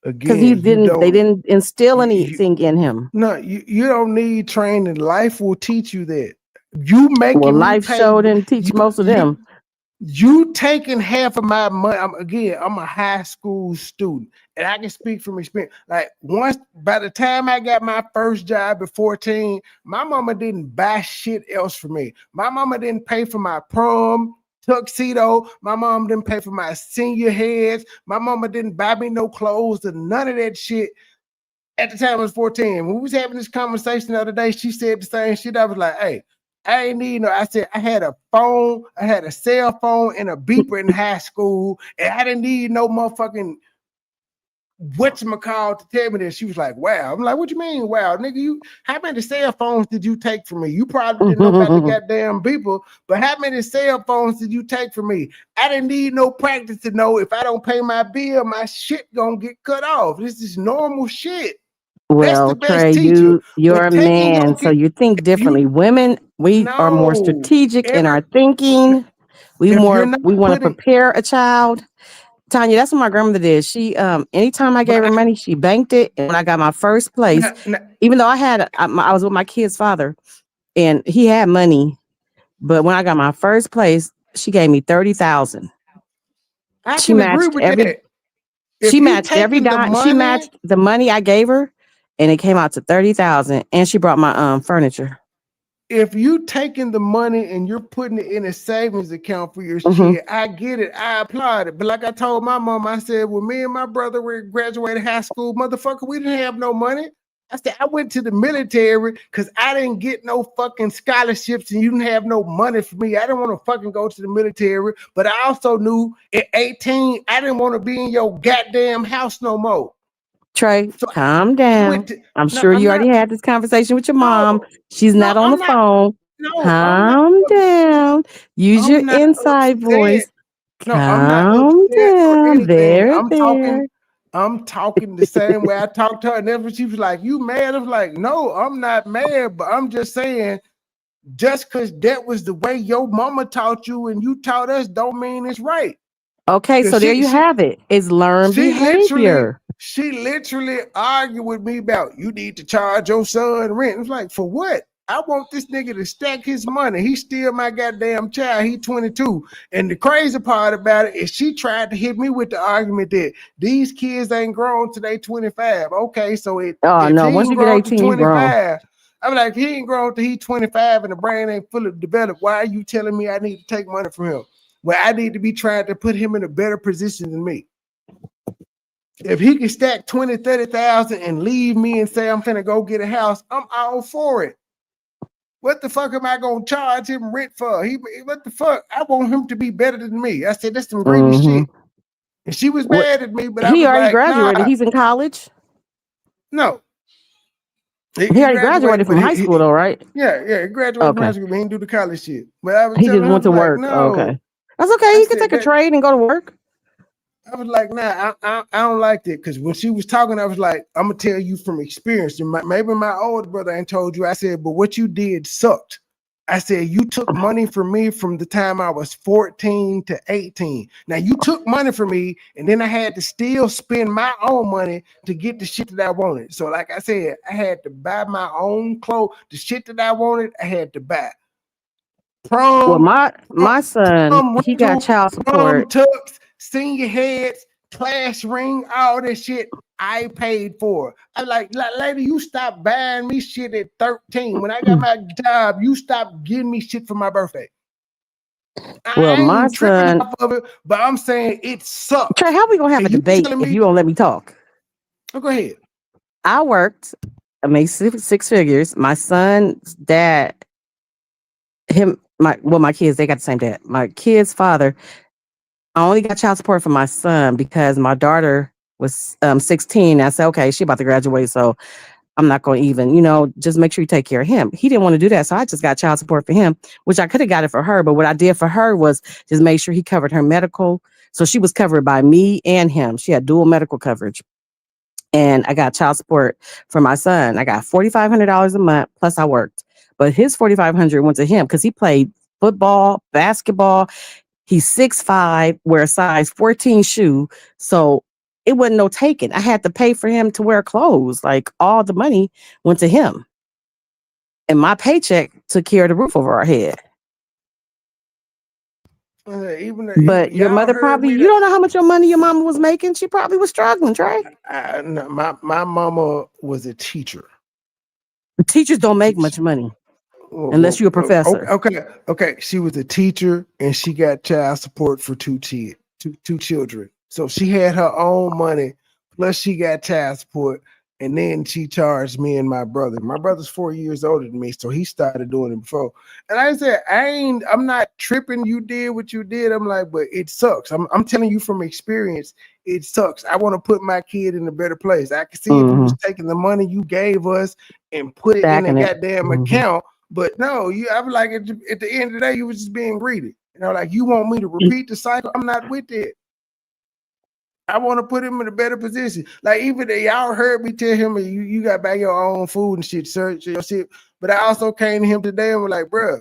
because they didn't instill anything in him. No, you don't need training. Life will teach you that. You making life show didn't teach most of them. You taking half of my money. I'm a high school student, and I can speak from experience. Like by the time I got my first job at 14, my mama didn't buy shit else for me. My mama didn't pay for my prom tuxedo. My mom didn't pay for my senior heads. My mama didn't buy me no clothes and none of that shit. At the time I was 14. When we was having this conversation the other day, she said the same shit. I was like, hey, I ain't need no. I said I had a phone, I had a cell phone and a beeper in high school, and I didn't need no motherfucking whatchamacall to tell me this. She was like, wow. I'm like, what you mean, wow, nigga? How many cell phones did you take from me? You probably didn't know about the goddamn beeper, but how many cell phones did you take from me? I didn't need no practice to know if I don't pay my bill, my shit gonna get cut off. This is normal shit. Well, Trey, you're a man, so you think differently. Women, we are more strategic in our thinking. We want to prepare a child. Tanya, that's what my grandmother did. She, anytime I gave her money, she banked it. And when I got my first place, even though I was with my kid's father, and he had money, but when I got my first place, she gave me $30,000. She matched every. She matched every dime. She matched the money I gave her, and it came out to 30,000, and she brought my furniture. If you taking the money and you're putting it in a savings account for your Mhm. shit, I get it. I applaud it. But like I told my mom, I said, when me and my brother were graduated high school, motherfucker, we didn't have no money. I said, I went to the military because I didn't get no fucking scholarships and you didn't have no money for me. I didn't want to fucking go to the military. But I also knew at 18, I didn't want to be in your goddamn house no more. Trey, calm down. I'm No, sure I'm you already not. had this conversation with your mom. She's No, not on I'm the not. phone. No, I'm not. Calm down. Use your I'm not inside upset. voice. No, I'm not Calm upset or down. anything. There. I'm talking the same way I talked to her. And then she was like, you mad? I was like, no, I'm not mad, but I'm just saying, just because that was the way your mama taught you and you taught us, don't mean it's right. Okay, so there you have it. It's learned behavior. She literally argued with me about you need to charge your son rent. It's like, for what? I want this nigga to stack his money. He's still my goddamn child. He's 22. And the crazy part about it is she tried to hit me with the argument that these kids ain't grown till they 25. Okay, so if No, he once ain't you get grown to 18, you grown. 25, I'm like, if he ain't grown till he's 25 and the brain ain't fully developed, why are you telling me I need to take money from him? Well, I need to be trying to put him in a better position than me. If he can stack 20, 30,000 and leave me and say I'm finna go get a house, I'm all for it. What the fuck am I gonna charge him rent for? What the fuck? I want him to be better than me. I said that's some greedy shit. And she was mad at me, but I He was already like, graduated. nah. He's in college. No. He already graduated from high school, though, right? Yeah, he graduated from high school, but he didn't do the college shit. But I was He telling just him, went to like, work. no. Okay. That's okay. I He can said take a trade and go to work. I was like, nah, I don't like that. Because when she was talking, I was like, I'm going to tell you from experience. And maybe my older brother ain't told you. I said, but what you did sucked. I said, you took money from me from the time I was 14 to 18. Now, you took money from me, and then I had to still spend my own money to get the shit that I wanted. So, like I said, I had to buy my own clothes. The shit that I wanted, I had to buy. Well, my son, he got child support. Tux, senior heads, class ring, all that shit I paid for. I'm like, lady, you stopped buying me shit at 13. When I got my job, you stopped giving me shit for my birthday. Well, my ain't tripping son, off of it, but I'm saying it sucks. Trey, how we gonna have a And you debate telling if me- you don't let me talk? Oh, go ahead. I worked. I made six figures. My son's dad, my kids, they got the same dad. My kid's father, I only got child support for my son because my daughter was 16. I said, okay, she about to graduate, so I'm not going to even, just make sure you take care of him. He didn't want to do that, so I just got child support for him, which I could have got it for her. But what I did for her was just make sure he covered her medical. So she was covered by me and him. She had dual medical coverage. And I got child support for my son. I got $4,500 a month, plus I worked. But his $4,500 went to him because he played football, basketball. He's 6'5", wear a size 14 shoe. So it wasn't no taking. I had to pay for him to wear clothes. Like all the money went to him. And my paycheck took care of the roof over our head. But your mother probably, you don't know how much your money your mama was making. She probably was struggling, Trey. No, my mama was a teacher. Teachers don't make much money unless you're a professor. Okay. She was a teacher and she got child support for two children. So she had her own money, plus she got child support. And then she charged me and my brother. My brother's 4 years older than me, so he started doing it before. And I said, I'm not tripping. You did what you did. I'm like, but it sucks. I'm telling you from experience, it sucks. I want to put my kid in a better place. I can see if you was taking the money you gave us and put it in a goddamn account. But no, I was like, at the end of the day, you was just being greedy. Like you want me to repeat the cycle. I'm not with it. I want to put him in a better position. Like even y'all heard me tell him, you got to buy your own food and shit, search your shit. But I also came to him today and was like, bro,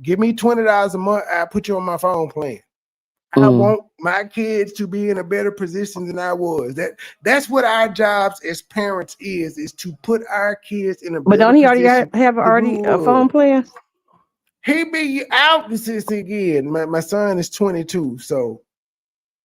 give me $20 a month. I put you on my phone plan. I want my kids to be in a better position than I was. That's what our jobs as parents is to put our kids in a better position. But don't he already have a phone plan? He be out this again. My son is 22, so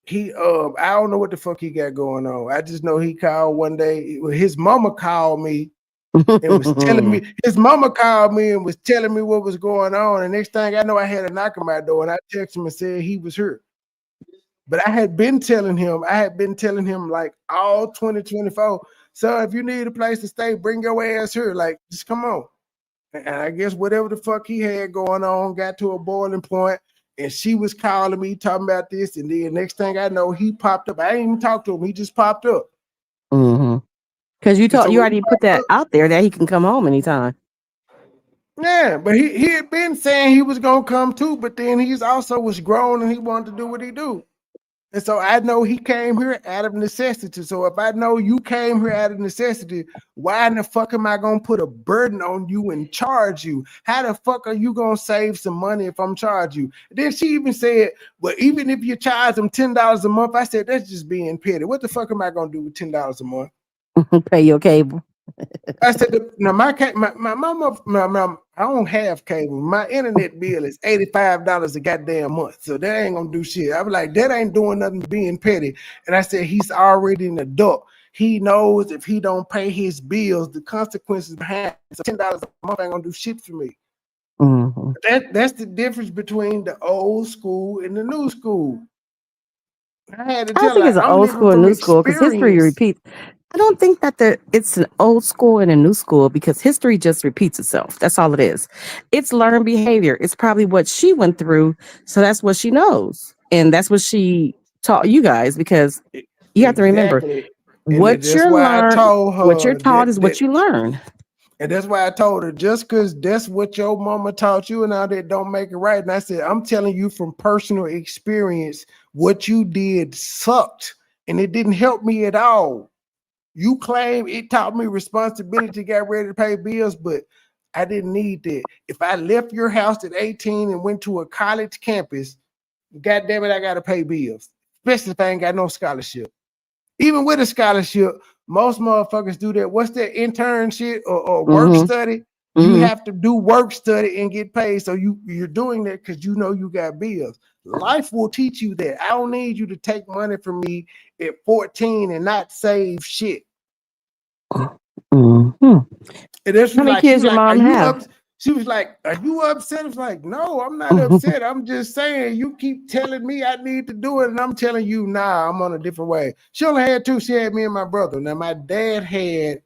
I don't know what the fuck he got going on. I just know he called one day. His mama called me and was telling me, his mama called me and was telling me what was going on. And next thing I know, I had a knock on my door and I texted him and said he was hurt. But I had been telling him like all 2024, so if you need a place to stay, bring your ass here. Like, just come on. And I guess whatever the fuck he had going on got to a boiling point. And she was calling me, talking about this. And then next thing I know, he popped up. I didn't even talk to him. He just popped up. Because you already put that out there that he can come home anytime. Yeah, but he had been saying he was gonna come too, but then he's also was grown and he wanted to do what he do. And so I know he came here out of necessity. So if I know you came here out of necessity, why in the fuck am I gonna put a burden on you and charge you? How the fuck are you gonna save some money if I'm charging you? Then she even said, well, even if you charge them $10 a month, I said, that's just being petty. What the fuck am I gonna do with $10 a month? Pay your cable. I said, no, my mama, I don't have cable. My internet bill is $85 a goddamn month. So that ain't gonna do shit. I was like, that ain't doing nothing but being petty. And I said, he's already an adult. He knows if he don't pay his bills, the consequences behind it. So $10 a month ain't gonna do shit for me. That's the difference between the old school and the new school. I had to I tell don't think her, it's an I'm old living school and from new school because history experience. repeats. I don't think that it's an old school and a new school because history just repeats itself. That's all it is. It's learned behavior. It's probably what she went through, so that's what she knows, and that's what she taught you guys. Because you have to remember, Exactly. what That's you're why I learned, told what you're her taught is what you learn. and that's why I told her, just because that's what your mama taught you and all that don't make it right. And I said, I'm telling you from personal experience, what you did sucked and it didn't help me at all. You claim it taught me responsibility, got ready to pay bills, but I didn't need that. If I left your house at 18 and went to a college campus, God damn it, I got to pay bills, especially if I ain't got no scholarship. Even with a scholarship, most motherfuckers do that. What's that intern shit or work study? You have to do work study and get paid. So you're doing that because you know you got bills. Life will teach you that. I don't need you to take money from me at 14 and not save shit. And that's how many like, kids your mom have? She was like, are you upset? I was like, no, I'm not upset. I'm just saying you keep telling me I need to do it. And I'm telling you, nah, I'm on a different way. She only had two. She had me and my brother. Now, my dad had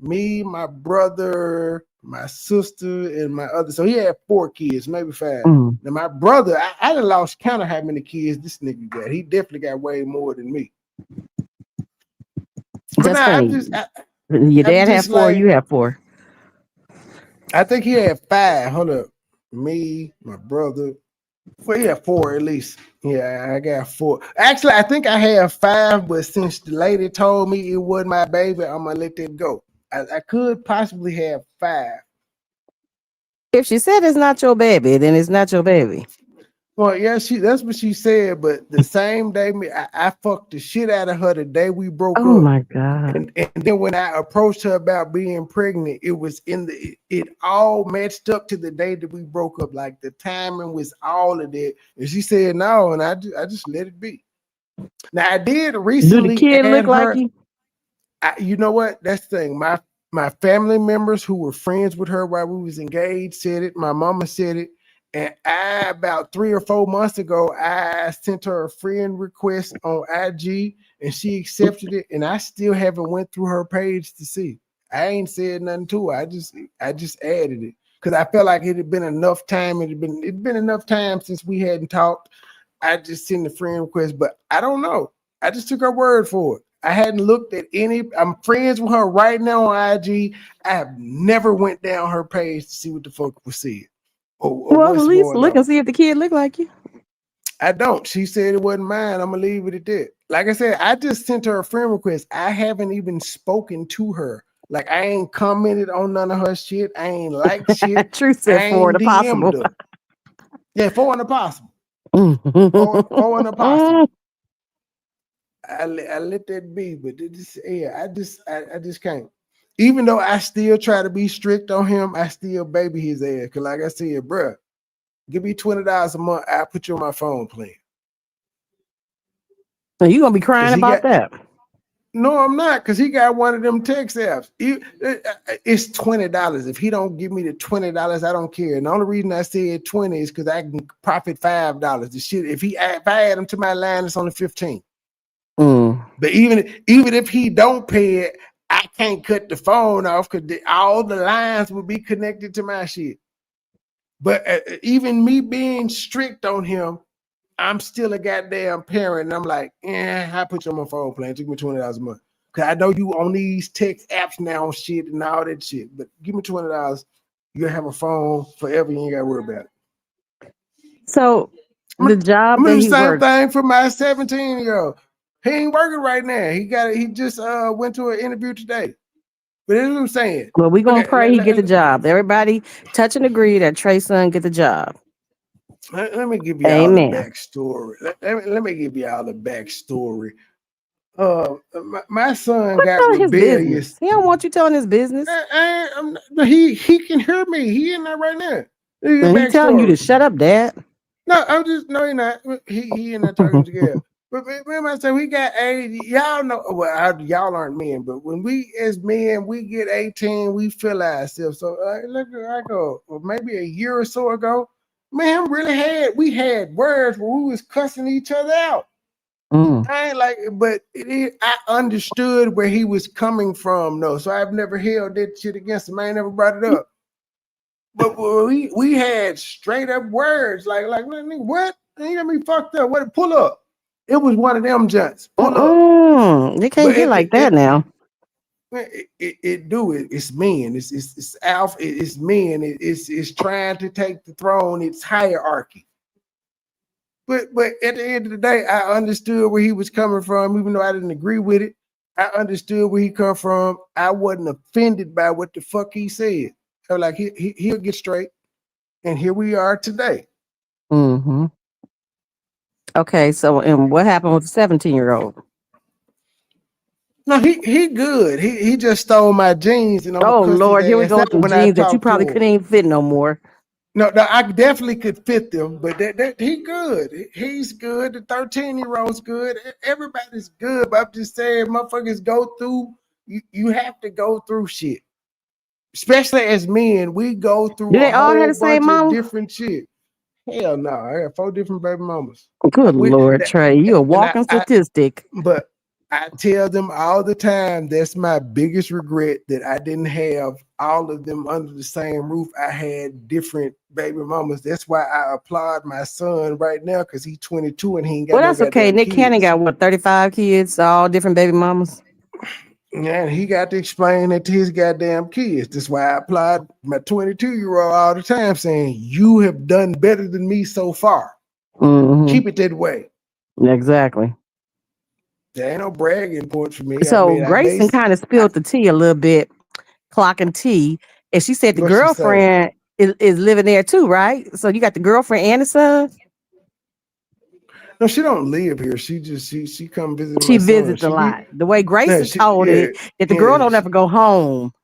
me, my brother, my sister, and my other. So he had 4 kids, maybe 5. Now, my brother, I done lost count of how many kids this nigga got. He definitely got way more than me. But That's funny. I'm Your dad had just 4, like, you have 4. I think he had 5. Hold up. Me, my brother. Well, he had 4 at least. Yeah, I got 4. Actually, I think I have 5, but since the lady told me it wasn't my baby, I'm going to let that go. I could possibly have 5. If she said it's not your baby, then it's not your baby. Well, yeah, that's what she said, but the same day I fucked the shit out of her the day we broke up. Oh my God. And then when I approached her about being pregnant, it was it all matched up to the day that we broke up. Like the timing was all of that. And she said no, and I just let it be. Now I did recently. Do the kid look like you? You know what? That's the thing. My family members who were friends with her while we was engaged said it. My mama said it. And about 3 or 4 months ago, I sent her a friend request on IG and she accepted it. And I still haven't went through her page to see. I ain't said nothing to her. I just added it because I felt like it had been enough time. It'd been enough time since we hadn't talked. I just sent the friend request, but I don't know. I just took her word for it. I hadn't looked at any. I'm friends with her right now on IG. I have never went down her page to see what the fuck was said. Well, at least look and see if the kid look like you. I don't. She said it wasn't mine. I'm gonna leave it at that. Like I said, I just sent her a friend request. I haven't even spoken to her. Like I ain't commented on none of her shit. I ain't liked shit. Truth said 4 and possible. Yeah, 4 and possible. 4 and possible. I let that be, but I just can't. Even though I still try to be strict on him, I still baby his ass. Cause like I said, bruh, give me $20 a month. I'll put you on my phone plan. So you gonna be crying about that? No, I'm not, because he got one of them text apps. It's $20. If he don't give me the $20, I don't care. And the only reason I said 20 is because I can profit $5. The shit, if I add him to my line, it's only 15. But even if he don't pay it, I can't cut the phone off because all the lines will be connected to my shit. But even me being strict on him, I'm still a goddamn parent, and I'm like, I put you on my phone plan. Give me $20 a month. Cause I know you on these text apps now, shit, and all that shit. But give me $20, you'll have a phone forever. You ain't gotta worry about it. So the job that the he same works. thing for my 17-year-old. He ain't working right now. He just went to an interview today. But that's what I'm saying. Well, we gonna pray he get the job. Everybody touch and agree that Trey's son get the job. Let me give you all the backstory. Let me give you all the backstory. My son got rebellious. Business. He don't want you telling his business. He can hear me. He in there right now. He's telling you to shut up, Dad. No, you're not. He and I talking together. But remember, I said we got 80. Y'all know. Well, y'all aren't men, but when we as men we get 18, we feel ourselves. So look, I go maybe a year or so ago. Man, we had words where we was cussing each other out. I ain't like, but I understood where he was coming from, though. So I've never held that shit against him. I ain't never brought it up. But we had straight up words like what? You got me fucked up. What? Pull up. It was one of them junts. Pull up. They can't get like that now. It's men. It's alpha. It's men. It's trying to take the throne. It's hierarchy. But at the end of the day, I understood where he was coming from, even though I didn't agree with it. I understood where he come from. I wasn't offended by what the fuck he said. I was like, he'll get straight. And here we are today. Okay, so and what happened with the 17-year-old? No, he good. He just stole my jeans. And oh Lord, here we go with some jeans that you probably couldn't even fit no more. No, I definitely could fit them, but he good. He's good. The 13-year-old's good. Everybody's good. But I'm just saying, motherfuckers go through. You have to go through shit, especially as men. We go through. Do they all have the same mama? Different shit. Hell no, I got 4 different baby mamas. Good Lord, Trey, you a walking statistic. But I tell them all the time, that's my biggest regret, that I didn't have all of them under the same roof. I had different baby mamas. That's why I applaud my son right now, because he's 22 and he ain't got that's okay. Nick Cannon got what, 35 kids, all different baby mamas? Yeah, he got to explain that to his goddamn kids. That's why I applaud my 22-year-old all the time, saying, you have done better than me so far. Keep it that way. Exactly. There ain't no bragging points for me. So Grayson kind of spilled the tea a little bit, clocking tea. And she said the girlfriend is living there too, right? So you got the girlfriend and the son? No, she don't live here. She just she come visit. She visits a lot. The way Grayson told it, that the girl don't ever go home.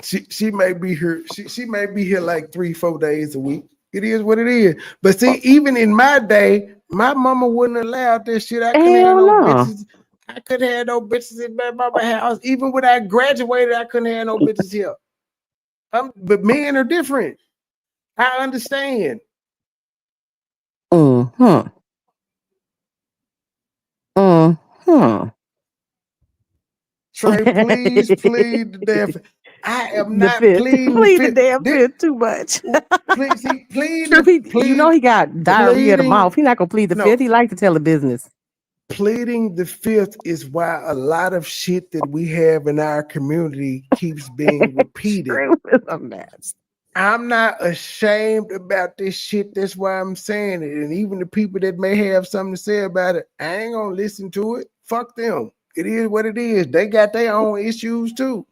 She may be here. She may be here like 3-4 days a week. It is what it is. But see, even in my day, my mama wouldn't allow this shit. I couldn't have no bitches. I couldn't have no bitches in my mama's house. Even when I graduated, I couldn't have no bitches here. But men are different. I understand. Trey, please plead the death. I am not pleading the damn fifth too much. Plead. You know he got diarrhea of the mouth. He's not gonna plead the fifth. He likes to tell the business. Pleading the fifth is why a lot of shit that we have in our community keeps being repeated. I'm not ashamed about this shit. That's why I'm saying it. And even the people that may have something to say about it, I ain't gonna listen to it. Fuck them. It is what it is. They got their own issues too.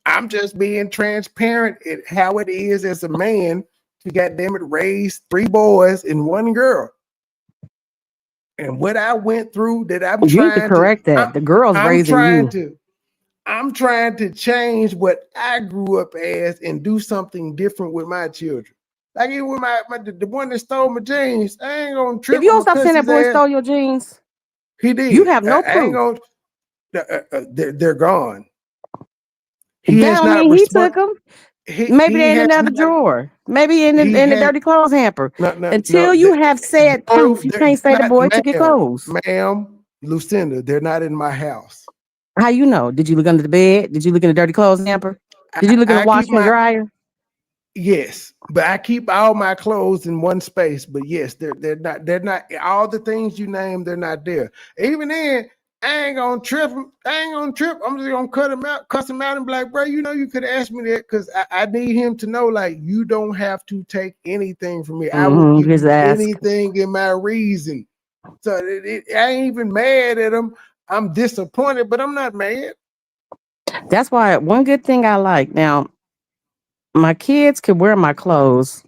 I'm just being transparent at how it is as a man to goddamn it raise 3 boys and 1 girl. And what I went through that I'm you trying need to correct that. The girl's raising you. I'm trying to change what I grew up as and do something different with my children. Like even with the one that stole my jeans, I ain't gonna trip. If you don't stop saying that boy stole your jeans. He did. You have no I ain't proof. gonna. They're gone. That don't mean he took them. Maybe they're in has another not- drawer. Maybe in the has- dirty clothes hamper. No, Until you have said proof, you they're can't say the not, boy took your clothes. Ma'am, Lucinda, they're not in my house. How you know? Did you look under the bed? Did you look in the dirty clothes hamper? Did you look in the I washer keep and dryer? Yes, but I keep all my clothes in one space. But yes, they're not all the things you named. They're not there. Even then, I ain't gonna trip them. I ain't gonna trip. I'm just gonna cuss him out, and be like, bro, you know, you could ask me that because I need him to know, like, you don't have to take anything from me. I will give you anything in my reason. So I ain't even mad at him. I'm disappointed, but I'm not mad. That's why one good thing I like now. My kids can wear my clothes,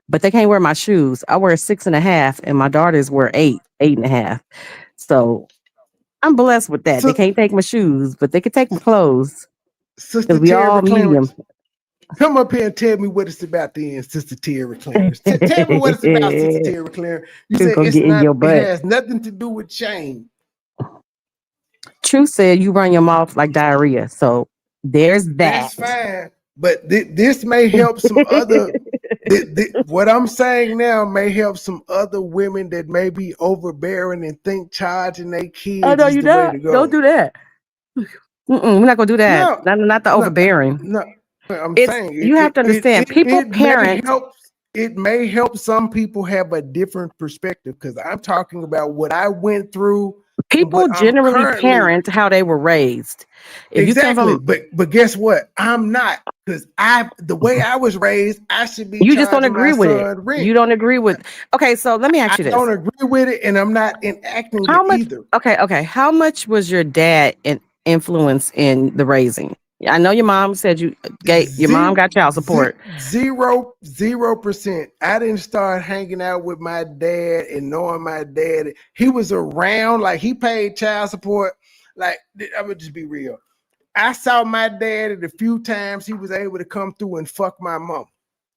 but they can't wear my shoes. I wear 6.5, and my daughters wear 8.5. So I'm blessed with that. They can't take my shoes, but they can take my clothes. Sister We all Terry medium. Clarence, come up here and tell me what it's about then, Sister Terry Clarence. Tell me what it's about, Sister Terry Clarence. You said gonna it's get in not. your butt. It has nothing to do with shame. True said you run your mouth like diarrhea. So there's that. That's fine, but this may help some other. What I'm saying now may help some other women that may be overbearing and think charging their kids Oh no, is you the way not. to go. Don't do that. We're not gonna do that. Not the overbearing. No, I'm It's saying you have to understand. People parent. It may help some people have a different perspective because I'm talking about what I went through. People generally parent how they were raised. If Exactly, you come from, but guess what? I'm not because the way I was raised, I should be. You just don't charging agree my with son it. rent. You don't agree with. Okay, so let me ask you this. I don't agree with it, and I'm not enacting How it much? either. Okay. How much was your dad an influence in the raising? I know your mom said your mom got child support. 0%. I didn't start hanging out with my dad and knowing my dad. He was around, like he paid child support. Like I'm gonna just be real. I saw my dad at a few times he was able to come through and fuck my mom.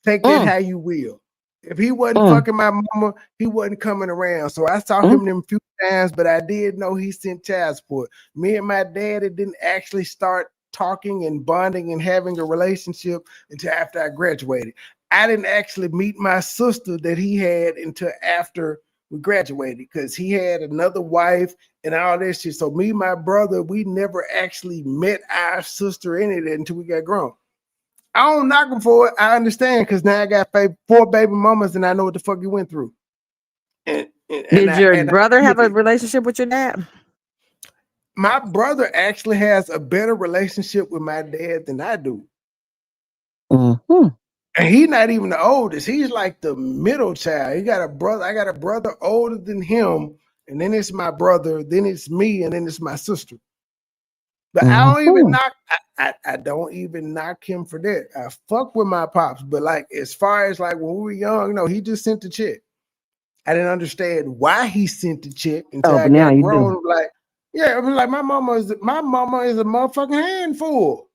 Take that how you will. If he wasn't fucking my mama, he wasn't coming around. So I saw him them few times, but I did know he sent child support. Me and my dad, it didn't actually start talking and bonding and having a relationship until after I graduated. I didn't actually meet my sister that he had until after we graduated because he had another wife and all that shit. So me and my brother, we never actually met our sister in it until we got grown. I don't knock him for it. I understand because now I got 4 baby mamas and I know what the fuck he went through. Did your brother have a relationship with your dad? My brother actually has a better relationship with my dad than I do. Mm-hmm. And he's not even the oldest. He's like the middle child. He got a brother. I got a brother older than him. And then it's my brother. Then it's me. And then it's my sister. But I don't even knock. I don't even knock him for that. I fuck with my pops. But like as far as like when we were young, no, he just sent the check. I didn't understand why he sent the check until I got grown. Like, yeah, I mean, like my mama is a motherfucking handful.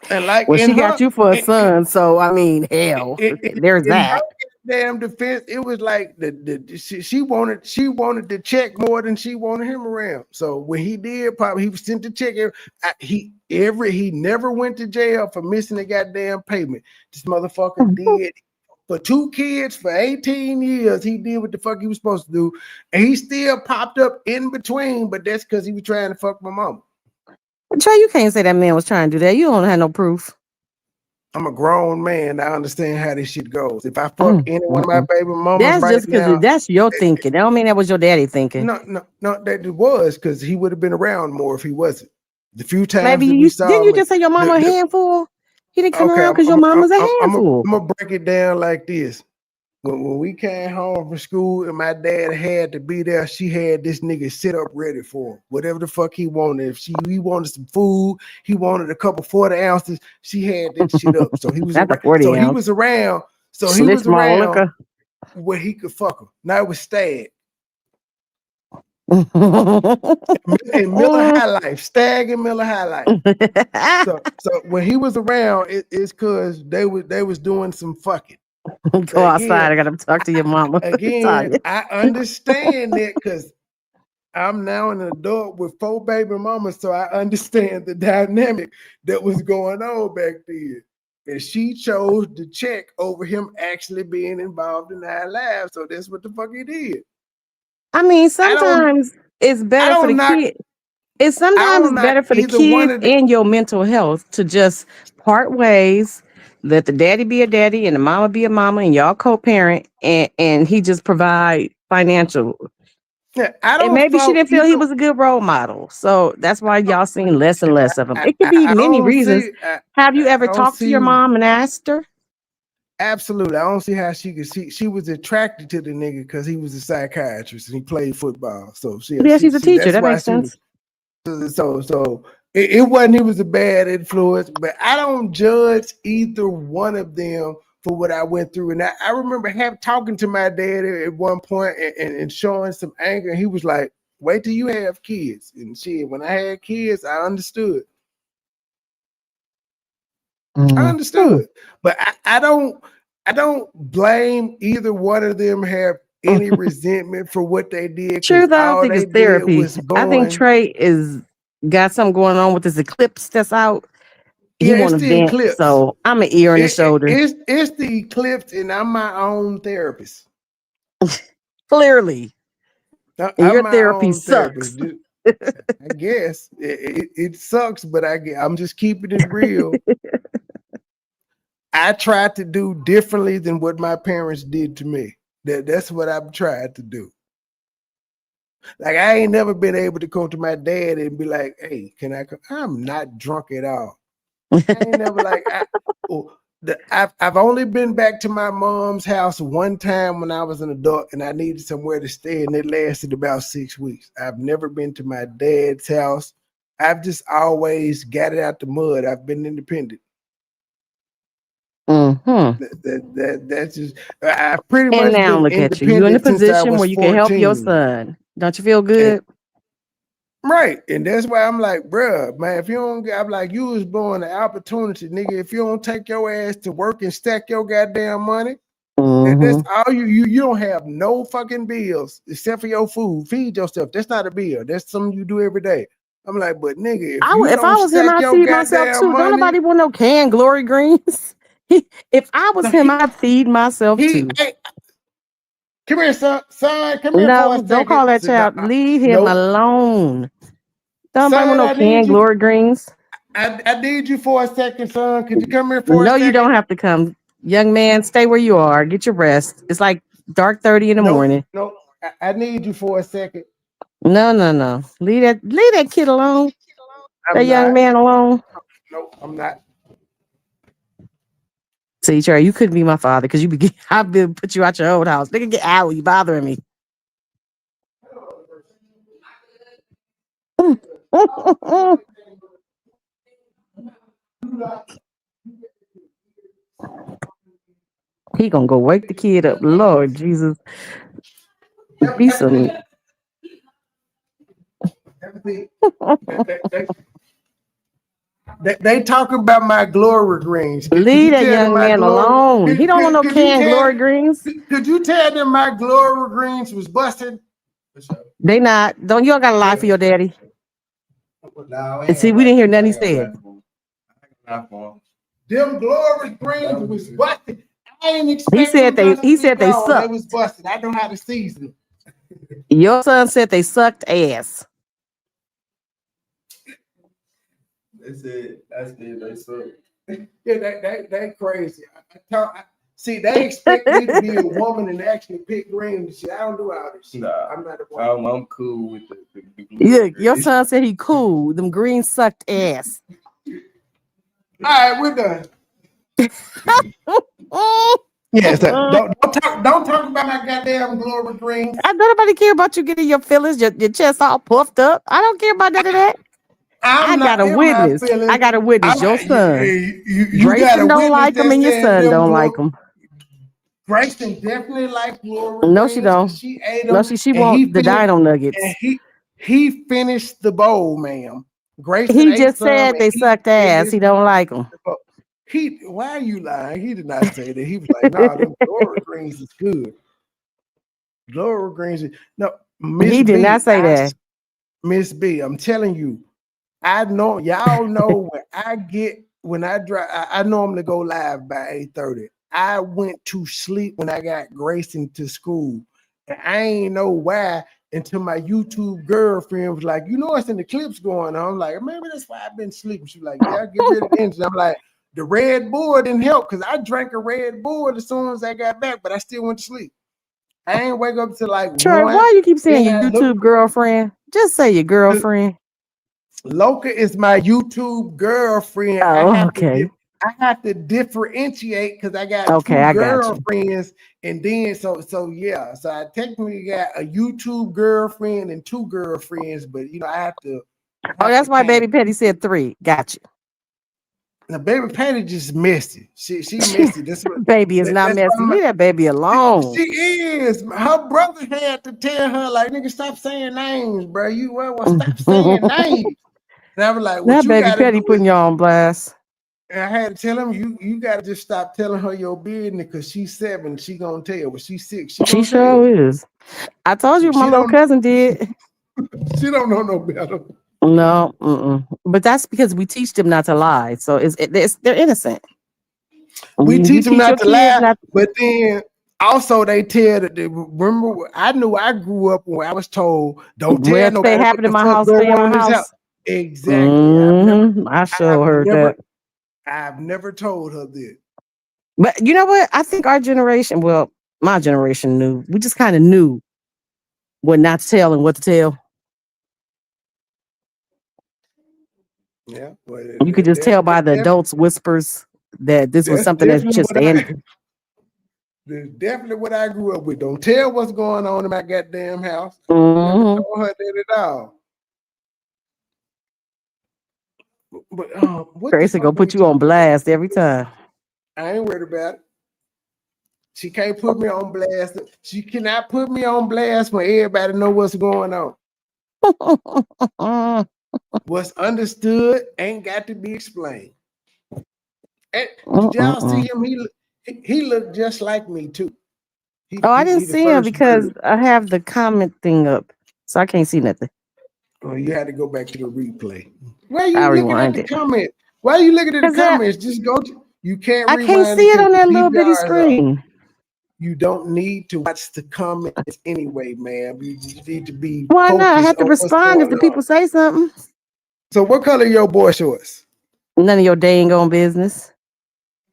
And like, well, she got you for a son, so I mean, hell, there's that. Damn defense, it was like she wanted the check more than she wanted him around. So when he did pop, he sent the check. He never went to jail for missing a goddamn payment. This motherfucker did. For 2 kids for 18 years, he did what the fuck he was supposed to do. And he still popped up in between, but that's because he was trying to fuck my mama. Trey, you can't say that man was trying to do that. You don't have no proof. I'm a grown man. I understand how this shit goes. If I fuck any one of my baby mamas that's right just because that's your thinking. That don't mean that was your daddy thinking. No, that it was because he would have been around more if he wasn't. The few times maybe we saw didn't you just say your mama a handful? He didn't come around because your mama's a handful. I'm gonna break it down like this. When we came home from school and my dad had to be there, she had this nigga sit up ready for him. Whatever the fuck he wanted. If he wanted some food, he wanted a couple 40 ounces, she had that shit up. So he was around. He was around. So he was around where he could fuck her. Now it was Stag. And Miller High Life, Stag and Miller High Life. So when he was around, it's because they was doing some fucking. Go outside. I gotta talk to your mama. Again, I understand that because I'm now an adult with 4 baby mamas, so I understand the dynamic that was going on back then. And she chose to check over him actually being involved in our lives. So that's what the fuck he did. I mean, sometimes it's better for the kid. It's sometimes it's better for the kids and your mental health to just part ways. Let the daddy be a daddy and the mama be a mama, and y'all co-parent, and he just provide financial. Yeah, and maybe she didn't feel he was a good role model, so that's why y'all seen less and less of him. It could be many reasons. Have you ever talked to your mom and asked her? Absolutely. I don't see how she could see. She was attracted to the nigga because he was a psychiatrist and he played football. So she's a teacher. That makes sense. So it wasn't he was a bad influence, but I don't judge either one of them for what I went through. And I remember talking to my dad at one point and showing some anger. And he was like, wait till you have kids. And shit, when I had kids, I understood. I understood. But I don't blame either one of them have any resentment for what they did. Truth, I don't think it's therapy. I think Trey got something going on with his eclipse that's out. He Yeah, want to vent, eclipse. so I'm an ear on his shoulder. It's the eclipse, and I'm my own therapist. Clearly, I'm your my therapy own sucks. therapist. I guess it sucks, but I'm just keeping it real. I tried to do differently than what my parents did to me. That's what I've tried to do. Like I ain't never been able to go to my dad and be like, "Hey, can I come?" I'm not drunk at all. I ain't never like I've only been back to my mom's house one time when I was an adult and I needed somewhere to stay, and it lasted about 6 weeks. I've never been to my dad's house. I've just always got it out the mud. I've been independent. That's just I pretty much now been look at you. You're in a position where you can help your son. Don't you feel good? Right. And that's why I'm like, bruh, man, if you don't, I'm like, you was born an opportunity, nigga. If you don't take your ass to work and stack your goddamn money, that's all you don't have no fucking bills except for your food. Feed yourself. That's not a bill. That's something you do every day. I'm like, but nigga, if I was him, I'd feed myself too. Don't nobody want no canned Glory Greens. If I was him, I'd feed myself too. Hey, come here, son. Come here for a second. Don't call that child. Leave him alone. Don't nobody want no canned Glory Greens. I need you for a second, son. Could you come here for a second? No, you don't have to come. Young man, stay where you are. Get your rest. It's like dark 30 in the morning. No, I need you for a second. No. Leave that kid alone. That young man alone. No, I'm not. See, Trey, you couldn't be my father because I've been put you out your old house. Nigga, get out. You bothering me. He gonna go wake the kid up. Lord Jesus. Be some. They talk about my Glory Greens. Leave that young man alone. He don't want no canned Glory Greens. Could you tell them my Glory Greens was busted? They not. You don't gotta lie for your daddy. And see, we didn't hear nothing he said. Them Glory Greens was busted. I ain't expecting He said they sucked. They was busted. I know how to season it. Your son said they sucked ass. That's it. They suck. Yeah, they crazy. See, they expect me to be a woman and actually pick greens and shit. I don't do all this shit. Nah, I'm not a woman. I'm cool with the Yeah, your son said he cool. Them greens sucked ass. All right, we're done. Yes, don't talk about my goddamn Glory Greens. I don't nobody care about you getting your feelings, your chest all puffed up. I don't care about none of that. I got a witness. Your son. Grayson don't like him, and your son don't like him. Grayson definitely like Glory. No, she don't. She ate them. No, she wants the dino nuggets. And he finished the bowl, ma'am. Grayson. He just said they sucked ass. He don't like them. Why are you lying? He did not say that. He was like, nah, them Laura Greens is good. Laura Greens is no Miss He did B. not say that. Miss B, I'm telling you, I know y'all know when I drive, I normally go live by 8:30. I went to sleep when I got Grayson to school. And I ain't know why until my YouTube girlfriend was like, you know what's in the clips going on? I'm like, maybe that's why I've been sleeping. She's like, yeah, get rid of the engine. I'm like, the Red Bull didn't help because I drank a Red Bull as soon as I got back, but I still went to sleep. I ain't wake up till like Troy, 1. why you keep saying Then your I look, YouTube girlfriend? Just say your girlfriend. Loca is my YouTube girlfriend. Oh, okay. I have to differentiate because I got Okay, two I got you. girlfriends, and then so yeah. So I technically got a YouTube girlfriend and 2 girlfriends, but I have to. Oh, that's why Baby Petty said 3. Gotcha. Now, Baby Patty just messy. She messy. That's what Baby is not that's messy. Leave that baby alone. she is. Her brother had to tell her, like, nigga, stop saying names, bro. You stop saying names. And I was like, what That you Baby gotta Petty do putting is, you on blast. and I had to tell him, you gotta just stop telling her your business because she's 7. She gonna tell. But she's 6. She She gonna tell. sure is. I told you what my She little don't. cousin did. She don't know no better. No, but that's because we teach them not to lie. So they're innocent. We You teach them teach your not to kids lie, not. but then also they tell that. Remember, I knew I grew up where I was told, "Don't tell Well, if they nobody what happen the in my fuck house, go stay in on my in this house." house. Exactly. I sure heard that. I've never told her that. But you know what? I think our generation, well, my generation knew. We just kind of knew what not to tell and what to tell. Yeah, well, You could just tell by the adults' whispers that this was that's something that's definitely just what ended. that's definitely what I grew up with. Don't tell what's going on in my goddamn house. Never Mhm. told her that at all. But what the Tracy fuck gonna were we put you on talking about? blast every time. I ain't worried about it. She can't put me on blast. She cannot put me on blast when everybody know what's going on. What's understood ain't got to be explained. And did y'all see him? He looked just like me too. I didn't He the see him first because bird. I have the comment thing up, so I can't see nothing. Oh, you had to go back to the replay. Why are I you looking at rewind the it. comment? Why are you looking at the 'Cause that- comments? Just go to. You can't I can't rewind see it because on the that little bitty DVR is off. screen. You don't need to watch the comments anyway, man. You just need to be Why not? I focused have to on what's respond if going the on. people say something. So, what color your boy shorts? None of your dang on business.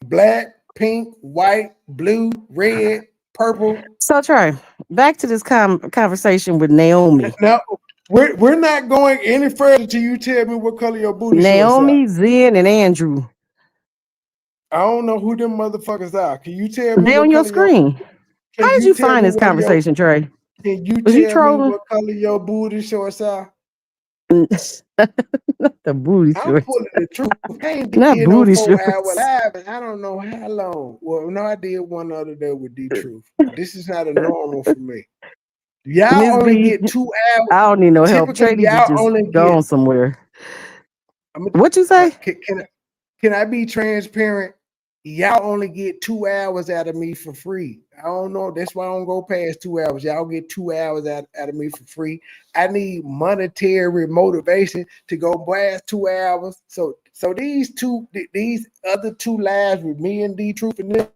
Black, pink, white, blue, red, purple. So Trey, back to this conversation with Naomi. No, we're not going any further till you tell me what color your booty shorts are. Naomi, Zen, and Andrew. I don't know who them motherfuckers are. Can you tell me They what on your color screen. How did you find this conversation, Trey? Can you Was you tell me trolling? what color your booty shorts are? Not the booty I'm shorts. pulling the truth. I ain't Not did no booty 4-hour shorts. live, and I don't know how long. Well, no, I did one other day with D Truth. This is not a normal for me. Y'all Miss only B, get 2 hours. I don't need no help. Typically, Trey needs to y'all just only go get. on somewhere. What you say? Can I be transparent? Y'all only get 2 hours out of me for free. I don't know. That's why I don't go past 2 hours. Y'all get 2 hours out of me for free. I need monetary motivation to go blast 2 hours. So these other 2 lives with me and D Truth and this,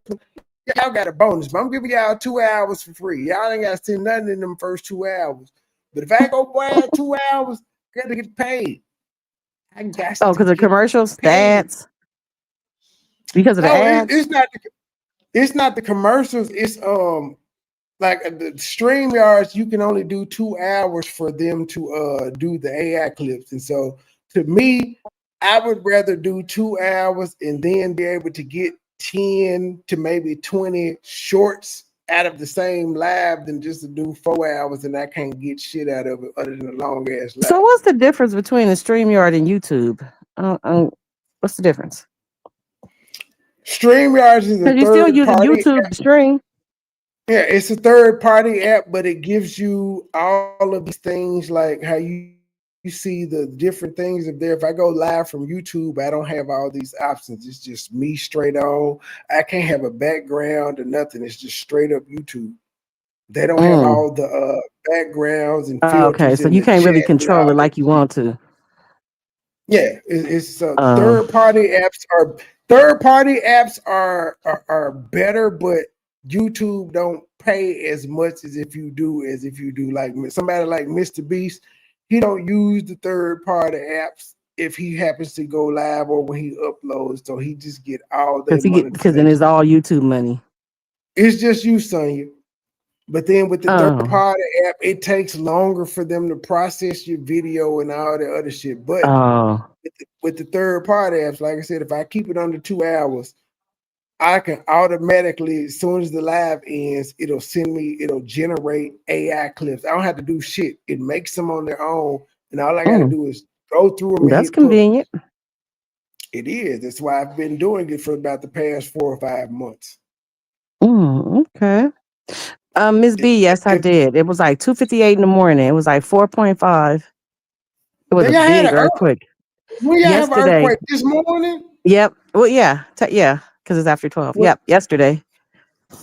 y'all got a bonus. But I'm giving y'all 2 hours for free. Y'all ain't got to send nothing in them first 2 hours. But if I go blast 2 hours, I got to get paid. I got Oh, because of commercials, the ads. Because of the ads. It's not the commercials. It's like the stream yards. You can only do 2 hours for them to do the AI clips, and so to me, I would rather do 2 hours and then be able to get 10 to maybe 20 shorts out of the same live than just to do 4 hours and I can't get shit out of it other than a long ass live. So what's the difference between the StreamYard and YouTube? What's the difference? StreamYard is a Because you're still using third-party YouTube app. to stream. Yeah, it's a third-party app, but it gives you all of these things like how you you see the different things up there. If I go live from YouTube, I don't have all these options. It's just me straight on. I can't have a background or nothing. It's just straight up YouTube. They don't have all the backgrounds and filters. Okay, so in you the can't really chat and all control it that like you shit. want to. Yeah, it's third-party apps are better, but YouTube don't pay as much as if you do like somebody like Mr. Beast. He don't use the third-party apps if he happens to go live or when he uploads, so he just get all that money. Because then it's all YouTube money. It's just you, Sonya. But then with the third-party app, it takes longer for them to process your video and all the other shit. But with the third-party apps, like I said, if I keep it under 2 hours, I can automatically, as soon as the live ends, it'll generate AI clips. I don't have to do shit. It makes them on their own, and all I got to do is go through them. That's convenient. It is. That's why I've been doing it for about the past 4 or 5 months. Okay. Miss B, yes, I did. It was like 2:58 in the morning. It was like 4.5. It was a big earthquake. When y'all have an earthquake this morning? Yep. Well, yeah, because it's after 12. Yep, yesterday.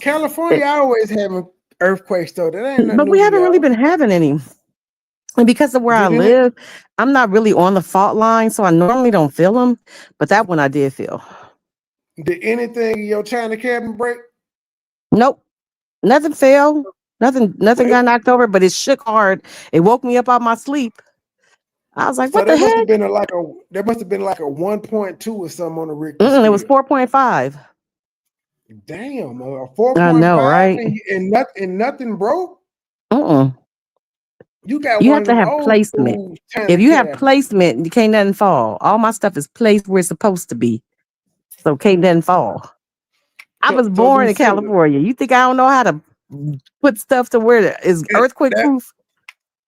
California always having earthquakes though. That ain't nothing. But we haven't really been having any. And because of where I live, I'm not really on the fault line, so I normally don't feel them. But that one I did feel. Did anything in your China cabin break? Nope. Nothing fell. Nothing got knocked over, but it shook hard. It woke me up out my sleep. I was like, what the heck? There must have been like a 1.2 or something on the Richter scale. It was 4.5. Damn, 4.5. I know, right? And nothing broke. You have to have placement. If you have placement, you can't nothing fall. All my stuff is placed where it's supposed to be, so can't nothing fall. I was born in California. You think I don't know how to put stuff to where is earthquake proof?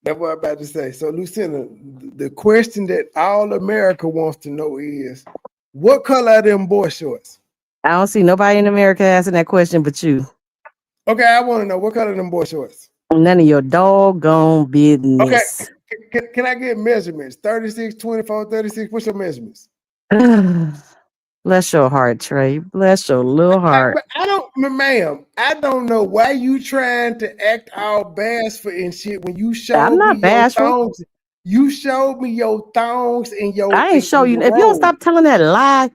That's what I'm about to say. So, Lucinda, the question that all America wants to know is, what color are them boy shorts? I don't see nobody in America asking that question but you. Okay, I want to know what color are them boy shorts? None of your doggone business. Okay, can I get measurements? 36, 24, 36. What's your measurements? Bless your heart, Trey. Bless your little heart. I don't know why you trying to act all bashful and shit when you showed me your thongs. You showed me your thongs and your. I ain't show you. If you don't stop telling that lie,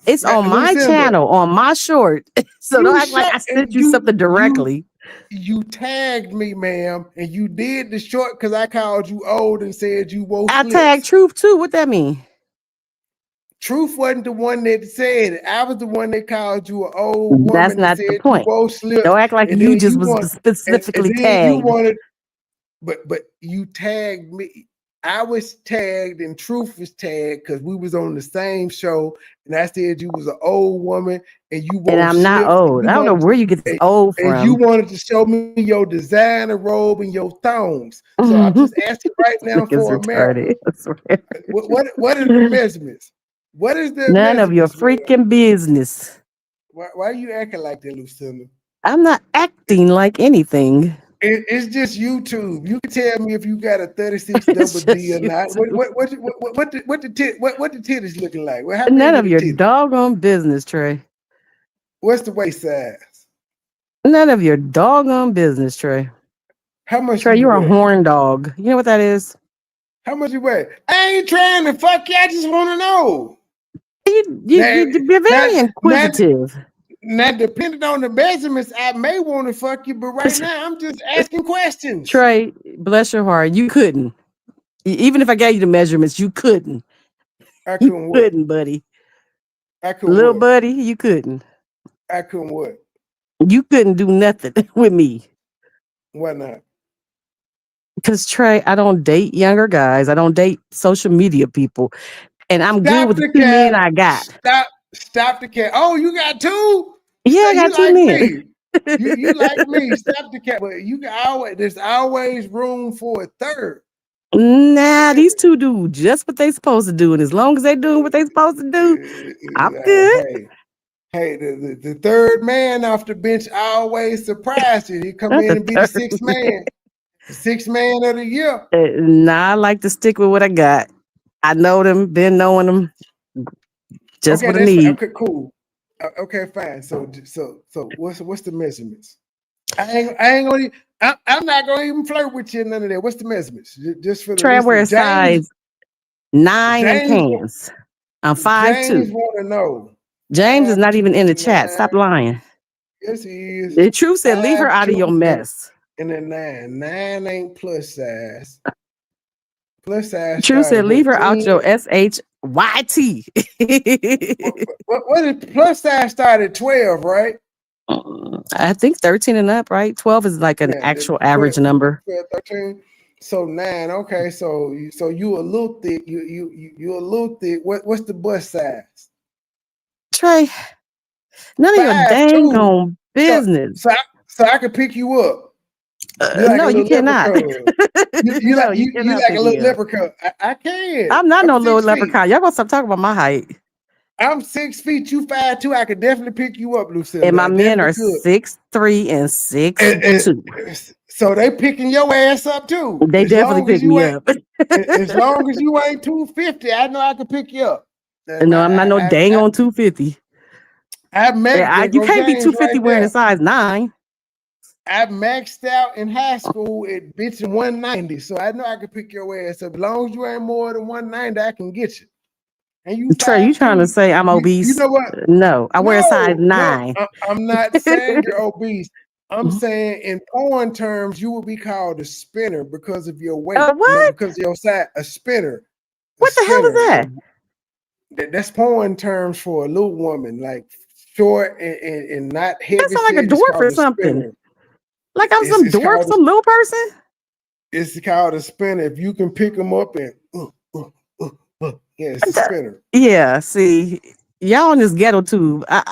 it's on my channel, on my short. So don't act like I sent you something directly. You tagged me, ma'am, and you did the short because I called you old and said you wore I flips. tagged Truth too. What that mean? Truth wasn't the one that said it. I was the one that called you an old woman. That's not the point. Don't act like you just was specifically tagged. But you tagged me. I was tagged and Truth was tagged because we was on the same show, and I said you was an old woman and you wore. And I'm not old. I don't know where you get this old from. And you wanted to show me your designer robe and your thongs. So I'm just asking right now for America. What is the measurements? What is the none of your freaking business? Why are you acting like that, Lucinda? I'm not acting like anything. It's just YouTube. You can tell me if you got a 36 double D or not. What the titties looking like? None of your doggone business, Trey. What's the waist size? None of your doggone business, Trey. How much? Trey, you're a horn dog. You know what that is? How much you weigh? I ain't trying to fuck you. I just want to know. You're very inquisitive. Now, depending on the measurements, I may want to fuck you, but right now I'm just asking questions. Trey, bless your heart, you couldn't. Even if I gave you the measurements, you couldn't. I couldn't. You couldn't, buddy. I couldn't. Little buddy, you couldn't. I couldn't what? You couldn't do nothing with me. Why not? Because Trey, I don't date younger guys. I don't date social media people. And I'm good with the 2 men I got. Stop the cat. Oh, you got 2? Yeah, I got 2 men. You like me. Stop the cat. But there's always room for a third. Nah, these 2 do just what they supposed to do. And as long as they doing what they supposed to do, I'm good. Hey, the third man off the bench always surprised you. He come in and be the 6th man. 6 man of the year. Nah, I like to stick with what I got. I know them, been knowing them. Just Okay, what I that's need. okay, cool. Okay, fine. So what's the measurements? I'm not gonna even flirt with you, none of that. What's the measurements? Just for the Trey, I wear listeners. size 9 in James, pants. I'm 5'2". James want to know. James is not 5'2" even in the and chat. Stop 9. lying. Yes, he is. The truth said, leave her out of 5'2" your mess. and a 9. 9 ain't plus size. Plus size. Truth said, leave her out your 10. SHYT. What is plus size start at 12, right? I think 13 and up, right? 12 is like an actual average number. 12, 13. So 9. Okay, so you a little thick. You a little thick. What's the bust size? Trey, none of your 5'2". dang on business. So I can pick you up. You like No, a you little cannot. leprechaun. You No, like you you cannot like a pick little me up. leprechaun. I can. I'm not no little 6 feet. leprechaun. Y'all gonna stop talking about my height. I'm 6 feet. You 5'2". I could definitely pick you up, Lucilla. And my I men are definitely could. 6'3" and 6'2". So they picking your ass up too. They definitely pick me up. As long as you ain't 250, I know I can pick you up. And No, I'm not no dang on 250. You can't be 250 wearing a size 9. I maxed out in high school at bitch 190, so I know I can pick your ass up. As long as you ain't more than 190, I can get you. And you Trey, you trying to say I'm obese? You know what? No, I wear a size 9. No, I'm not saying you're obese. I'm saying in porn terms, you would be called a spinner because of your weight. What? Because of your size, a spinner. What the hell is that? That's porn terms for a little woman, like short and not heavy. That sounds like a dwarf or something. Spinner. Like I'm some dwarf, some little person. It's called a spinner. If you can pick them up and yeah, it's a spinner. Yeah, see, y'all on this ghetto tube. I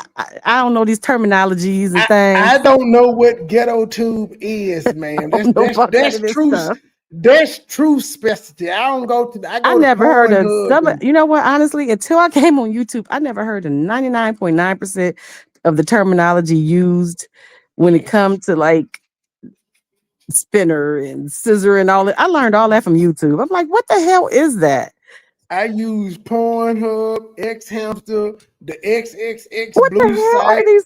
don't know these terminologies and things. I don't know what ghetto tube is, man. That's true. Stuff. That's true specialty. I don't go to. I never heard of some. You know what? Honestly, until I came on YouTube, I never heard of 99.9% of the terminology used when it comes to like spinner and scissor and all that. I learned all that from YouTube. I'm like, what the hell is that? I use Pornhub, X Hamster, the XXX what Blue the hell site. Are these?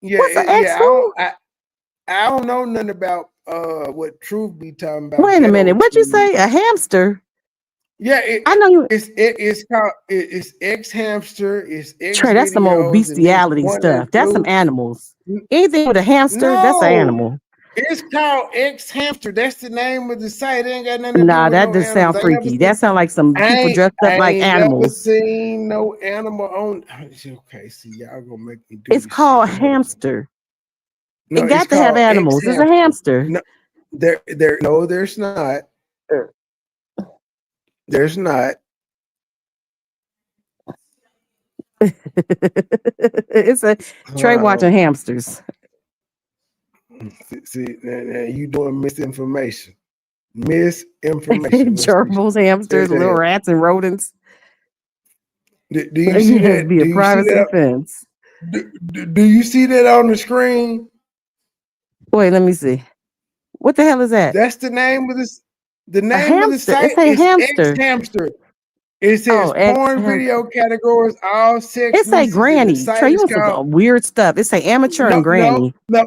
Yeah, what's the X I don't know nothing about what Truth be talking about. Wait a minute, what'd you say? A hamster? Yeah, I know you. It's called X Hamster. It's X. Trey, that's some old bestiality stuff. That's some animals. Anything with a hamster, that's an animal. It's called X Hamster. That's the name of the site. It ain't got nothing to do Nah, with that no does sound freaky. That sound like some people dressed up like animals. Never seen no animal on. Okay, see, y'all gonna make me do. It's called hamster. No, it got to have animals. It's a hamster. No, there's not. There's not. It's a Trey watching hamsters. See, you doing misinformation. Misinformation. Gerbils, hamsters, little rats, and rodents. Do you see that? Be a privacy fence. Do you see that on the screen? Wait, let me see. What the hell is that? That's the name of this. The name of the site is X Hamster. It says porn video categories, all sex. It say granny. Trey, you want some weird stuff. It say amateur and granny. No.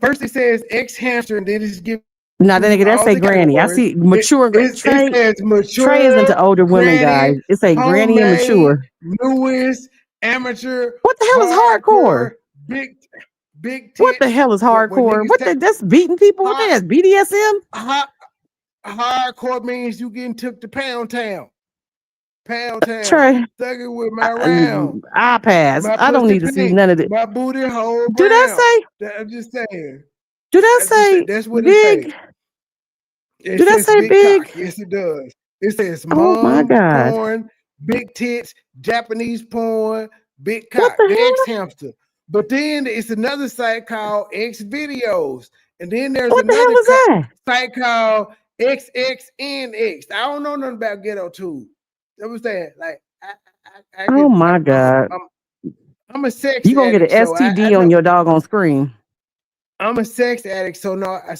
First it says X Hamster, and then it's give. No, that say granny. I see mature. It says mature. Trey is into older women, guys. It say granny and mature. Newest, amateur. What the hell is hardcore? Big. What the hell is hardcore? That's beating people? What that is? BDSM? Hardcore means you getting took to Pound Town. Trey, thugging with my round. I pass. I don't need to see none of it. My booty hole. Do that say? I'm just saying. Do that say? That's what big. It Do that say big? Cock. Yes, it does. It says oh my God. porn, big tits, Japanese porn, big cock, the X Hamster. But then it's another site called X Videos, and then there's another site called XXNX. I don't know nothing about Ghetto Tube. That was that. Like, oh my God. I'm a sex. You gonna get an STD on your doggone screen? I'm a sex addict, so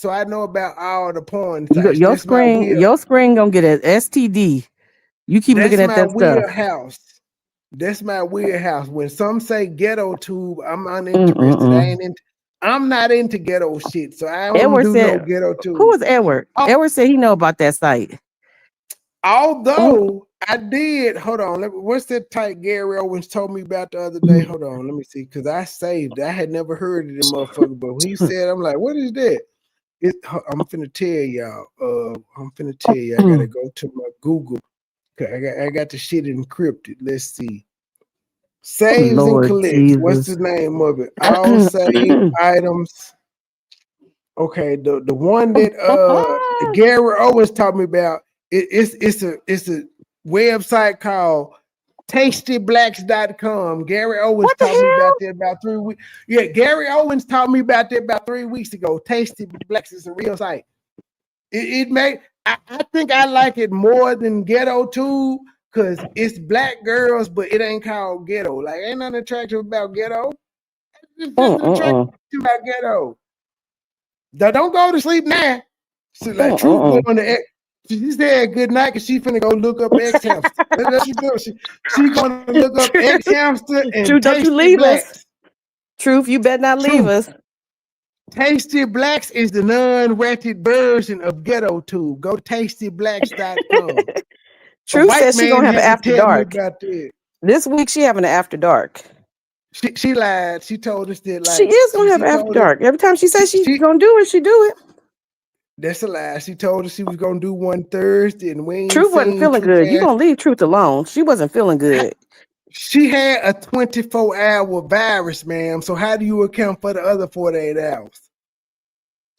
I know about all the porn Your sites. That's my your screen gonna get an STD. You keep That's looking at my that stuff. wheelhouse. That's my wheelhouse. When some say ghetto tube, I'm uninterested. I'm not into ghetto shit, so I don't Edward do said, no ghetto tube. "Who was Edward?" Edward said he know about that site. Although I did, hold on. What's that type Gary Owens told me about the other day? Hold on, let me see, because I saved. I had never heard of the motherfucker, but when he said, I'm like, what is that? I'm finna tell y'all. I gotta go to my Google. I got the shit encrypted. Let's see. Saves and Lord collects. What's Jesus. the name of it? All saved items. Okay, the one that Gary Owens taught me about. It's a website called tastyblacks.com. Gary Owens taught me about that about 3 weeks. Yeah, Gary Owens taught me about that about 3 weeks ago. Tasty Blacks is a real site. I think I like it more than Ghetto Tube because it's black girls, but it ain't called ghetto. Like, ain't nothing attractive about ghetto. There's nothing attractive about ghetto. Don't go to sleep now. So, like, Truth going to she said good night because she finna go look up X Hamster. That's what she doing. She gonna look up X Hamster and Truth, don't you Tasty leave Blacks. us. Truth, you better not leave us. Tasty Blacks is the non-ratted version of Ghetto Tube. Go to tastyblacks.com. Truth says she gonna have an after dark. About that. This week she having an after dark. She lied. She told us that She is gonna have an after dark. Every time she says she's gonna do it, she do it. That's a lie. She told us she was gonna do one Thursday, and we ain't Truth wasn't seen feeling Truth good. You ass. gonna leave Truth alone. She wasn't feeling good. She had a 24-hour virus, ma'am. So how do you account for the other 48 hours?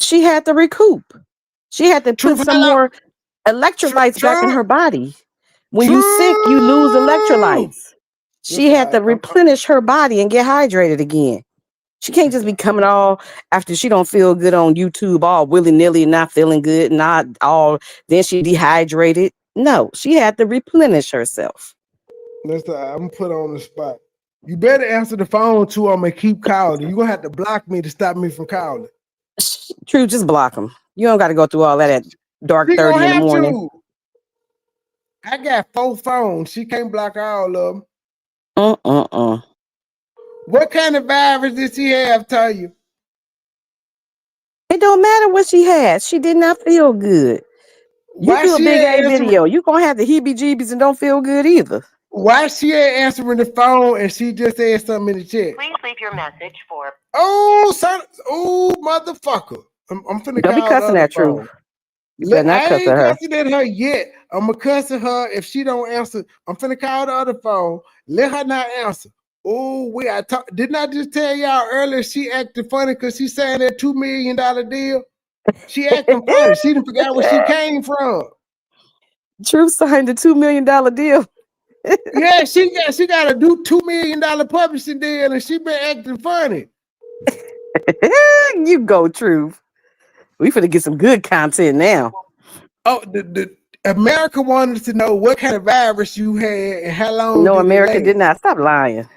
She had to recoup. She had to put some more electrolytes back in her body. When you sick, you lose electrolytes. She had to replenish her body and get hydrated again. She can't just be coming all after she don't feel good on YouTube, all willy-nilly and not feeling good, not all, then she dehydrated. No, she had to replenish herself. I'm put on the spot. You better answer the phone too. I'm gonna keep calling. You're gonna have to block me to stop me from calling. True, just block them. You don't got to go through all that at dark 30 in the morning. I got 4 phones. She can't block all of them. What kind of virus did she have, tell you? It don't matter what she had. She did not feel good. You do a big A video. You gonna have the heebie-jeebies and don't feel good either. Why she ain't answering the phone and she just said something in the chat? Please leave your message for. Oh, son, oh, motherfucker! I'm finna don't call be cussing the that phone. Truth. You better not I cuss ain't at her. cussing at her yet. I'm gonna cuss at her if she don't answer. I'm finna call the other phone. Let her not answer. Oh, didn't I just tell y'all earlier she acted funny because she signed that $2 million deal? She acting funny. She didn't forget where she came from. Truth signed a $2 million deal. Yeah, she got a $2 million publishing deal and she been acting funny. You go, Truth. We finna get some good content now. Oh, the America wanted to know what kind of virus you had and how long. No, America did not. Stop lying.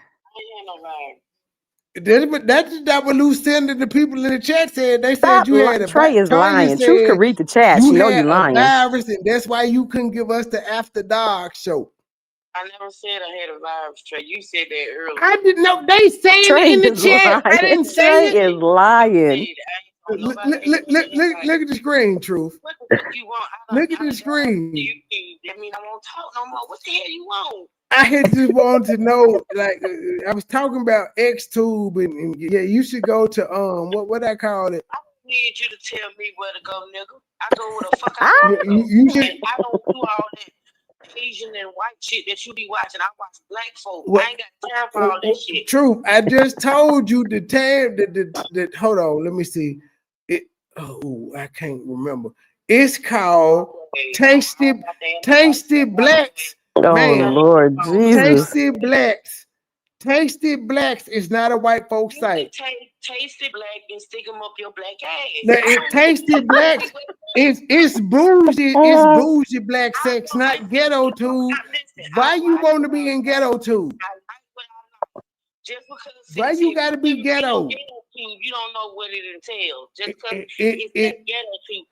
That's not what Lucinda and the people in the chat said. They Stop said you had a Trey is lying. said Truth could read the chat. She know you lying. A virus, and that's why you couldn't give us the After Dark show. I never said I had a virus, Trey. You said that earlier. I didn't know. They saying Trey it in the chat. lying. I didn't say Trey it. is lying. Look at the screen, Truth. What the fuck you want? Look at the screen. I mean, I won't talk no more. What the hell you want? I had just wanted to know, like, I was talking about XTube, and yeah, you should go to what I call it. I don't need you to tell me where to go, nigga. I go where the fuck I want to go. You should. I don't do all that Asian and white shit that you be watching. I watch black folk. I ain't got time for all that shit. Truth. I just told you the time that hold on, let me see. I can't remember. It's called Tasty Blacks. Oh, man. Lord Jesus. Tasty Blacks is not a white folk site. Tasty Black and stick them up your black ass. Now, Tasty Blacks it's bougie. It's bougie black sex, not Ghetto Tube. Why you want to be in Ghetto Tube? Just because why you got to be ghetto? tube, you don't know what it entails. Just because It's that ghetto tube.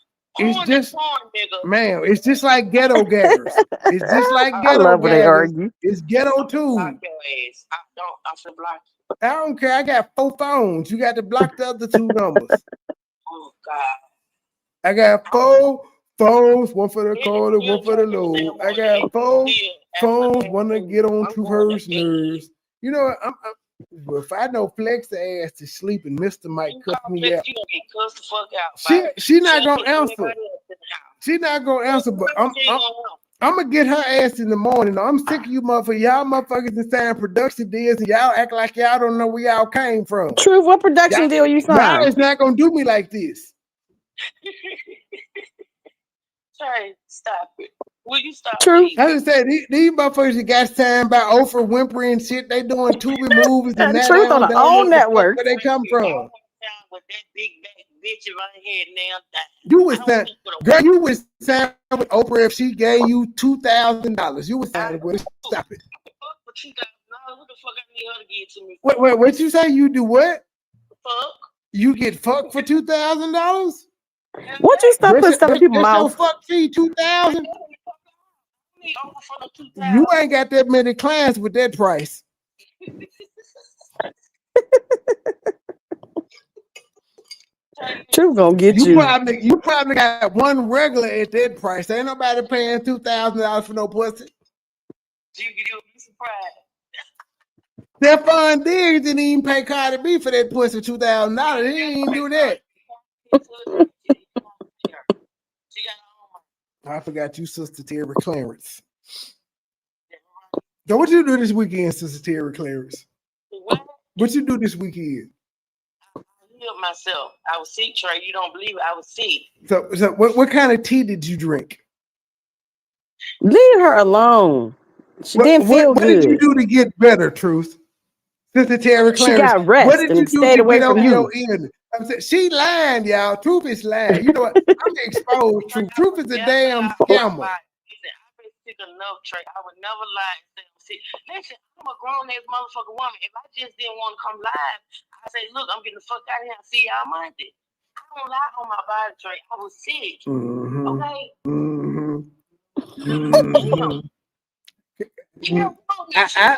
just, Nigga. man, it's just like ghetto gaggers. It's just like I ghetto love when they gaggers. argue. It's ghetto tube. Block your ass. I should block you. I don't care. I got 4 phones. You got to block the other 2 numbers. Oh God. I got 4 phones, 1 for the quarter, 1 for the low. I got 4 phones, 1 to get on to her nerves. You know, if I know Flex the ass to sleep and Mr. Mike cuss me out. You gonna get cussed the fuck out. She not gonna answer. She not gonna answer, but I'm gonna get her ass in the morning. I'm sick of you motherfuckers. Y'all motherfuckers that sign production deals and y'all act like y'all don't know where y'all came from. Truth, what production deal you signed? Y'all is not gonna do me like this. Sorry, stop it. Will you stop? True. I just said these motherfuckers that got signed by Oprah Winfrey and shit. They doing Tubi movies and that. Truth on the own network. Where they come from? With that big back bitch in my head now. You was signed, girl. You was signed with Oprah if she gave you $2,000. You was signed with her. Stop it. What the fuck I need her to give to me? Wait, what you say? You do what? Fuck. You get fucked for $2,000? What you stop putting stuff in people's mouth? Your fuck fee $2,000. You ain't got that many clients with that price. Truth gonna get you. You probably got 1 regular at that price. Ain't nobody paying $2,000 for no pussy. You'll be surprised. Stephon Diggs didn't even pay Cardi B for that pussy $2,000. He didn't even do that. I forgot you, Sister Terry Clarence. So what you do this weekend, Sister Terry Clarence? What you do this weekend? I healed myself. I was sick, Trey. You don't believe it. I was sick. So what kind of tea did you drink? Leave her alone. She didn't feel what good. What did you do to get better, Truth? Sister Terry Clarence. She got rest What did you and do stayed to away get from over you. your ear? I'm saying, she lying, y'all. Truth is lying. You know what? I'm exposed. Truth is a damn scammer. I've been sick enough, Trey. I would never lie and say I'm sick. Listen, I'm a grown-ass motherfucking woman. If I just didn't want to come live, I say, look, I'm getting the fuck out of here and see y'all Monday. I don't lie on my body, Trey. I was sick. Okay?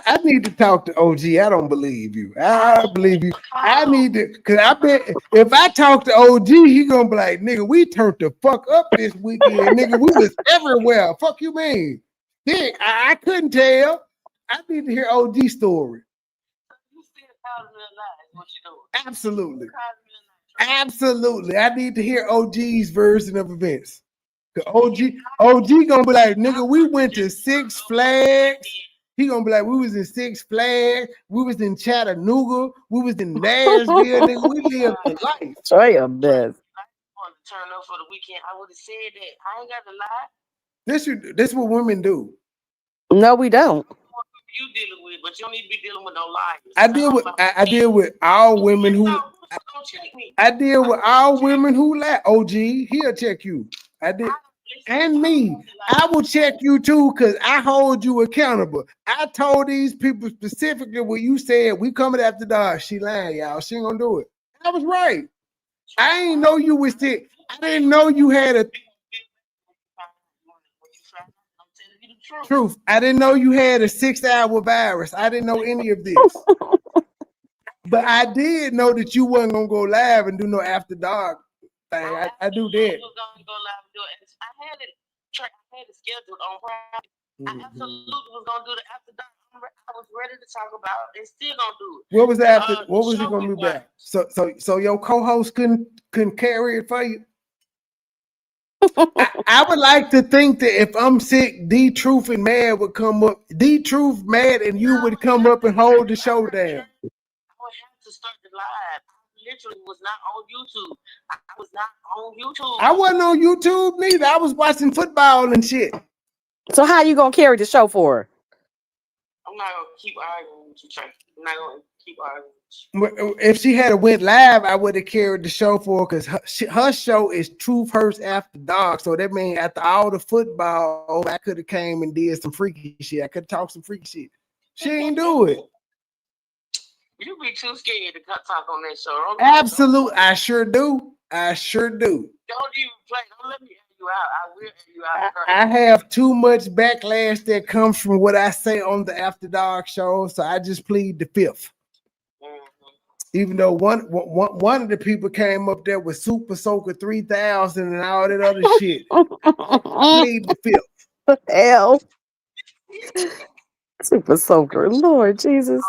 I need to talk to OG. I don't believe you. I believe you. I need to, because I bet if I talk to OG, he gonna be like, nigga, we turned the fuck up this weekend. Nigga, we was everywhere. Fuck you mean? Dick, I couldn't tell. I need to hear OG story. Absolutely. Absolutely. I need to hear OG's version of events. OG gonna be like, nigga, we went to 6 Flags. He gonna be like, we was in 6 Flags, we was in Chattanooga, we was in Nashville, nigga. We lived the life. Try your best. Want to turn up for the weekend? I would have said that. I ain't got to lie. This what women do. No, we don't. You dealing with, but you don't need to be dealing with no liars. I deal with all women who I deal with all women who lie. OG, he'll check you. I did. And me, I will check you too, because I hold you accountable. I told these people specifically when you said we coming after dark. She lying, y'all. She ain't gonna do it. I was right. I ain't know you was sick. I didn't know you had a truth. I didn't know you had a 6-hour virus. I didn't know any of this. But I did know that you wasn't gonna go live and do no after dark thing. I do that. I had it scheduled on Friday. I absolutely was gonna do the after dark. I was ready to talk about it and still gonna do it. What was after? What was it gonna be back? So your co-host couldn't carry it for you. I would like to think that if I'm sick, D Truth and Mad would come up. D Truth, Mad, and you would come up and hold the show down. I would have to start the live. I literally was not on YouTube. I was not on YouTube. I wasn't on YouTube neither. I was watching football and shit. So how you gonna carry the show for her? I'm not gonna keep arguing with you, Trey. I'm not gonna keep arguing. If she had went live, I would have carried the show for her, because her show is Truth Hurts After Dark. So that means after all the football, I could have came and did some freaky shit. I could have talked some freaky shit. She ain't do it. You be too scared to talk on that show. Don't Absolute, I sure do. I sure do. Don't even play. Don't let me air you out. I will air you out. I have too much backlash that comes from what I say on the After Dark show, so I just plead the fifth. Even though one of the people came up there with Super Soaker 3000 and all that other shit. Plead the fifth. What the hell? Super Soaker, Lord Jesus.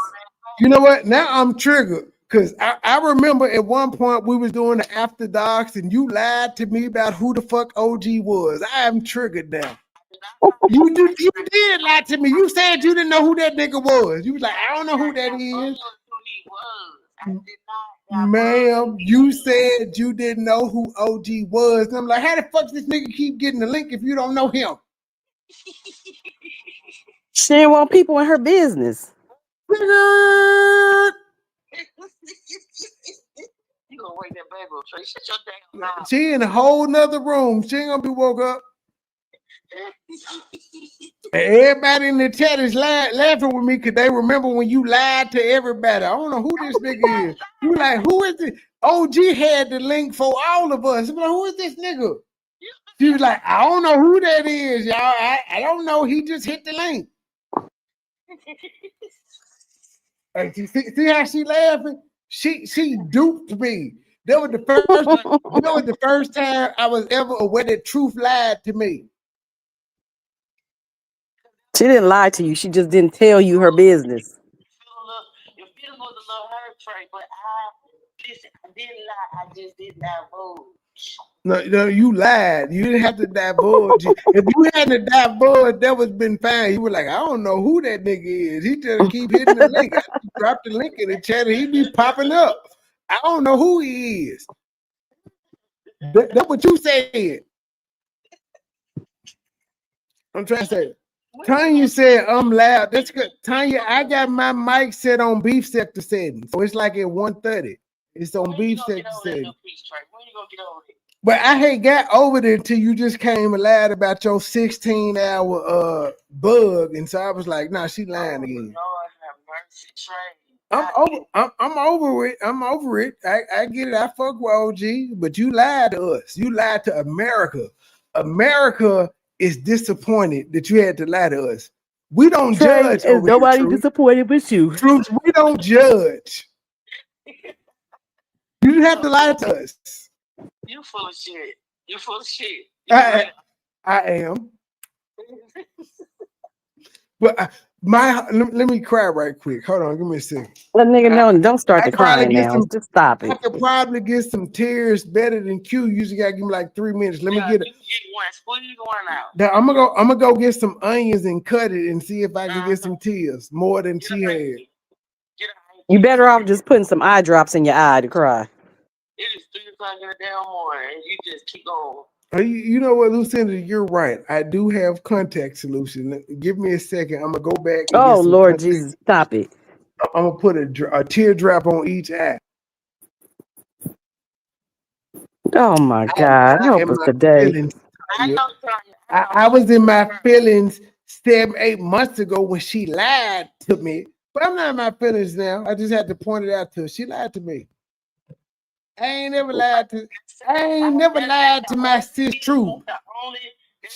You know what? Now I'm triggered because I remember at one point we was doing the After Darks and you lied to me about who the fuck OG was. I am triggered now. You did lie to me. You said you didn't know who that nigga was. You was like, I don't know who that is. Ma'am, you said you didn't know who OG was. And I'm like, how the fuck this nigga keep getting the link if you don't know him? She didn't want people in her business. You gonna wake that baby up, Trey. Shut your damn mouth. She in a whole nother room. She ain't gonna be woke up. Everybody in the chat is laughing with me because they remember when you lied to everybody. I don't know who this nigga is. You like, who is it? OG had the link for all of us. I'm like, who is this nigga? She was like, I don't know who that is, y'all. I don't know. He just hit the link. Hey, see how she laughing? She duped me. That was the first time I was ever aware that truth lied to me. She didn't lie to you. She just didn't tell you her business. Your feelings was a little hurt, Trey, but I didn't lie. I just didn't divulge. No, you lied. You didn't have to divulge. If you hadn't divulged, that would have been fine. You were like, I don't know who that nigga is. He just keep hitting the link. I dropped the link in the chat and he be popping up. I don't know who he is. That's what you said. I'm trying to say. Tanya said I'm loud. That's good. Tanya, I got my mic set on beef sector setting. So it's like at 1:30. It's on beef sector setting. When you gonna get over it? But I had got over it until you just came and lied about your 16-hour bug. And so I was like, nah, she lying again. Lord have mercy, Trey. I'm over it. I'm over it. I get it. I fuck with OG, but you lied to us. You lied to America. America is disappointed that you had to lie to us. We don't judge. Nobody disappointed but you. Truth, we don't judge. You didn't have to lie to us. You full of shit. You full of shit. I am. But let me cry right quick. Hold on, give me a second. Let nigga know, don't start the crying now. Just stop it. I could probably get some tears better than Q. Usually gotta give me like 3 minutes. Let me get it. You get one. Squeeze one out. I'm gonna go get some onions and cut it and see if I can get some tears more than she had. You better off just putting some eye drops in your eye to cry. It is 3 o'clock in the damn morning, and you just keep going. You know what, Lucinda? You're right. I do have contact solution. Give me a second. I'm gonna go back. And oh Lord Jesus, stop it! I'm gonna put a teardrop on each eye. Oh my God! Help us today. I was in my feelings 7-8 months ago when she lied to me, but I'm not in my feelings now. I just had to point it out to her. She lied to me. I ain't never lied to my sis truth. That's the only thing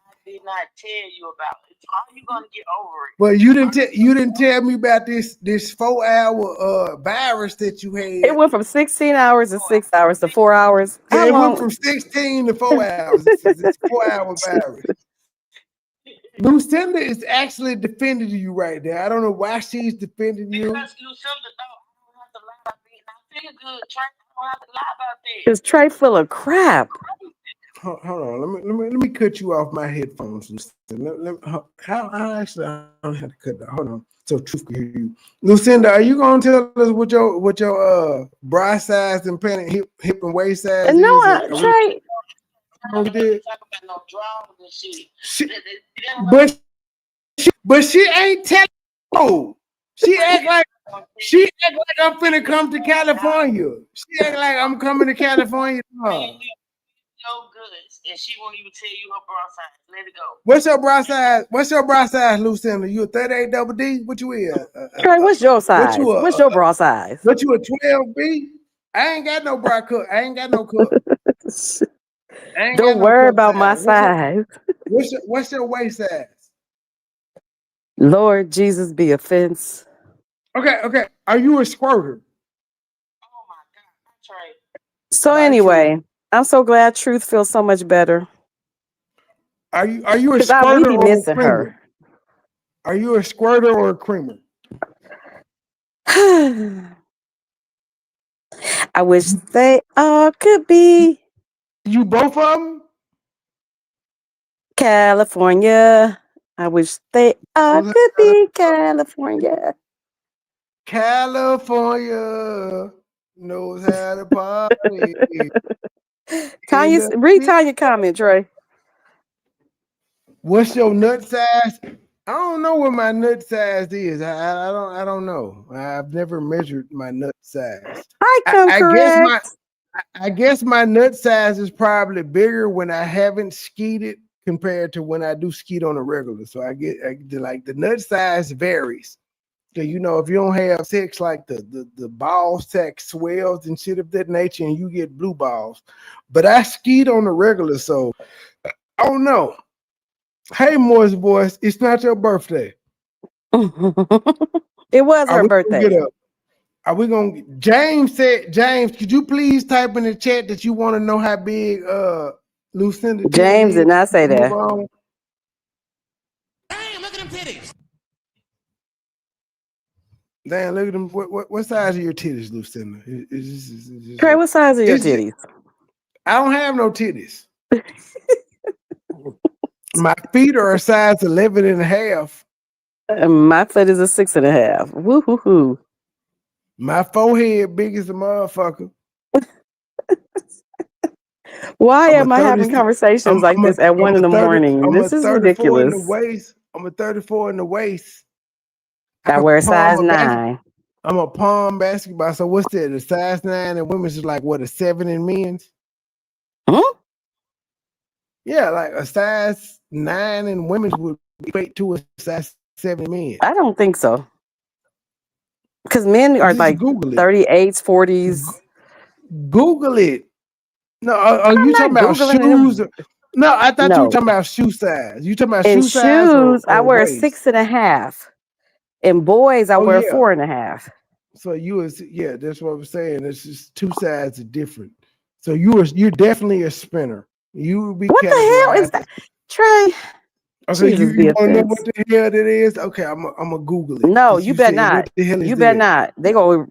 I did not tell you about. How you gonna get over it? Well, you didn't tell me about this 4-hour virus that you had. It went from 16 hours to 6 hours to 4 hours. Yeah, it went from 16 to 4 hours. It's 4-hour virus. Lucinda is actually defending you right there. I don't know why she's defending you. Because Lucinda, no, I don't have to lie about it. I feel good, Trey. I don't have to lie about that. Because Trey full of crap. Hold on, let me cut you off my headphones, Lucinda. I don't have to cut that. Hold on, so Truth can hear you. Lucinda, are you gonna tell us what your bra size and pant hip and waist size no, is? Trey. But she ain't telling. Oh, she act like I'm finna come to California. She act like I'm coming to California. your goods, and she won't even tell you her bra size. Let it go. What's your bra size? What's your bra size, Lucinda? You a 38 double D? What you is? Trey, what's your What size? you What's your bra size? What you a 12B? I ain't got no bra cup. I ain't got no cup. I ain't Don't got no worry cup about my size. size. What's your waist size? Lord Jesus be offense. Okay. Are you a squirter? Trey. So anyway, I'm so glad Truth feels so much better. Are you a we squirter be or a missing creamer? her. Are you a squirter or a creamer? I wish they all could be You both of them? California. I wish they all could be California. California knows how to party. Tanya, read Tanya comment, Trey. What's your nut size? I don't know what my nut size is. I don't know. I've never measured my nut size. I guess my nut size is probably bigger when I haven't skeeted compared to when I do skeet on a regular. So like the nut size varies. So if you don't have sex, like the ball sack swells and shit of that nature, and you get blue balls. But I skeet on the regular, so I don't know. Hey, Moist Boys, it's not your birthday. It was her birthday. Are we gonna James, could you please type in the chat that you want to know how big Lucinda James did not say that. Damn, look at them titties. Damn, look at them. What size are your titties, Lucinda? Trey, what size are your titties? I don't have no titties. My feet are a size 11 and a half. My foot is a 6.5. Woo hoo hoo. My forehead big as a motherfucker. Why am I having conversations like this at 1 a.m? This is ridiculous. I'm a 34 in the waist. I wear size 9. I'm a palm basketball. So what's that? The size 9 in women's is like what, a 7 in men's? Yeah, like a size 9 in women's would equate to a size 7 in men. I don't think so. Because men are like 38s, 40s. Google it. No, are you talking about shoes? No, I thought you were talking about shoe size. You talking about in shoe size? Shoes, I wear waist? 6.5. In boys, I wear 4.5. So that's what I'm saying. It's just two sides are different. So you're definitely a spinner. You would be what the hell is that? Trey. Okay, you don't know what the hell that is? Okay, I'm gonna Google it. No, you better not. You better not. They go,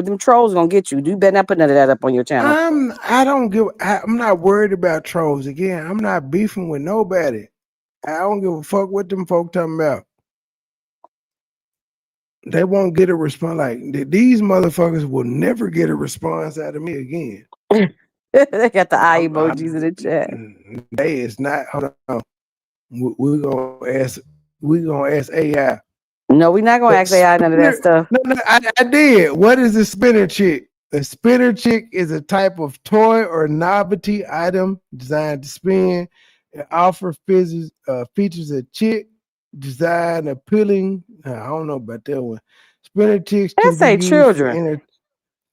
them trolls gonna get you. You better not put none of that up on your channel. I'm not worried about trolls. Again, I'm not beefing with nobody. I don't give a fuck what them folk talking about. They won't get a response. Like these motherfuckers will never get a response out of me again. They got the eye emojis in the chat. They is not. Hold on. We're gonna ask AI. No, we're not gonna ask AI none of that stuff. No, I did. What is a spinner chick? A spinner chick is a type of toy or novelty item designed to spin. It offers features a chick design appealing. I don't know about that one. Spinner chicks can be used children.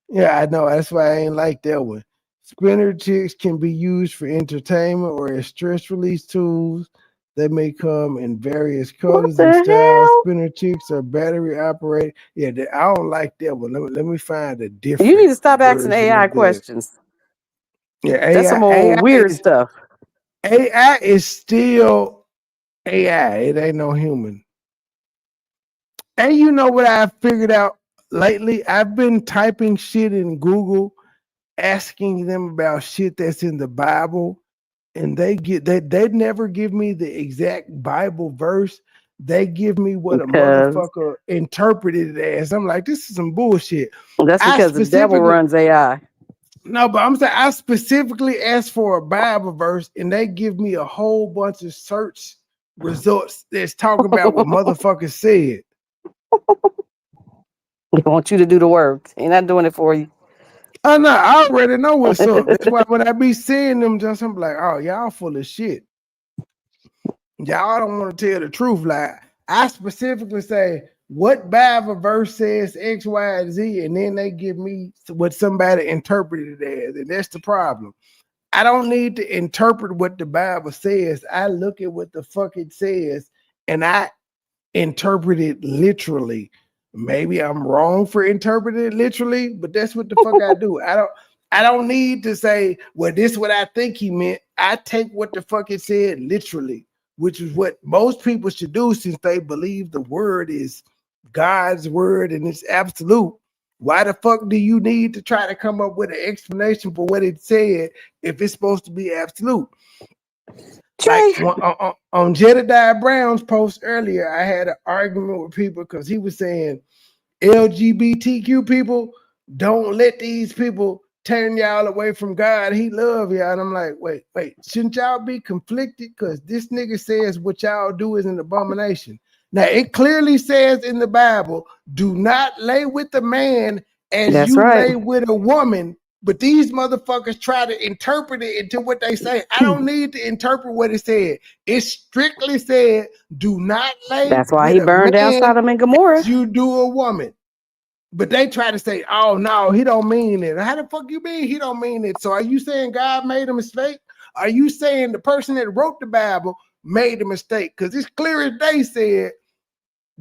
Yeah, I know. That's why I ain't like that one. Spinner chicks can be used for entertainment or as stress release tools. They may come in various colors and styles. Spinner chicks are battery operated. Yeah, I don't like that one. Let me find a different. You need to stop asking AI questions. Yeah, that's some old weird stuff. AI is still AI. It ain't no human. And you know what I've figured out lately? I've been typing shit in Google, asking them about shit that's in the Bible. And they never give me the exact Bible verse. They give me what a motherfucker interpreted it as. I'm like, this is some bullshit. That's because the devil runs AI. No, but I'm saying I specifically asked for a Bible verse, and they give me a whole bunch of search results that's talking about what motherfuckers said. They want you to do the work. They're not doing it for you. Oh no, I already know what's up. That's why when I be seeing them, just I'm like, oh, y'all full of shit. Y'all don't want to tell the truth. Like I specifically say, what Bible verse says X, Y, and Z, and then they give me what somebody interpreted it as, and that's the problem. I don't need to interpret what the Bible says. I look at what the fuck it says, and I interpret it literally. Maybe I'm wrong for interpreting it literally, but that's what the fuck I do. I don't need to say, well, this is what I think he meant. I take what the fuck it said literally, which is what most people should do since they believe the word is God's word and it's absolute. Why the fuck do you need to try to come up with an explanation for what it said if it's supposed to be absolute? Like on Jedediah Brown's post earlier, I had an argument with people because he was saying LGBTQ people, don't let these people turn y'all away from God. He love y'all. And I'm like, wait, shouldn't y'all be conflicted? Because this nigga says what y'all do is an abomination. Now, it clearly says in the Bible, do not lay with a man as you lay with a woman. But these motherfuckers try to interpret it into what they say. I don't need to interpret what it said. It strictly said, do not lay That's why with he a burned down man Sodom and Gomorrah. as you do a woman. But they try to say, oh, no, he don't mean it. How the fuck you mean he don't mean it? So are you saying God made a mistake? Are you saying the person that wrote the Bible made a mistake? Because it's clear as they said,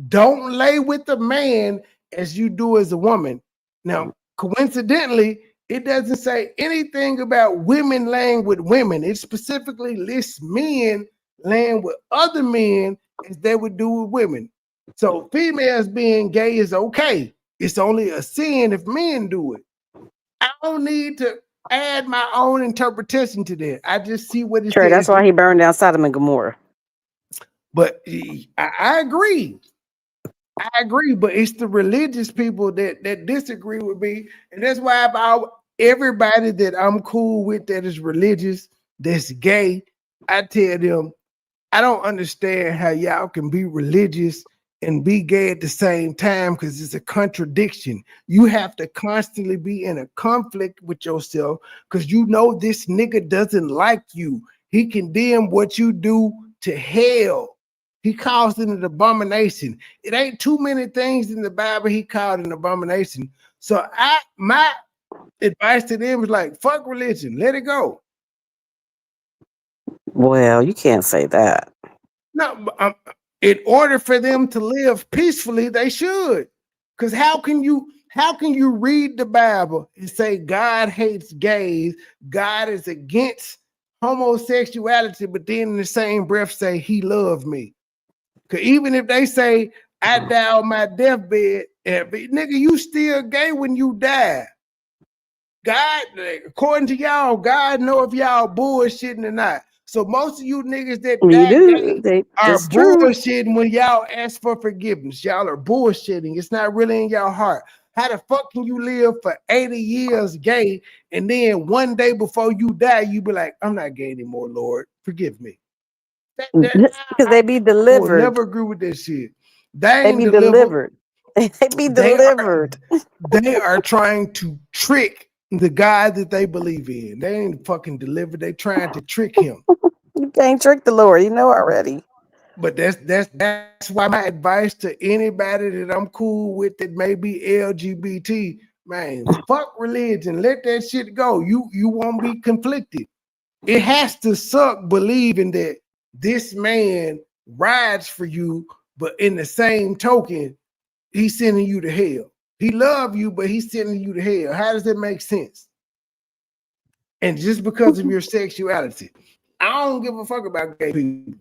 don't lay with a man as you do as a woman. Now, coincidentally, it doesn't say anything about women laying with women. It specifically lists men laying with other men as they would do with women. So females being gay is okay. It's only a sin if men do it. I don't need to add my own interpretation to that. I just see what it says. That's why he burned down Sodom and Gomorrah. But I agree. I agree, but it's the religious people that disagree with me. And that's why everybody that I'm cool with that is religious, that's gay, I tell them, I don't understand how y'all can be religious and be gay at the same time because it's a contradiction. You have to constantly be in a conflict with yourself because you know this nigga doesn't like you. He condemned what you do to hell. He calls it an abomination. It ain't too many things in the Bible he called an abomination. So my advice to them is like, fuck religion, let it go. Well, you can't say that. No, in order for them to live peacefully, they should. Because how can you read the Bible and say God hates gays, God is against homosexuality, but then in the same breath say he loved me? Because even if they say I die on my deathbed, nigga, you still gay when you die. God, according to y'all, God know if y'all bullshitting or not. So most of you niggas that die gay are bullshitting when y'all ask for forgiveness. Y'all are bullshitting. It's not really in y'all heart. How the fuck can you live for 80 years gay and then one day before you die, you be like, I'm not gay anymore, Lord. Forgive me. Because they be I will delivered. never agree with that shit. They ain't be delivered. They be delivered. They are trying to trick the God that they believe in. They ain't fucking delivered. They trying to trick him. You can't trick the Lord. You know already. But that's why my advice to anybody that I'm cool with that may be LGBT, man, fuck religion. Let that shit go. You won't be conflicted. It has to suck believing that this man rides for you, but in the same token, he's sending you to hell. He love you, but he's sending you to hell. How does that make sense? And just because of your sexuality, I don't give a fuck about gay people.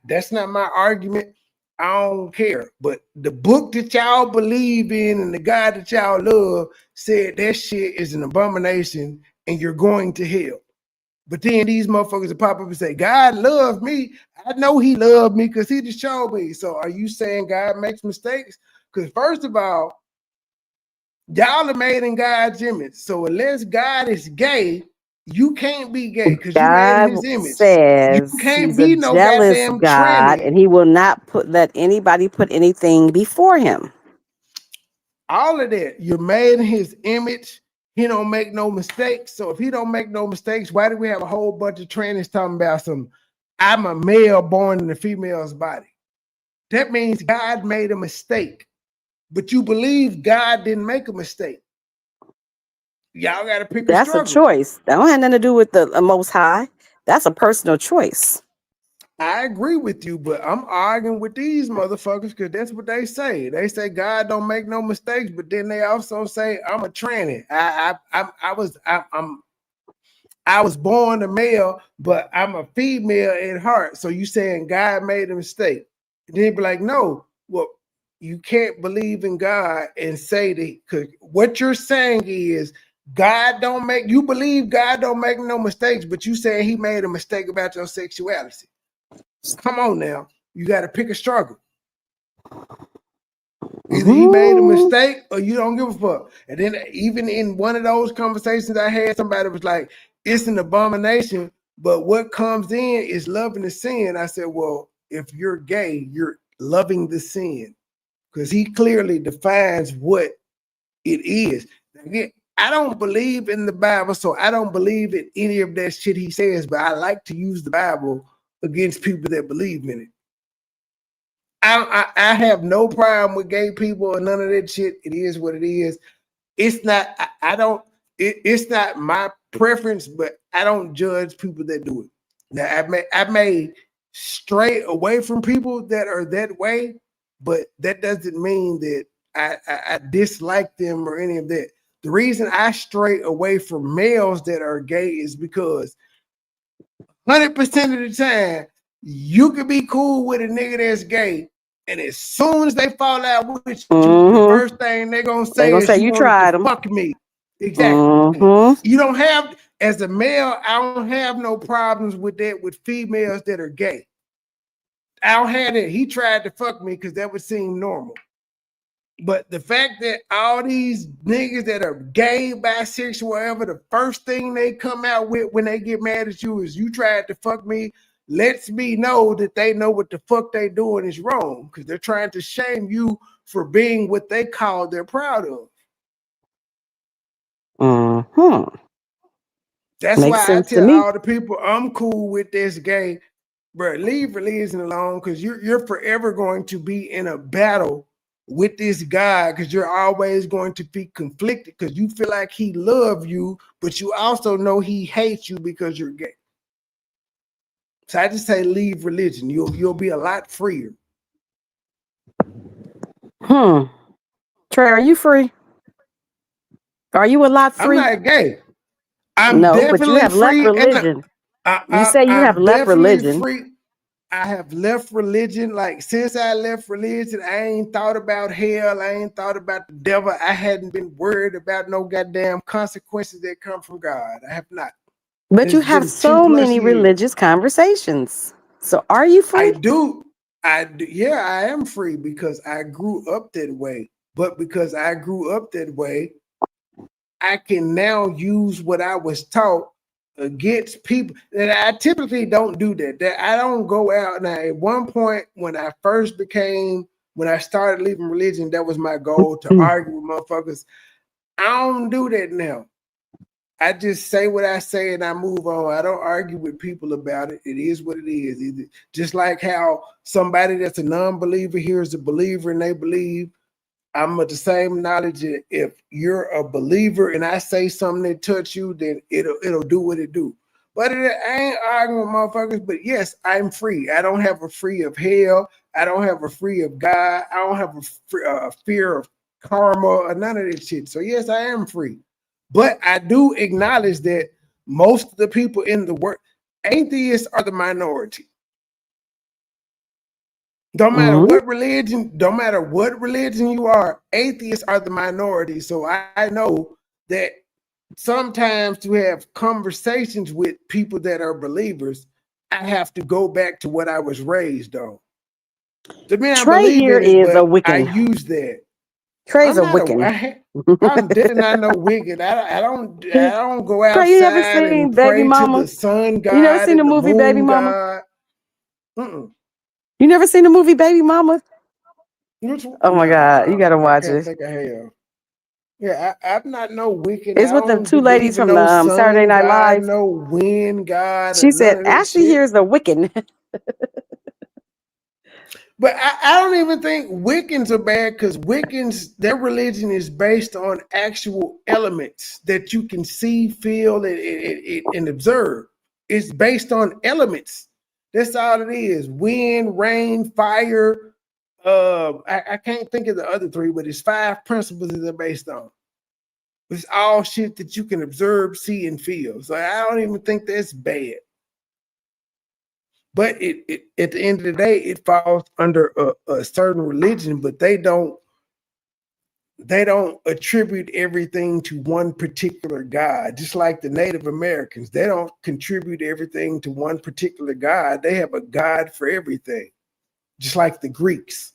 That's not my argument. I don't care. But the book that y'all believe in and the God that y'all love said that shit is an abomination and you're going to hell. But then these motherfuckers will pop up and say, God loved me. I know he loved me because he just showed me. So are you saying God makes mistakes? Because first of all, y'all are made in God's image. So unless God is gay, you can't be gay because you made in his image. Says you can't he's be a no jealous goddamn God, tranny. and he will not let anybody put anything before him. All of that. You're made in his image. he don't make no mistakes. So if he don't make no mistakes, why do we have a whole bunch of trainings talking about I'm a male born in a female's body? That means God made a mistake, but you believe God didn't make a mistake. Y'all got to pick a struggle. That's a choice. That don't have nothing to do with the Most High. That's a personal choice. I agree with you, but I'm arguing with these motherfuckers because that's what they say. They say God don't make no mistakes, but then they also say I'm a tranny. I was born a male, but I'm a female at heart. So you saying God made a mistake? And then be like, no, well, you can't believe in God and say that, because what you're saying is you believe God don't make no mistakes, but you saying he made a mistake about your sexuality. Come on now. You got to pick a struggle. Either he made a mistake or you don't give a fuck. And then even in one of those conversations I had, somebody was like, it's an abomination, but what comes in is loving the sin. I said, well, if you're gay, you're loving the sin, because he clearly defines what it is. Again, I don't believe in the Bible, so I don't believe in any of that shit he says, but I like to use the Bible against people that believe in it. I have no problem with gay people or none of that shit. It is what it is. It's not, it's not my preference, but I don't judge people that do it. Now I may stray away from people that are that way, but that doesn't mean that I dislike them or any of that. The reason I stray away from males that are gay is because 100% of the time, you can be cool with a nigga that's gay, and as soon as they fall out with you, the first thing they're gonna say is you tried to fuck me. Exactly. You don't have, as a male, I don't have no problems with that with females that are gay. I don't have that. He tried to fuck me because that would seem normal. But the fact that all these niggas that are gay, bisexual, whatever, the first thing they come out with when they get mad at you is you tried to fuck me, lets me know that they know what the fuck they doing is wrong, because they're trying to shame you for being what they call they're proud of. That's why I tell all the people I'm cool with this gay, bro, leave religion alone, because you're forever going to be in a battle with this guy, because you're always going to be conflicted, because you feel like he loves you, but you also know he hates you because you're gay. So I just say leave religion. You'll be a lot freer. Trey, are you free? Are you a lot free? I'm not gay. I'm no, definitely but you have free. left religion. You say you have left religion. Free. I have left religion. Like, since I left religion, I ain't thought about hell. I ain't thought about the devil. I hadn't been worried about no goddamn consequences that come from God. I have not. But you have so many religious conversations. So are you free? I do. Yeah, I am free because I grew up that way. But because I grew up that way, I can now use what I was taught against people. And I typically don't do that. That I don't go out. Now, at one point when I started leaving religion, that was my goal, to argue with motherfuckers. I don't do that now. I just say what I say and I move on. I don't argue with people about it. It is what it is. Just like how somebody that's a non-believer hears a believer and they believe, I'm of the same knowledge. If you're a believer and I say something that touch you, then it'll do what it do. But I ain't arguing with motherfuckers. But yes, I'm free. I don't have a free of hell. I don't have a free of God. I don't have a fear of karma or none of that shit. So yes, I am free. But I do acknowledge that most of the people in the world, atheists are the minority. Don't matter what religion, you are, atheists are the minority. So I know that sometimes to have conversations with people that are believers, I have to go back to what I was raised on. To me, I Trey here is a Wiccan. I use that. Trey's a Wiccan. I'm definitely not no wicked. I don't go outside Trey, you ever seen and Baby pray Mama? to the sun god. You never seen the movie Baby Mama? You never seen the movie Baby Mama? Oh my God, you gotta watch it. I think I have. Yeah, I'm not no Wiccan. It's I with the don't two believe ladies in from the no Saturday sun Night god, Live. no wind god, or She none said, of that Ashley shit. here's the Wiccan. But I don't even think Wiccans are bad because Wiccans, their religion is based on actual elements that you can see, feel, and observe. It's based on elements. That's all it is. Wind, rain, fire. I can't think of the other three, but it's 5 principles that they're based on. It's all shit that you can observe, see, and feel. So I don't even think that's bad. But it at the end of the day, it falls under a certain religion, but they don't attribute everything to one particular God. Just like the Native Americans, they don't contribute everything to one particular God. They have a God for everything. Just like the Greeks.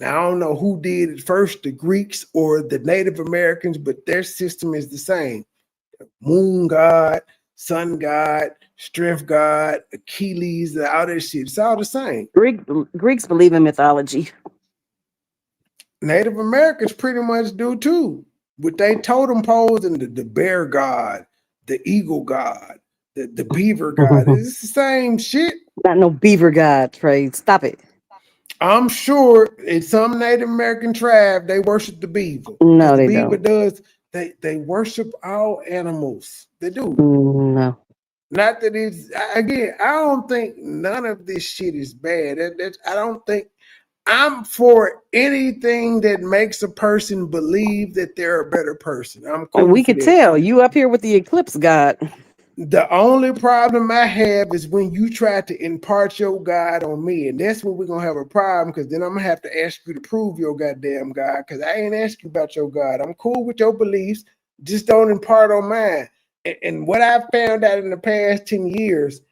Now, I don't know who did it first, the Greeks or the Native Americans, but their system is the same. Moon God, sun God, strength God, Achilles, all that shit. It's all the same. Greeks believe in mythology. Native Americans pretty much do too. With they totem poles and the bear god, the eagle god, the beaver god. It's the same shit. Not no beaver god, Trey. Stop it. I'm sure in some Native American tribe, they worship the beaver. No, The they beaver don't. does, they worship all animals. They do. No. Not that it's, again, I don't think none of this shit is bad. I don't think, I'm for anything that makes a person believe that they're a better person. I'm cool. We could tell you up here with the eclipse god. The only problem I have is when you try to impart your God on me, and that's when we're gonna have a problem. Because then I'm gonna have to ask you to prove your goddamn God. Because I ain't asked you about your God. I'm cool with your beliefs, just don't impart on mine. And what I've found out in the past 10 years,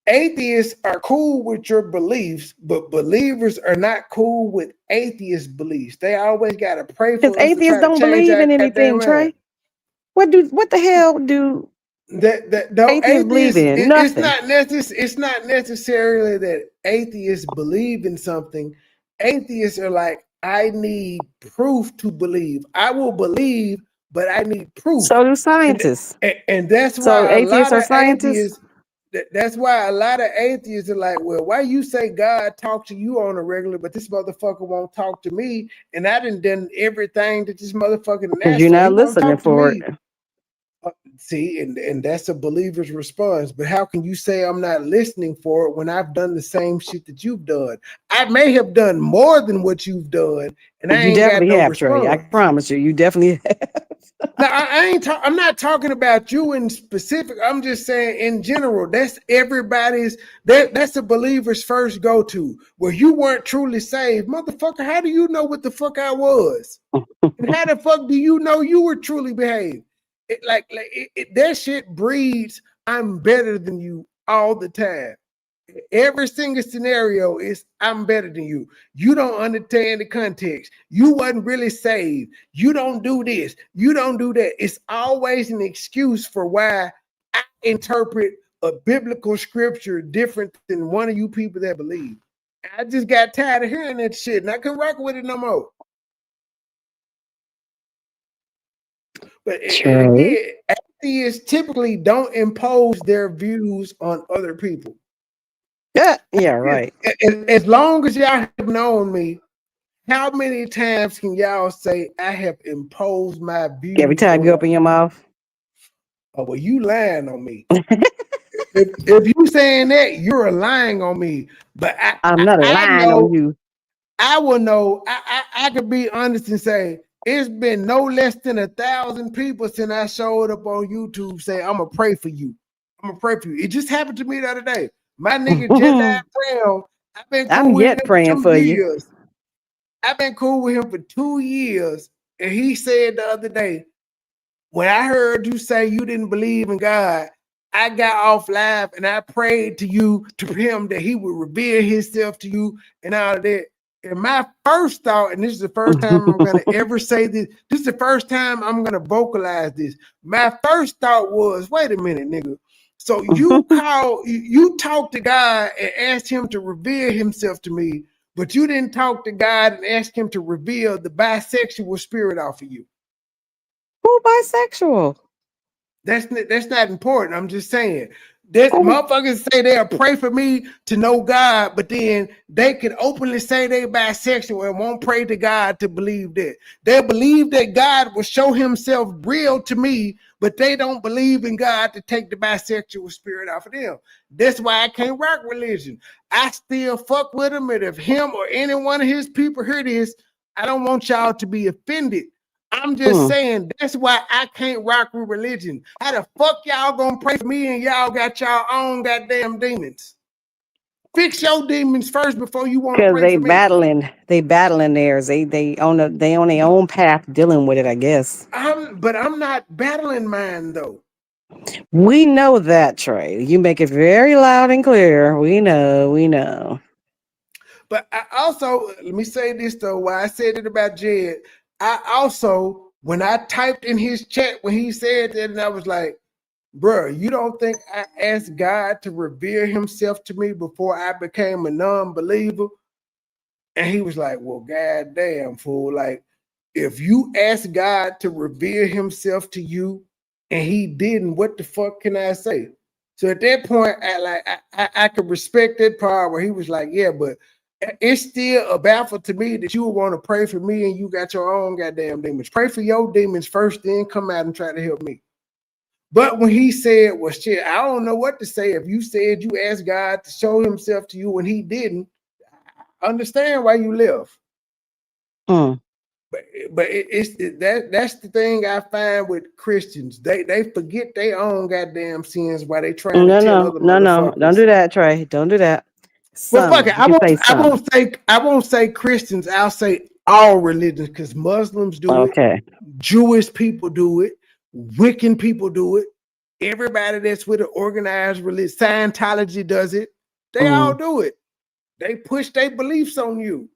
atheists are cool with your beliefs, but believers are not cool with atheist beliefs. They always gotta pray for Because us to atheists try to don't change believe our in anything, goddamn Trey. mind. What the hell do atheists believe in? Nothing. It's not necessarily that atheists believe in something. Atheists are like, I need proof to believe. I will believe, but I need proof. So do scientists. And that's So why a atheists lot are of scientists? atheists. That's why a lot of atheists are like, well, why you say God talk to you on a regular, but this motherfucker won't talk to me, and I done everything that this motherfucker Because asked, you're so not he won't listening talk to for me. it. See, and that's a believer's response. But how can you say I'm not listening for it when I've done the same shit that you've done? I may have done more than what you've done, and I You ain't got definitely no have, response. Trey. I promise you definitely have. No, I'm not talking about you in specific. I'm just saying in general. That's everybody's. That's a believer's first go to. Where you weren't truly saved, motherfucker. How do you know what the fuck I was? And how the fuck do you know you were truly behaved? That shit breeds. I'm better than you all the time. Every single scenario is I'm better than you. You don't understand the context. You wasn't really saved. You don't do this. You don't do that. It's always an excuse for why I interpret a biblical scripture different than one of you people that believe. I just got tired of hearing that shit, and I couldn't rock with it no more. But again, atheists typically don't impose their views on other people. Yeah, right. As long as y'all have known me, how many times can y'all say I have imposed my views? Every time you open your mouth. Oh, well, you lying on me. if you saying that, you're lying on me. But I'm not lying on you. I will know. I could be honest and say it's been no less than 1,000 people since I showed up on YouTube saying I'm gonna pray for you. I'm gonna pray for you. It just happened to me the other day. My nigga Jedi Brown, I've been cool I'm with yet him praying for 2 for you. years. I've been cool with him for 2 years, and he said the other day, when I heard you say you didn't believe in God, I got off live and I prayed to you, to him, that he would reveal himself to you and all of that. And my first thought, and this is the first time I'm going to ever say this, this is the first time I'm going to vocalize this. My first thought was, wait a minute, nigga. So you talked to God and asked him to reveal himself to me, but you didn't talk to God and ask him to reveal the bisexual spirit off of you. Who bisexual? That's not important. I'm just saying. This motherfuckers say they'll pray for me to know God, but then they can openly say they bisexual and won't pray to God to believe that. They believe that God will show himself real to me, but they don't believe in God to take the bisexual spirit off of them. That's why I can't rock religion. I still fuck with him, and if him or any one of his people hear this, I don't want y'all to be offended. I'm just saying that's why I can't rock with religion. How the fuck y'all gonna pray for me and y'all got y'all own goddamn demons? Fix your demons first before you want to Because pray for me. they battling theirs. They on their own path dealing with it, I guess. But I'm not battling mine though. We know that, Trey. You make it very loud and clear. We know. But I also, let me say this though, why I said it about Jed, I also, when I typed in his chat when he said that, and I was like, bro, you don't think I asked God to reveal himself to me before I became a non-believer? And he was like, well, goddamn, fool. Like, if you ask God to reveal himself to you and he didn't, what the fuck can I say? So at that point, I could respect that part where he was like, yeah, but it's still a baffle to me that you would want to pray for me and you got your own goddamn demons. Pray for your demons first, then come out and try to help me. But when he said, well, shit, I don't know what to say. If you said you asked God to show himself to you when he didn't, I understand why you left. But that's the thing I find with Christians. They forget their own goddamn sins while they trying to tell other motherfuckers. Don't do that, Trey. Don't do that. Well, fuck it. I won't say Christians. I'll say all religions because Muslims do it. Jewish people do it. Wiccan people do it. Everybody that's with an organized religion, Scientology does it. They all do it. They push their beliefs on you.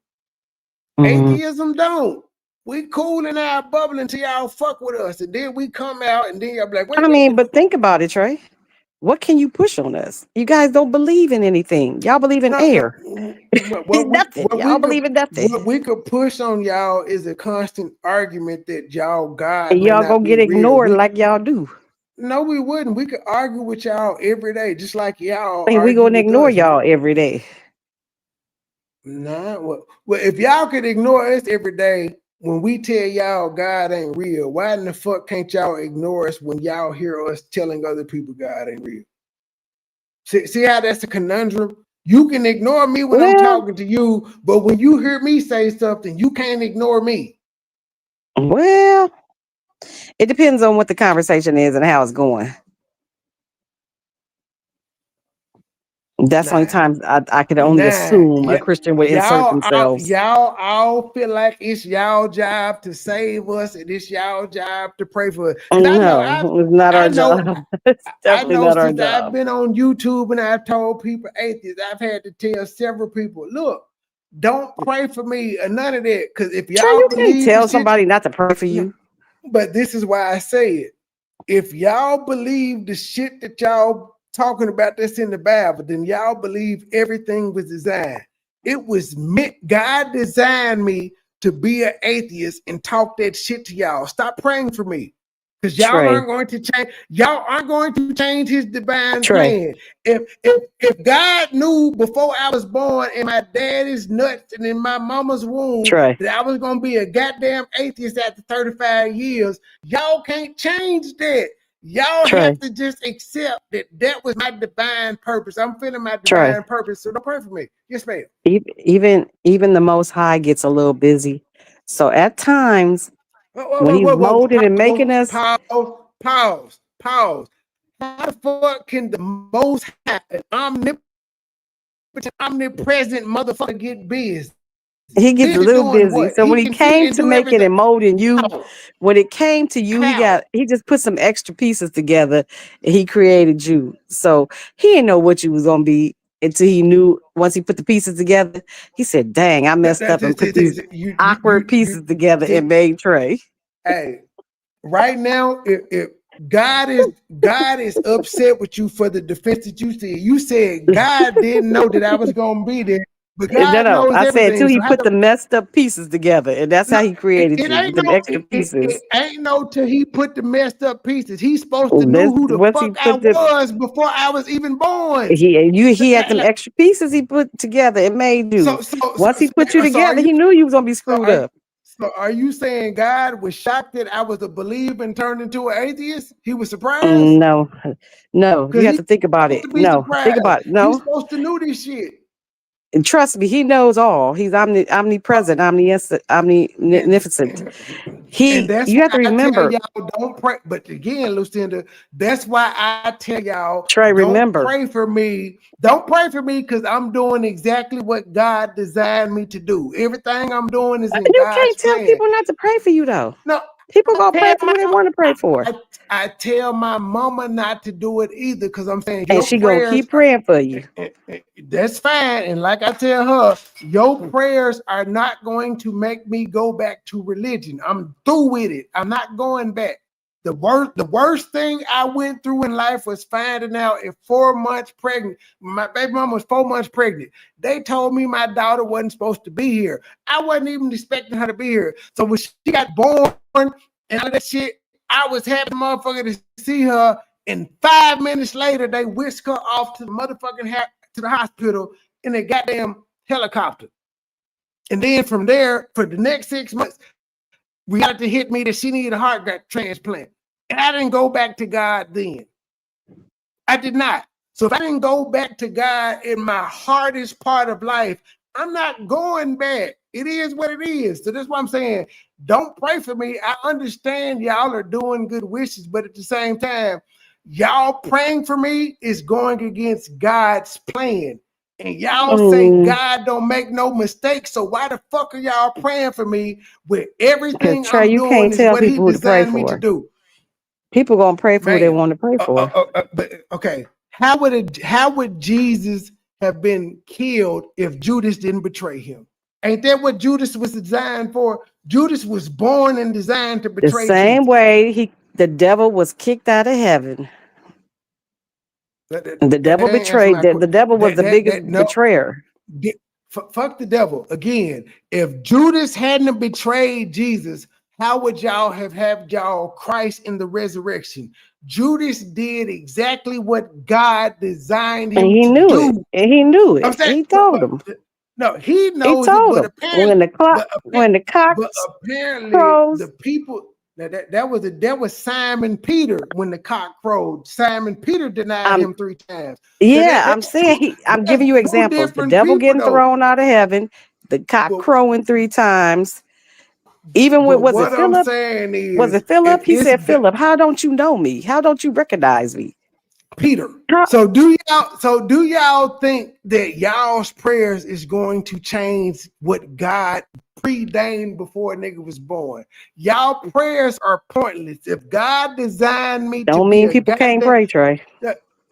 Atheism don't. We cool in our bubble until y'all fuck with us, and then we come out, and then y'all be like, wait. But think about it, Trey. What can you push on us? You guys don't believe in anything. Y'all believe in air. Nothing. Y'all believe in nothing. What we could push on y'all is a constant argument that y'all God And may y'all not gonna be get real. ignored like y'all do. No, we wouldn't. We could argue with y'all every day, just like y'all. I mean, we gonna ignore y'all every day. Nah, well, if y'all could ignore us every day when we tell y'all God ain't real, why in the fuck can't y'all ignore us when y'all hear us telling other people God ain't real? See how that's a conundrum? You can ignore me when I'm talking to you, but when you hear me say something, you can't ignore me. Well, it depends on what the conversation is and how it's going. That's the only time I could only assume a Christian would insert themselves. Y'all all feel like it's y'all job to save us and it's y'all job to pray for us. No, it's not our job. It's definitely not our Since I've job. been on YouTube and I've told people atheists, I've had to tell several people, look, don't pray for me or none of that. Because if y'all you believe can't tell somebody not to pray for you. But this is why I say it. If y'all believe the shit that y'all talking about that's in the Bible, then y'all believe everything was designed. It was meant, God designed me to be an atheist and talk that shit to y'all. Stop praying for me. Because y'all aren't going to change, his divine plan. If God knew before I was born in my daddy's nuts and in my mama's womb that I was gonna be a goddamn atheist after 35 years, y'all can't change that. Y'all have to just accept that was my divine purpose. I'm feeling my divine purpose, so don't pray for me. Yes, ma'am. Even the Most High gets a little busy. So at times, when he's molding and making us. Pause. How the fuck can the Most High, an omnipresent motherfucker get busy? He gets a little busy. So when he came to making and molding you, when it came to you, he just put some extra pieces together and he created you. So he didn't know what you was gonna be until he knew. Once he put the pieces together, he said, dang, I messed up and put these awkward pieces together and made Trey. Hey, right now, if God is upset with you for the defense that you said God didn't know that I was gonna be there. But God No. knows I said too. everything. He So how put the messed up pieces together, and that's how he created it you with ain't them no extra pieces. it ain't no till he put the messed up pieces. He's supposed to know who the Once he fuck I put the was before I was even born. he had them extra pieces he put together and made you. Once he put you together, he knew you was gonna be screwed up. So are you saying God was shocked that I was a believer and turned into an atheist? He was surprised? No. You have to think about it. No, think about it. He's No, supposed to know this shit. and trust me, he knows all. He's omnipresent, omniscient. And that's You why have to I tell remember, y'all don't pray. But again, Lucinda, that's why I tell y'all Trey, don't remember. pray for me. Don't pray for me because I'm doing exactly what God designed me to do. Everything I'm doing is in You God's can't tell plan. people not to pray for you though. No, people gonna pray for who they want to pray for. I tell my mama not to do it either because I'm saying And your she gonna prayers keep praying for you. that's fine. And like I tell her, your prayers are not going to make me go back to religion. I'm through with it. I'm not going back. The worst thing I went through in life was finding out at 4 months pregnant. My baby mama was 4 months pregnant. They told me my daughter wasn't supposed to be here. I wasn't even expecting her to be here. So when she got born and all that shit, I was happy motherfucker to see her. And 5 minutes later, they whisked her off to the motherfucking to the hospital in a goddamn helicopter. And then from there, for the next 6 months, reality hit me that she needed a heart transplant. And I didn't go back to God then. I did not. So if I didn't go back to God in my hardest part of life, I'm not going back. It is what it is. So that's why I'm saying, don't pray for me. I understand y'all are doing good wishes, but at the same time, y'all praying for me is going against God's plan. And y'all say God don't make no mistakes. So why the fuck are y'all praying for me with everything Trey, I'm you doing can't is tell what he people who to pray designed me to for. do? People gonna pray for who they want to pray for. But okay, how would Jesus have been killed if Judas didn't betray him? Ain't that what Judas was designed for? Judas was born and designed to The betray same Jesus. way the devil was kicked out of heaven. The devil betrayed. The devil was the biggest betrayer. Fuck the devil. Again, if Judas hadn't betrayed Jesus, how would y'all have y'all Christ in the resurrection? Judas did exactly what God designed him And he to knew do. it. And he knew it. I'm saying, He told him. no, he knows He told it, but him apparently, when the cock apparently crows. the people that was Simon Peter when the cock crowed. Simon Peter denied him 3 times. Yeah, I'm saying I'm giving you examples. The devil getting thrown out of heaven, the cock crowing 3 times. Even with was it I'm Philip? saying is, was it Philip? He said, Philip, how don't you know me? How don't you recognize me? Peter. So do y'all think that y'all's prayers is going to change what God preordained before a nigga was born? Y'all prayers are pointless. If God designed me Don't to mean be a people can't pray, Trey.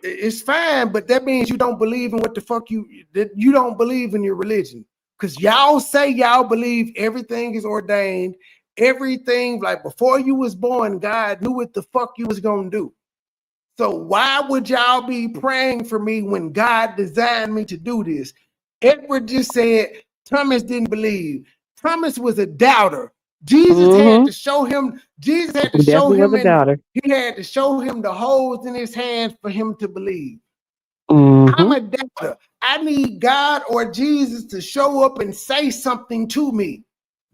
it's fine, but that means you don't believe in what the fuck you don't believe in your religion. Because y'all say y'all believe everything is ordained, everything like before you was born, God knew what the fuck you was gonna do. So why would y'all be praying for me when God designed me to do this? Edward just said Thomas didn't believe. Thomas was a doubter. Jesus had to show him. Jesus had to He show definitely him, was a doubter. he had to show him the holes in his hands for him to believe. Mm-hmm. I'm a doubter. I need God or Jesus to show up and say something to me.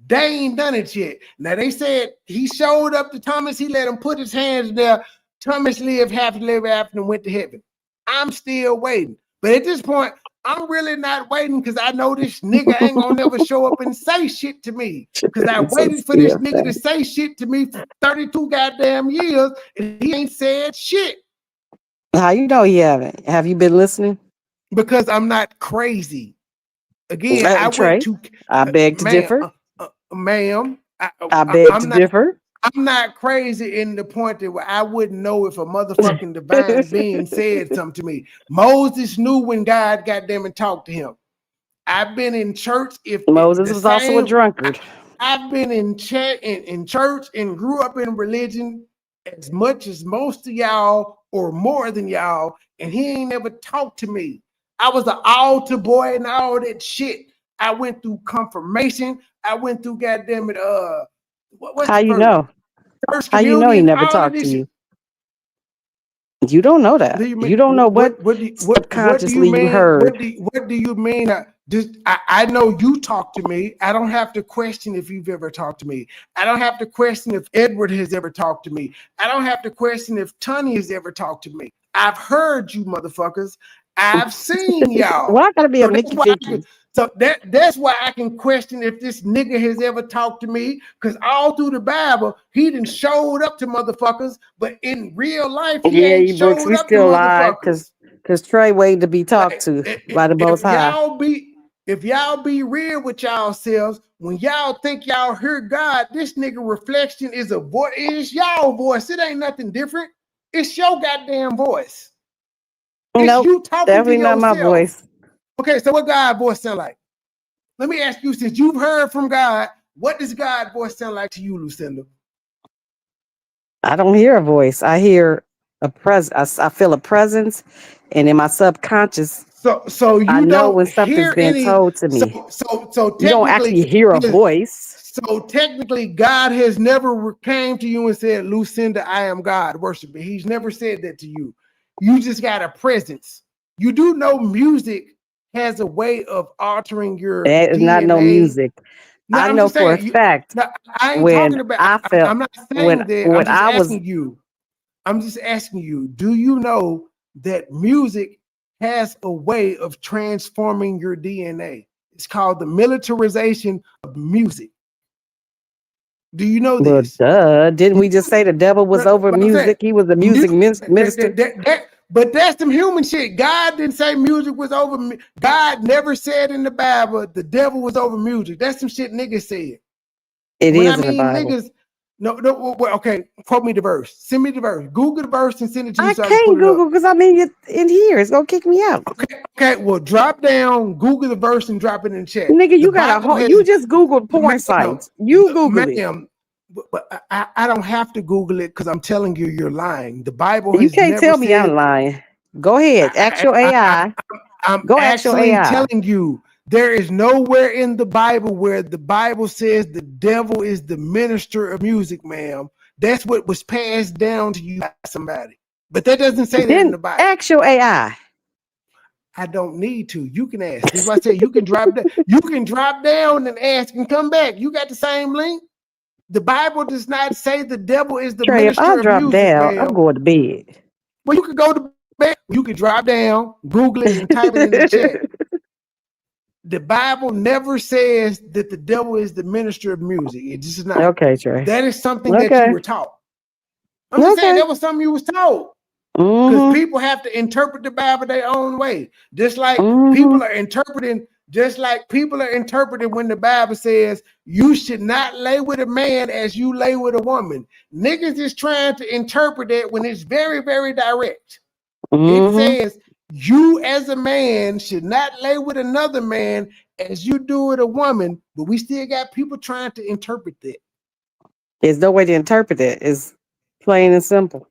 They ain't done it yet. Now they said he showed up to Thomas. He let him put his hands there. Thomas lived happily ever after and went to heaven. I'm still waiting. But at this point, I'm really not waiting because I know this nigga ain't gonna never show up and say shit to me. Because I waited for this nigga to say shit to me for 32 goddamn years and he ain't said shit. How you know he haven't? Have you been listening? Because I'm not crazy. Again, I Trey, went to I beg to differ. Ma'am. I beg to differ. I'm not crazy in the point that where I wouldn't know if a motherfucking divine being said something to me. Moses knew when God goddamn and talked to him. I've been in church. Moses was also a drunkard. I've been in church and grew up in religion as much as most of y'all or more than y'all, and he ain't never talked to me. I was an altar boy and all that shit. I went through confirmation. I went through goddamn it. What's How the you first? know? First How you know he communion. never All of talked this to shit. you? You don't know that. Do you mean You don't know what what do you subconsciously you mean? heard. What do you mean? I know you talk to me. I don't have to question if you've ever talked to me. I don't have to question if Edward has ever talked to me. I don't have to question if Tony has ever talked to me. I've heard you motherfuckers. I've seen y'all. Well, I gotta be a So that's Mickey why Ficky. that's why I can question if this nigga has ever talked to me, because all through the Bible, he done showed up to motherfuckers, but in real life, he Yeah, ain't you Brooks, showed we up to still live motherfuckers. because Trey waited to be talked to by the Most High. If y'all be real with y'all selves, when y'all think y'all hear God, this nigga reflection is a voice. It's y'all voice. It ain't nothing different. It's your goddamn voice. It's you talking Definitely to not yourself. my voice. Okay, so what God voice sound like? Let me ask you, since you've heard from God, what does God voice sound like to you, Lucinda? I don't hear a voice. I hear a presence. I feel a presence, and in my subconscious, So you I know don't when something's hear been any. told to me. So You don't technically, actually hear a voice. So technically, God has never came to you and said, "Lucinda, I am God. Worship me." He's never said that to you. You just got a presence. You do know music has a way of altering your That is DNA. not no music. No, I I'm know just for a saying. fact I ain't when talking about. I felt I'm not saying that. I'm when just I was asking you. I'm just asking you. Do you know that music has a way of transforming your DNA? It's called the militarization of music. Do you know well, this? duh. Didn't we just say the devil was over But I'm saying, music? He was a music minister. But that's some human shit. God didn't say music was over. God never said in the Bible the devil was over music. That's some shit niggas said. It When is I in the mean Bible. niggas, okay, quote me the verse. Send me the verse. Google the verse and send it to me I so I can can't pull it up. Google because I mean it in here. It's gonna kick me out. Okay, well, drop down, Google the verse and drop it in the chat. Nigga, you The got a Bible whole. has, You just Googled porn sites. You Google it. ma'am, but I don't have to Google it because I'm telling you, you're lying. The Bible You has can't never tell me I'm said. lying. Go ahead. Ask your AI. I'm Go ask your actually AI. telling you, there is nowhere in the Bible where the Bible says the devil is the minister of music, ma'am. That's what was passed down to you by somebody. But that doesn't say that in Then the Bible. ask your AI. I don't need to. You can ask. This is why I say you can drop down. You can drop down and ask and come back. You got the same link. The Bible does not say the devil is the Trey, if I minister of drop music, down, ma'am. I'm going to bed. Well, you could go to bed. You could drop down, Google it, and type it in the chat. The Bible never says that the devil is the minister of music. It just is not. Okay, Trey. That is something that you were taught. I'm just saying that was something you was taught. Because people have to interpret the Bible their own way. Just like people are interpreting when the Bible says you should not lay with a man as you lay with a woman. Niggas is trying to interpret it when it's very, very direct. It says you as a man should not lay with another man as you do with a woman, but we still got people trying to interpret that. There's no way to interpret it. It's plain and simple.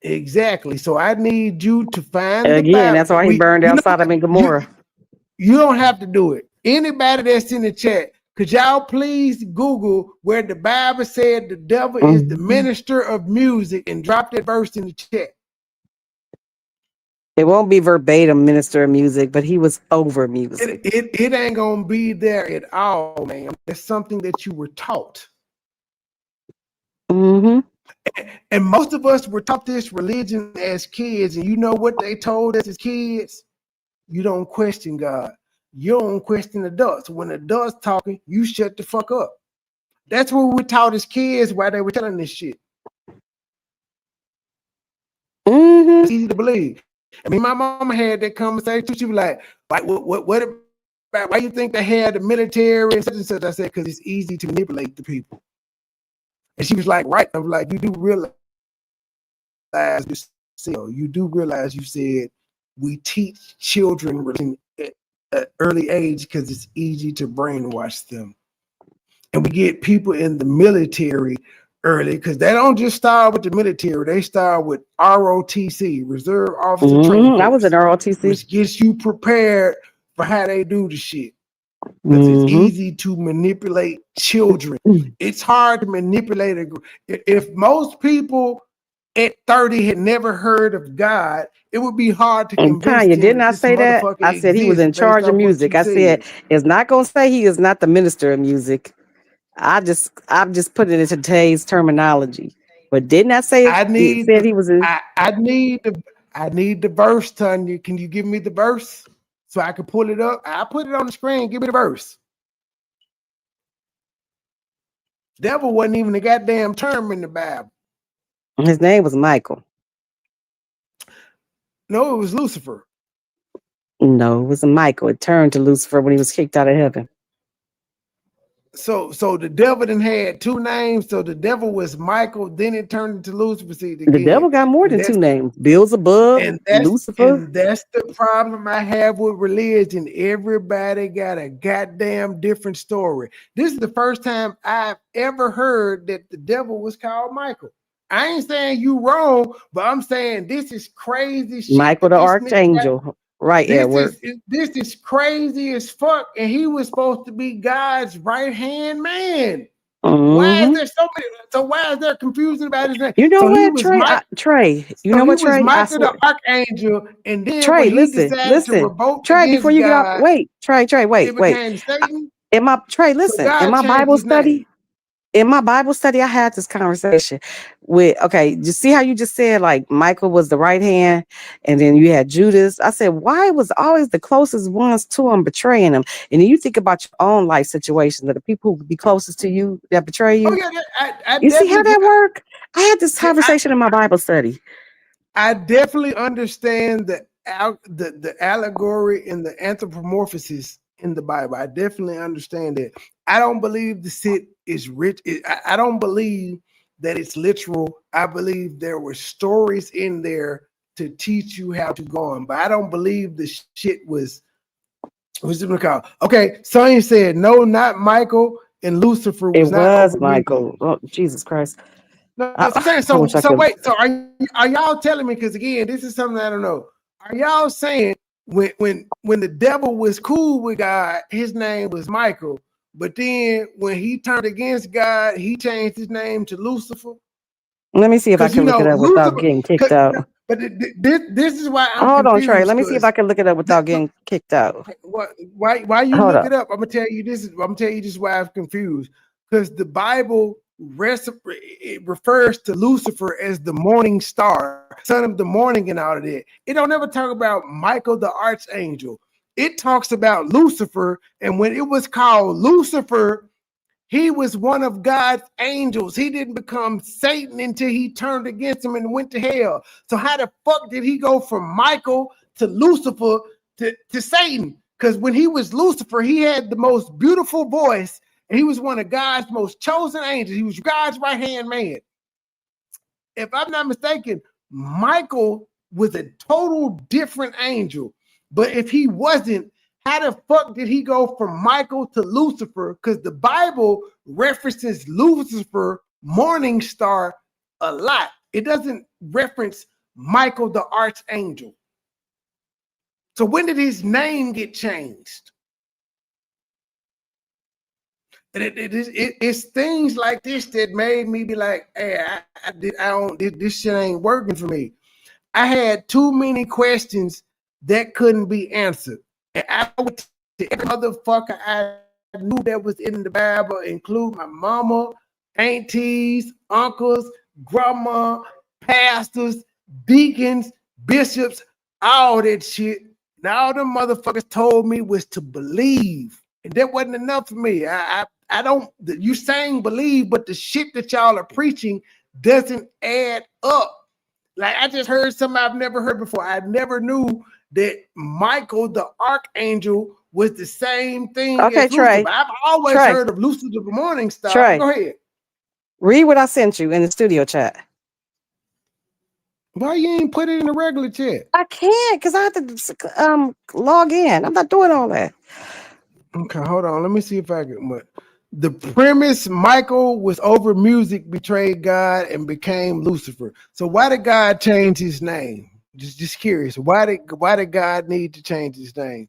Exactly. So I need you to find the Again, Bible. that's why he burned out Sodom and Gomorrah. You don't have to do it. Anybody that's in the chat, could y'all please Google where the Bible said the devil is the minister of music and drop that verse in the chat. It won't be verbatim minister of music, but he was over music. It ain't gonna be there at all, man. That's something that you were taught. And most of us were taught this religion as kids, and you know what they told us as kids? You don't question God. You don't question adults. When adults talking, you shut the fuck up. That's what we were taught as kids while they were telling this shit. It's easy to believe. I mean, my mama had that conversation. She was like, what about, why you think they had the military and such and such? I said, because it's easy to manipulate the people. And she was like, right. I was like, you do realize this. You do realize you said we teach children at an early age because it's easy to brainwash them. And we get people in the military early because they don't just start with the military. They start with ROTC, Reserve Officer Mhm, Training I was Course, in ROTC. which gets you prepared for how they do the shit. Because it's Mhm. easy to manipulate children. It's hard to manipulate if most people at 30 had never heard of God, it would be hard to And convince Tanya, them didn't that I this say that? motherfucker I said he was exists in based charge of off what music. you I said said. it's not gonna say he is not the minister of music. I'm just putting it into today's terminology. But didn't I say I it need said he was in? I need the verse, Tanya. Can you give me the verse so I can pull it up? I put it on the screen. Give me the verse. Devil wasn't even a goddamn term in the Bible. His name was Michael. No, it was Lucifer. No, it was Michael. It turned to Lucifer when he was kicked out of heaven. So the devil then had two names. So the devil was Michael, then it turned into Lucifer. See, The devil got more than two names. Beelzebub, Lucifer. And that's the problem I have with religion. Everybody got a goddamn different story. This is the first time I've ever heard that the devil was called Michael. I ain't saying you wrong, but I'm saying this is crazy shit. Michael the Archangel. Right, Edward. This is crazy as fuck, and he was supposed to be God's right-hand man. Why is there so many? So why is there confusion about his name? You know so what, he was Trey? Trey, you know what, Trey? He was I Michael swear. the Archangel, and then Trey, when he listen. decided to revolt Trey, against before you get off, God, wait, Trey, wait. it became Satan. Trey, So listen. God In my changed Bible his study, name. I had this conversation with, you see how you just said like Michael was the right hand and then you had Judas. I said, why was always the closest ones to him betraying him? And then you think about your own life situation, that the people who be closest to you that betray you. Oh yeah, You see how that work? I had this conversation in my Bible study. I definitely understand the allegory and the anthropomorphosis in the Bible. I definitely understand that. I don't believe the shit is rich. I don't believe that it's literal. I believe there were stories in there to teach you how to go on, but I don't believe the shit was. What's it called? Okay, Sonya said no, not Michael, and Lucifer was not over Michael. Oh, Jesus Christ. No, I'm saying so. Wait. So are y'all telling me? Because again, this is something I don't know. Are y'all saying when the devil was cool with God, his name was Michael, but then when he turned against God, he changed his name to Lucifer? Let me see if I can look it up without getting kicked out. But this is why I'm Hold on, confused. Trey. Let me see if I can look it up without getting kicked out. Why you Hold look up. it up? I'm gonna tell you this. I'm gonna tell you this is why I'm confused. Because the Bible it refers to Lucifer as the morning star, son of the morning, and all of that. It don't ever talk about Michael the archangel. It talks about Lucifer, and when it was called Lucifer, he was one of God's angels. He didn't become Satan until he turned against him and went to hell. So how the fuck did he go from Michael to Lucifer to Satan? Because when he was Lucifer, he had the most beautiful voice, and he was one of God's most chosen angels. He was God's right-hand man. If I'm not mistaken, Michael was a total different angel. But if he wasn't, how the fuck did he go from Michael to Lucifer? Because the Bible references Lucifer, morning star, a lot. It doesn't reference Michael the archangel. So when did his name get changed? And it's things like this that made me be like, hey, this shit ain't working for me. I had too many questions that couldn't be answered. And I went to every motherfucker I knew that was in the Bible, include my mama, aunties, uncles, grandma, pastors, deacons, bishops, all that shit. And all them motherfuckers told me was to believe. And that wasn't enough for me. I don't, you saying believe, but the shit that y'all are preaching doesn't add up. Like I just heard something I've never heard before. I never knew that Michael the archangel was the same thing as Trey. Lucifer. I've always heard of Lucifer the morning star. Trey, go ahead. Read what I sent you in the studio chat. Why you ain't put it in the regular chat? I can't because I have to log in. I'm not doing all that. Okay, hold on. Let me see if I can. The premise: Michael was over music, betrayed God, and became Lucifer. So why did God change his name? Just curious. Why did God need to change his name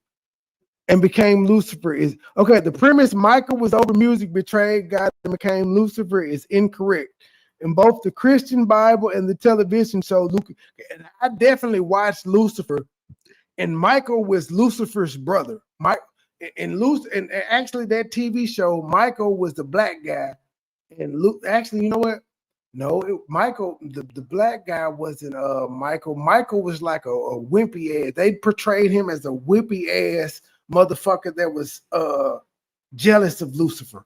and became Lucifer? Is okay. The premise: Michael was over music, betrayed God, and became Lucifer is incorrect in both the Christian Bible and the television show. Luke, and I definitely watched Lucifer, and Michael was Lucifer's brother. And actually that TV show, Michael was the black guy, and Luke. Actually, you know what? No, Michael, the black guy wasn't Michael. Michael was like a wimpy ass. They portrayed him as a wimpy ass motherfucker that was jealous of Lucifer.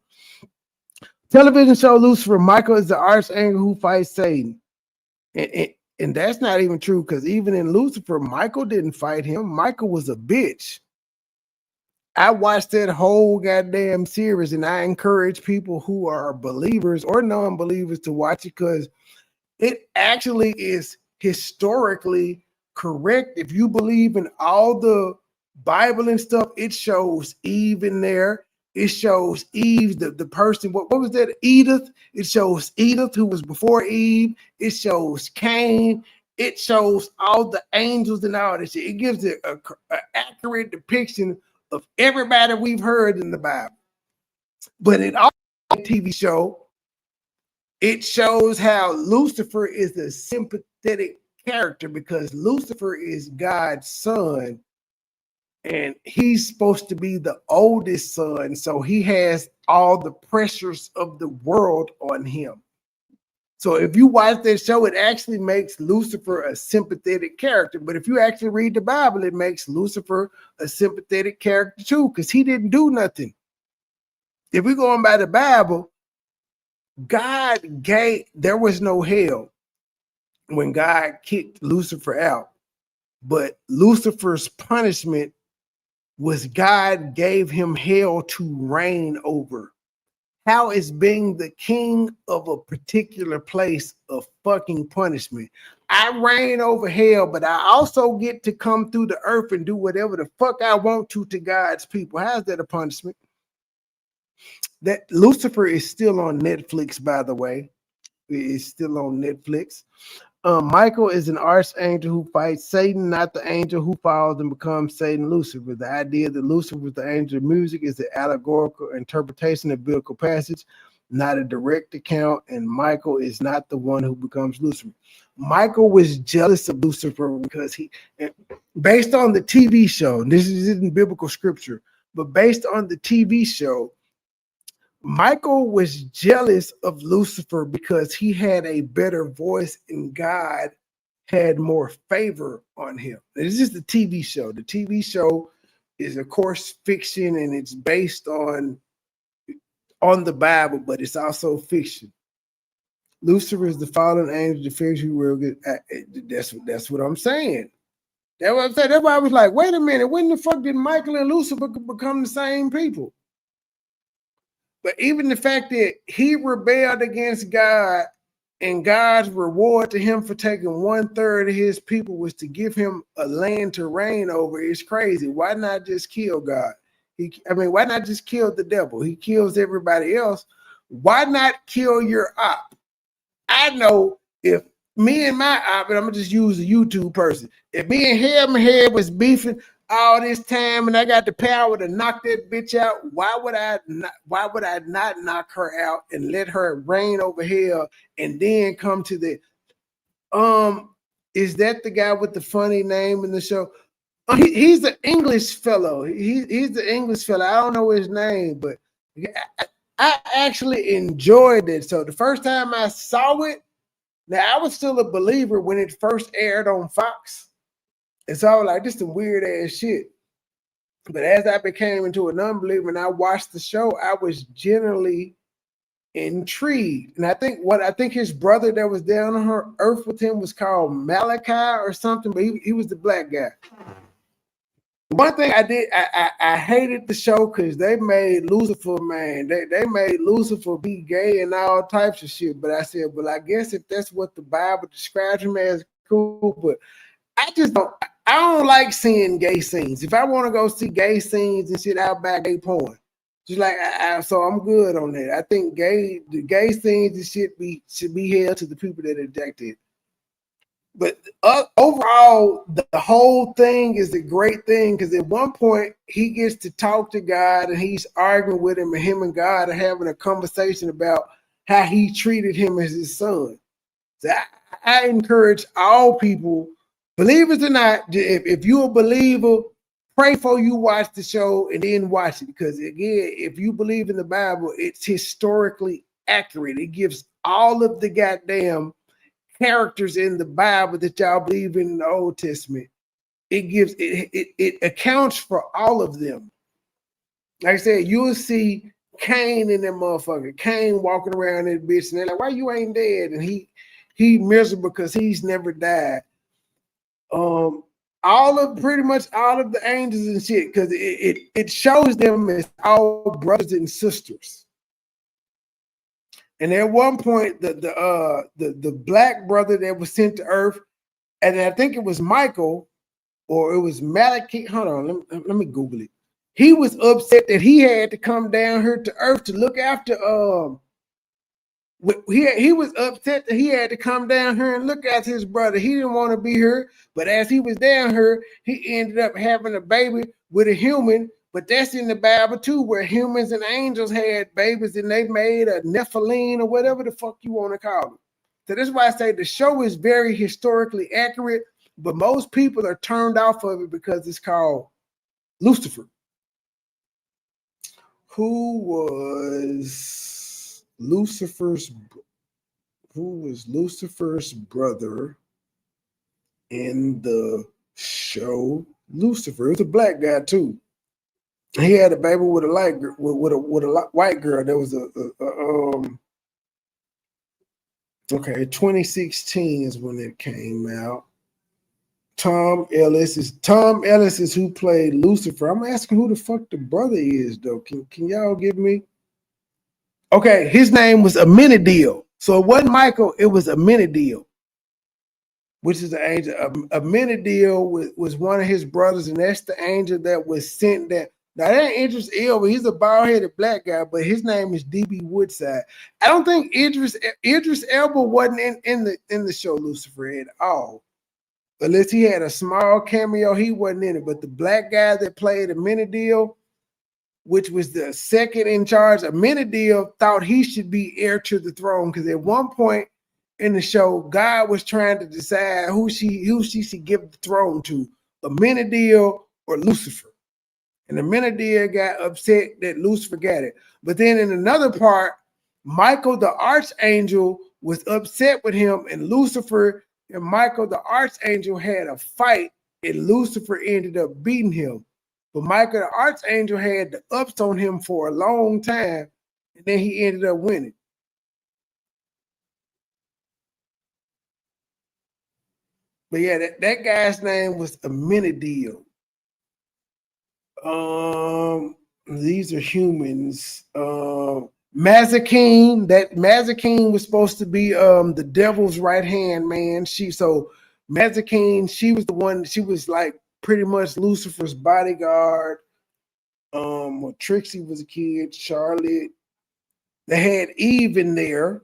Television show Lucifer, Michael is the archangel who fights Satan. And that's not even true, because even in Lucifer, Michael didn't fight him. Michael was a bitch. I watched that whole goddamn series, and I encourage people who are believers or non-believers to watch it, because it actually is historically correct. If you believe in all the Bible and stuff, it shows Eve in there. It shows Eve, the person, what was that? Edith. It shows Edith, who was before Eve. It shows Cain. It shows all the angels and all this shit. It gives it an accurate depiction of everybody we've heard in the Bible. But in all TV show, it shows how Lucifer is a sympathetic character, because Lucifer is God's son, and he's supposed to be the oldest son, so he has all the pressures of the world on him. So if you watch that show, it actually makes Lucifer a sympathetic character. But if you actually read the Bible, it makes Lucifer a sympathetic character too, because he didn't do nothing. If we're going by the Bible, there was no hell when God kicked Lucifer out. But Lucifer's punishment was God gave him hell to reign over. How is being the king of a particular place a fucking punishment? I reign over hell, but I also get to come through the earth and do whatever the fuck I want to God's people. How's that a punishment? That Lucifer is still on Netflix, by the way. It is still on Netflix. Michael is an archangel who fights Satan, not the angel who falls and becomes Satan, Lucifer. The idea that Lucifer is the angel of music is an allegorical interpretation of biblical passage, not a direct account, and Michael is not the one who becomes Lucifer. Michael was jealous of Lucifer because based on the TV show, this isn't biblical scripture, but based on the TV show, Michael was jealous of Lucifer because he had a better voice and God had more favor on him. It's just a TV show. The TV show is, of course, fiction, and it's based on the Bible, but it's also fiction. Lucifer is the fallen angel, the figure world. That's what I'm saying. That's what I'm saying. That's why I was like, wait a minute, when the fuck did Michael and Lucifer become the same people? But even the fact that he rebelled against God, and God's reward to him for taking 1/3 of his people was to give him a land to reign over, is crazy. Why not just kill God? Why not just kill the devil? He kills everybody else. Why not kill your op? I know if me and my op, and I'm gonna just use a YouTube person, if me and Head was beefing all this time and I got the power to knock that bitch out, why would I not knock her out and let her reign over hell and then come to the is that the guy with the funny name in the show? He's the English fellow. He's the English fellow. I don't know his name, but I actually enjoyed it. So the first time I saw it, now I was still a believer when it first aired on Fox. And so I was like, this is some weird ass shit. But as I became into a non-believer and I watched the show, I was generally intrigued. And I think his brother that was down on earth with him was called Malachi or something, but he was the black guy. One thing I did, I hated the show because they made Lucifer, man. They made Lucifer be gay and all types of shit. But I said, well, I guess if that's what the Bible describes him as, cool. But I don't like seeing gay scenes. If I want to go see gay scenes and shit, I'll buy gay porn. Just like so I'm good on that. I think the gay things should be held to the people that rejected. But overall, the whole thing is a great thing because at one point he gets to talk to God and he's arguing with him, and him and God are having a conversation about how he treated him as his son. So I encourage all people, believers or not, if you're a believer, pray before you watch the show and then watch it. Because again, if you believe in the Bible, it's historically accurate. It gives all of the goddamn characters in the Bible that y'all believe in the Old Testament. It accounts for all of them. Like I said, you'll see Cain in that motherfucker. Cain walking around that bitch, and they're like, "Why you ain't dead?" And he miserable because he's never died. Pretty much all of the angels and shit, because it shows them as all brothers and sisters. And at one point, the black brother that was sent to Earth, and I think it was Michael or it was Malachi. Hold on, let me Google it. He was upset that he had to come down here to Earth to look after. He was upset that he had to come down here and look after his brother. He didn't want to be here, but as he was down here, he ended up having a baby with a human. But that's in the Bible too, where humans and angels had babies and they made a Nephilim or whatever the fuck you want to call it. So that's why I say the show is very historically accurate, but most people are turned off of it because it's called Lucifer. Who was Lucifer's brother in the show Lucifer? It was a black guy too. He had a baby with a white girl. There was okay, 2016 is when it came out. Tom Ellis is who played Lucifer. I'm asking who the fuck the brother is though. Can y'all give me? Okay, his name was Amenadiel. So it wasn't Michael, it was Amenadiel, which is the angel. Amenadiel was one of his brothers, and that's the angel that was sent that. Now that ain't Idris Elba. He's a bald-headed black guy, but his name is DB Woodside. I don't think Idris Elba wasn't in the show Lucifer at all. Unless he had a small cameo, he wasn't in it. But the black guy that played Amenadiel, which was the second in charge, Amenadiel thought he should be heir to the throne because at one point in the show, God was trying to decide who she should give the throne to, Amenadiel or Lucifer. And Amenadiel got upset that Lucifer got it. But then in another part, Michael the Archangel was upset with him, and Lucifer and Michael the Archangel had a fight, and Lucifer ended up beating him. But Michael the Archangel had the ups on him for a long time, and then he ended up winning. But yeah, that guy's name was Amenadiel. These are humans. Mazikeen was supposed to be the devil's right hand man. Mazikeen, she was the one. She was like pretty much Lucifer's bodyguard. Trixie was a kid. Charlotte. They had Eve in there.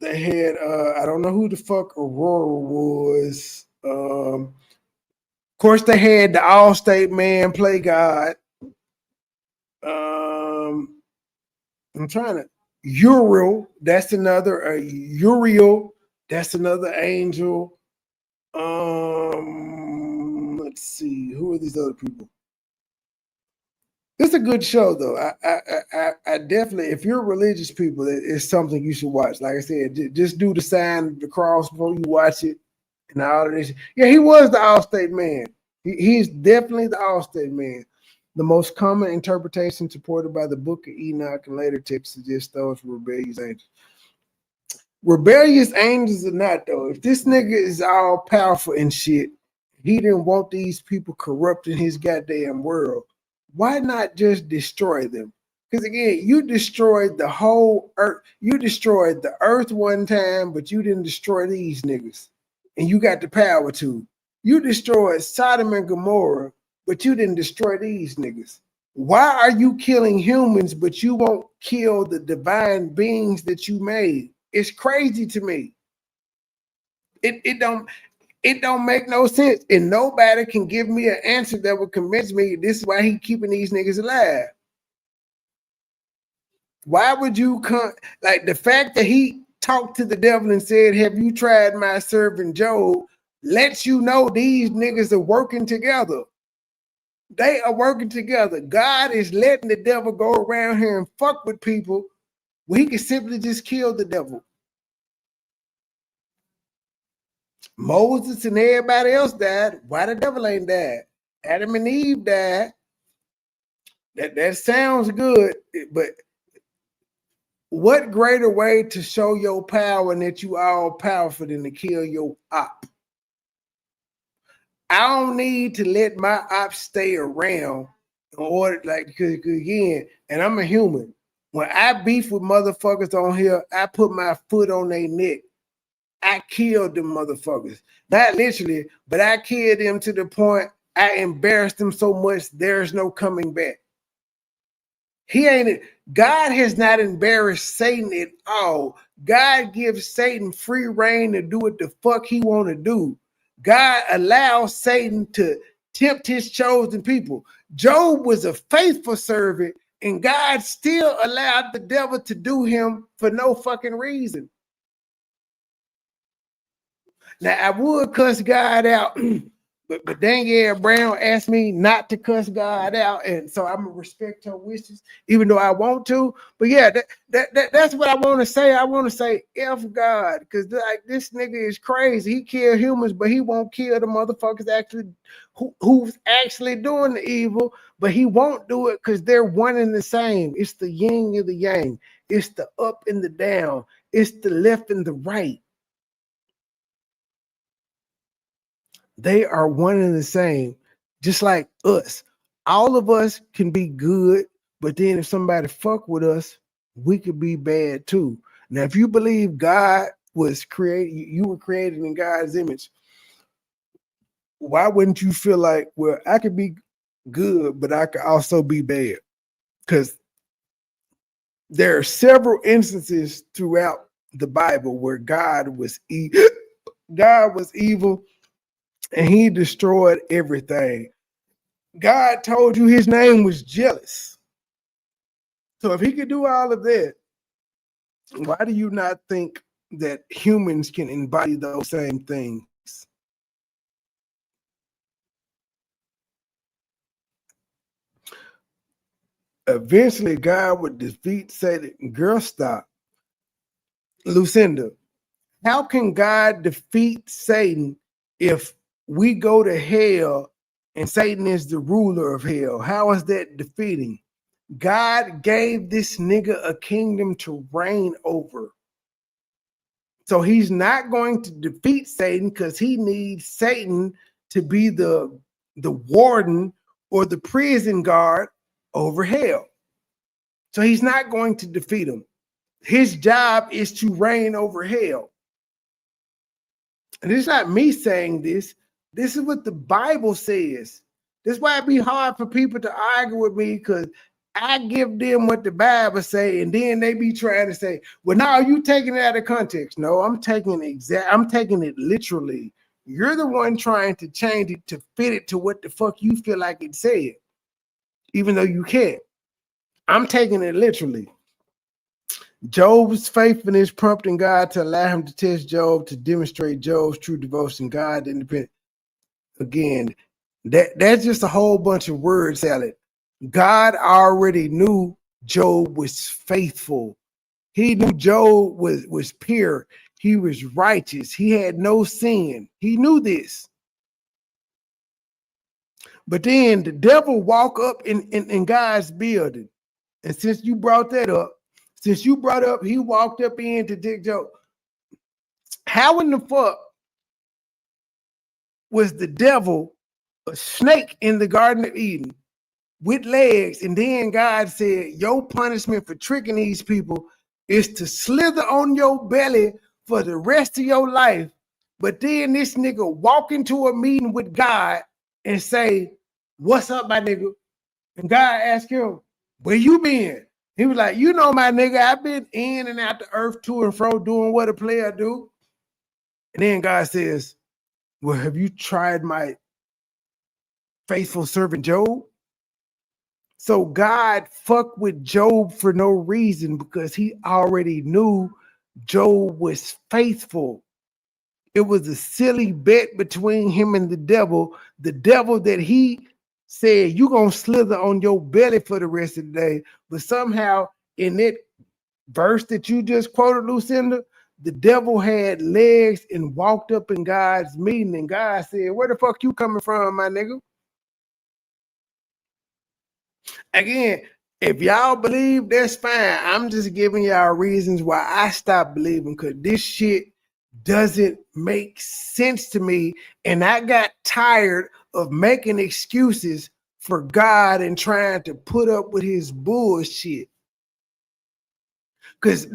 They had I don't know who the fuck Aurora was. Of course, they had the Allstate man play God. I'm trying to Uriel. That's another Uriel. That's another angel. Let's see. Who are these other people? It's a good show, though. I definitely, if you're religious people, it's something you should watch. Like I said, just do the sign of the cross before you watch it, and all of this. Yeah, he was the Allstate man. He's definitely the Allstate man. The most common interpretation supported by the Book of Enoch and later texts suggests those rebellious angels. Rebellious angels or not, though, if this nigga is all powerful and shit, he didn't want these people corrupting his goddamn world. Why not just destroy them? Because again, you destroyed the whole earth. You destroyed the earth one time, but you didn't destroy these niggas. And you got the power to. You destroyed Sodom and Gomorrah, but you didn't destroy these niggas. Why are you killing humans, but you won't kill the divine beings that you made? It's crazy to me. It don't make no sense. And nobody can give me an answer that would convince me this is why he keeping these niggas alive. Why would you come? Like the fact that he talked to the devil and said, have you tried my servant Job? Lets you know these niggas are working together. They are working together. God is letting the devil go around here and fuck with people where he can simply just kill the devil. Moses and everybody else died. Why the devil ain't died? Adam and Eve died. That sounds good, but what greater way to show your power and that you all powerful than to kill your op? I don't need to let my ops stay around in order, like, because again, and I'm a human. When I beef with motherfuckers on here, I put my foot on their neck. I killed them motherfuckers. Not literally, but I killed them to the point I embarrassed them so much there's no coming back. God has not embarrassed Satan at all. God gives Satan free reign to do what the fuck he want to do. God allows Satan to tempt his chosen people. Job was a faithful servant, and God still allowed the devil to do him for no fucking reason. Now, I would cuss God out, but Danielle Brown asked me not to cuss God out, and so I'm gonna respect her wishes, even though I want to. But yeah, that's what I want to say. I want to say F God, because like this nigga is crazy. He kill humans, but he won't kill the motherfuckers who's actually doing the evil. But he won't do it because they're one and the same. It's the yin and the yang. It's the up and the down. It's the left and the right. They are one and the same, just like us. All of us can be good, but then if somebody fuck with us, we could be bad too. Now, if you believe God was created, you were created in God's image, why wouldn't you feel like, well, I could be good, but I could also be bad? Because there are several instances throughout the Bible where God was evil. God was evil, and he destroyed everything. God told you his name was jealous. So if he could do all of that, why do you not think that humans can embody those same things? Eventually, God would defeat Satan. Girl, stop. Lucinda, how can God defeat Satan if we go to hell and Satan is the ruler of hell? How is that defeating? God gave this nigga a kingdom to reign over. So he's not going to defeat Satan because he needs Satan to be the warden or the prison guard over hell. So he's not going to defeat him. His job is to reign over hell. And it's not me saying this. This is what the Bible says. This is why it'd be hard for people to argue with me, because I give them what the Bible say, and then they be trying to say, well, no, you taking it out of context. No, I'm taking it literally. You're the one trying to change it to fit it to what the fuck you feel like it said, even though you can't. I'm taking it literally. Job's faithfulness prompting God to allow him to test Job to demonstrate Job's true devotion. God independent. Again, that's just a whole bunch of word salad. God already knew Job was faithful. He knew Job was pure. He was righteous. He had no sin. He knew this. But then the devil walk up in God's building. And since you brought that up, he walked up in to dig Job. How in the fuck was the devil a snake in the Garden of Eden with legs? And then God said, your punishment for tricking these people is to slither on your belly for the rest of your life. But then this nigga walk into a meeting with God and say, what's up, my nigga? And God asked him, where you been? He was like, you know, my nigga, I've been in and out the earth to and fro doing what a player do. And then God says, well, have you tried my faithful servant Job? So God fucked with Job for no reason because he already knew Job was faithful. It was a silly bet between him and the devil that he said, you're going to slither on your belly for the rest of the day. But somehow in that verse that you just quoted, Lucinda, the devil had legs and walked up in God's meeting. And God said, where the fuck you coming from, my nigga? Again, if y'all believe, that's fine. I'm just giving y'all reasons why I stopped believing, because this shit doesn't make sense to me. And I got tired of making excuses for God and trying to put up with his bullshit. Because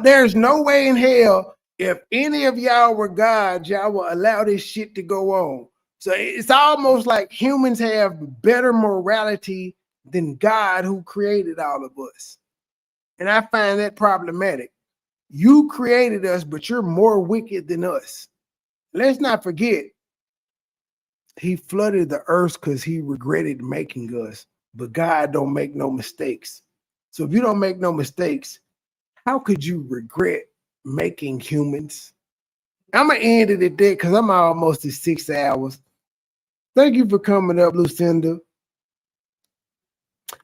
there's no way in hell, if any of y'all were God, y'all will allow this shit to go on. So it's almost like humans have better morality than God, who created all of us. And I find that problematic. You created us, but you're more wicked than us. Let's not forget, he flooded the earth because he regretted making us, but God don't make no mistakes. So if you don't make no mistakes, how could you regret making humans? I'm going to end it at that because I'm almost at 6 hours. Thank you for coming up, Lucinda.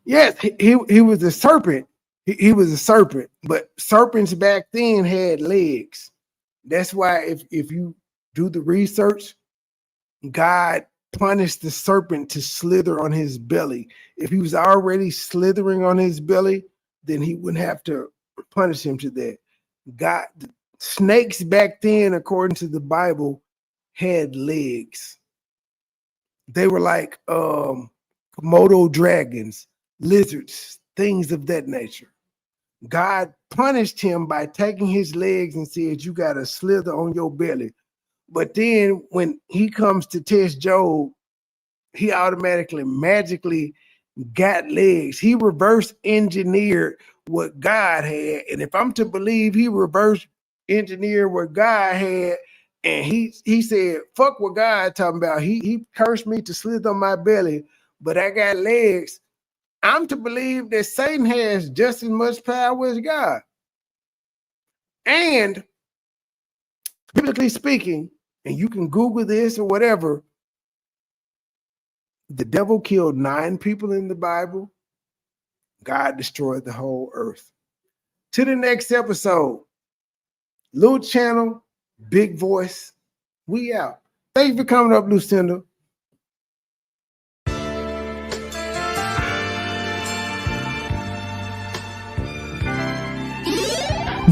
Yes, he was a serpent. He was a serpent, but serpents back then had legs. That's why if you do the research, God punished the serpent to slither on his belly. If he was already slithering on his belly, then he wouldn't have to punish him to that. God, snakes back then, according to the Bible, had legs. They were like Komodo dragons, lizards, things of that nature. God punished him by taking his legs and said, you got to slither on your belly. But then when he comes to test Job, he automatically, magically got legs. He reverse engineered what God had. And if I'm to believe he reverse engineered what God had, and he said, fuck what God talking about. He cursed me to slither on my belly, but I got legs. I'm to believe that Satan has just as much power as God. And biblically speaking, and you can Google this or whatever, the devil killed 9 people in the Bible. God destroyed the whole earth. To the next episode, little channel, big voice. We out. Thank you for coming up, Lucinda.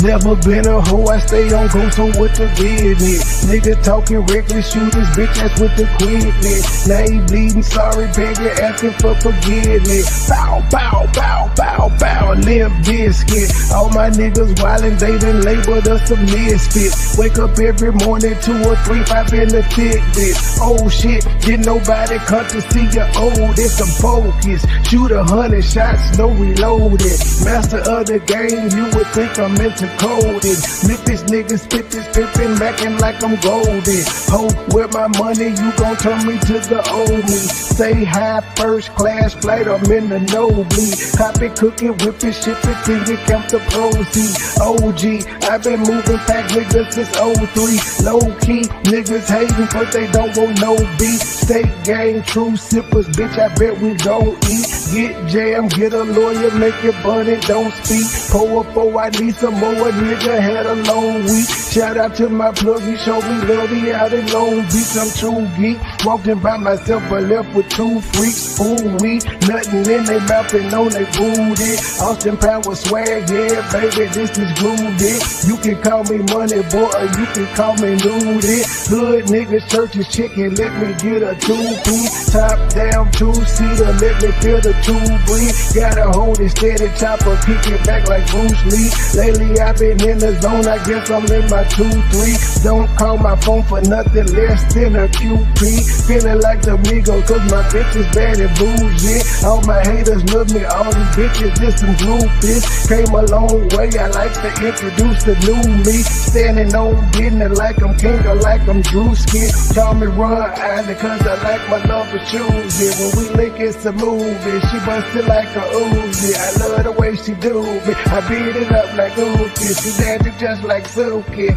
Never been a hoe, I stay on go, so what the business? Nigga talking reckless, shooters, bitch, that's with the quickness. Now he bleeding, sorry, begging, asking for forgiveness. Bow, bow, bow, bow, bow, limp biscuit. All my niggas wildin', they done labeled us a misfit. Wake up every morning, 2 or 3, 5 in the Fitbit. Oh shit, didn't nobody come to see you old, it's some focus. Shoot 100 shots, no reloaded. Master of the game, you would think I'm into coded. Memphis niggas spit this pimpin', mackin' like I'm golden. Ho, with my money, you gon' turn me to the old me. Say hi, first class flight, I'm in the nosebleed. Copy, cooking, whipping, shipping, till you count the proceeds. OG, I've been moving pack niggas since 03. Low key, niggas hating, but they don't want no beef. State gang, true sippers, bitch, I bet we gon' eat. Get jammed, get a lawyer, make your buddy, don't speak. Pull up, oh, I need some more. A nigga had a long week. Shout out to my plug, he showed me love, he out in Long Beach. I'm true geek, walking by myself but left with 2 freaks. Ooh wee, nothing in they mouth and on they booty. Austin Power swag, yeah baby, this is groovy. You can call me Money Boy or you can call me Nudie. Hood niggas, churches, chicken, let me get a 2-piece. Top down, 2-seater, let me feel the 2 breathe. Gotta hold it steady, chopper, kick it back like Bruce Lee. Lately I've been in the zone, I guess I'm in my my 2-3. Don't call my phone for nothing less than a QP. Feeling like the Migos, cause my bitch is bad and bougie. All my haters love me, all these bitches just some groupies. Came a long way, I like to introduce the new me. Standing on business like I'm king or like I'm Drewski. Call me Ron Island cause I like my love for choosy. When we link it's a movie, she busted like a Uzi. I love the way she do me, I beat it up like Uzi. She dancing just like Suki.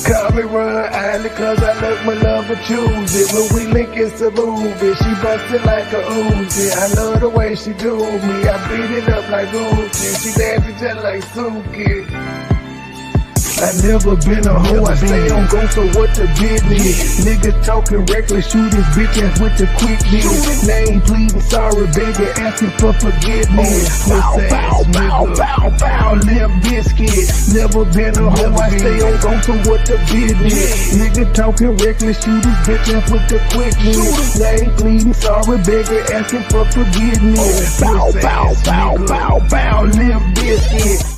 Call me Ron Island cause I love my love for choosy. When we link it's a movie, she busted like a Uzi. I love the way she do me, I beat it up like Uzi. She dancing just like Suki. I never been a hoe, I stay on go, so what the business? Niggas talking reckless, shoot his bitch ass with the quickness. Name pleading sorry, baby, asking for forgiveness. Bow, bow, bow, bow, bow, Limp Biscuit. Never been a hoe, I stay on go, so what the business? Nigga talking reckless, shoot his bitch ass with the quickness. Name pleading sorry, baby, asking for forgiveness. Bow, bow, bow, bow, bow, Limp Biscuit.